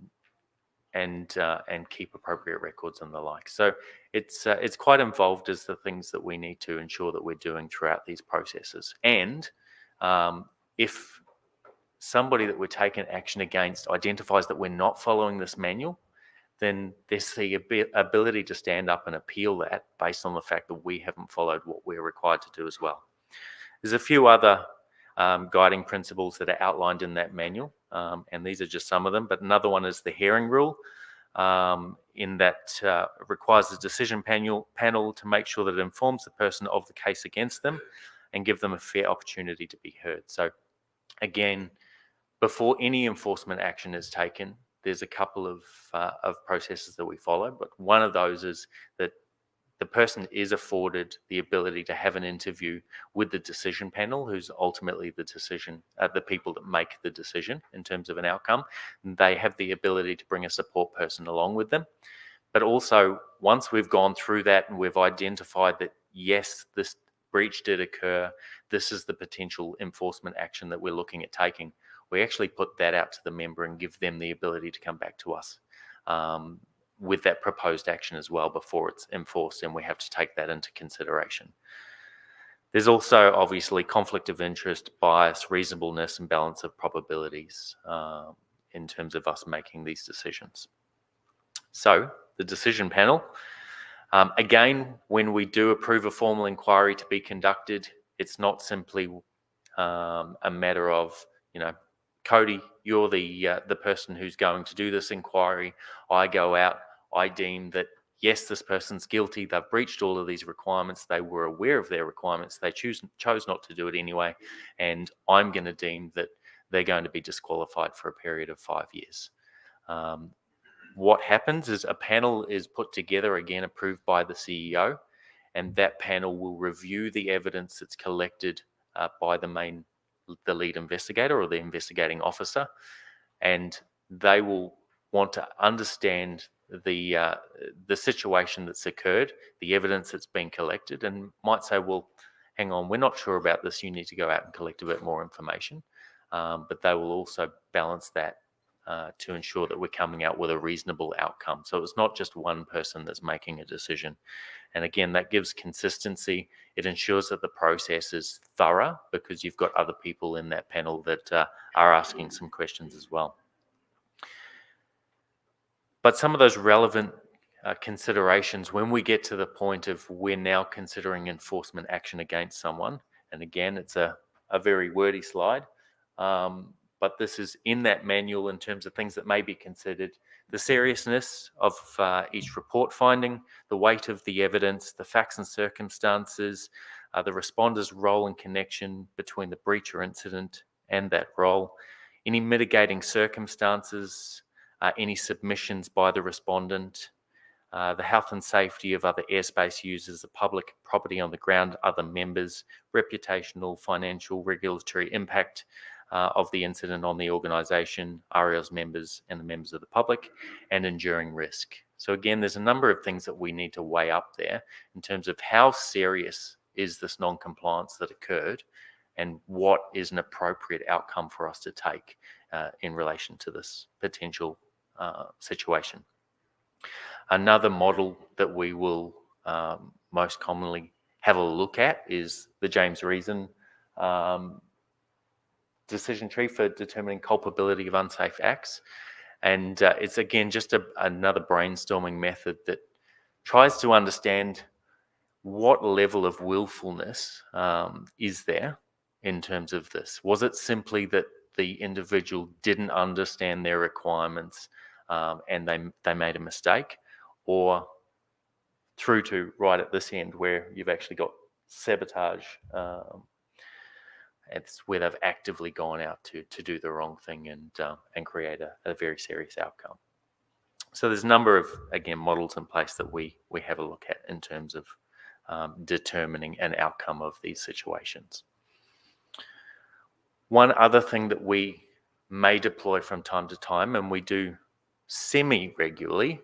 keep appropriate records and the like. So it's quite involved as the things that we need to ensure that we're doing throughout these processes. And if somebody that we're taking action against identifies that we're not following this manual, then there's the ability to stand up and appeal that based on the fact that we haven't followed what we're required to do as well. There's a few other guiding principles that are outlined in that manual, and these are just some of them, but another one is the hearing rule, in that it requires the decision panel to make sure that it informs the person of the case against them and give them a fair opportunity to be heard. So again, before any enforcement action is taken, there's a couple of processes that we follow, but one of those is that the person is afforded the ability to have an interview with the decision panel, who's ultimately the people that make the decision in terms of an outcome. And they have the ability to bring a support person along with them. But also, once we've gone through that and we've identified that, yes, this breach did occur, this is the potential enforcement action that we're looking at taking, we actually put that out to the member and give them the ability to come back to us with that proposed action as well before it's enforced, and we have to take that into consideration. There's also obviously conflict of interest, bias, reasonableness, and balance of probabilities in terms of us making these decisions. So the decision panel, again, when we do approve a formal inquiry to be conducted, it's not simply a matter of, Cody, you're the person who's going to do this inquiry. I go out, I deem that, yes, this person's guilty. They've breached all of these requirements. They were aware of their requirements. They chose not to do it anyway. And I'm going to deem that they're going to be disqualified for a period of 5 years. What happens is a panel is put together, again, approved by the CEO, and that panel will review the evidence that's collected by the lead investigator or the investigating officer, and they will want to understand the situation that's occurred, the evidence that's been collected, and might say, well, hang on, we're not sure about this. You need to go out and collect a bit more information. But they will also balance that to ensure that we're coming out with a reasonable outcome. So it's not just one person that's making a decision. And again, that gives consistency. It ensures that the process is thorough because you've got other people in that panel that are asking some questions as well. But some of those relevant considerations when we get to the point of we're now considering enforcement action against someone, and again, it's a very wordy slide, but this is in that manual in terms of things that may be considered: the seriousness of each report finding, the weight of the evidence, the facts and circumstances, the responder's role and connection between the breach or incident and that role, any mitigating circumstances, any submissions by the respondent, the health and safety of other airspace users, the public property on the ground, other members, reputational, financial, regulatory impact of the incident on the organisation, REL's members and the members of the public, and enduring risk. So again, there's a number of things that we need to weigh up there in terms of how serious is this non-compliance that occurred and what is an appropriate outcome for us to take in relation to this potential situation. Another model that we will most commonly have a look at is the James Reason decision tree for determining culpability of unsafe acts. And it's again just another brainstorming method that tries to understand what level of willfulness is there in terms of this. Was it simply that the individual didn't understand their requirements and they made a mistake, or through to right at this end where you've actually got sabotage? It's where they've actively gone out to do the wrong thing and create a very serious outcome. So there's a number of, again, models in place that we have a look at in terms of determining an outcome of these situations. One other thing that we may deploy from time to time, and we do semi-regularly,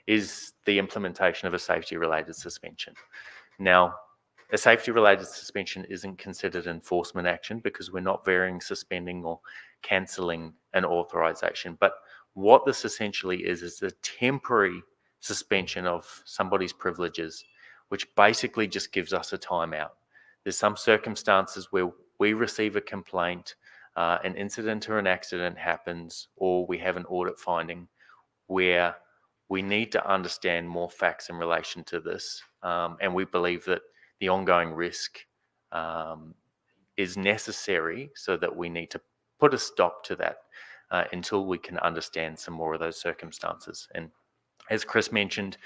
is the implementation of a safety-related suspension. Now, a safety-related suspension isn't considered enforcement action because we're not varying, suspending, or cancelling an authorisation. But what this essentially is a temporary suspension of somebody's privileges, which basically just gives us a timeout. There's some circumstances where we receive a complaint, an incident or an accident happens, or we have an audit finding where we need to understand more facts in relation to this, and we believe that the ongoing risk is necessary, so that we need to put a stop to that until we can understand some more of those circumstances. And as Chris mentioned,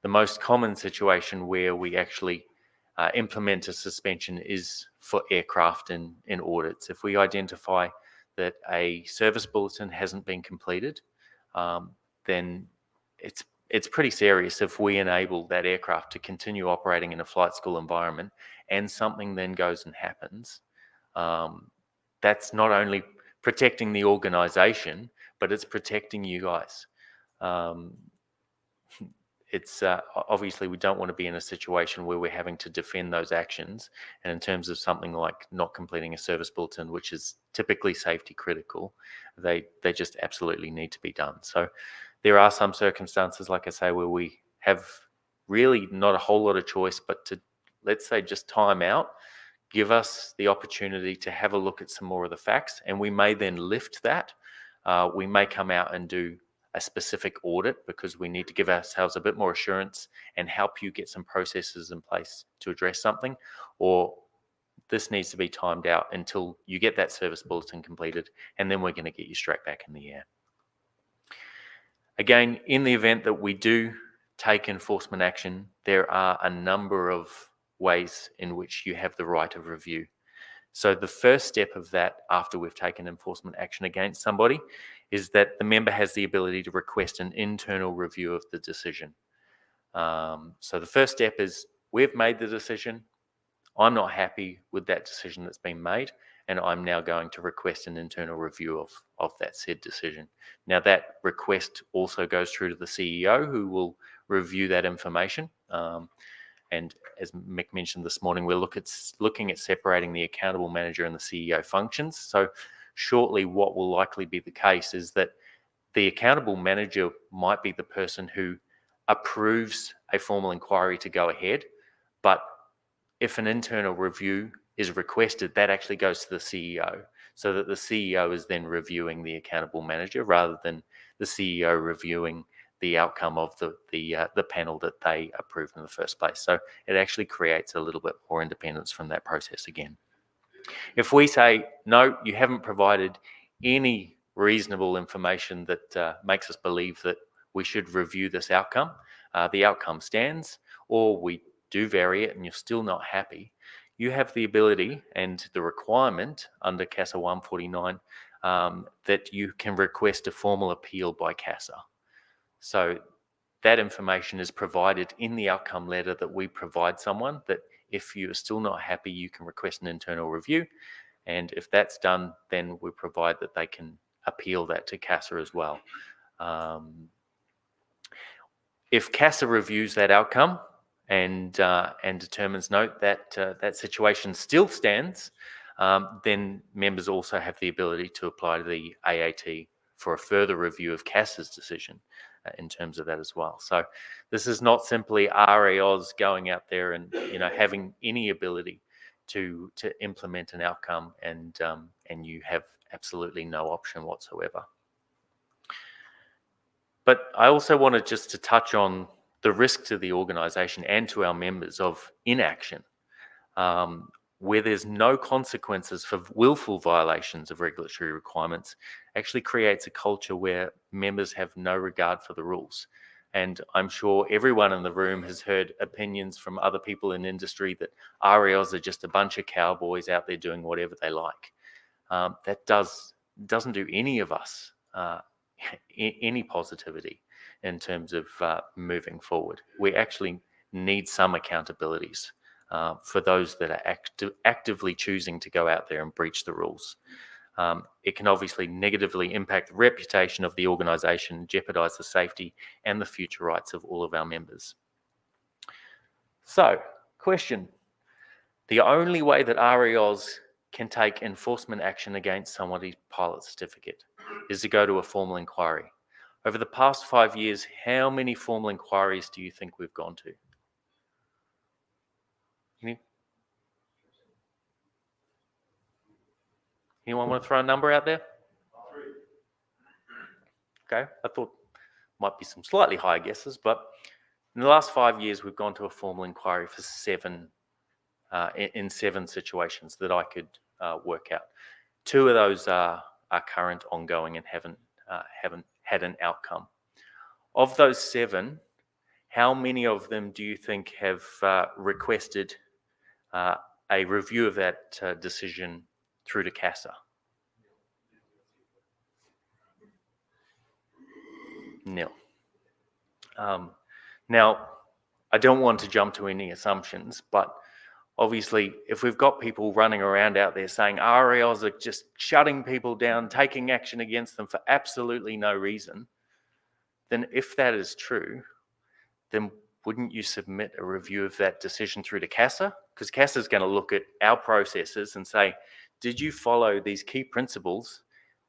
the most common situation where we actually implement a suspension is for aircraft in audits. If we identify that a service bulletin hasn't been completed, then it's pretty serious if we enable that aircraft to continue operating in a flight school environment and something then goes and happens. That's not only protecting the organisation, but it's protecting you guys. It's obviously we don't want to be in a situation where we're having to defend those actions. And in terms of something like not completing a service bulletin, which is typically safety critical, they just absolutely need to be done. So there are some circumstances, like I say, where we have really not a whole lot of choice, but to, let's say, just time out, give us the opportunity to have a look at some more of the facts, and we may then lift that. We may come out and do a specific audit because we need to give ourselves a bit more assurance and help you get some processes in place to address something, or this needs to be timed out until you get that service bulletin completed, and then we're going to get you straight back in the air. Again, in the event that we do take enforcement action, there are a number of ways in which you have the right of review. So the first step of that, after we've taken enforcement action against somebody, is that the member has the ability to request an internal review of the decision. So the first step is we've made the decision. I'm not happy with that decision that's been made, and I'm now going to request an internal review of that said decision. Now that request also goes through to the CEO, who will review that information. And as Mick mentioned this morning, we're looking at separating the accountable manager and the CEO functions. So shortly, what will likely be the case is that the accountable manager might be the person who approves a formal inquiry to go ahead. But if an internal review is requested, that actually goes to the CEO, so that the CEO is then reviewing the accountable manager rather than the CEO reviewing the outcome of the panel that they approved in the first place. So it actually creates a little bit more independence from that process again. If we say, no, you haven't provided any reasonable information that makes us believe that we should review this outcome, the outcome stands, or we do vary it and you're still not happy, you have the ability and the requirement under CASA 149 that you can request a formal appeal by CASA. So that information is provided in the outcome letter that we provide someone, that if you are still not happy, you can request an internal review. And if that's done, then we provide that they can appeal that to CASA as well. If CASA reviews that outcome and determines, no, that situation still stands, then members also have the ability to apply to the AAT for a further review of CASA's decision in terms of that as well. So this is not simply RAOs going out there and having any ability to implement an outcome and you have absolutely no option whatsoever. But I also wanted just to touch on the risk to the organisation and to our members of inaction, where there's no consequences for willful violations of regulatory requirements, actually creates a culture where members have no regard for the rules. And I'm sure everyone in the room has heard opinions from other people in industry that RAOs are just a bunch of cowboys out there doing whatever they like. That doesn't do any of us any positivity in terms of moving forward. We actually need some accountabilities for those that are actively choosing to go out there and breach the rules. It can obviously negatively impact the reputation of the organisation, jeopardise the safety and the future rights of all of our members. So, question. The only way that RAOs can take enforcement action against somebody's pilot certificate is to go to a formal inquiry. Over the past 5 years, how many formal inquiries do you think we've gone to? Anyone want to throw a number out there? Okay, I thought might be some slightly higher guesses, but in the last 5 years, we've gone to a formal inquiry for in 7 situations that I could work out. 2 of those are current, ongoing, and haven't had an outcome. Of those 7, how many of them do you think have requested a review of that decision through to CASA? Nil. Now, I don't want to jump to any assumptions, but obviously, if we've got people running around out there saying RAOs are just shutting people down, taking action against them for absolutely no reason, then if that is true, then wouldn't you submit a review of that decision through to CASA? Because CASA is going to look at our processes and say, did you follow these key principles?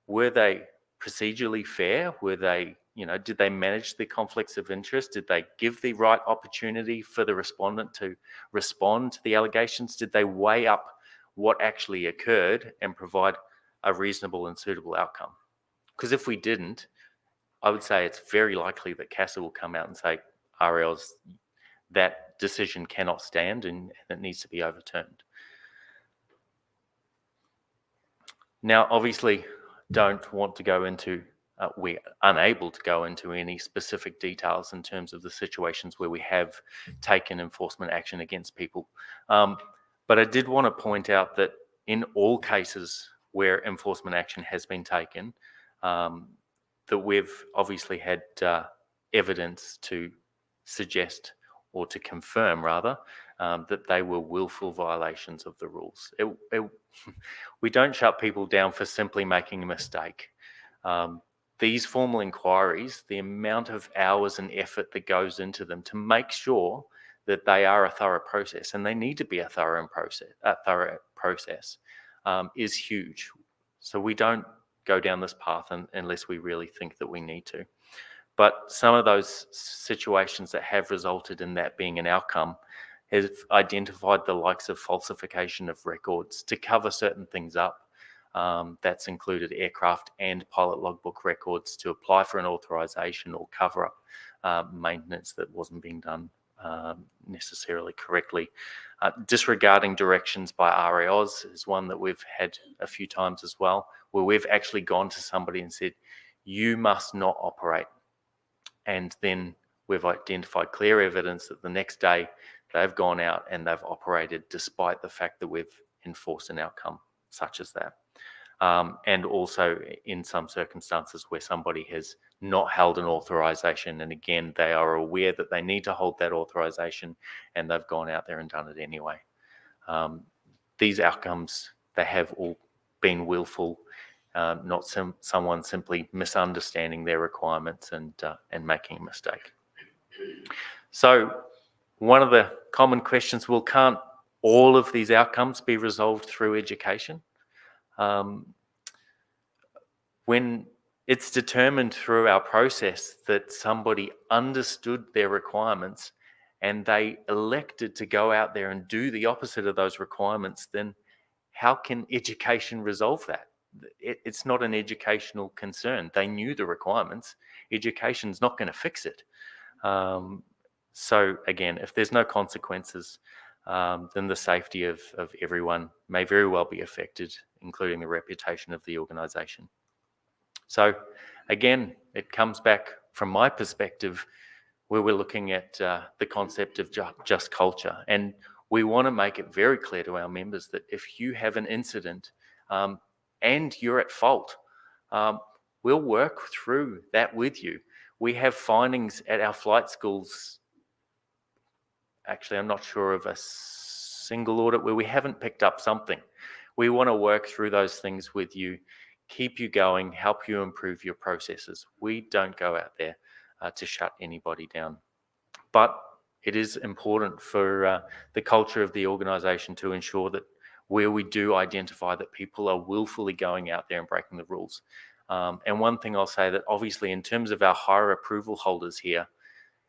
Were they procedurally fair? Were they, did they manage the conflicts of interest? Did they give the right opportunity for the respondent to respond to the allegations? Did they weigh up what actually occurred and provide a reasonable and suitable outcome? Because if we didn't, I would say it's very likely that CASA will come out and say, RAOs, that decision cannot stand and it needs to be overturned. Now, obviously, don't want to go into, we're unable to go into any specific details in terms of the situations where we have taken enforcement action against people. But I did want to point out that in all cases where enforcement action has been taken, that we've obviously had evidence to suggest or to confirm rather that they were willful violations of the rules. We don't shut people down for simply making a mistake. These formal inquiries, the amount of hours and effort that goes into them to make sure that they are a thorough process, and they need to be a thorough process, is huge. So we don't go down this path unless we really think that we need to. But some of those situations that have resulted in that being an outcome have identified the likes of falsification of records to cover certain things up. That's included aircraft and pilot logbook records to apply for an authorization or cover up maintenance that wasn't being done necessarily correctly. Disregarding directions by RAOs is one that we've had a few times as well, where we've actually gone to somebody and said, you must not operate. And then we've identified clear evidence that the next day they've gone out and they've operated despite the fact that we've enforced an outcome such as that. And also in some circumstances where somebody has not held an authorization, and again, they are aware that they need to hold that authorization and they've gone out there and done it anyway. These outcomes, they have all been willful, not someone simply misunderstanding their requirements and making a mistake. So one of the common questions, well, can't all of these outcomes be resolved through education? When it's determined through our process that somebody understood their requirements and they elected to go out there and do the opposite of those requirements, then how can education resolve that? It's not an educational concern. They knew the requirements. Education's not going to fix it. So again, if there's no consequences, then the safety of everyone may very well be affected, including the reputation of the organisation. So again, it comes back from my perspective where we're looking at the concept of just culture. And we want to make it very clear to our members that if you have an incident and you're at fault, we'll work through that with you. We have findings at our flight schools. Actually, I'm not sure of a single audit where we haven't picked up something. We want to work through those things with you, keep you going, help you improve your processes. We don't go out there to shut anybody down. But it is important for the culture of the organisation to ensure that where we do identify that people are willfully going out there and breaking the rules. And one thing I'll say that obviously in terms of our higher approval holders here,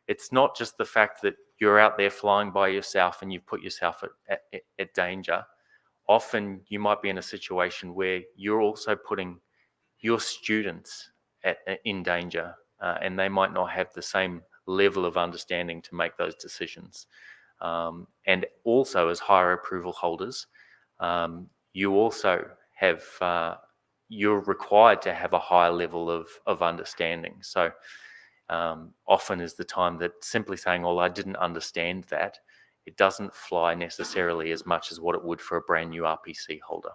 it's not just the fact that you're out there flying by yourself and you've put yourself at danger. Often you might be in a situation where you're also putting your students in danger and they might not have the same level of understanding to make those decisions. And also as higher approval holders, you also have, you're required to have a higher level of understanding. So often is the time that simply saying, oh, I didn't understand that, it doesn't fly necessarily as much as what it would for a brand new RPC holder.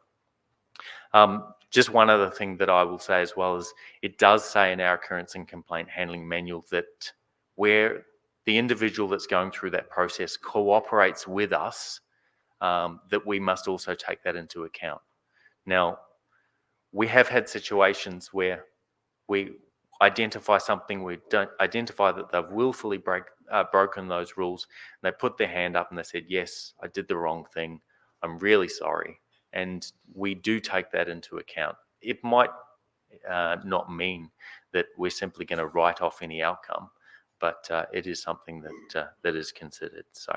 Just one other thing that I will say as well is it does say in our occurrence and complaint handling manual that where the individual that's going through that process cooperates with us, that we must also take that into account. Now, we have had situations where we identify something, we don't identify that they've willfully broken those rules, and they put their hand up and they said, yes, I did the wrong thing, I'm really sorry. And we do take that into account. It might not mean that we're simply going to write off any outcome, but it is something that is considered. So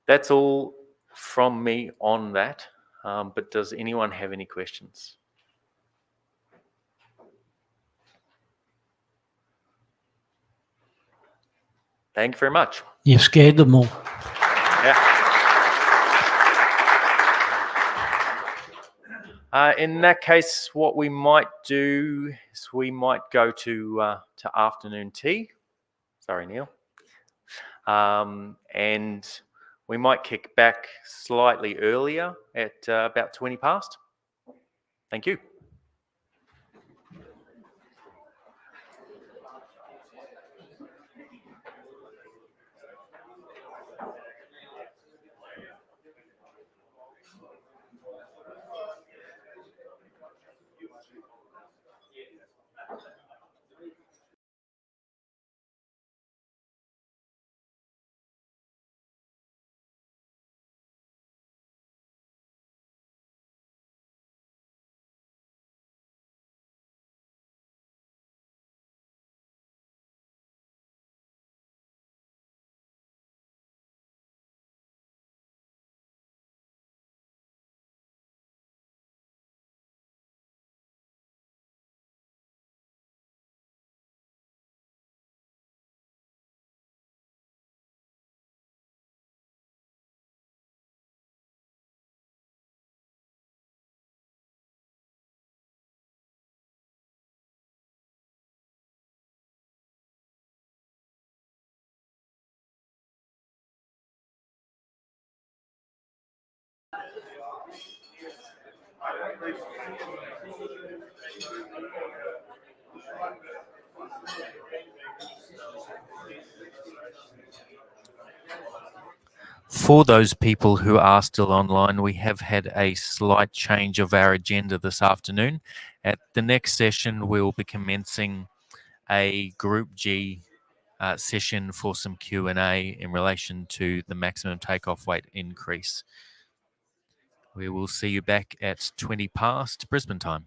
that's all from me on that. But does anyone have any questions? Thank you very much. You've scared them all. Yeah. In that case, what we might do is we might go to afternoon tea. Sorry, Neil. And we might kick back slightly earlier at about 20 past. Thank you. For those people who are still online, we have had a slight change of our agenda this afternoon. At the next session, we will be commencing a Group G session for some Q&A in relation to the maximum takeoff weight increase. We will see you back at 20 past Brisbane time.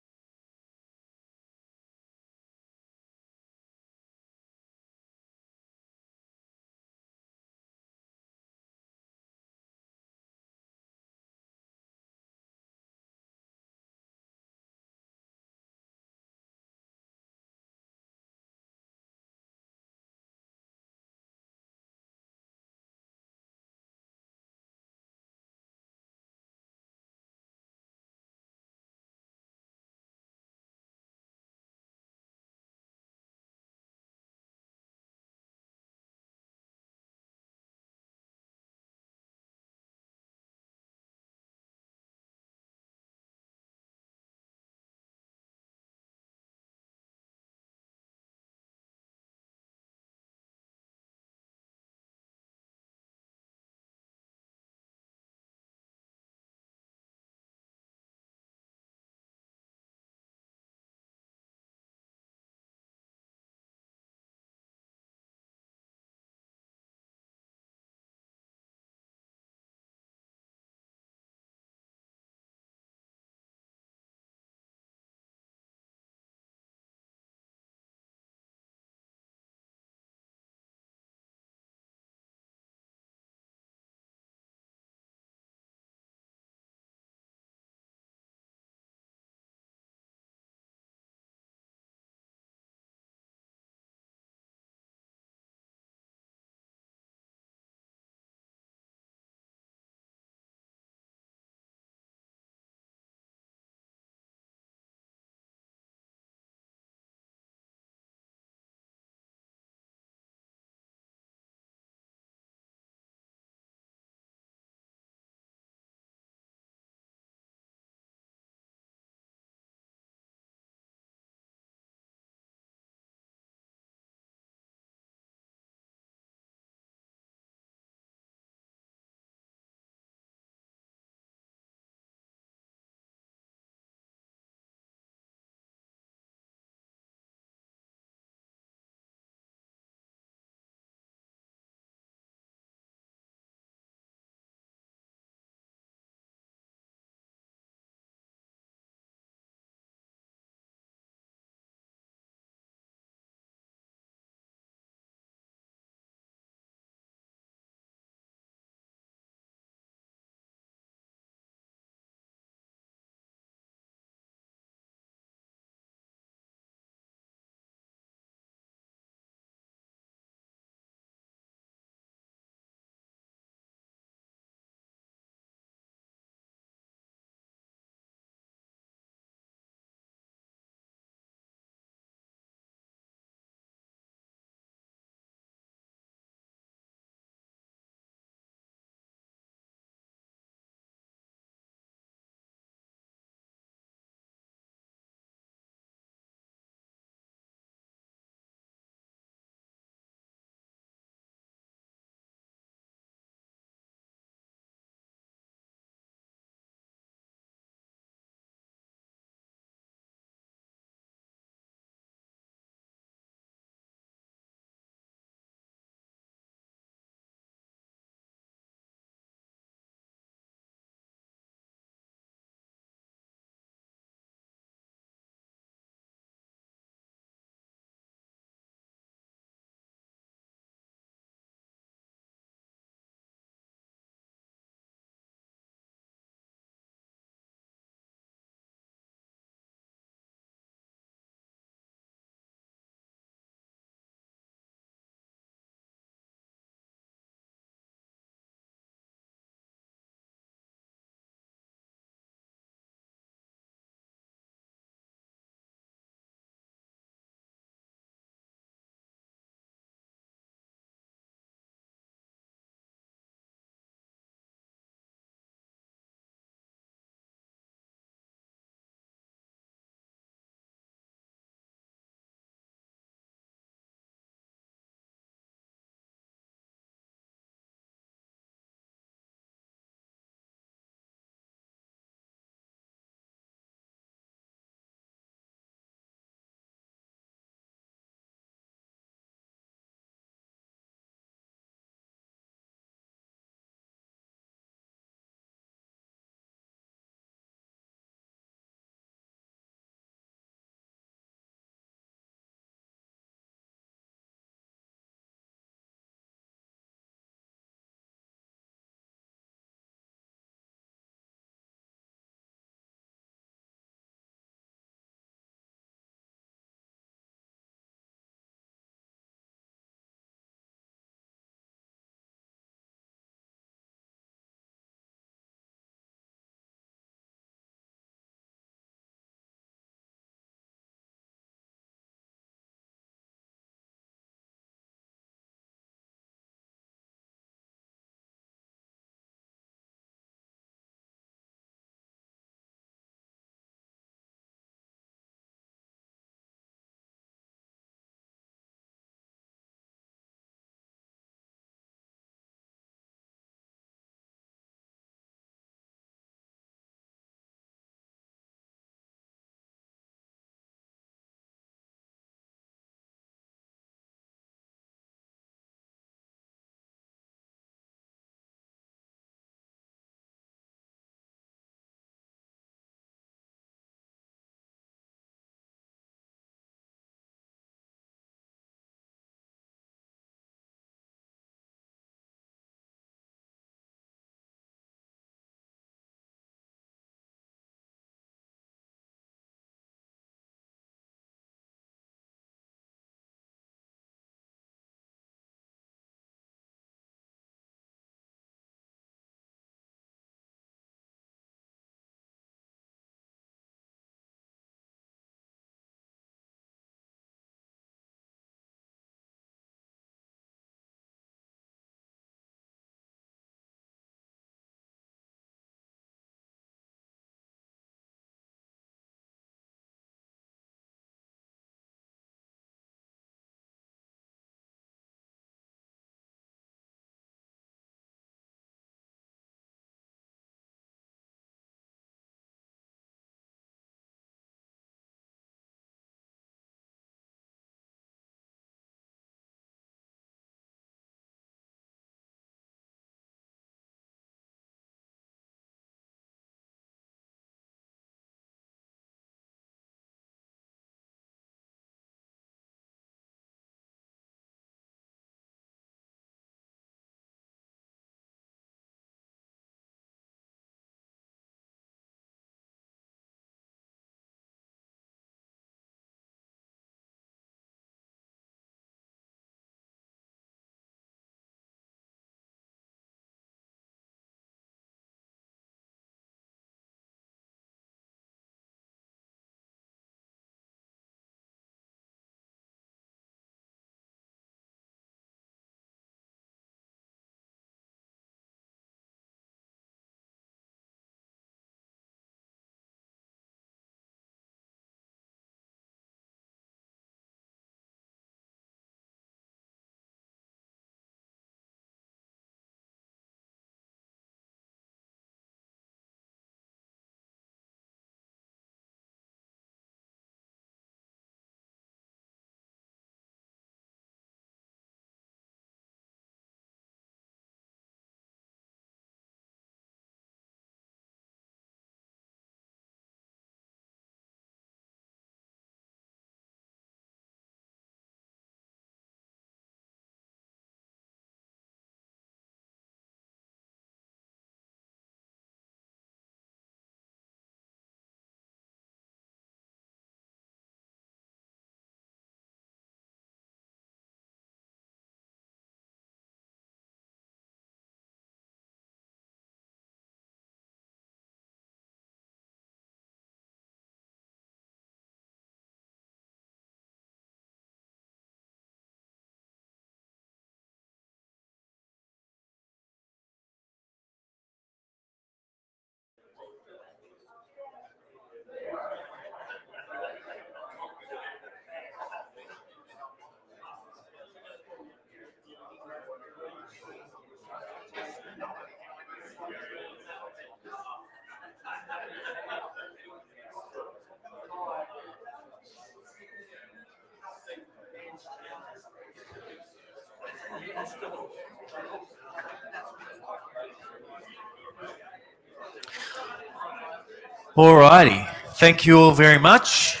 All righty. Thank you all very much.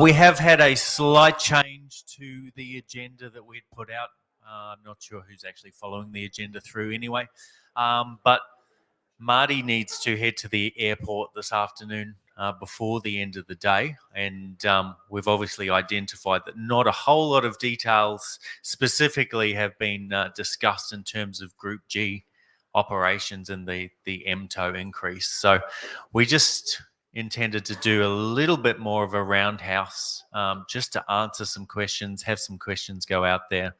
We have had a slight change to the agenda that we'd put out. I'm not sure who's actually following the agenda through anyway. But Marty needs to head to the airport this afternoon before the end of the day. And we've obviously identified that not a whole lot of details specifically have been discussed in terms of Group G operations and the MTO increase. So we just intended to do a little bit more of a roundhouse just to answer some questions, have some questions go out there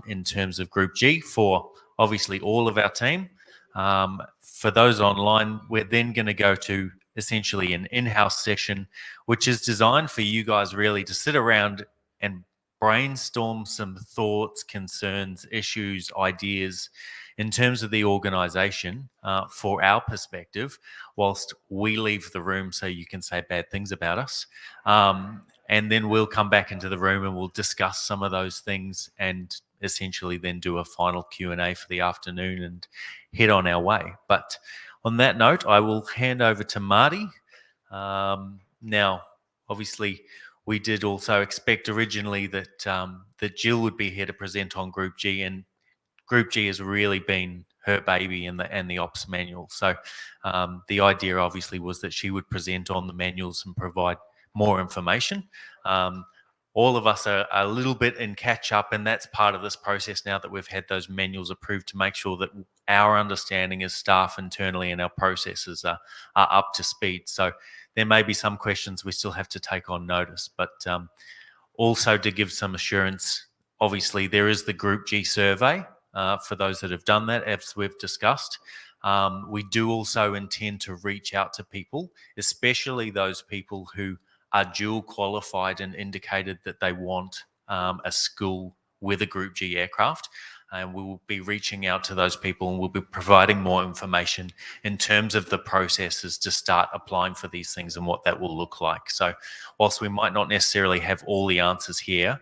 in terms of Group G for obviously all of our team. For those online, we're then going to go to essentially an in-house session, which is designed for you guys really to sit around and brainstorm some thoughts, concerns, issues, ideas in terms of the organisation for our perspective, whilst we leave the room so you can say bad things about us. And then we'll come back into the room and we'll discuss some of those things and essentially then do a final Q&A for the afternoon and head on our way. But on that note, I will hand over to Marty. Now, obviously, we did also expect originally that that Jill would be here to present on Group G, and Group G has really been her baby and the ops manual. So the idea obviously was that she would present on the manuals and provide more information. All of us are a little bit in catch up, and that's part of this process now that we've had those manuals approved to make sure that our understanding as staff internally and our processes are up to speed. So there may be some questions we still have to take on notice, but also to give some assurance, obviously there is the Group G survey for those that have done that, as we've discussed. We do also intend to reach out to people, especially those people who are dual qualified and indicated that they want a school with a Group G aircraft. And we will be reaching out to those people and we'll be providing more information in terms of the processes to start applying for these things and what that will look like. So whilst we might not necessarily have all the answers here,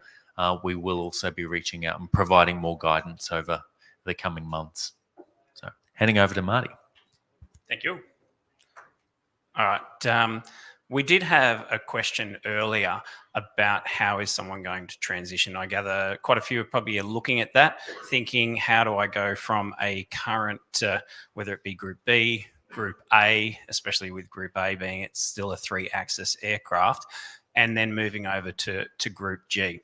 we will also be reaching out and providing more guidance over the coming months. So handing over to Marty. Thank you. All right. We did have a question earlier about how is someone going to transition. I gather quite a few probably are looking at that, thinking, how do I go from a current, whether it be Group B, Group A, especially with Group A being it's still a 3-axis aircraft, and then moving over to Group G.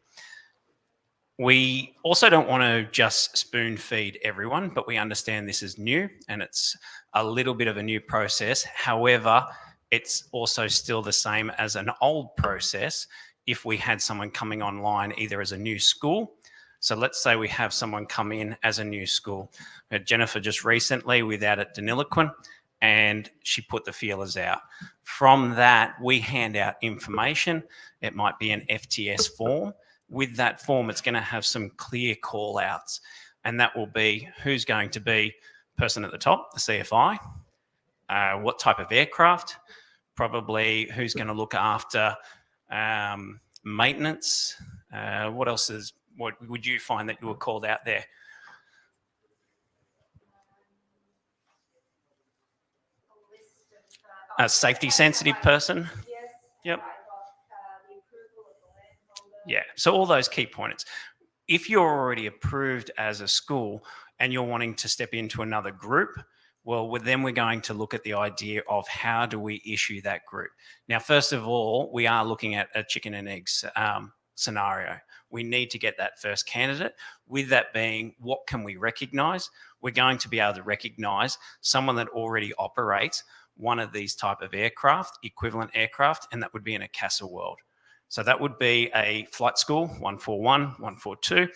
We also don't want to just spoon feed everyone, but we understand this is new and it's a little bit of a new process. However, it's also still the same as an old process if we had someone coming online either as a new school. So let's say we have someone come in as a new school. We had Jennifer just recently with out at Deniliquin, and she put the feelers out. From that, we hand out information. It might be an FTS form. With that form, it's going to have some clear call outs, and that will be who's going to be person at the top, the CFI, what type of aircraft, probably who's going to look after maintenance. What else is, what would you find that you were called out there? A safety sensitive person. Yep. Yeah, so all those key points. If you're already approved as a school and you're wanting to step into another group, well, then we're going to look at the idea of how do we issue that group. Now, first of all, we are looking at a chicken and eggs scenario. We need to get that first candidate. With that being, what can we recognise? We're going to be able to recognise someone that already operates one of these type of aircraft, equivalent aircraft, and that would be in a CASA world. So that would be a flight school, 141, 142,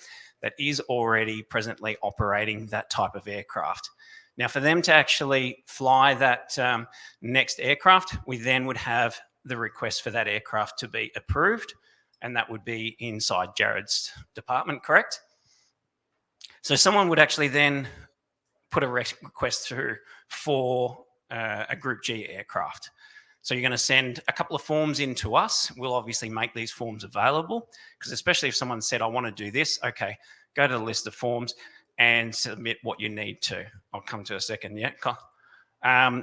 that is already presently operating that type of aircraft. Now, for them to actually fly that next aircraft, we then would have the request for that aircraft to be approved, and that would be inside Jared's department, correct? So someone would actually then put a request through for a Group G aircraft. So you're going to send a couple of forms in to us. We'll obviously make these forms available, because especially if someone said, I want to do this, okay, go to the list of forms and submit what you need to. I'll come to a second, yeah.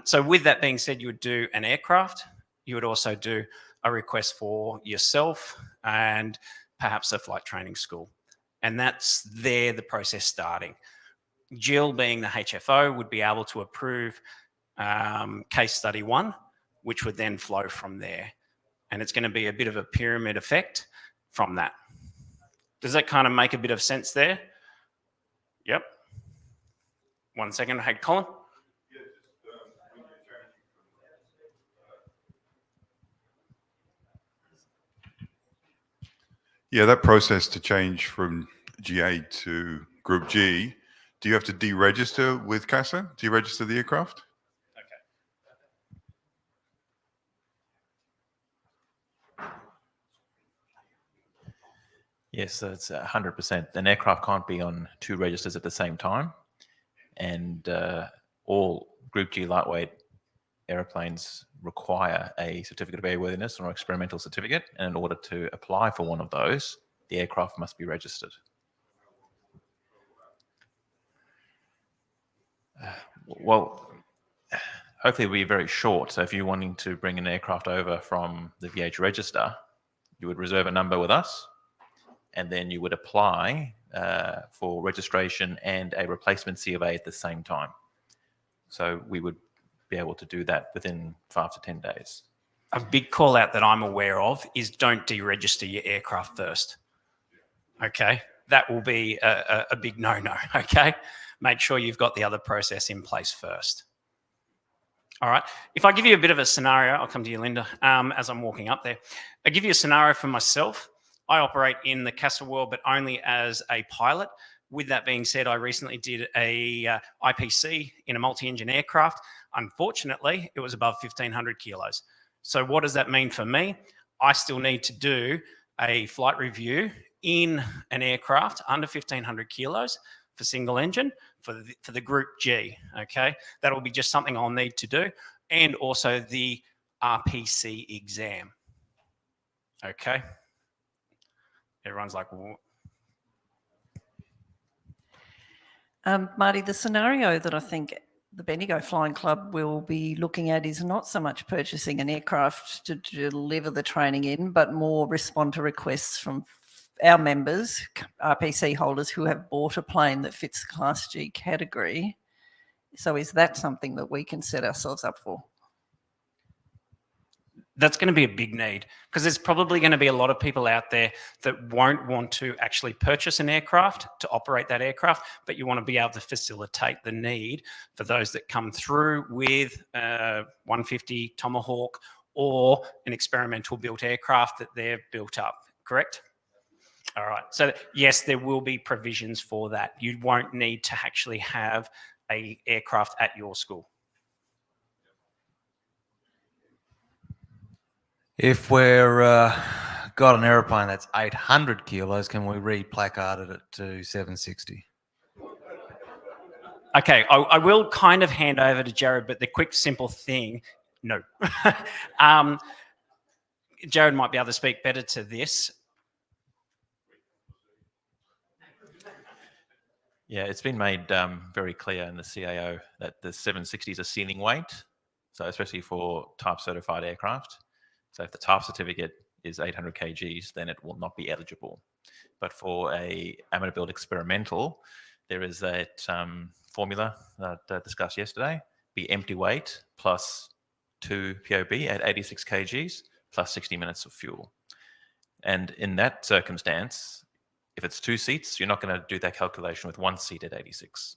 So with that being said, you would do an aircraft. You would also do a request for yourself and perhaps a flight training school. And that's the process starting. Jill, being the HFO, would be able to approve case study 1, which would then flow from there. And it's going to be a bit of a pyramid effect from that. Does that kind of make a bit of sense there? Yep. 1 second. Hey, Colin. Yeah, that process to change from GA to Group G, do you have to deregister with CASA? Deregister the aircraft? Yes, that's 100%. An aircraft can't be on 2 registers at the same time. And all Group G lightweight aeroplanes require a certificate of airworthiness or experimental certificate. And in order to apply for one of those, the aircraft must be registered. Well, hopefully it'll be very short. So if you're wanting to bring an aircraft over from the VH register, you would reserve a number with us, and then you would apply for registration and a replacement C of A at the same time. So we would be able to do that within 5 to 10 days. A big call out that I'm aware of is don't deregister your aircraft first. Okay, that will be a big no-no, okay? Make sure you've got the other process in place first. All right, if I give you a bit of a scenario, I'll come to you, Linda, as I'm walking up there. I'll give you a scenario for myself. I operate in the CASA world, but only as a pilot. With that being said, I recently did a IPC in a multi-engine aircraft. Unfortunately, it was above 1,500 kilos. So what does that mean for me? I still need to do a flight review in an aircraft under 1,500 kilos for single engine for the Group G, okay? That'll be just something I'll need to do, and also the RPC exam, okay? Everyone's like, well, Marty, the scenario that I think the Bendigo Flying Club will be looking at is not so much purchasing an aircraft to deliver the training in, but more respond to requests from our members, RPC holders, who have bought a plane that fits the Class G category. So is that something that we can set ourselves up for? that's going to be a big need, because there's probably going to be a lot of people out there that won't want to actually purchase an aircraft to operate that aircraft, but you want to be able to facilitate the need for those that come through with 150 Tomahawk or an experimental built aircraft that they've built up, correct? All right, so yes, there will be provisions for that. You won't need to actually have an aircraft at your school. If we're got an aeroplane that's 800 kilos, can we re-placard it to 760? Okay, I will kind of hand over to Jared, but the quick, simple thing, no. Jared might be able to speak better to this. Yeah, it's been made very clear in the CAO that the 760 is a ceiling weight, so especially for type certified aircraft. So if the type certificate is 800 kgs, then it will not be eligible. But for a amateur build experimental, there is that formula that I discussed yesterday, be empty weight plus 2 POB at 86 kgs plus 60 minutes of fuel. And in that circumstance, if it's 2 seats, you're not going to do that calculation with 1 seat at 86.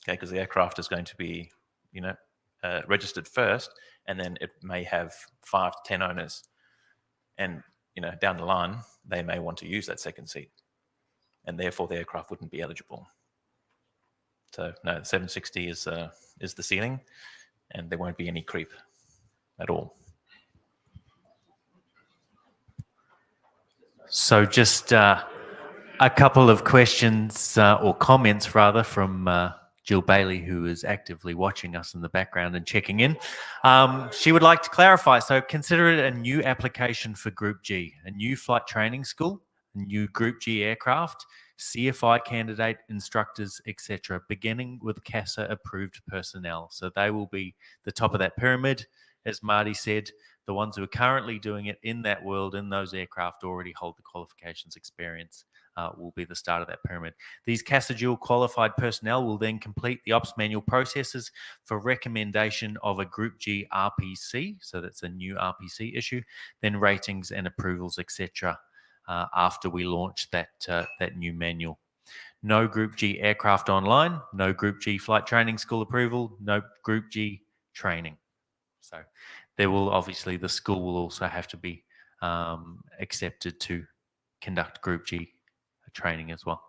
Okay, because the aircraft is going to be, registered first, and then it may have 5 to 10 owners, and down the line they may want to use that second seat, and therefore the aircraft wouldn't be eligible. So no, 760 is the ceiling, and there won't be any creep at all. So just a couple of questions or comments rather from Jill Bailey, who is actively watching us in the background and checking in. She would like to clarify. So consider it a new application for Group G, a new flight training school, a new Group G aircraft, CFI candidate, instructors, etc., beginning with CASA approved personnel. So they will be the top of that pyramid. As Marty said, the ones who are currently doing it in that world, in those aircraft, already hold the qualifications experience, will be the start of that pyramid. These CASA dual qualified personnel will then complete the ops manual processes for recommendation of a Group G RPC, so that's a new RPC issue, then ratings and approvals, etc., after we launch that new manual. No Group G aircraft online, no Group G flight training school approval, no Group G training. So there will obviously, the school will also have to be accepted to conduct Group G training as well.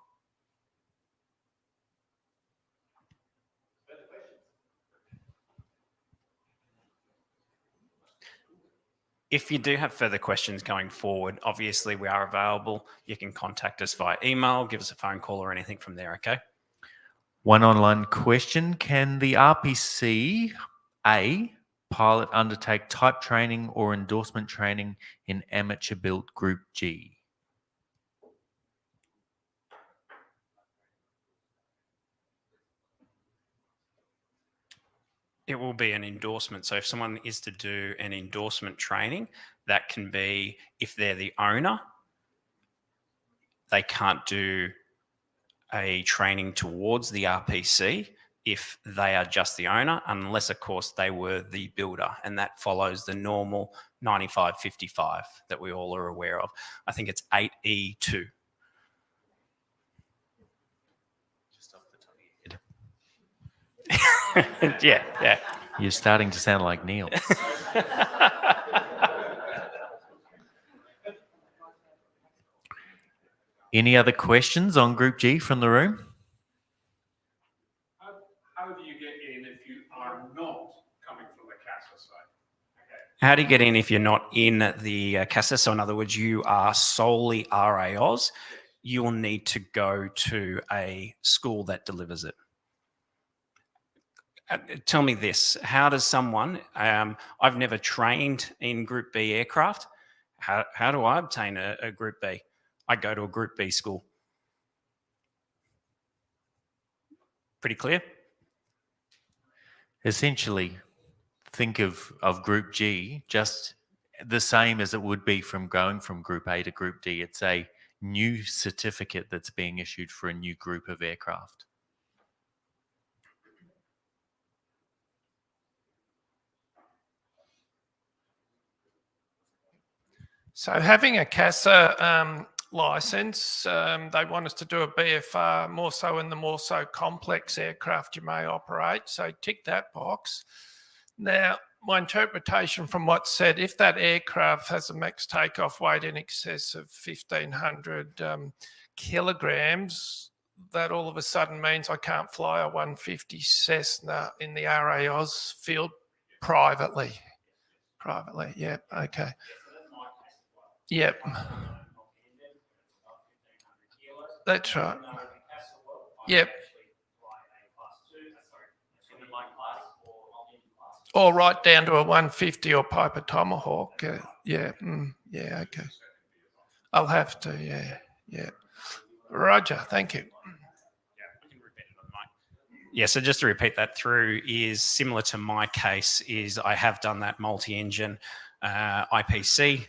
If you do have further questions going forward, obviously we are available. You can contact us via email, give us a phone call or anything from there, okay? One online question: can the RPC A pilot undertake type training or endorsement training in amateur-built Group G? It will be an endorsement. So if someone is to do an endorsement training, that can be, if they're the owner, they can't do a training towards the RPC if they are just the owner, unless, of course, they were the builder. And that follows the normal 95-55 that we all are aware of. I think it's 8E2. Yeah. You're starting to sound like Neil. Any other questions on Group G from the room? How do you get in if you are not coming from the CASA side? How do you get in if you're not in the CASA? So in other words, you are solely RAOs. You will need to go to a school that delivers it. Tell me this, how does someone, I've never trained in Group B aircraft. How do I obtain a Group B? I go to a Group B school. Pretty clear? Essentially, think of Group G just the same as it would be from going from Group A to Group D. It's a new certificate that's being issued for a new group of aircraft. So having a CASA license, they want us to do a BFR more so in the more so complex aircraft you may operate. So tick that box. Now, my interpretation from what's said, if that aircraft has a max takeoff weight in excess of 1,500 kilograms, that all of a sudden means I can't fly a 150 Cessna in the RAOS field privately. Privately, yeah, okay. Yep. That's right. Yep. Or right down to a 150 or Piper Tomahawk. Yeah. Yeah, okay. I'll have to, yeah. Roger, thank you. Yeah, so just to repeat that through is similar to my case is I have done that multi-engine IPC.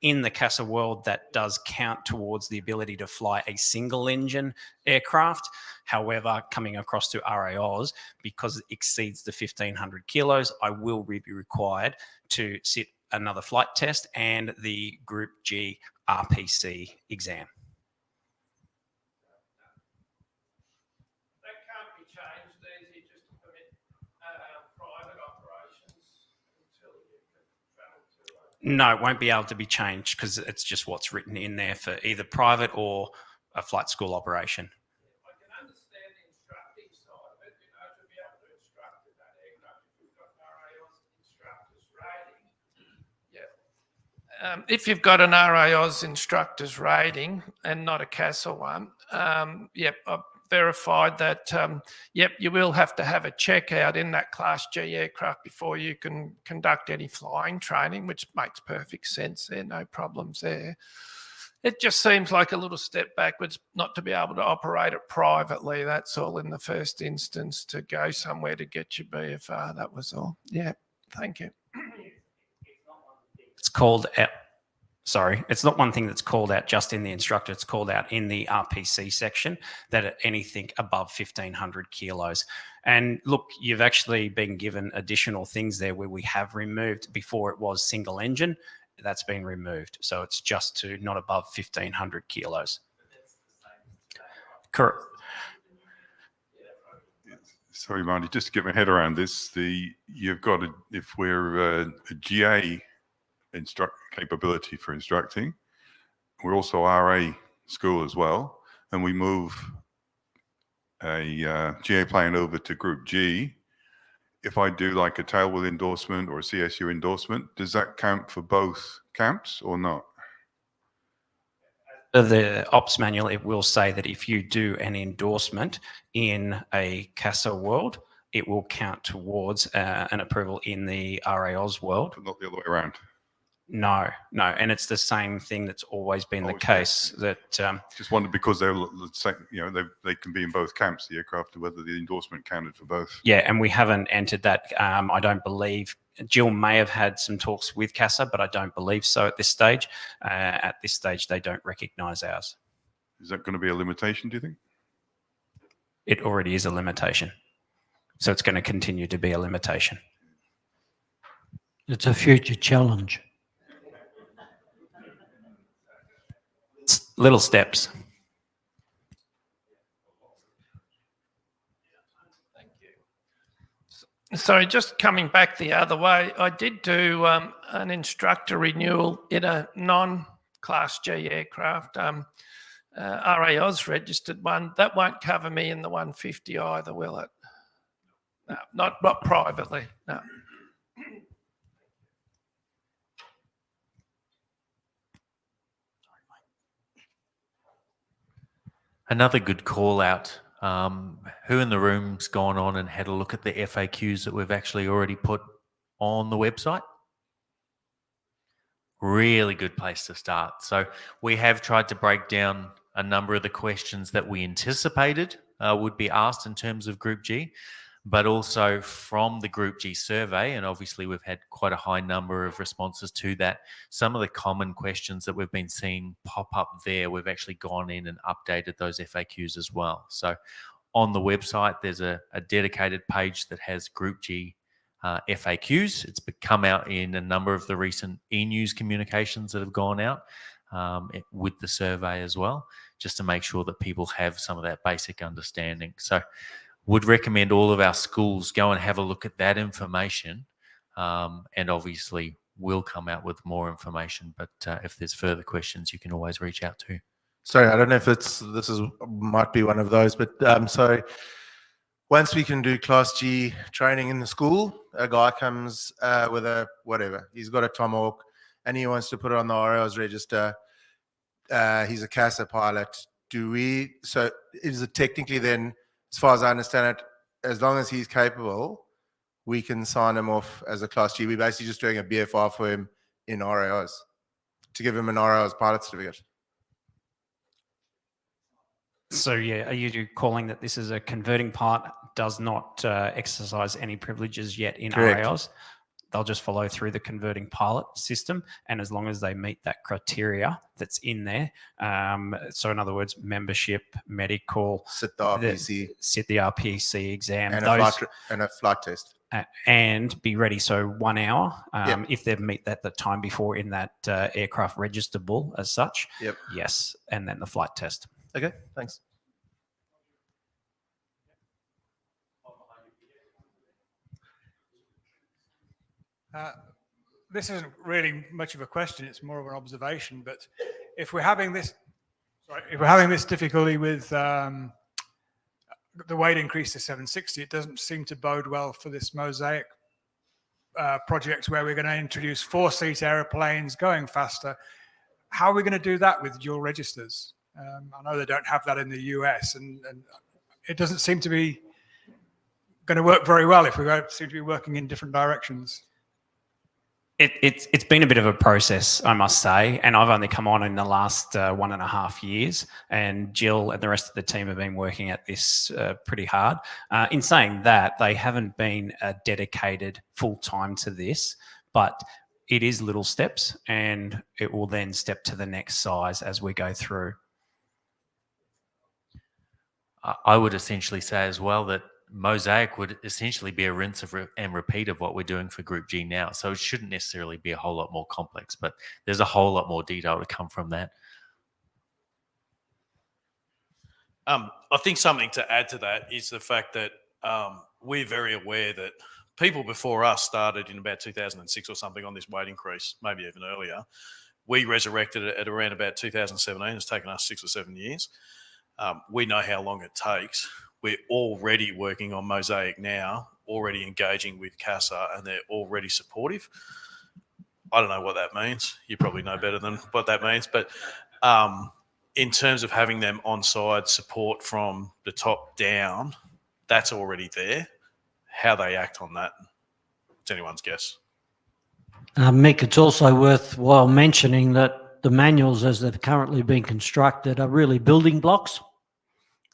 In the CASA world, that does count towards the ability to fly a single engine aircraft. However, coming across to RAOs, because it exceeds the 1,500 kilos, I will be required to sit another flight test and the Group G RPC exam. That can't be changed easy just to permit private operations until you can travel to No, it won't be able to be changed because it's just what's written in there for either private or a flight school operation. I can understand the instructing side of it, to be able to instruct in that aircraft if you've got an RAOS instructor's rating. Yeah. If you've got an RAOS instructor's rating and not a CASA one, verified that, yep, you will have to have a checkout in that Class G aircraft before you can conduct any flying training, which makes perfect sense there, no problems there. It just seems like a little step backwards not to be able to operate it privately. That's all in the first instance, to go somewhere to get your BFR. That was all. Yeah, thank you. It's called out. Sorry, it's not one thing that's called out just in the instructor. It's called out in the RPC section that anything above 1,500 kilos. And look, you've actually been given additional things there where we have removed. Before it was single engine, that's been removed. So it's just to not above 1,500 kilos. Correct. Sorry, Marty, just to get my head around this, you've got if we're a GA capability for instructing, we're also RA school as well, and we move a GA plane over to Group G. If I do like a tailwheel endorsement or a CSU endorsement, does that count for both camps or not? The ops manual, it will say that if you do an endorsement in a CASA world, it will count towards an approval in the RAOS world. But not the other way around. No, and it's the same thing that's always been the case. That just wondered because they're they can be in both camps, the aircraft, whether the endorsement counted for both. Yeah, and we haven't entered that. I don't believe Jill may have had some talks with CASA, but I don't believe so at this stage. At this stage, they don't recognise ours. Is that going to be a limitation, do you think? It already is a limitation, so it's going to continue to be a limitation. It's a future challenge. Little steps. Sorry, just coming back the other way, I did do an instructor renewal in a non-Class G aircraft, RAOS registered one. That won't cover me in the 150 either, will it? No, not privately, no. Another good call out. Who in the room's gone on and had a look at the FAQs that we've actually already put on the website? Really good place to start. So we have tried to break down a number of the questions that we anticipated would be asked in terms of Group G, but also from the Group G survey, and obviously we've had quite a high number of responses to that. Some of the common questions that we've been seeing pop up there, we've actually gone in and updated those FAQs as well. So on the website, there's a dedicated page that has Group G FAQs. It's come out in a number of the recent e-news communications that have gone out with the survey as well, just to make sure that people have some of that basic understanding. So would recommend all of our schools go and have a look at that information, and obviously we'll come out with more information, but if there's further questions, you can always reach out to. Sorry, I don't know if might be one of those, but so once we can do Class G training in the school, a guy comes with a whatever, he's got a Tomahawk and he wants to put it on the RAOS register. He's a CASA pilot. So is it technically then, as far as I understand it, as long as he's capable, we can sign him off as a Class G. We're basically just doing a BFR for him in RAOS to give him an RAOS pilot certificate. So yeah, are you calling that this is a converting part, does not exercise any privileges yet in Correct. RAOS? They'll just follow through the converting pilot system, and as long as they meet that criteria that's in there, so in other words, membership, medical, sit the RPC exam, and a flight test, and be ready. So 1 hour, Yep. if they've met that the time before in that aircraft registerable as such. Yep. Yes, and then the flight test. Okay, thanks. This isn't really much of a question, it's more of an observation, but if we're having this difficulty with the weight increase to 760, it doesn't seem to bode well for this Mosaic project where we're going to introduce 4-seat aeroplanes going faster. How are we going to do that with dual registers? I know they don't have that in the US, and it doesn't seem to be going to work very well if we seem to be working in different directions. It's been a bit of a process, I must say, and I've only come on in the last 1.5 years, and Jill and the rest of the team have been working at this pretty hard. In saying that, they haven't been dedicated full time to this, but it is little steps, and it will then step to the next size as we go through. I would essentially say as well that Mosaic would essentially be a rinse and repeat of what we're doing for Group G now. So it shouldn't necessarily be a whole lot more complex, but there's a whole lot more detail to come from that. I think something to add to that is the fact that we're very aware that people before us started in about 2006 or something on this weight increase, maybe even earlier. We resurrected it at around about 2017. It's taken us 6 or 7 years. We know how long it takes. We're already working on Mosaic now, already engaging with CASA, and they're already supportive. I don't know what that means. You probably know better than what that means. But in terms of having them on-side support from the top down, that's already there. How they act on that, it's anyone's guess. Mick, it's also worthwhile mentioning that the manuals as they've currently been constructed are really building blocks.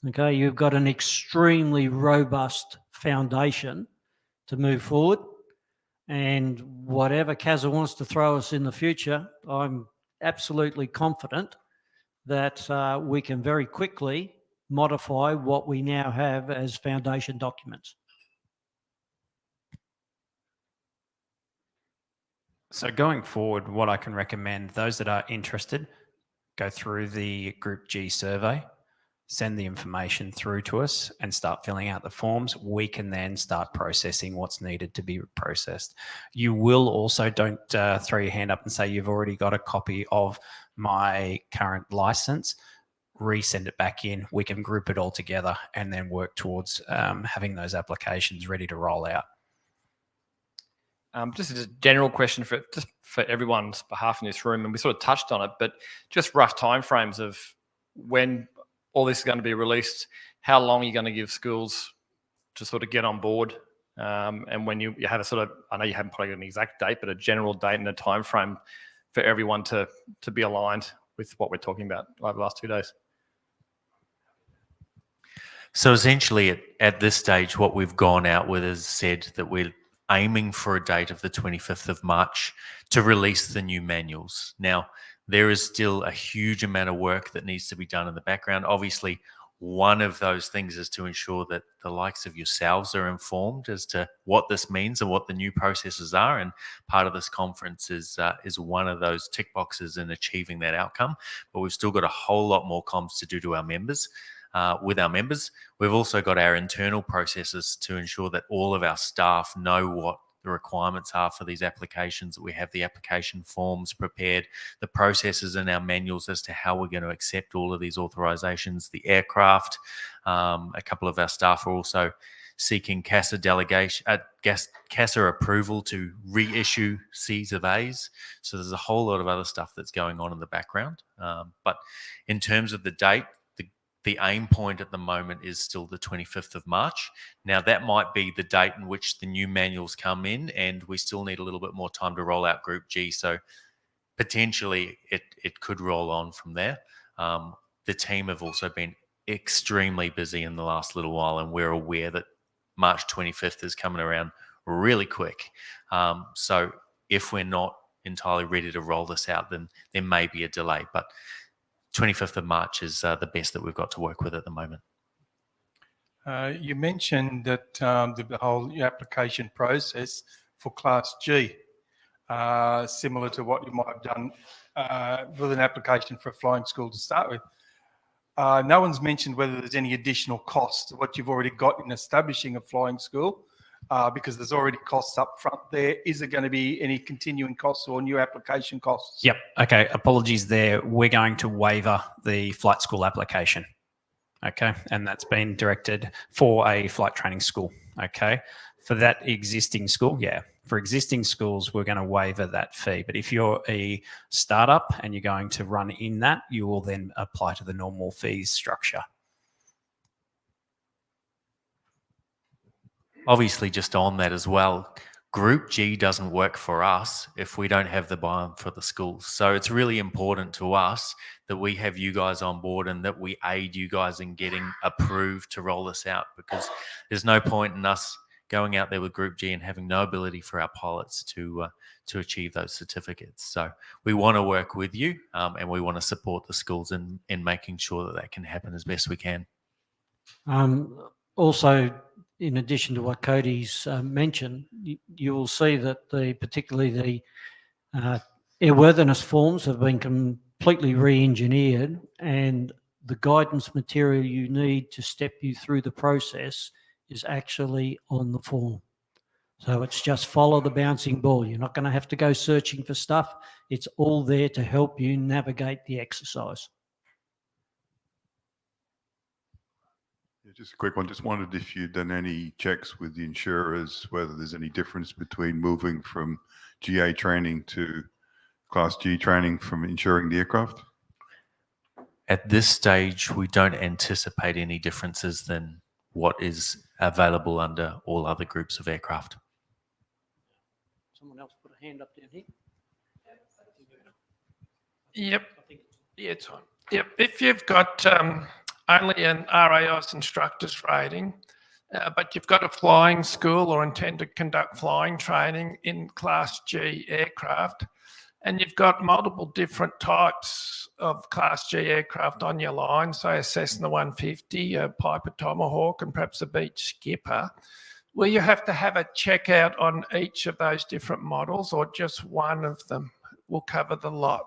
Okay, you've got an extremely robust foundation to move forward, and whatever CASA wants to throw us in the future, I'm absolutely confident that we can very quickly modify what we now have as foundation documents. So going forward, what I can recommend, those that are interested, go through the Group G survey, send the information through to us and start filling out the forms. We can then start processing what's needed to be processed. You will also, don't throw your hand up and say you've already got a copy of my current license. Resend it back in. We can group it all together and then work towards having those applications ready to roll out. Just a general question for everyone's behalf in this room, and we sort of touched on it, but just rough timeframes of when all this is going to be released. How long are you going to give schools to sort of get on board? And when you have a sort of, I know you haven't probably got an exact date, but a general date and a time frame for everyone to be aligned with what we're talking about over the last 2 days. So essentially at this stage, what we've gone out with is said that we're aiming for a date of the 25th of March to release the new manuals. Now, there is still a huge amount of work that needs to be done in the background. Obviously, one of those things is to ensure that the likes of yourselves are informed as to what this means and what the new processes are. And part of this conference is one of those tick boxes in achieving that outcome. But we've still got a whole lot more comms to do to our members. With our members, we've also got our internal processes to ensure that all of our staff know what the requirements are for these applications, that we have the application forms prepared, the processes in our manuals as to how we're going to accept all of these authorizations, the aircraft. A couple of our staff are also seeking CASA delegation, CASA approval to reissue Cs of As. So there's a whole lot of other stuff that's going on in the background. But in terms of the date, the aim point at the moment is still the 25th of March. Now, that might be the date in which the new manuals come in, and we still need a little bit more time to roll out Group G. So potentially it could roll on from there. The team have also been extremely busy in the last little while, and we're aware that March 25th is coming around really quick. So if we're not entirely ready to roll this out, then there may be a delay. But 25th of March is the best that we've got to work with at the moment. You mentioned that the whole application process for Class G, similar to what you might have done with an application for a flying school to start with. No one's mentioned whether there's any additional cost to what you've already got in establishing a flying school, because there's already costs up front there. Is there going to be any continuing costs or new application costs? Yep. Okay. Apologies there. We're going to waiver the flight school application. Okay. And that's been directed for a flight training school. Okay. For that existing school, yeah. For existing schools, we're going to waiver that fee. But if you're a startup and you're going to run in that, you will then apply to the normal fees structure. obviously, just on that as well, Group G doesn't work for us if we don't have the buy-in for the schools. So it's really important to us that we have you guys on board and that we aid you guys in getting approved to roll this out, because there's no point in us going out there with Group G and having no ability for our pilots to achieve those certificates. So we want to work with you and we want to support the schools in making sure that can happen as best we can. Also, in addition to what Cody's mentioned, you will see that particularly the airworthiness forms have been completely re-engineered, and the guidance material you need to step you through the process is actually on the form. So it's just follow the bouncing ball. You're not going to have to go searching for stuff. It's all there to help you navigate the exercise. Just a quick one. Just wondered if you'd done any checks with the insurers, whether there's any difference between moving from GA training to Class G training from insuring the aircraft? At this stage, we don't anticipate any differences than what is available under all other groups of aircraft. Someone else put a hand up down here. Yep. Yeah, it's on. Yep. If you've got only an RAIOS instructor's rating, but you've got a flying school or intend to conduct flying training in Class G aircraft, and you've got multiple different types of Class G aircraft on your line, say a Cessna 150, a Piper Tomahawk, and perhaps a Beech Skipper, will you have to have a checkout on each of those different models, or just one of them will cover the lot?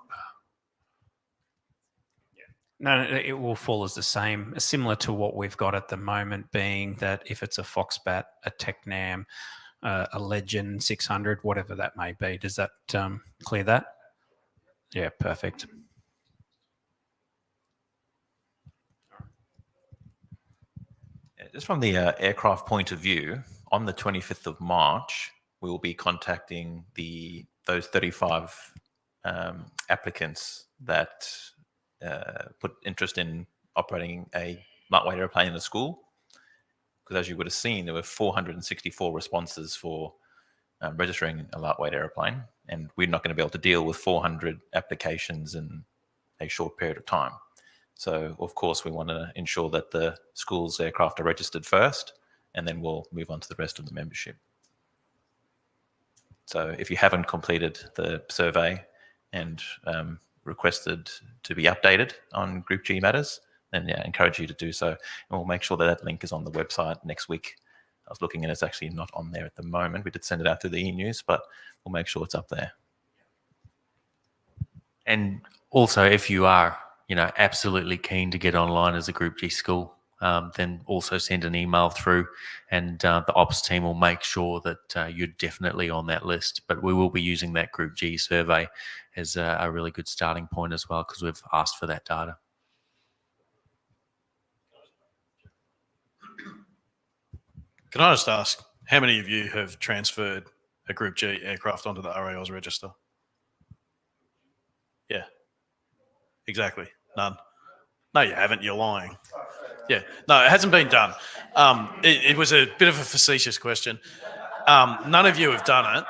No, it will fall as the same, similar to what we've got at the moment, being that if it's a Foxbat, a Technam, a Legend 600, whatever that may be. Does that clear that? Yeah, perfect. Just from the aircraft point of view, on the 25th of March, we will be contacting those 35 applicants that put interest in operating a lightweight airplane in the school. Because as you would have seen, there were 464 responses for registering a lightweight airplane, and we're not going to be able to deal with 400 applications in a short period of time. So, of course, we want to ensure that the school's aircraft are registered first, and then we'll move on to the rest of the membership. So if you haven't completed the survey and requested to be updated on Group G matters, then yeah, I encourage you to do so. And we'll make sure that that link is on the website next week. I was looking and it's actually not on there at the moment. We did send it out through the e-news, but we'll make sure it's up there. And also, if you are, absolutely keen to get online as a Group G school, then also send an email through, and the ops team will make sure that you're definitely on that list. But we will be using that Group G survey as a really good starting point as well, because we've asked for that data. Can I just ask, how many of you have transferred a Group G aircraft onto the RAIOS register? Yeah, exactly. None. No, you haven't. You're lying. Yeah, no, it hasn't been done. It was a bit of a facetious question. None of you have done it.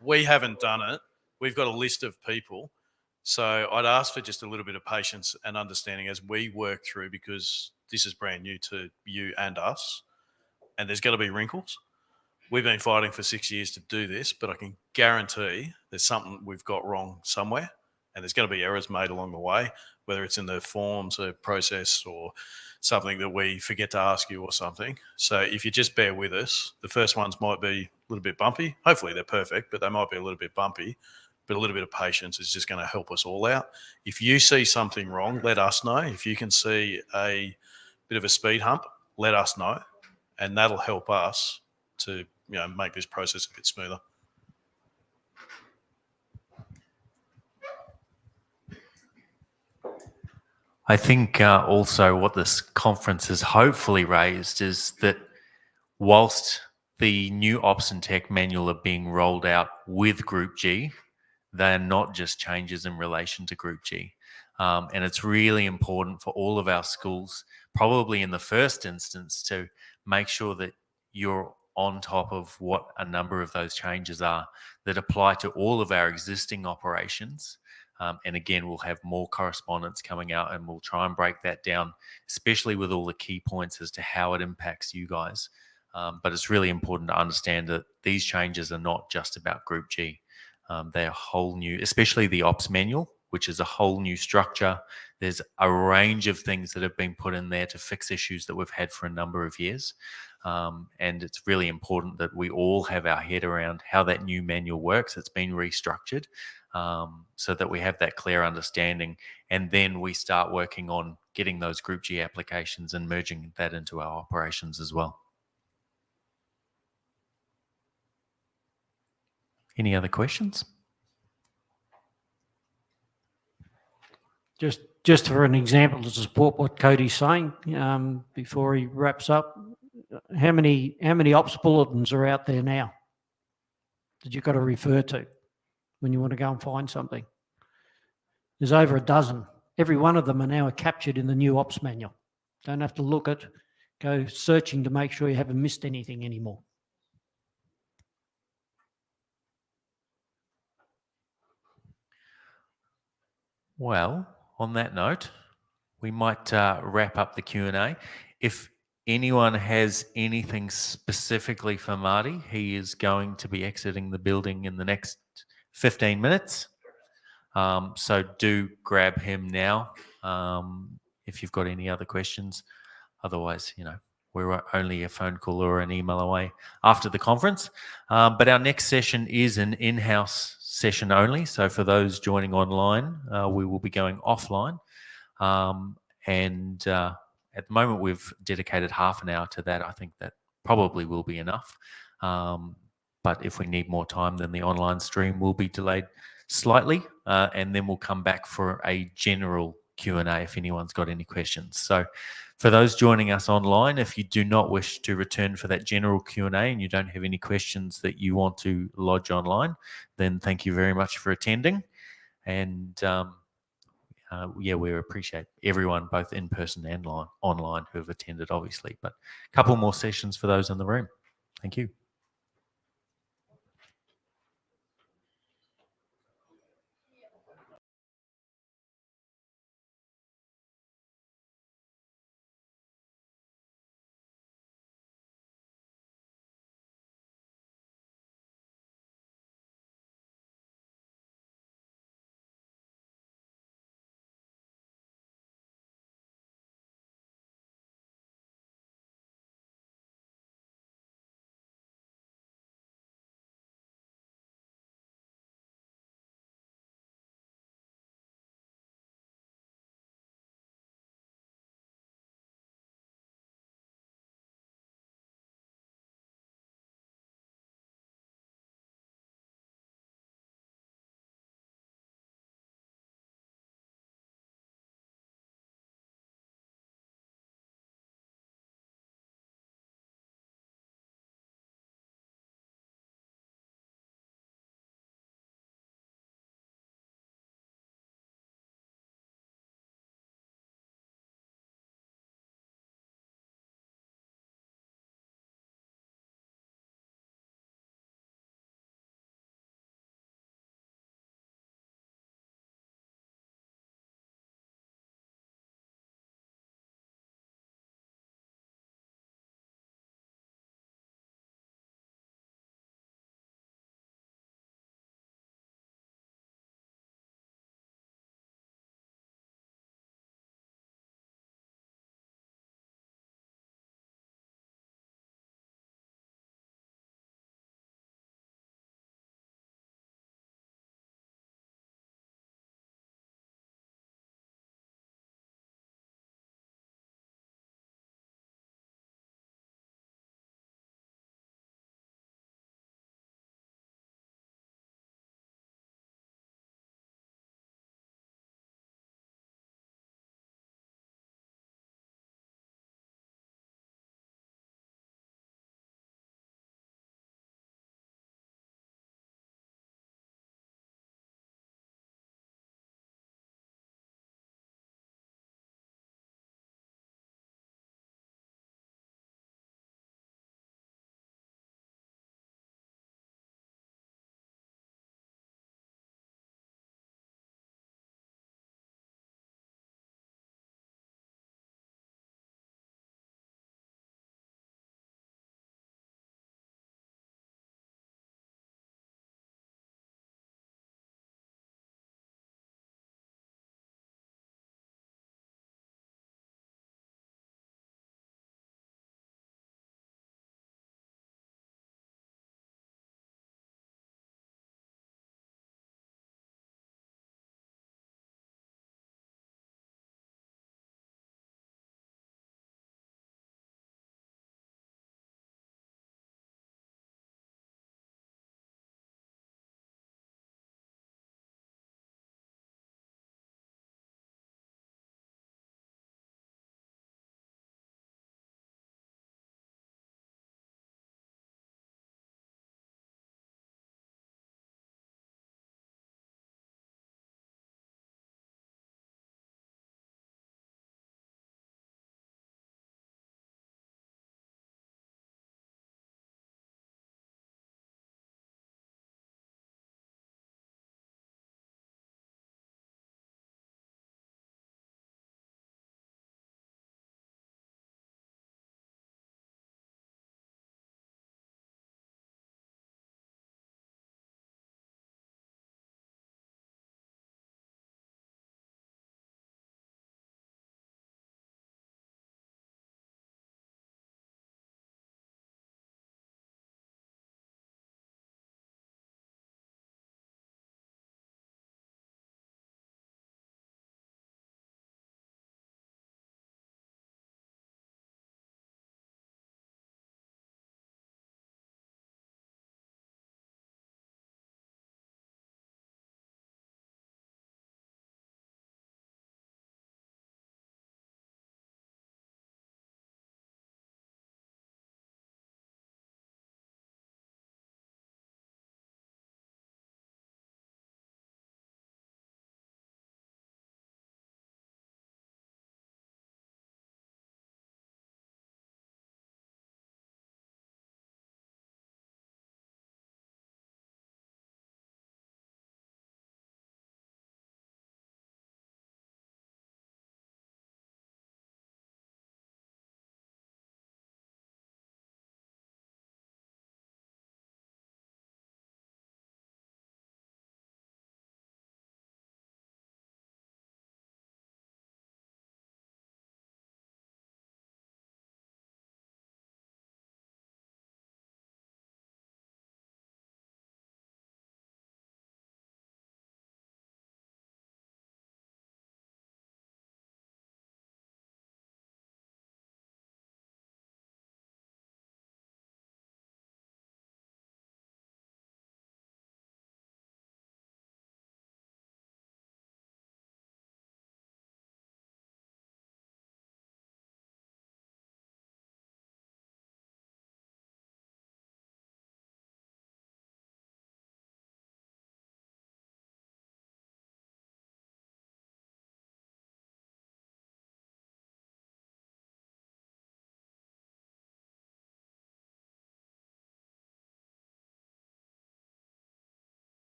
We haven't done it. We've got a list of people. So I'd ask for just a little bit of patience and understanding as we work through, because this is brand new to you and us, and there's going to be wrinkles. We've been fighting for 6 years to do this, but I can guarantee there's something we've got wrong somewhere, and there's going to be errors made along the way, whether it's in the forms or process or something that we forget to ask you or something. So if you just bear with us, the first ones might be a little bit bumpy. Hopefully they're perfect, but they might be a little bit bumpy. But a little bit of patience is just going to help us all out. If you see something wrong, let us know. If you can see a bit of a speed hump, let us know, and that'll help us to make this process a bit smoother. I think also what this conference has hopefully raised is that whilst the new Ops and Tech manual are being rolled out with Group G, they're not just changes in relation to Group G. And it's really important for all of our schools, probably in the first instance, to make sure that you're on top of what a number of those changes are that apply to all of our existing operations. And again, we'll have more correspondence coming out and we'll try and break that down, especially with all the key points as to how it impacts you guys. But it's really important to understand that these changes are not just about Group G. They're whole new, especially the ops manual, which is a whole new structure. There's a range of things that have been put in there to fix issues that we've had for a number of years. And it's really important that we all have our head around how that new manual works. It's been restructured so that we have that clear understanding. And then we start working on getting those Group G applications and merging that into our operations as well. Any other questions? Just for an example to support what Cody's saying, before he wraps up, how many ops bulletins are out there now that you've got to refer to when you want to go and find something? There's over a dozen. Every one of them are now captured in the new ops manual. Don't have to look at, go searching to make sure you haven't missed anything anymore. Well, on that note, we might wrap up the Q&A. If anyone has anything specifically for Marty, he is going to be exiting the building in the next 15 minutes. So do grab him now if you've got any other questions. Otherwise, we're only a phone call or an email away after the conference. But our next session is an in-house session only. So for those joining online, we will be going offline. And at the moment, we've dedicated half an hour to that. I think that probably will be enough. But if we need more time, then the online stream will be delayed slightly. And then we'll come back for a general Q&A if anyone's got any questions. So for those joining us online, if you do not wish to return for that general Q&A and you don't have any questions that you want to lodge online, then thank you very much for attending. And yeah, we appreciate everyone, both in person and online, who have attended, obviously. But a couple more sessions for those in the room. Thank you.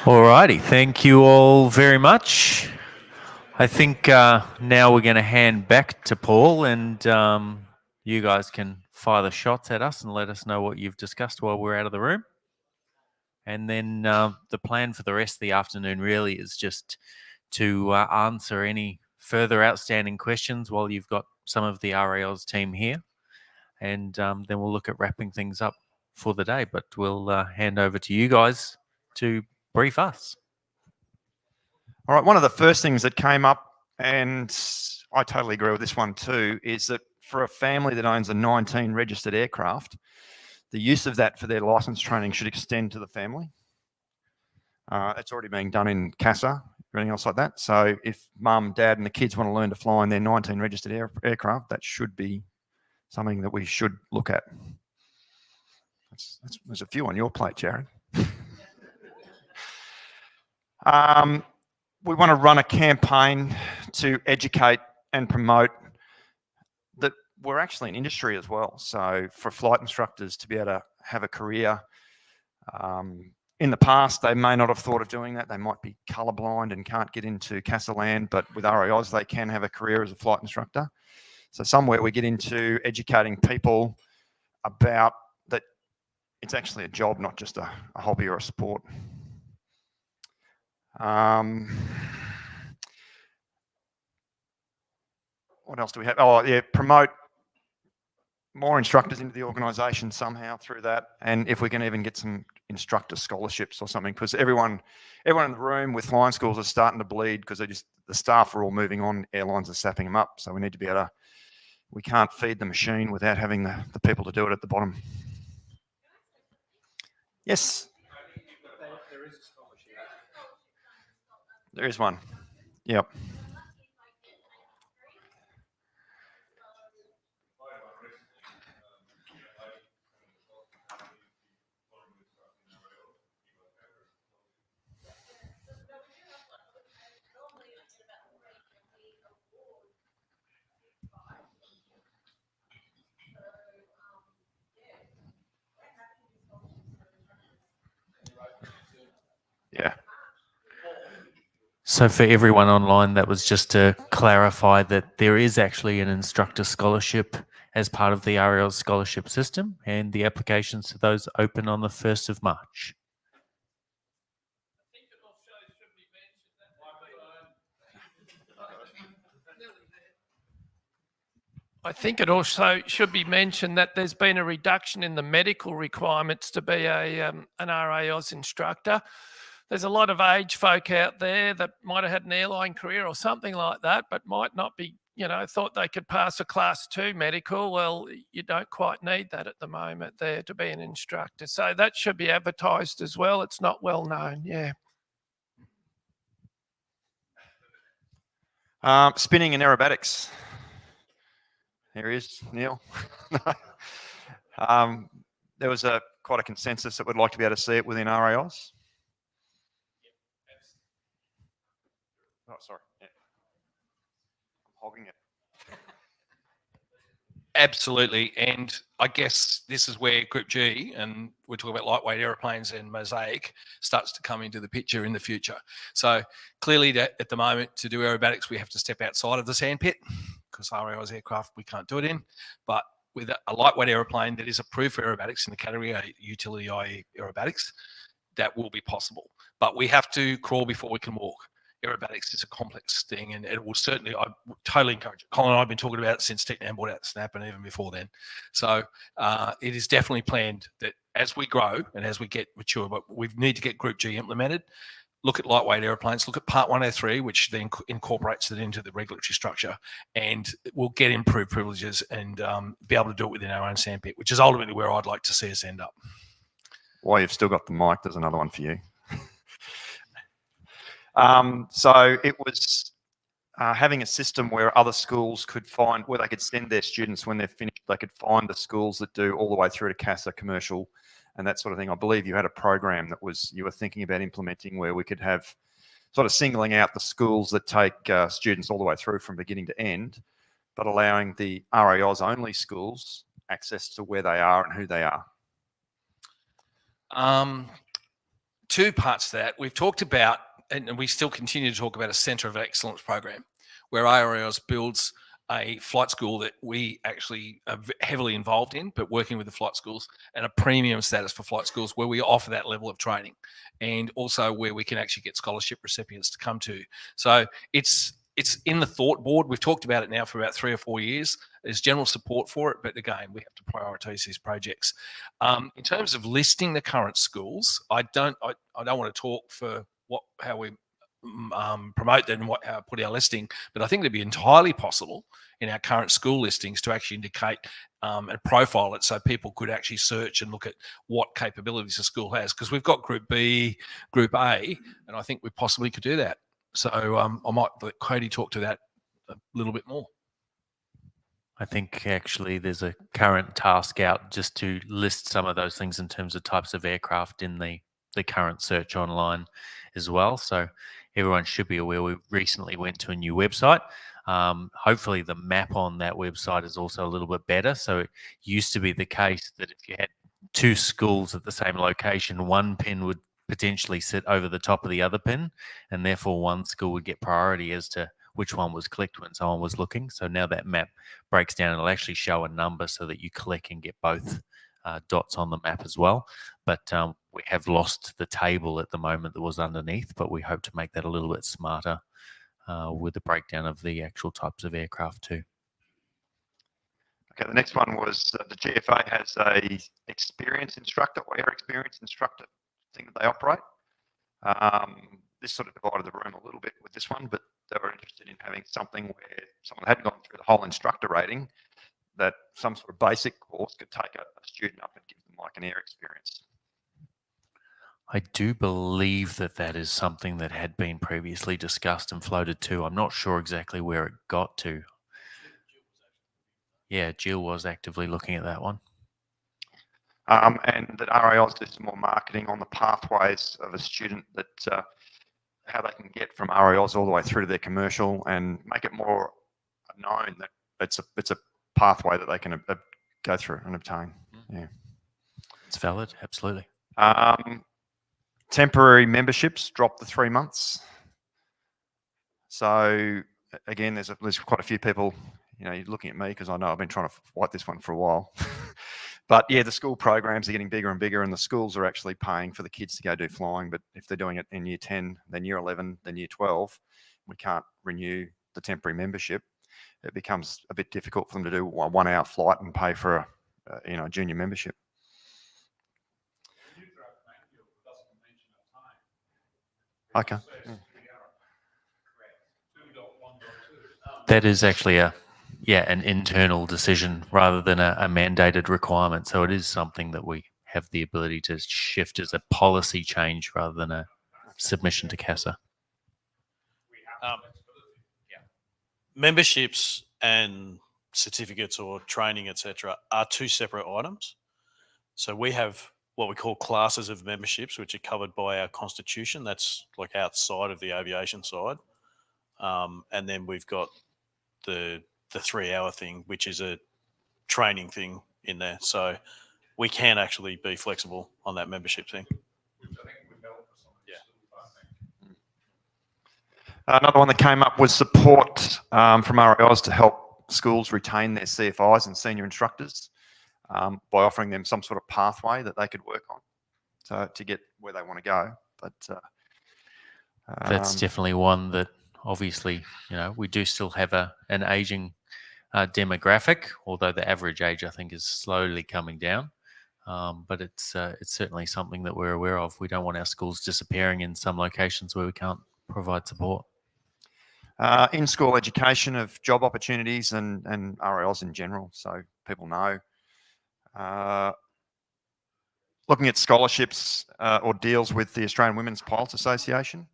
Alrighty, thank you all very much. I think now we're going to hand back to Paul, and you guys can fire the shots at us and let us know what you've discussed while we're out of the room. And then the plan for the rest of the afternoon really is just to answer any further outstanding questions while you've got some of the RAO's team here. And then we'll look at wrapping things up for the day. But we'll hand over to you guys to brief us. All right, one of the first things that came up, and I totally agree with this one too, is that for a family that owns a 19 registered aircraft, the use of that for their license training should extend to the family. It's already being done in CASA, everything else like that. So if mum, dad and the kids want to learn to fly in their 19 registered aircraft, that should be something that we should look at. There's a few on your plate, Jared. We want to run a campaign to educate and promote that we're actually an industry as well. So for flight instructors to be able to have a career, in the past, they may not have thought of doing that. They might be colorblind and can't get into CASA land, but with RAOs, they can have a career as a flight instructor. So somewhere we get into educating people about that it's actually a job, not just a hobby or a sport. What else do we have? Oh, yeah, promote more instructors into the organisation somehow through that. And if we can even get some instructor scholarships or something, because everyone in the room with flying schools is starting to bleed because the staff are all moving on, airlines are sapping them up. So we need to be able to, we can't feed the machine without having the people to do it at the bottom. Yes. There is one. Yep. Yeah. So for everyone online, that was just to clarify that there is actually an instructor scholarship as part of the RAL scholarship system, and the applications to those open on the 1st of March. I think it also should be mentioned that there's been a reduction in the medical requirements to be an RAOS instructor. There's a lot of age folk out there that might have had an airline career or something like that, but might not be, thought they could pass a class 2 medical. Well, you don't quite need that at the moment there to be an instructor. So that should be advertised as well. It's not well known, yeah. Spinning and aerobatics. There he is, Neil. There was quite a consensus that would like to be able to see it within RAOs. Oh, sorry. Yeah. I'm hogging it. Absolutely. And I guess this is where Group G, and we're talking about lightweight aeroplanes and Mosaic, starts to come into the picture in the future. So clearly at the moment, to do aerobatics, we have to step outside of the sandpit because RAI's aircraft, we can't do it in. But with a lightweight aeroplane that is approved for aerobatics in the category A utility IE aerobatics, that will be possible. But we have to crawl before we can walk. Aerobatics is a complex thing, and it will certainly, I would totally encourage it. Colin and I have been talking about it since Technam bought out Snap and even before then. So it is definitely planned that as we grow and as we get mature, but we need to get Group G implemented, look at lightweight airplanes, look at Part 103, which then incorporates it into the regulatory structure, and we'll get improved privileges and be able to do it within our own sandpit, which is ultimately where I'd like to see us end up. While you've still got the mic, there's another one for you. So it was having a system where other schools could find, where they could send their students when they're finished, they could find the schools that do all the way through to CASA commercial and that sort of thing. I believe you had a program that you were thinking about implementing where we could have sort of singling out the schools that take students all the way through from beginning to end, but allowing the RAOs only schools access to where they are and who they are. Two parts to that. We've talked about, and we still continue to talk about, a Centre of Excellence program where RAOs builds a flight school that we actually are heavily involved in, but working with the flight schools, and a premium status for flight schools where we offer that level of training, and also where we can actually get scholarship recipients to come to. So it's in the thought board. We've talked about it now for about 3 or 4 years. There's general support for it, but again, we have to prioritise these projects. In terms of listing the current schools, I don't want to talk for how we promote that and how put our listing, but I think it'd be entirely possible in our current school listings to actually indicate and profile it so people could actually search and look at what capabilities a school has, because we've got Group B, Group A, and I think we possibly could do that. So I might let Cody talk to that a little bit more. I think actually there's a current task out just to list some of those things in terms of types of aircraft in the current search online as well. So everyone should be aware we recently went to a new website. Hopefully the map on that website is also a little bit better. So it used to be the case that if you had 2 schools at the same location, one pin would potentially sit over the top of the other pin, and therefore one school would get priority as to which one was clicked when someone was looking. So now that map breaks down, it'll actually show a number so that you click and get both dots on the map as well. But we have lost the table at the moment that was underneath, but we hope to make that a little bit smarter with the breakdown of the actual types of aircraft too. Okay, the next one was the GFA has a experienced instructor or air experienced instructor thing that they operate. This sort of divided the room a little bit with this one, but they were interested in having something where someone hadn't gone through the whole instructor rating, that some sort of basic course could take a student up and give them like an air experience. I do believe that is something that had been previously discussed and floated too. I'm not sure exactly where it got to. Yeah, Jill was actively looking at that one. And that RAIs do some more marketing on the pathways of a student, that how they can get from RAIs all the way through to their commercial, and make it more known that it's a pathway that they can go through and obtain. Yeah, it's valid. Absolutely. Temporary memberships dropped to 3 months. So again, there's quite a few people, you're looking at me because I know I've been trying to fight this one for a while. But yeah, the school programs are getting bigger and bigger, and the schools are actually paying for the kids to go do flying. But if they're doing it in year 10, then year 11, then year 12, we can't renew the temporary membership. It becomes a bit difficult for them to do a 1 hour flight and pay for a junior membership. Okay. That is actually an internal decision rather than a mandated requirement. So it is something that we have the ability to shift as a policy change rather than a submission to CASA. Memberships and certificates or training, etc., are 2 separate items. So we have what we call classes of memberships, which are covered by our constitution. That's like outside of the aviation side. And then we've got the 3 hour thing, which is a training thing in there. So we can actually be flexible on that membership thing. Another one that came up was support from RAIs to help schools retain their CFIs and senior instructors by offering them some sort of pathway that they could work on to get where they want to go. But that's definitely one that obviously, we do still have an aging demographic, although the average age I think is slowly coming down. But it's certainly something that we're aware of. We don't want our schools disappearing in some locations where we can't provide support. In-school education of job opportunities and RALs in general, so people know. Looking at scholarships or deals with the Australian Women's Pilots Association,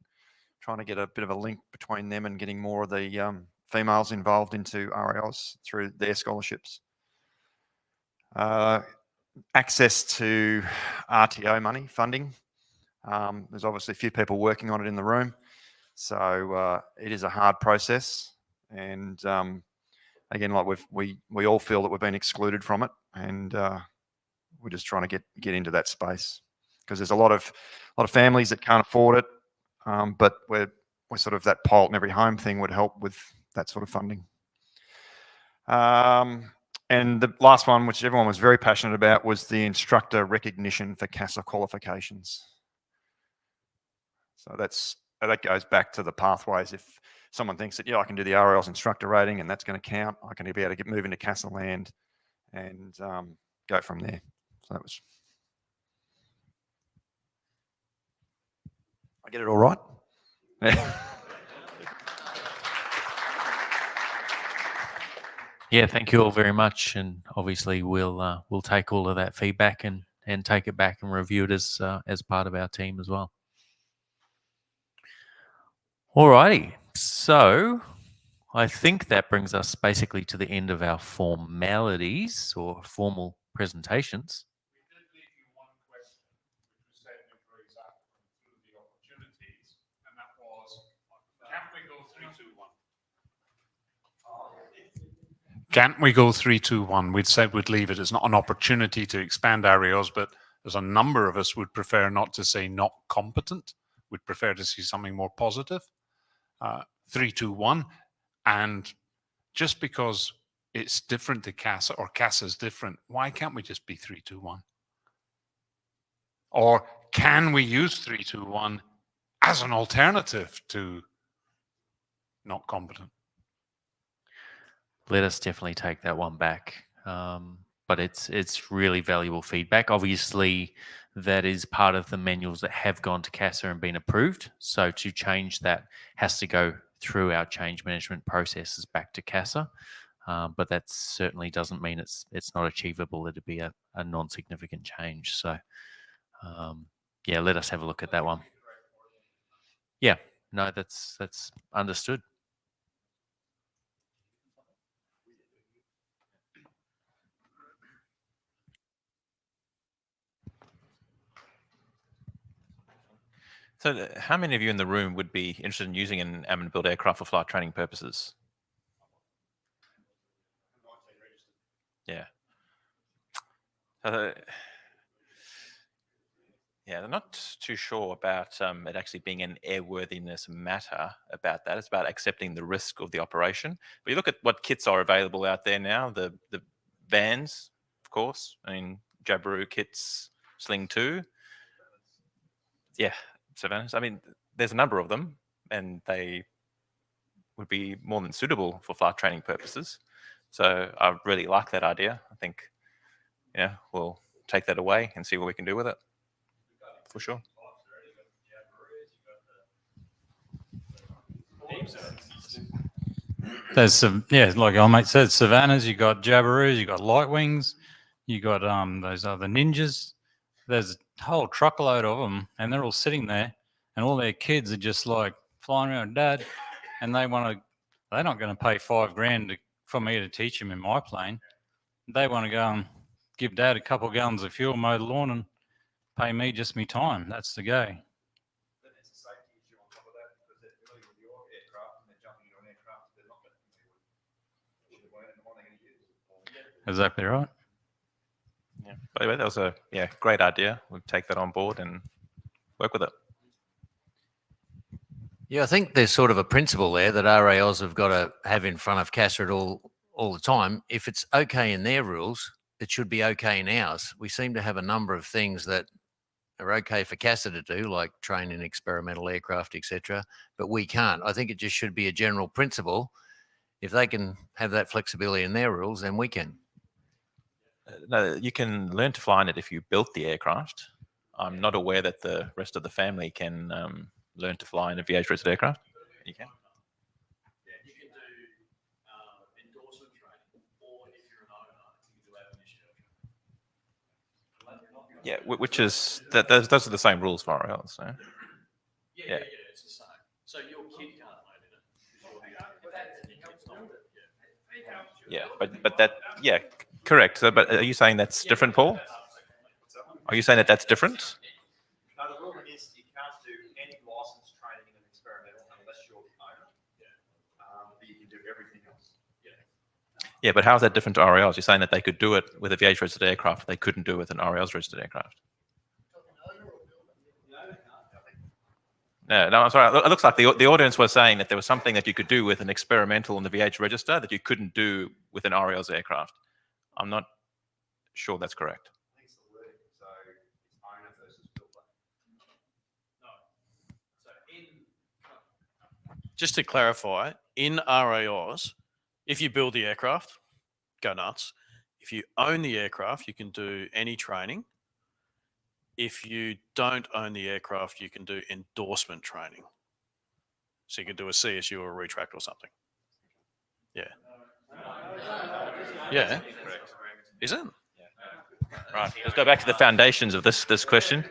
trying to get a bit of a link between them and getting more of the females involved into RALs through their scholarships. Access to RTO money funding. There's obviously a few people working on it in the room. So it is a hard process, and again, like we all feel that we've been excluded from it, and we're just trying to get into that space because there's a lot of families that can't afford it, but we're sort of that pilot in every home thing would help with that sort of funding. And the last one, which everyone was very passionate about, was the instructor recognition for CASA qualifications. So that goes back to the pathways. If someone thinks that, I can do the RAL's instructor rating and that's going to count, I can be able to move into CASA land and go from there. So that was. I get it all right? Yeah, thank you all very much, and obviously we'll take all of that feedback and take it back and review it as part of our team as well. Alrighty, so I think that brings us basically to the end of our formalities or formal presentations. Can't we go 3, 2, 1? We'd said we'd leave it as not an opportunity to expand areas, but as a number of us would prefer not to say not competent. We'd prefer to see something more positive. 3, 2, 1. And just because it's different to CASA or CASA is different, why can't we just be 3, 2, 1? Or can we use 3, 2, 1 as an alternative to not competent? Let us definitely take that one back. But it's really valuable feedback. Obviously, that is part of the manuals that have gone to CASA and been approved. So to change that has to go through our change management processes back to CASA. But that certainly doesn't mean it's not achievable. It'd be a non-significant change. So yeah, let us have a look at that one. Yeah, no, that's understood. So how many of you in the room would be interested in using an Ammann-built aircraft for flight training purposes? Yeah. Yeah, they're not too sure about it actually being an airworthiness matter about that. It's about accepting the risk of the operation. But you look at what kits are available out there now, the vans, of course. I mean, Jabiru kits, Sling 2. Yeah. Savannahs. I mean, there's a number of them, and they would be more than suitable for flight training purposes. So I really like that idea. I think, yeah, we'll take that away and see what we can do with it. For sure. There's some, like our mate said, Savannahs, you got Jabiroos, you got Light Wings, you got those other Ninjas. There's a whole truckload of them, and they're all sitting there, and all their kids are just like flying around, Dad, and they're not going to pay $5,000 for me to teach them in my plane. They want to go and give Dad a couple of gallons of fuel, mow the lawn, and pay me just me time. That's the go. Exactly right. Yeah. By the way, that was a great idea. We'll take that on board and work with it. Yeah, I think there's sort of a principle there that RAOs have got to have in front of CASA all the time. If it's okay in their rules, it should be okay in ours. We seem to have a number of things that are okay for CASA to do, like train in experimental aircraft, etc., but we can't. I think it just should be a general principle. If they can have that flexibility in their rules, then we can. No, you can learn to fly in it if you built the aircraft. I'm not aware that the rest of the family can learn to fly in a VH registered aircraft. You can. Yeah, which is that those are the same rules for RALs. So. Yeah, it's the same. So your kid can't learn in it. Yeah, but that correct. So, but are you saying that's different, Paul? Are you saying that that's different? No, the rule is you can't do any licensed training in an experimental unless you're the owner. But you can do everything else. Yeah, but how is that different to RALs? You're saying that they could do it with a VH registered aircraft, they couldn't do it with an RALs registered aircraft. No, I'm sorry. It looks like the audience was saying that there was something that you could do with an experimental in the VH register that you couldn't do with an RALs aircraft. I'm not sure that's correct. Just to clarify, in RAOs, if you build the aircraft, go nuts. If you own the aircraft, you can do any training. If you don't own the aircraft, you can do endorsement training. So you can do a CSU or a retract or something. Yeah. Yeah. Is it? Right. Let's go back to the foundations of this question.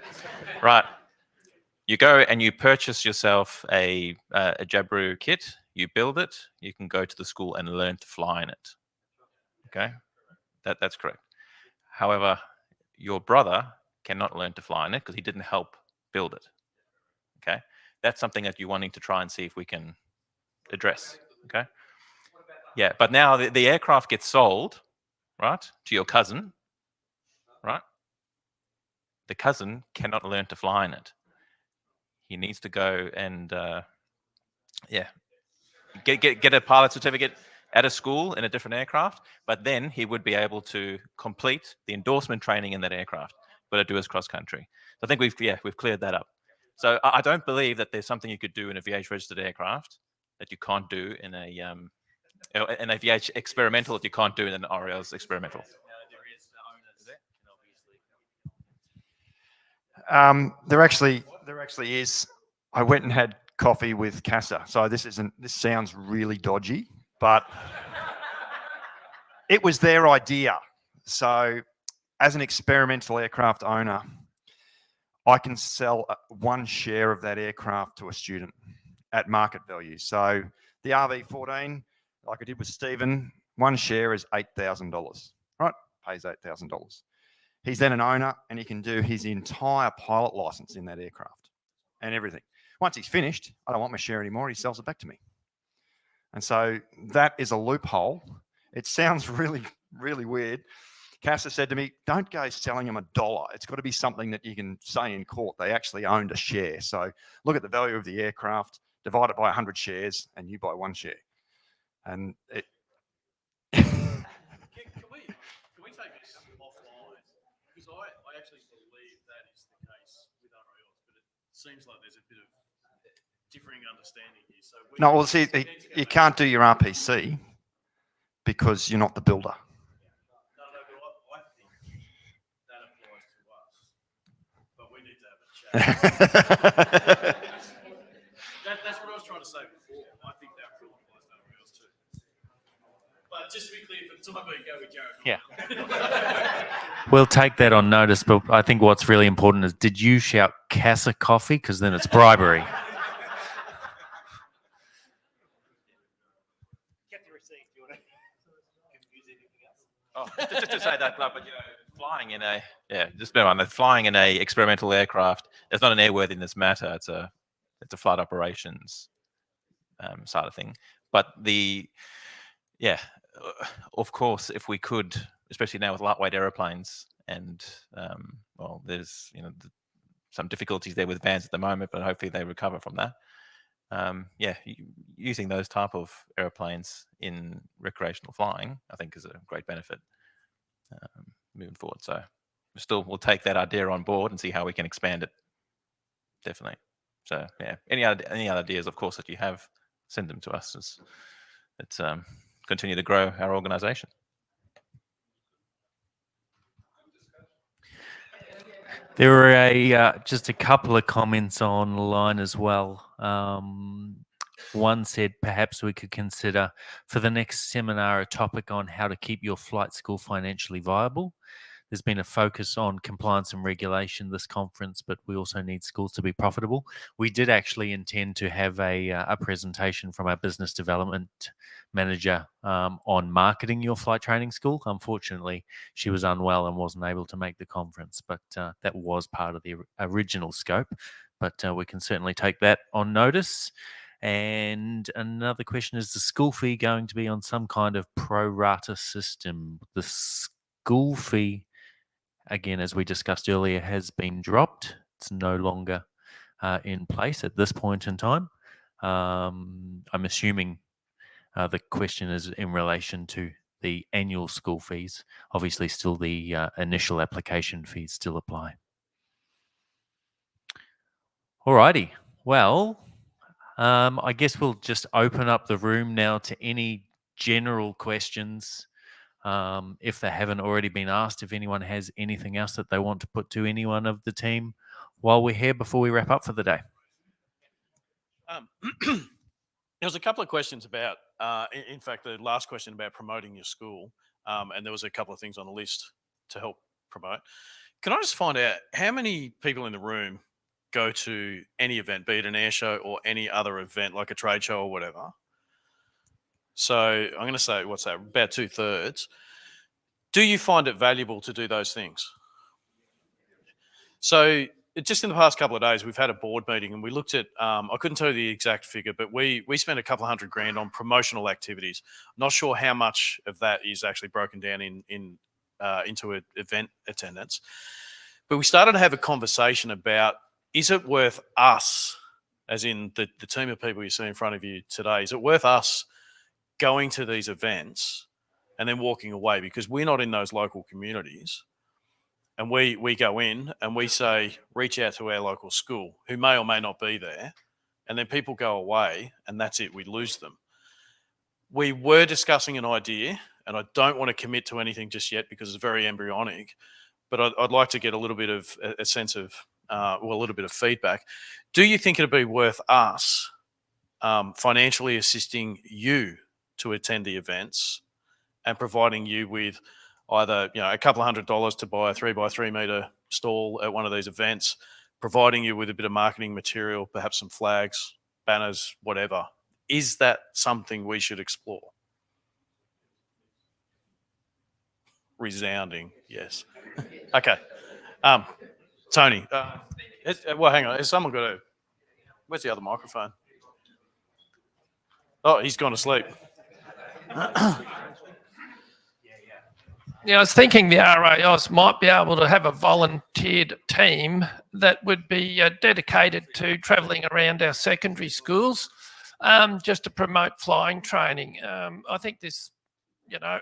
Right. You go and you purchase yourself a Jabiru kit. You build it. You can go to the school and learn to fly in it. Okay, that's correct. However, your brother cannot learn to fly in it because he didn't help build it. Okay, that's something that you're wanting to try and see if we can address. Okay. Yeah, but now the aircraft gets sold, right, to your cousin, right? The cousin cannot learn to fly in it. He needs to go and get a pilot certificate at a school in a different aircraft, but then he would be able to complete the endorsement training in that aircraft, but to do his cross country. So I think we've cleared that up. So I don't believe that there's something you could do in a VH registered aircraft that you can't do in a VH experimental that you can't do in an RALs experimental. There actually is. I went and had coffee with CASA. So this sounds really dodgy, but it was their idea. So as an experimental aircraft owner, I can sell one share of that aircraft to a student at market value. So the RV14, like I did with Stephen, one share is $8,000, right? Pays $8,000. He's then an owner and he can do his entire pilot license in that aircraft and everything. Once he's finished, I don't want my share anymore. He sells it back to me. And so that is a loophole. It sounds really, really weird. CASA said to me, don't go selling them $1. It's got to be something that you can say in court they actually owned a share. So look at the value of the aircraft, divide it by 100 shares, and you buy one share. And it... Can we take this offline? Because I actually believe that is the case with RALs, but it seems like there's a bit of differing understanding here. So No, well, see, you can't do your RPC because you're not the builder. That's what I was trying to say before. I think that will apply to RALs too. But just to be clear, for the time being, go with Jared. Yeah. We'll take that on notice, but I think what's really important is, did you shout CASA coffee? Because then it's bribery. Get the receipt. Do you want to confuse anything else? Oh, just to say that, but flying in flying in a experimental aircraft, it's not an airworthiness matter. It's a flight operations side of thing. But of course, if we could especially now with lightweight aeroplanes, and well, there's some difficulties there with vans at the moment, but hopefully they recover from that. Yeah, using those type of airplanes in recreational flying, I think, is a great benefit moving forward. So we'll take that idea on board and see how we can expand it. Definitely. So yeah, any other ideas, of course, that you have, send them to us. Let's continue to grow our organisation. There were just a couple of comments online as well. One said perhaps we could consider for the next seminar a topic on how to keep your flight school financially viable. There's been a focus on compliance and regulation this conference, but we also need schools to be profitable. We did actually intend to have a presentation from our business development manager on marketing your flight training school. Unfortunately, she was unwell and wasn't able to make the conference, but that was part of the original scope. But we can certainly take that on notice. And another question, is the school fee going to be on some kind of pro rata system? The school fee, again, as we discussed earlier, has been dropped. It's no longer in place at this point in time. I'm assuming the question is in relation to the annual school fees. Obviously, still the initial application fees still apply. All righty. Well, I guess we'll just open up the room now to any general questions. If they haven't already been asked, if anyone has anything else that they want to put to anyone of the team while we're here before we wrap up for the day. There was a couple of questions about, in fact, the last question about promoting your school, and there was a couple of things on the list to help promote. Can I just find out how many people in the room go to any event, be it an air show or any other event like a trade show or whatever? So I'm going to say, what's that, about 2/3. Do you find it valuable to do those things? So just in the past couple of days, we've had a board meeting and we looked at, I couldn't tell you the exact figure, but we spent a couple of $100,000 on promotional activities. Not sure how much of that is actually broken down into event attendance. But we started to have a conversation about, is it worth us, as in the team of people you see in front of you today, is it worth us going to these events and then walking away because we're not in those local communities, and we go in and we say, reach out to our local school who may or may not be there, and then people go away and that's it, we lose them. We were discussing an idea, and I don't want to commit to anything just yet because it's very embryonic, but I'd like to get a little bit of a sense of, a little bit of feedback. Do you think it'd be worth us financially assisting you to attend the events and providing you with either a couple of $100 to buy a 3x3 meter stall at one of these events, providing you with a bit of marketing material, perhaps some flags, banners, whatever? Is that something we should explore? Resounding yes. Okay. Tony, well, hang on. Has someone got where's the other microphone? Oh, he's gone to sleep. Yeah, I was thinking the RAOs might be able to have a volunteered team that would be dedicated to travelling around our secondary schools just to promote flying training. I think this,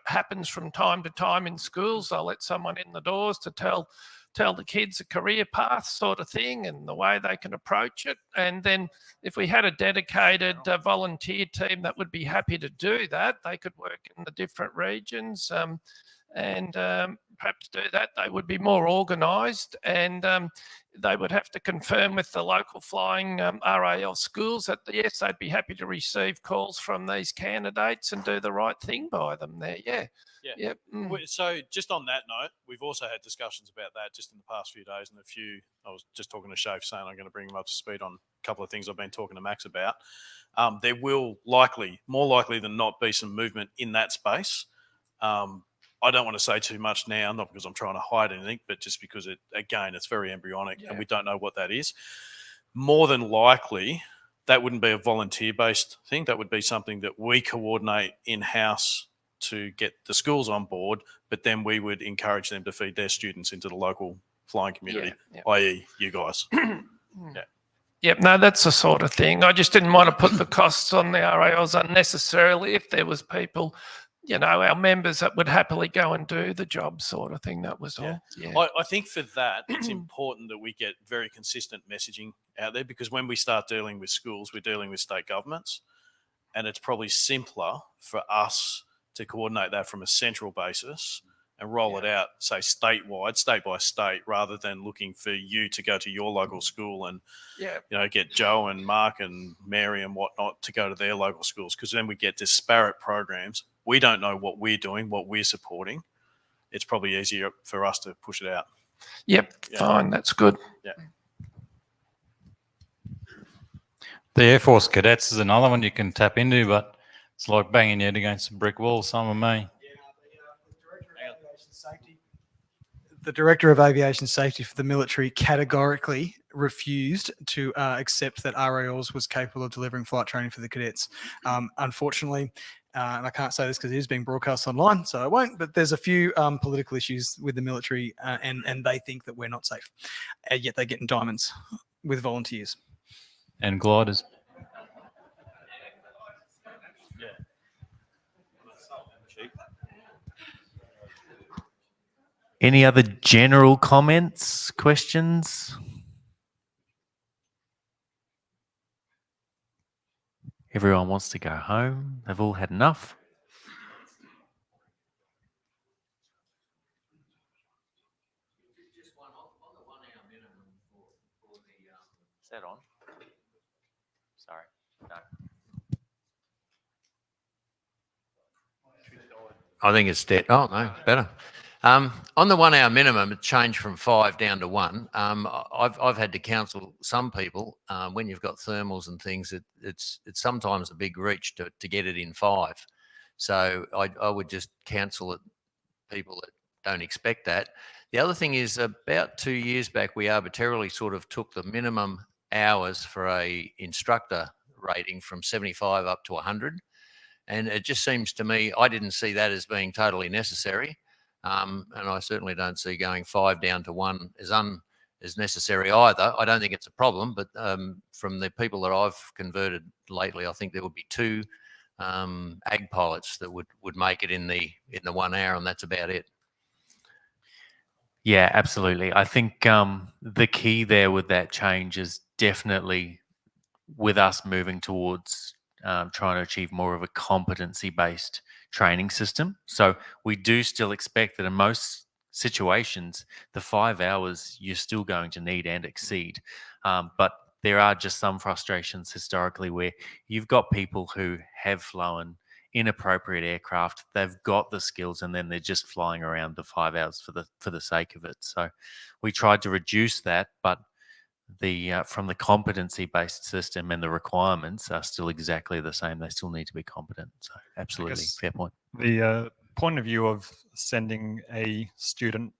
happens from time to time in schools. They'll let someone in the doors to tell the kids a career path sort of thing and the way they can approach it. And then if we had a dedicated volunteer team that would be happy to do that, they could work in the different regions and perhaps do that. They would be more organised, and they would have to confirm with the local flying RAL schools that, yes, they'd be happy to receive calls from these candidates and do the right thing by them there. Yeah. Yeah. So just on that note, we've also had discussions about that just in the past few days, and I was just talking to Shafe saying I'm going to bring him up to speed on a couple of things I've been talking to Max about. There will more likely than not, be some movement in that space. I don't want to say too much now, not because I'm trying to hide anything, but just because it's very embryonic and we don't know what that is. More than likely, that wouldn't be a volunteer-based thing. That would be something that we coordinate in-house to get the schools on board, but then we would encourage them to feed their students into the local flying community, i.e. you guys. Yep, no, that's the sort of thing. I just didn't want to put the costs on the RALs unnecessarily if there was people, you know, our members that would happily go and do the job sort of thing. That was all. Yeah. I think for that, it's important that we get very consistent messaging out there, because when we start dealing with schools, we're dealing with state governments, and it's probably simpler for us to coordinate that from a central basis and roll it out, say, statewide, state by state, rather than looking for you to go to your local school and, you know, get Joe and Mark and Mary and whatnot to go to their local schools, because then we get disparate programs. We don't know what we're doing, what we're supporting. It's probably easier for us to push it out. Yep, fine, that's good. Yeah. The Air Force cadets is another one you can tap into, but it's like banging your head against a brick wall, some of me. The Director of Aviation Safety for the military categorically refused to accept that RALs was capable of delivering flight training for the cadets. Unfortunately, and I can't say this because it is being broadcast online, so I won't, but there's a few political issues with the military and they think that we're not safe. Yet they're getting diamonds with volunteers. And gliders. Any other general comments, questions? Everyone wants to go home. They've all had enough. Is that on? Sorry. No. I think it's dead. Oh, no, better. On the 1 hour minimum, it changed from 5 down to 1. I've had to counsel some people when you've got thermals and things, it's sometimes a big reach to get it in 5. So I would just cancel it, people that don't expect that. The other thing is about 2 years back, we arbitrarily sort of took the minimum hours for a instructor rating from 75 up to 100. And it just seems to me, I didn't see that as being totally necessary. And I certainly don't see going 5 down to 1 as necessary either. I don't think it's a problem, but from the people that I've converted lately, I think there would be 2 ag pilots that would make it in the 1 hour, and that's about it. Yeah, absolutely. I think the key there with that change is definitely with us moving towards trying to achieve more of a competency-based training system. So we do still expect that in most situations, the 5 hours you're still going to need and exceed. But there are just some frustrations historically where you've got people who have flown inappropriate aircraft, they've got the skills, and then they're just flying around the 5 hours for the sake of it. So we tried to reduce that, but from the competency-based system and the requirements are still exactly the same. They still need to be competent. So absolutely, fair point. The point of view of sending a student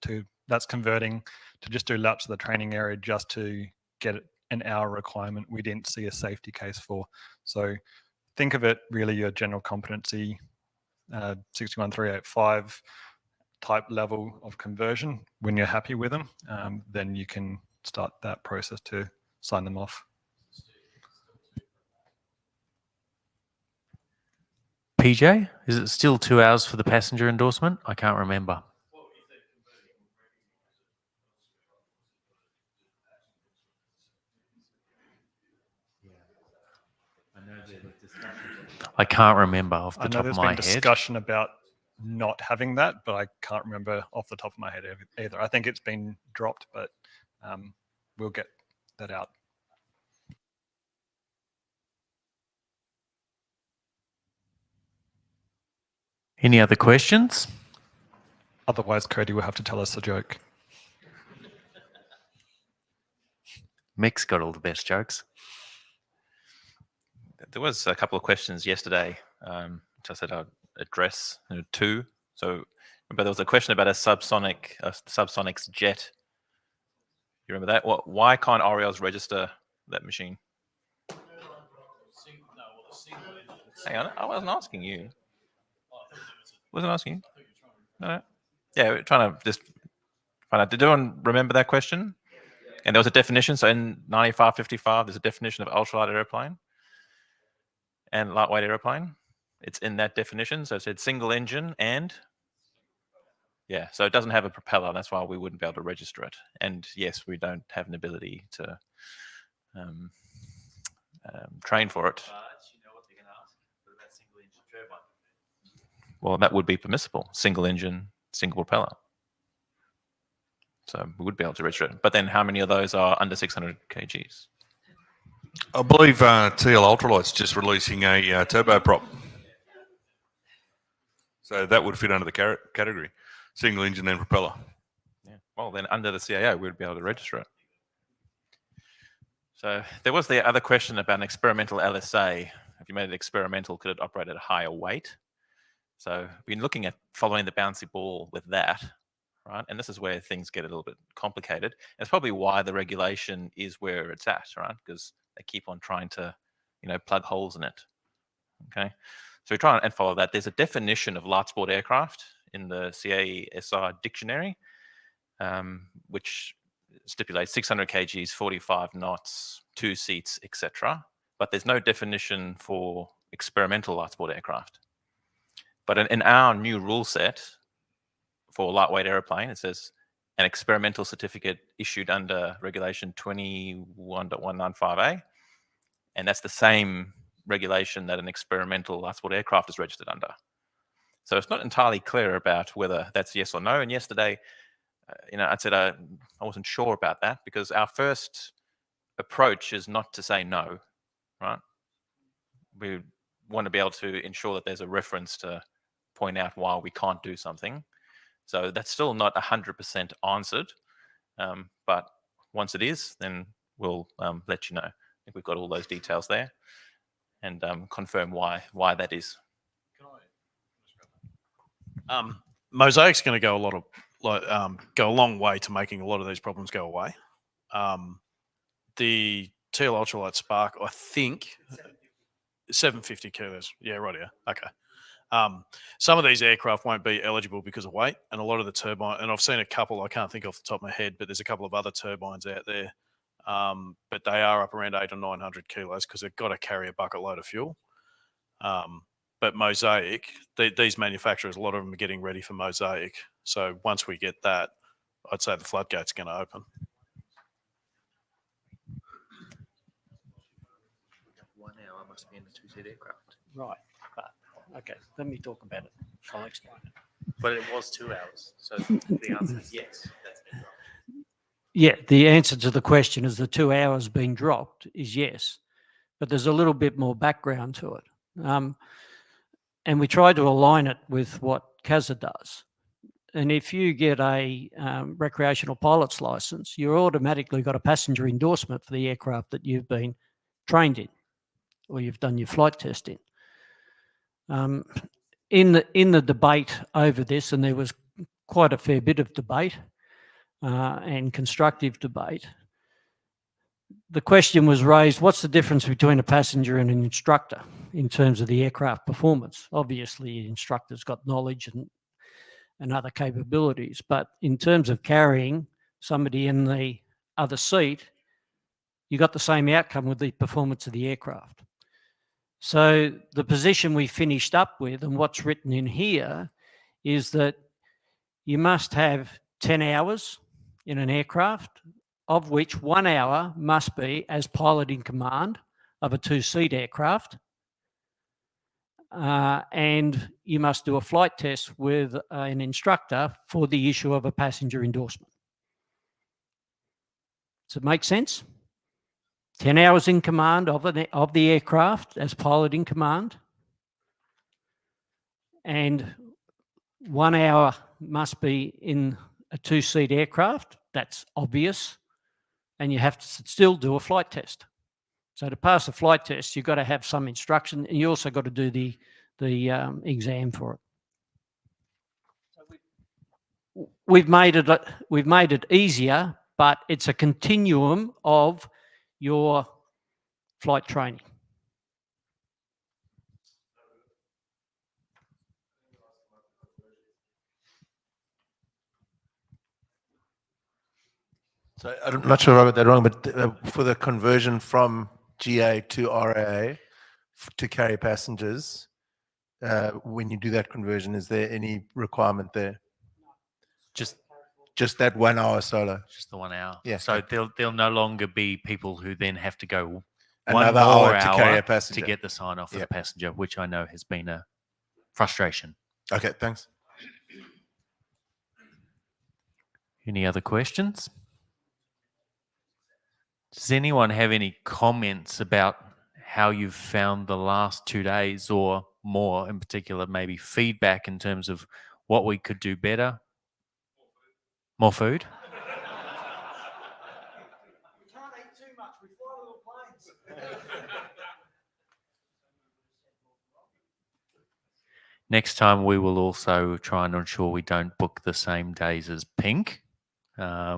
that's converting to just do laps of the training area just to get an hour requirement, we didn't see a safety case for. So think of it really your general competency 61385 type level of conversion. When you're happy with them, then you can start that process to sign them off. PJ, is it still 2 hours for the passenger endorsement? I can't remember. I can't remember off the top of my head. There's been discussion about not having that, but I can't remember off the top of my head either. I think it's been dropped, but we'll get that out. Any other questions? Otherwise, Cody will have to tell us a joke. Mick's got all the best jokes. There was a couple of questions yesterday, which I said I'd address. 2. So remember, there was a question about a subsonics jet. You remember that? Why can't RALs register that machine? Hang on, I wasn't asking you. Wasn't asking you. No. Yeah, we're trying to just find out. Did anyone remember that question? And there was a definition. So in 9555, there's a definition of ultralight aeroplane and lightweight aeroplane. It's in that definition. So it said single engine and yeah. So it doesn't have a propeller. That's why we wouldn't be able to register it. And yes, we don't have an ability to train for it. Well, that would be permissible. Single engine, single propeller. So we would be able to register it. But then how many of those are under 600 kgs? I believe TL Ultralight's just releasing a turboprop. So that would fit under the category. Single engine and propeller. Yeah. Well, then under the CAO, we'd be able to register it. So there was the other question about an experimental LSA. If you made it experimental, could it operate at a higher weight? So we've been looking at following the bouncy ball with that, right? And this is where things get a little bit complicated. It's probably why the regulation is where it's at, right? Because they keep on trying to, plug holes in it. Okay. So we try and follow that. There's a definition of light sport aircraft in the CASR dictionary, which stipulates 600 kgs, 45 knots, 2 seats, etc. But there's no definition for experimental light sport aircraft. But in our new rule set for lightweight aeroplane, it says an experimental certificate issued under regulation 21.195A. And that's the same regulation that an experimental light sport aircraft is registered under. So it's not entirely clear about whether that's yes or no. And yesterday, I said I wasn't sure about that because our first approach is not to say no, right? We want to be able to ensure that there's a reference to point out why we can't do something. So that's still not 100% answered. But once it is, then we'll let you know. I think we've got all those details there and confirm why that is. Mosaic's going to go go a long way to making a lot of these problems go away. The TL Ultralight Spark, I think, 750 kilos. Yeah, right here. Okay. Some of these aircraft won't be eligible because of weight, and a lot of the turbine, and I've seen a couple, I can't think off the top of my head, but there's a couple of other turbines out there, but they are up around 800 or 900 kilos because they've got to carry a bucket load of fuel. But Mosaic, these manufacturers, a lot of them are getting ready for Mosaic. So once we get that, I'd say the floodgate's going to open. 1 hour must be in a 2-seat aircraft. Right. But, okay, let me talk about it. I'll explain it. But it was 2 hours. So the answer is yes. That's been dropped. Yeah, the answer to the question is the 2 hours being dropped is yes. But there's a little bit more background to it. And we try to align it with what CASA does. And if you get a recreational pilot's license, you're automatically got a passenger endorsement for the aircraft that you've been trained in or you've done your flight test in. In the debate over this, and there was quite a fair bit of debate and constructive debate, the question was raised, what's the difference between a passenger and an instructor in terms of the aircraft performance? Obviously, the instructor's got knowledge and other capabilities, but in terms of carrying somebody in the other seat, you got the same outcome with the performance of the aircraft. So the position we finished up with and what's written in here is that you must have 10 hours in an aircraft, of which 1 hour must be as pilot in command of a 2-seat aircraft. And you must do a flight test with an instructor for the issue of a passenger endorsement. Does it make sense? 10 hours in command of the aircraft as pilot in command. And 1 hour must be in a 2-seat aircraft. That's obvious. And you have to still do a flight test. So to pass the flight test, you've got to have some instruction, and you also got to do the exam for it. We've made it easier, but it's a continuum of your flight training. So I'm not sure if I got that wrong, but for the conversion from GA to RAA to carry passengers, when you do that conversion, is there any requirement there? Just that 1 hour solo. Just the 1 hour. Yeah. So there'll no longer be people who then have to go Another one more hour to carry a passenger. to get the sign off of Yeah. the passenger, which I know has been a frustration. Okay, thanks. Any other questions? Does anyone have any comments about how you've found the last 2 days, or more in particular, maybe feedback in terms of what we could do better? More food? Next time, we will also try and ensure we don't book the same days as Pink,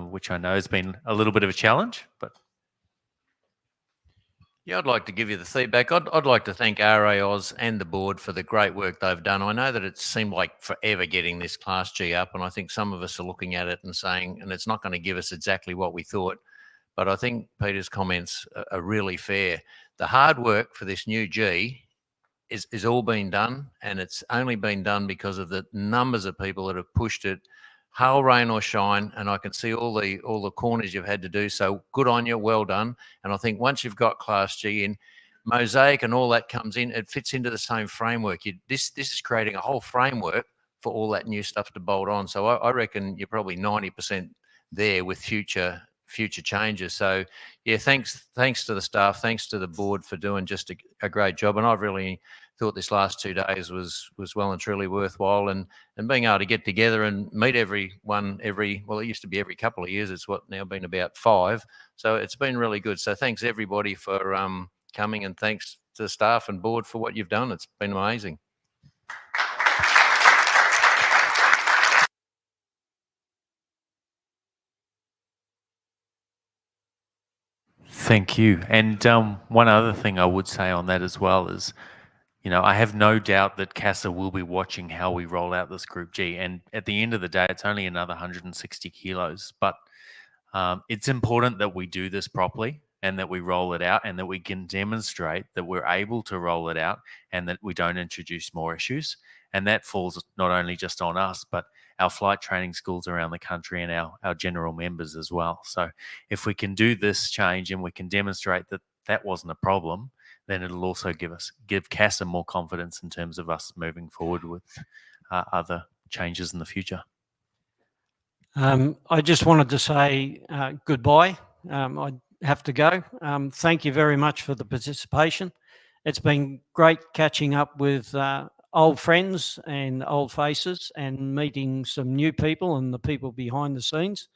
which I know has been a little bit of a challenge, but Yeah, I'd like to give you the feedback. I'd like to thank RA Oz and the board for the great work they've done. I know that it seemed like forever getting this Class G up, and I think some of us are looking at it and saying, and it's not going to give us exactly what we thought, but I think Peter's comments are really fair. The hard work for this new G is all been done, and it's only been done because of the numbers of people that have pushed it, hail, rain or shine, and I can see all the corners you've had to do. So good on you, well done. And I think once you've got Class G in, Mosaic and all that comes in, it fits into the same framework. This is creating a whole framework for all that new stuff to bolt on. So I reckon you're probably 90% there with future changes. So yeah, thanks to the staff, thanks to the board for doing just a great job. And I've really thought this last 2 days was well and truly worthwhile, and being able to get together and meet everyone well, it used to be every couple of years. It's now been about 5. So it's been really good. So thanks everybody for coming, and thanks to the staff and board for what you've done. It's been amazing. thank you. And one other thing I would say on that as well is, I have no doubt that CASA will be watching how we roll out this Group G. And at the end of the day, it's only another 160 kilos. But it's important that we do this properly, and that we roll it out, and that we can demonstrate that we're able to roll it out, and that we don't introduce more issues. And that falls not only just on us, but our flight training schools around the country and our general members as well. So if we can do this change and we can demonstrate that that wasn't a problem, then it'll also give CASA more confidence in terms of us moving forward with other changes in the future. I just wanted to say goodbye. I have to go. Thank you very much for the participation. It's been great catching up with old friends and old faces, and meeting some new people and the people behind the scenes.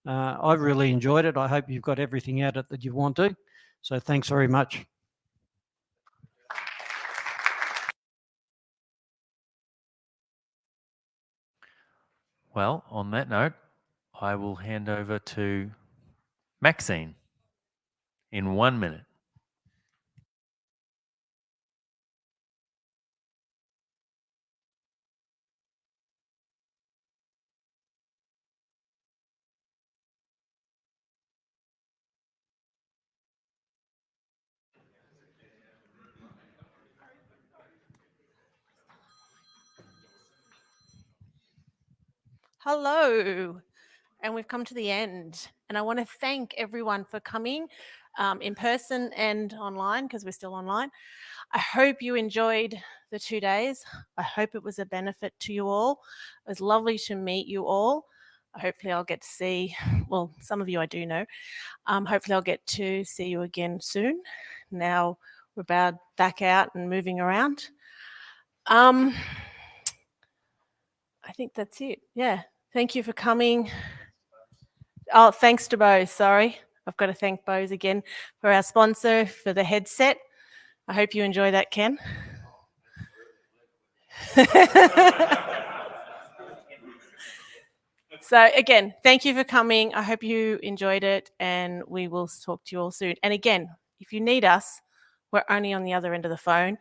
I've really enjoyed it. I hope you've got everything out of it that you want to. So thanks very much. Well, on that note, I will hand over to Maxine in 1 minute. Hello, and we've come to the end. And I want to thank everyone for coming in person and online, because we're still online. I hope you enjoyed the 2 days. I hope it was a benefit to you all. It was lovely to meet you all. Hopefully I'll get to see, well, some of you I do know. Hopefully I'll get to see you again soon. Now we're back out and moving around. I think that's it. Yeah. Thank you for coming. Oh, thanks to Bose. Sorry. I've got to thank Bose again for our sponsor for the headset. I hope you enjoy that, Ken. So again, thank you for coming. I hope you enjoyed it, and we will talk to you all soon. And again, if you need us, we're only on the other end of the phone.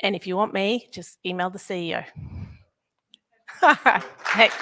And if you want me, just email the CEO. All right, thanks.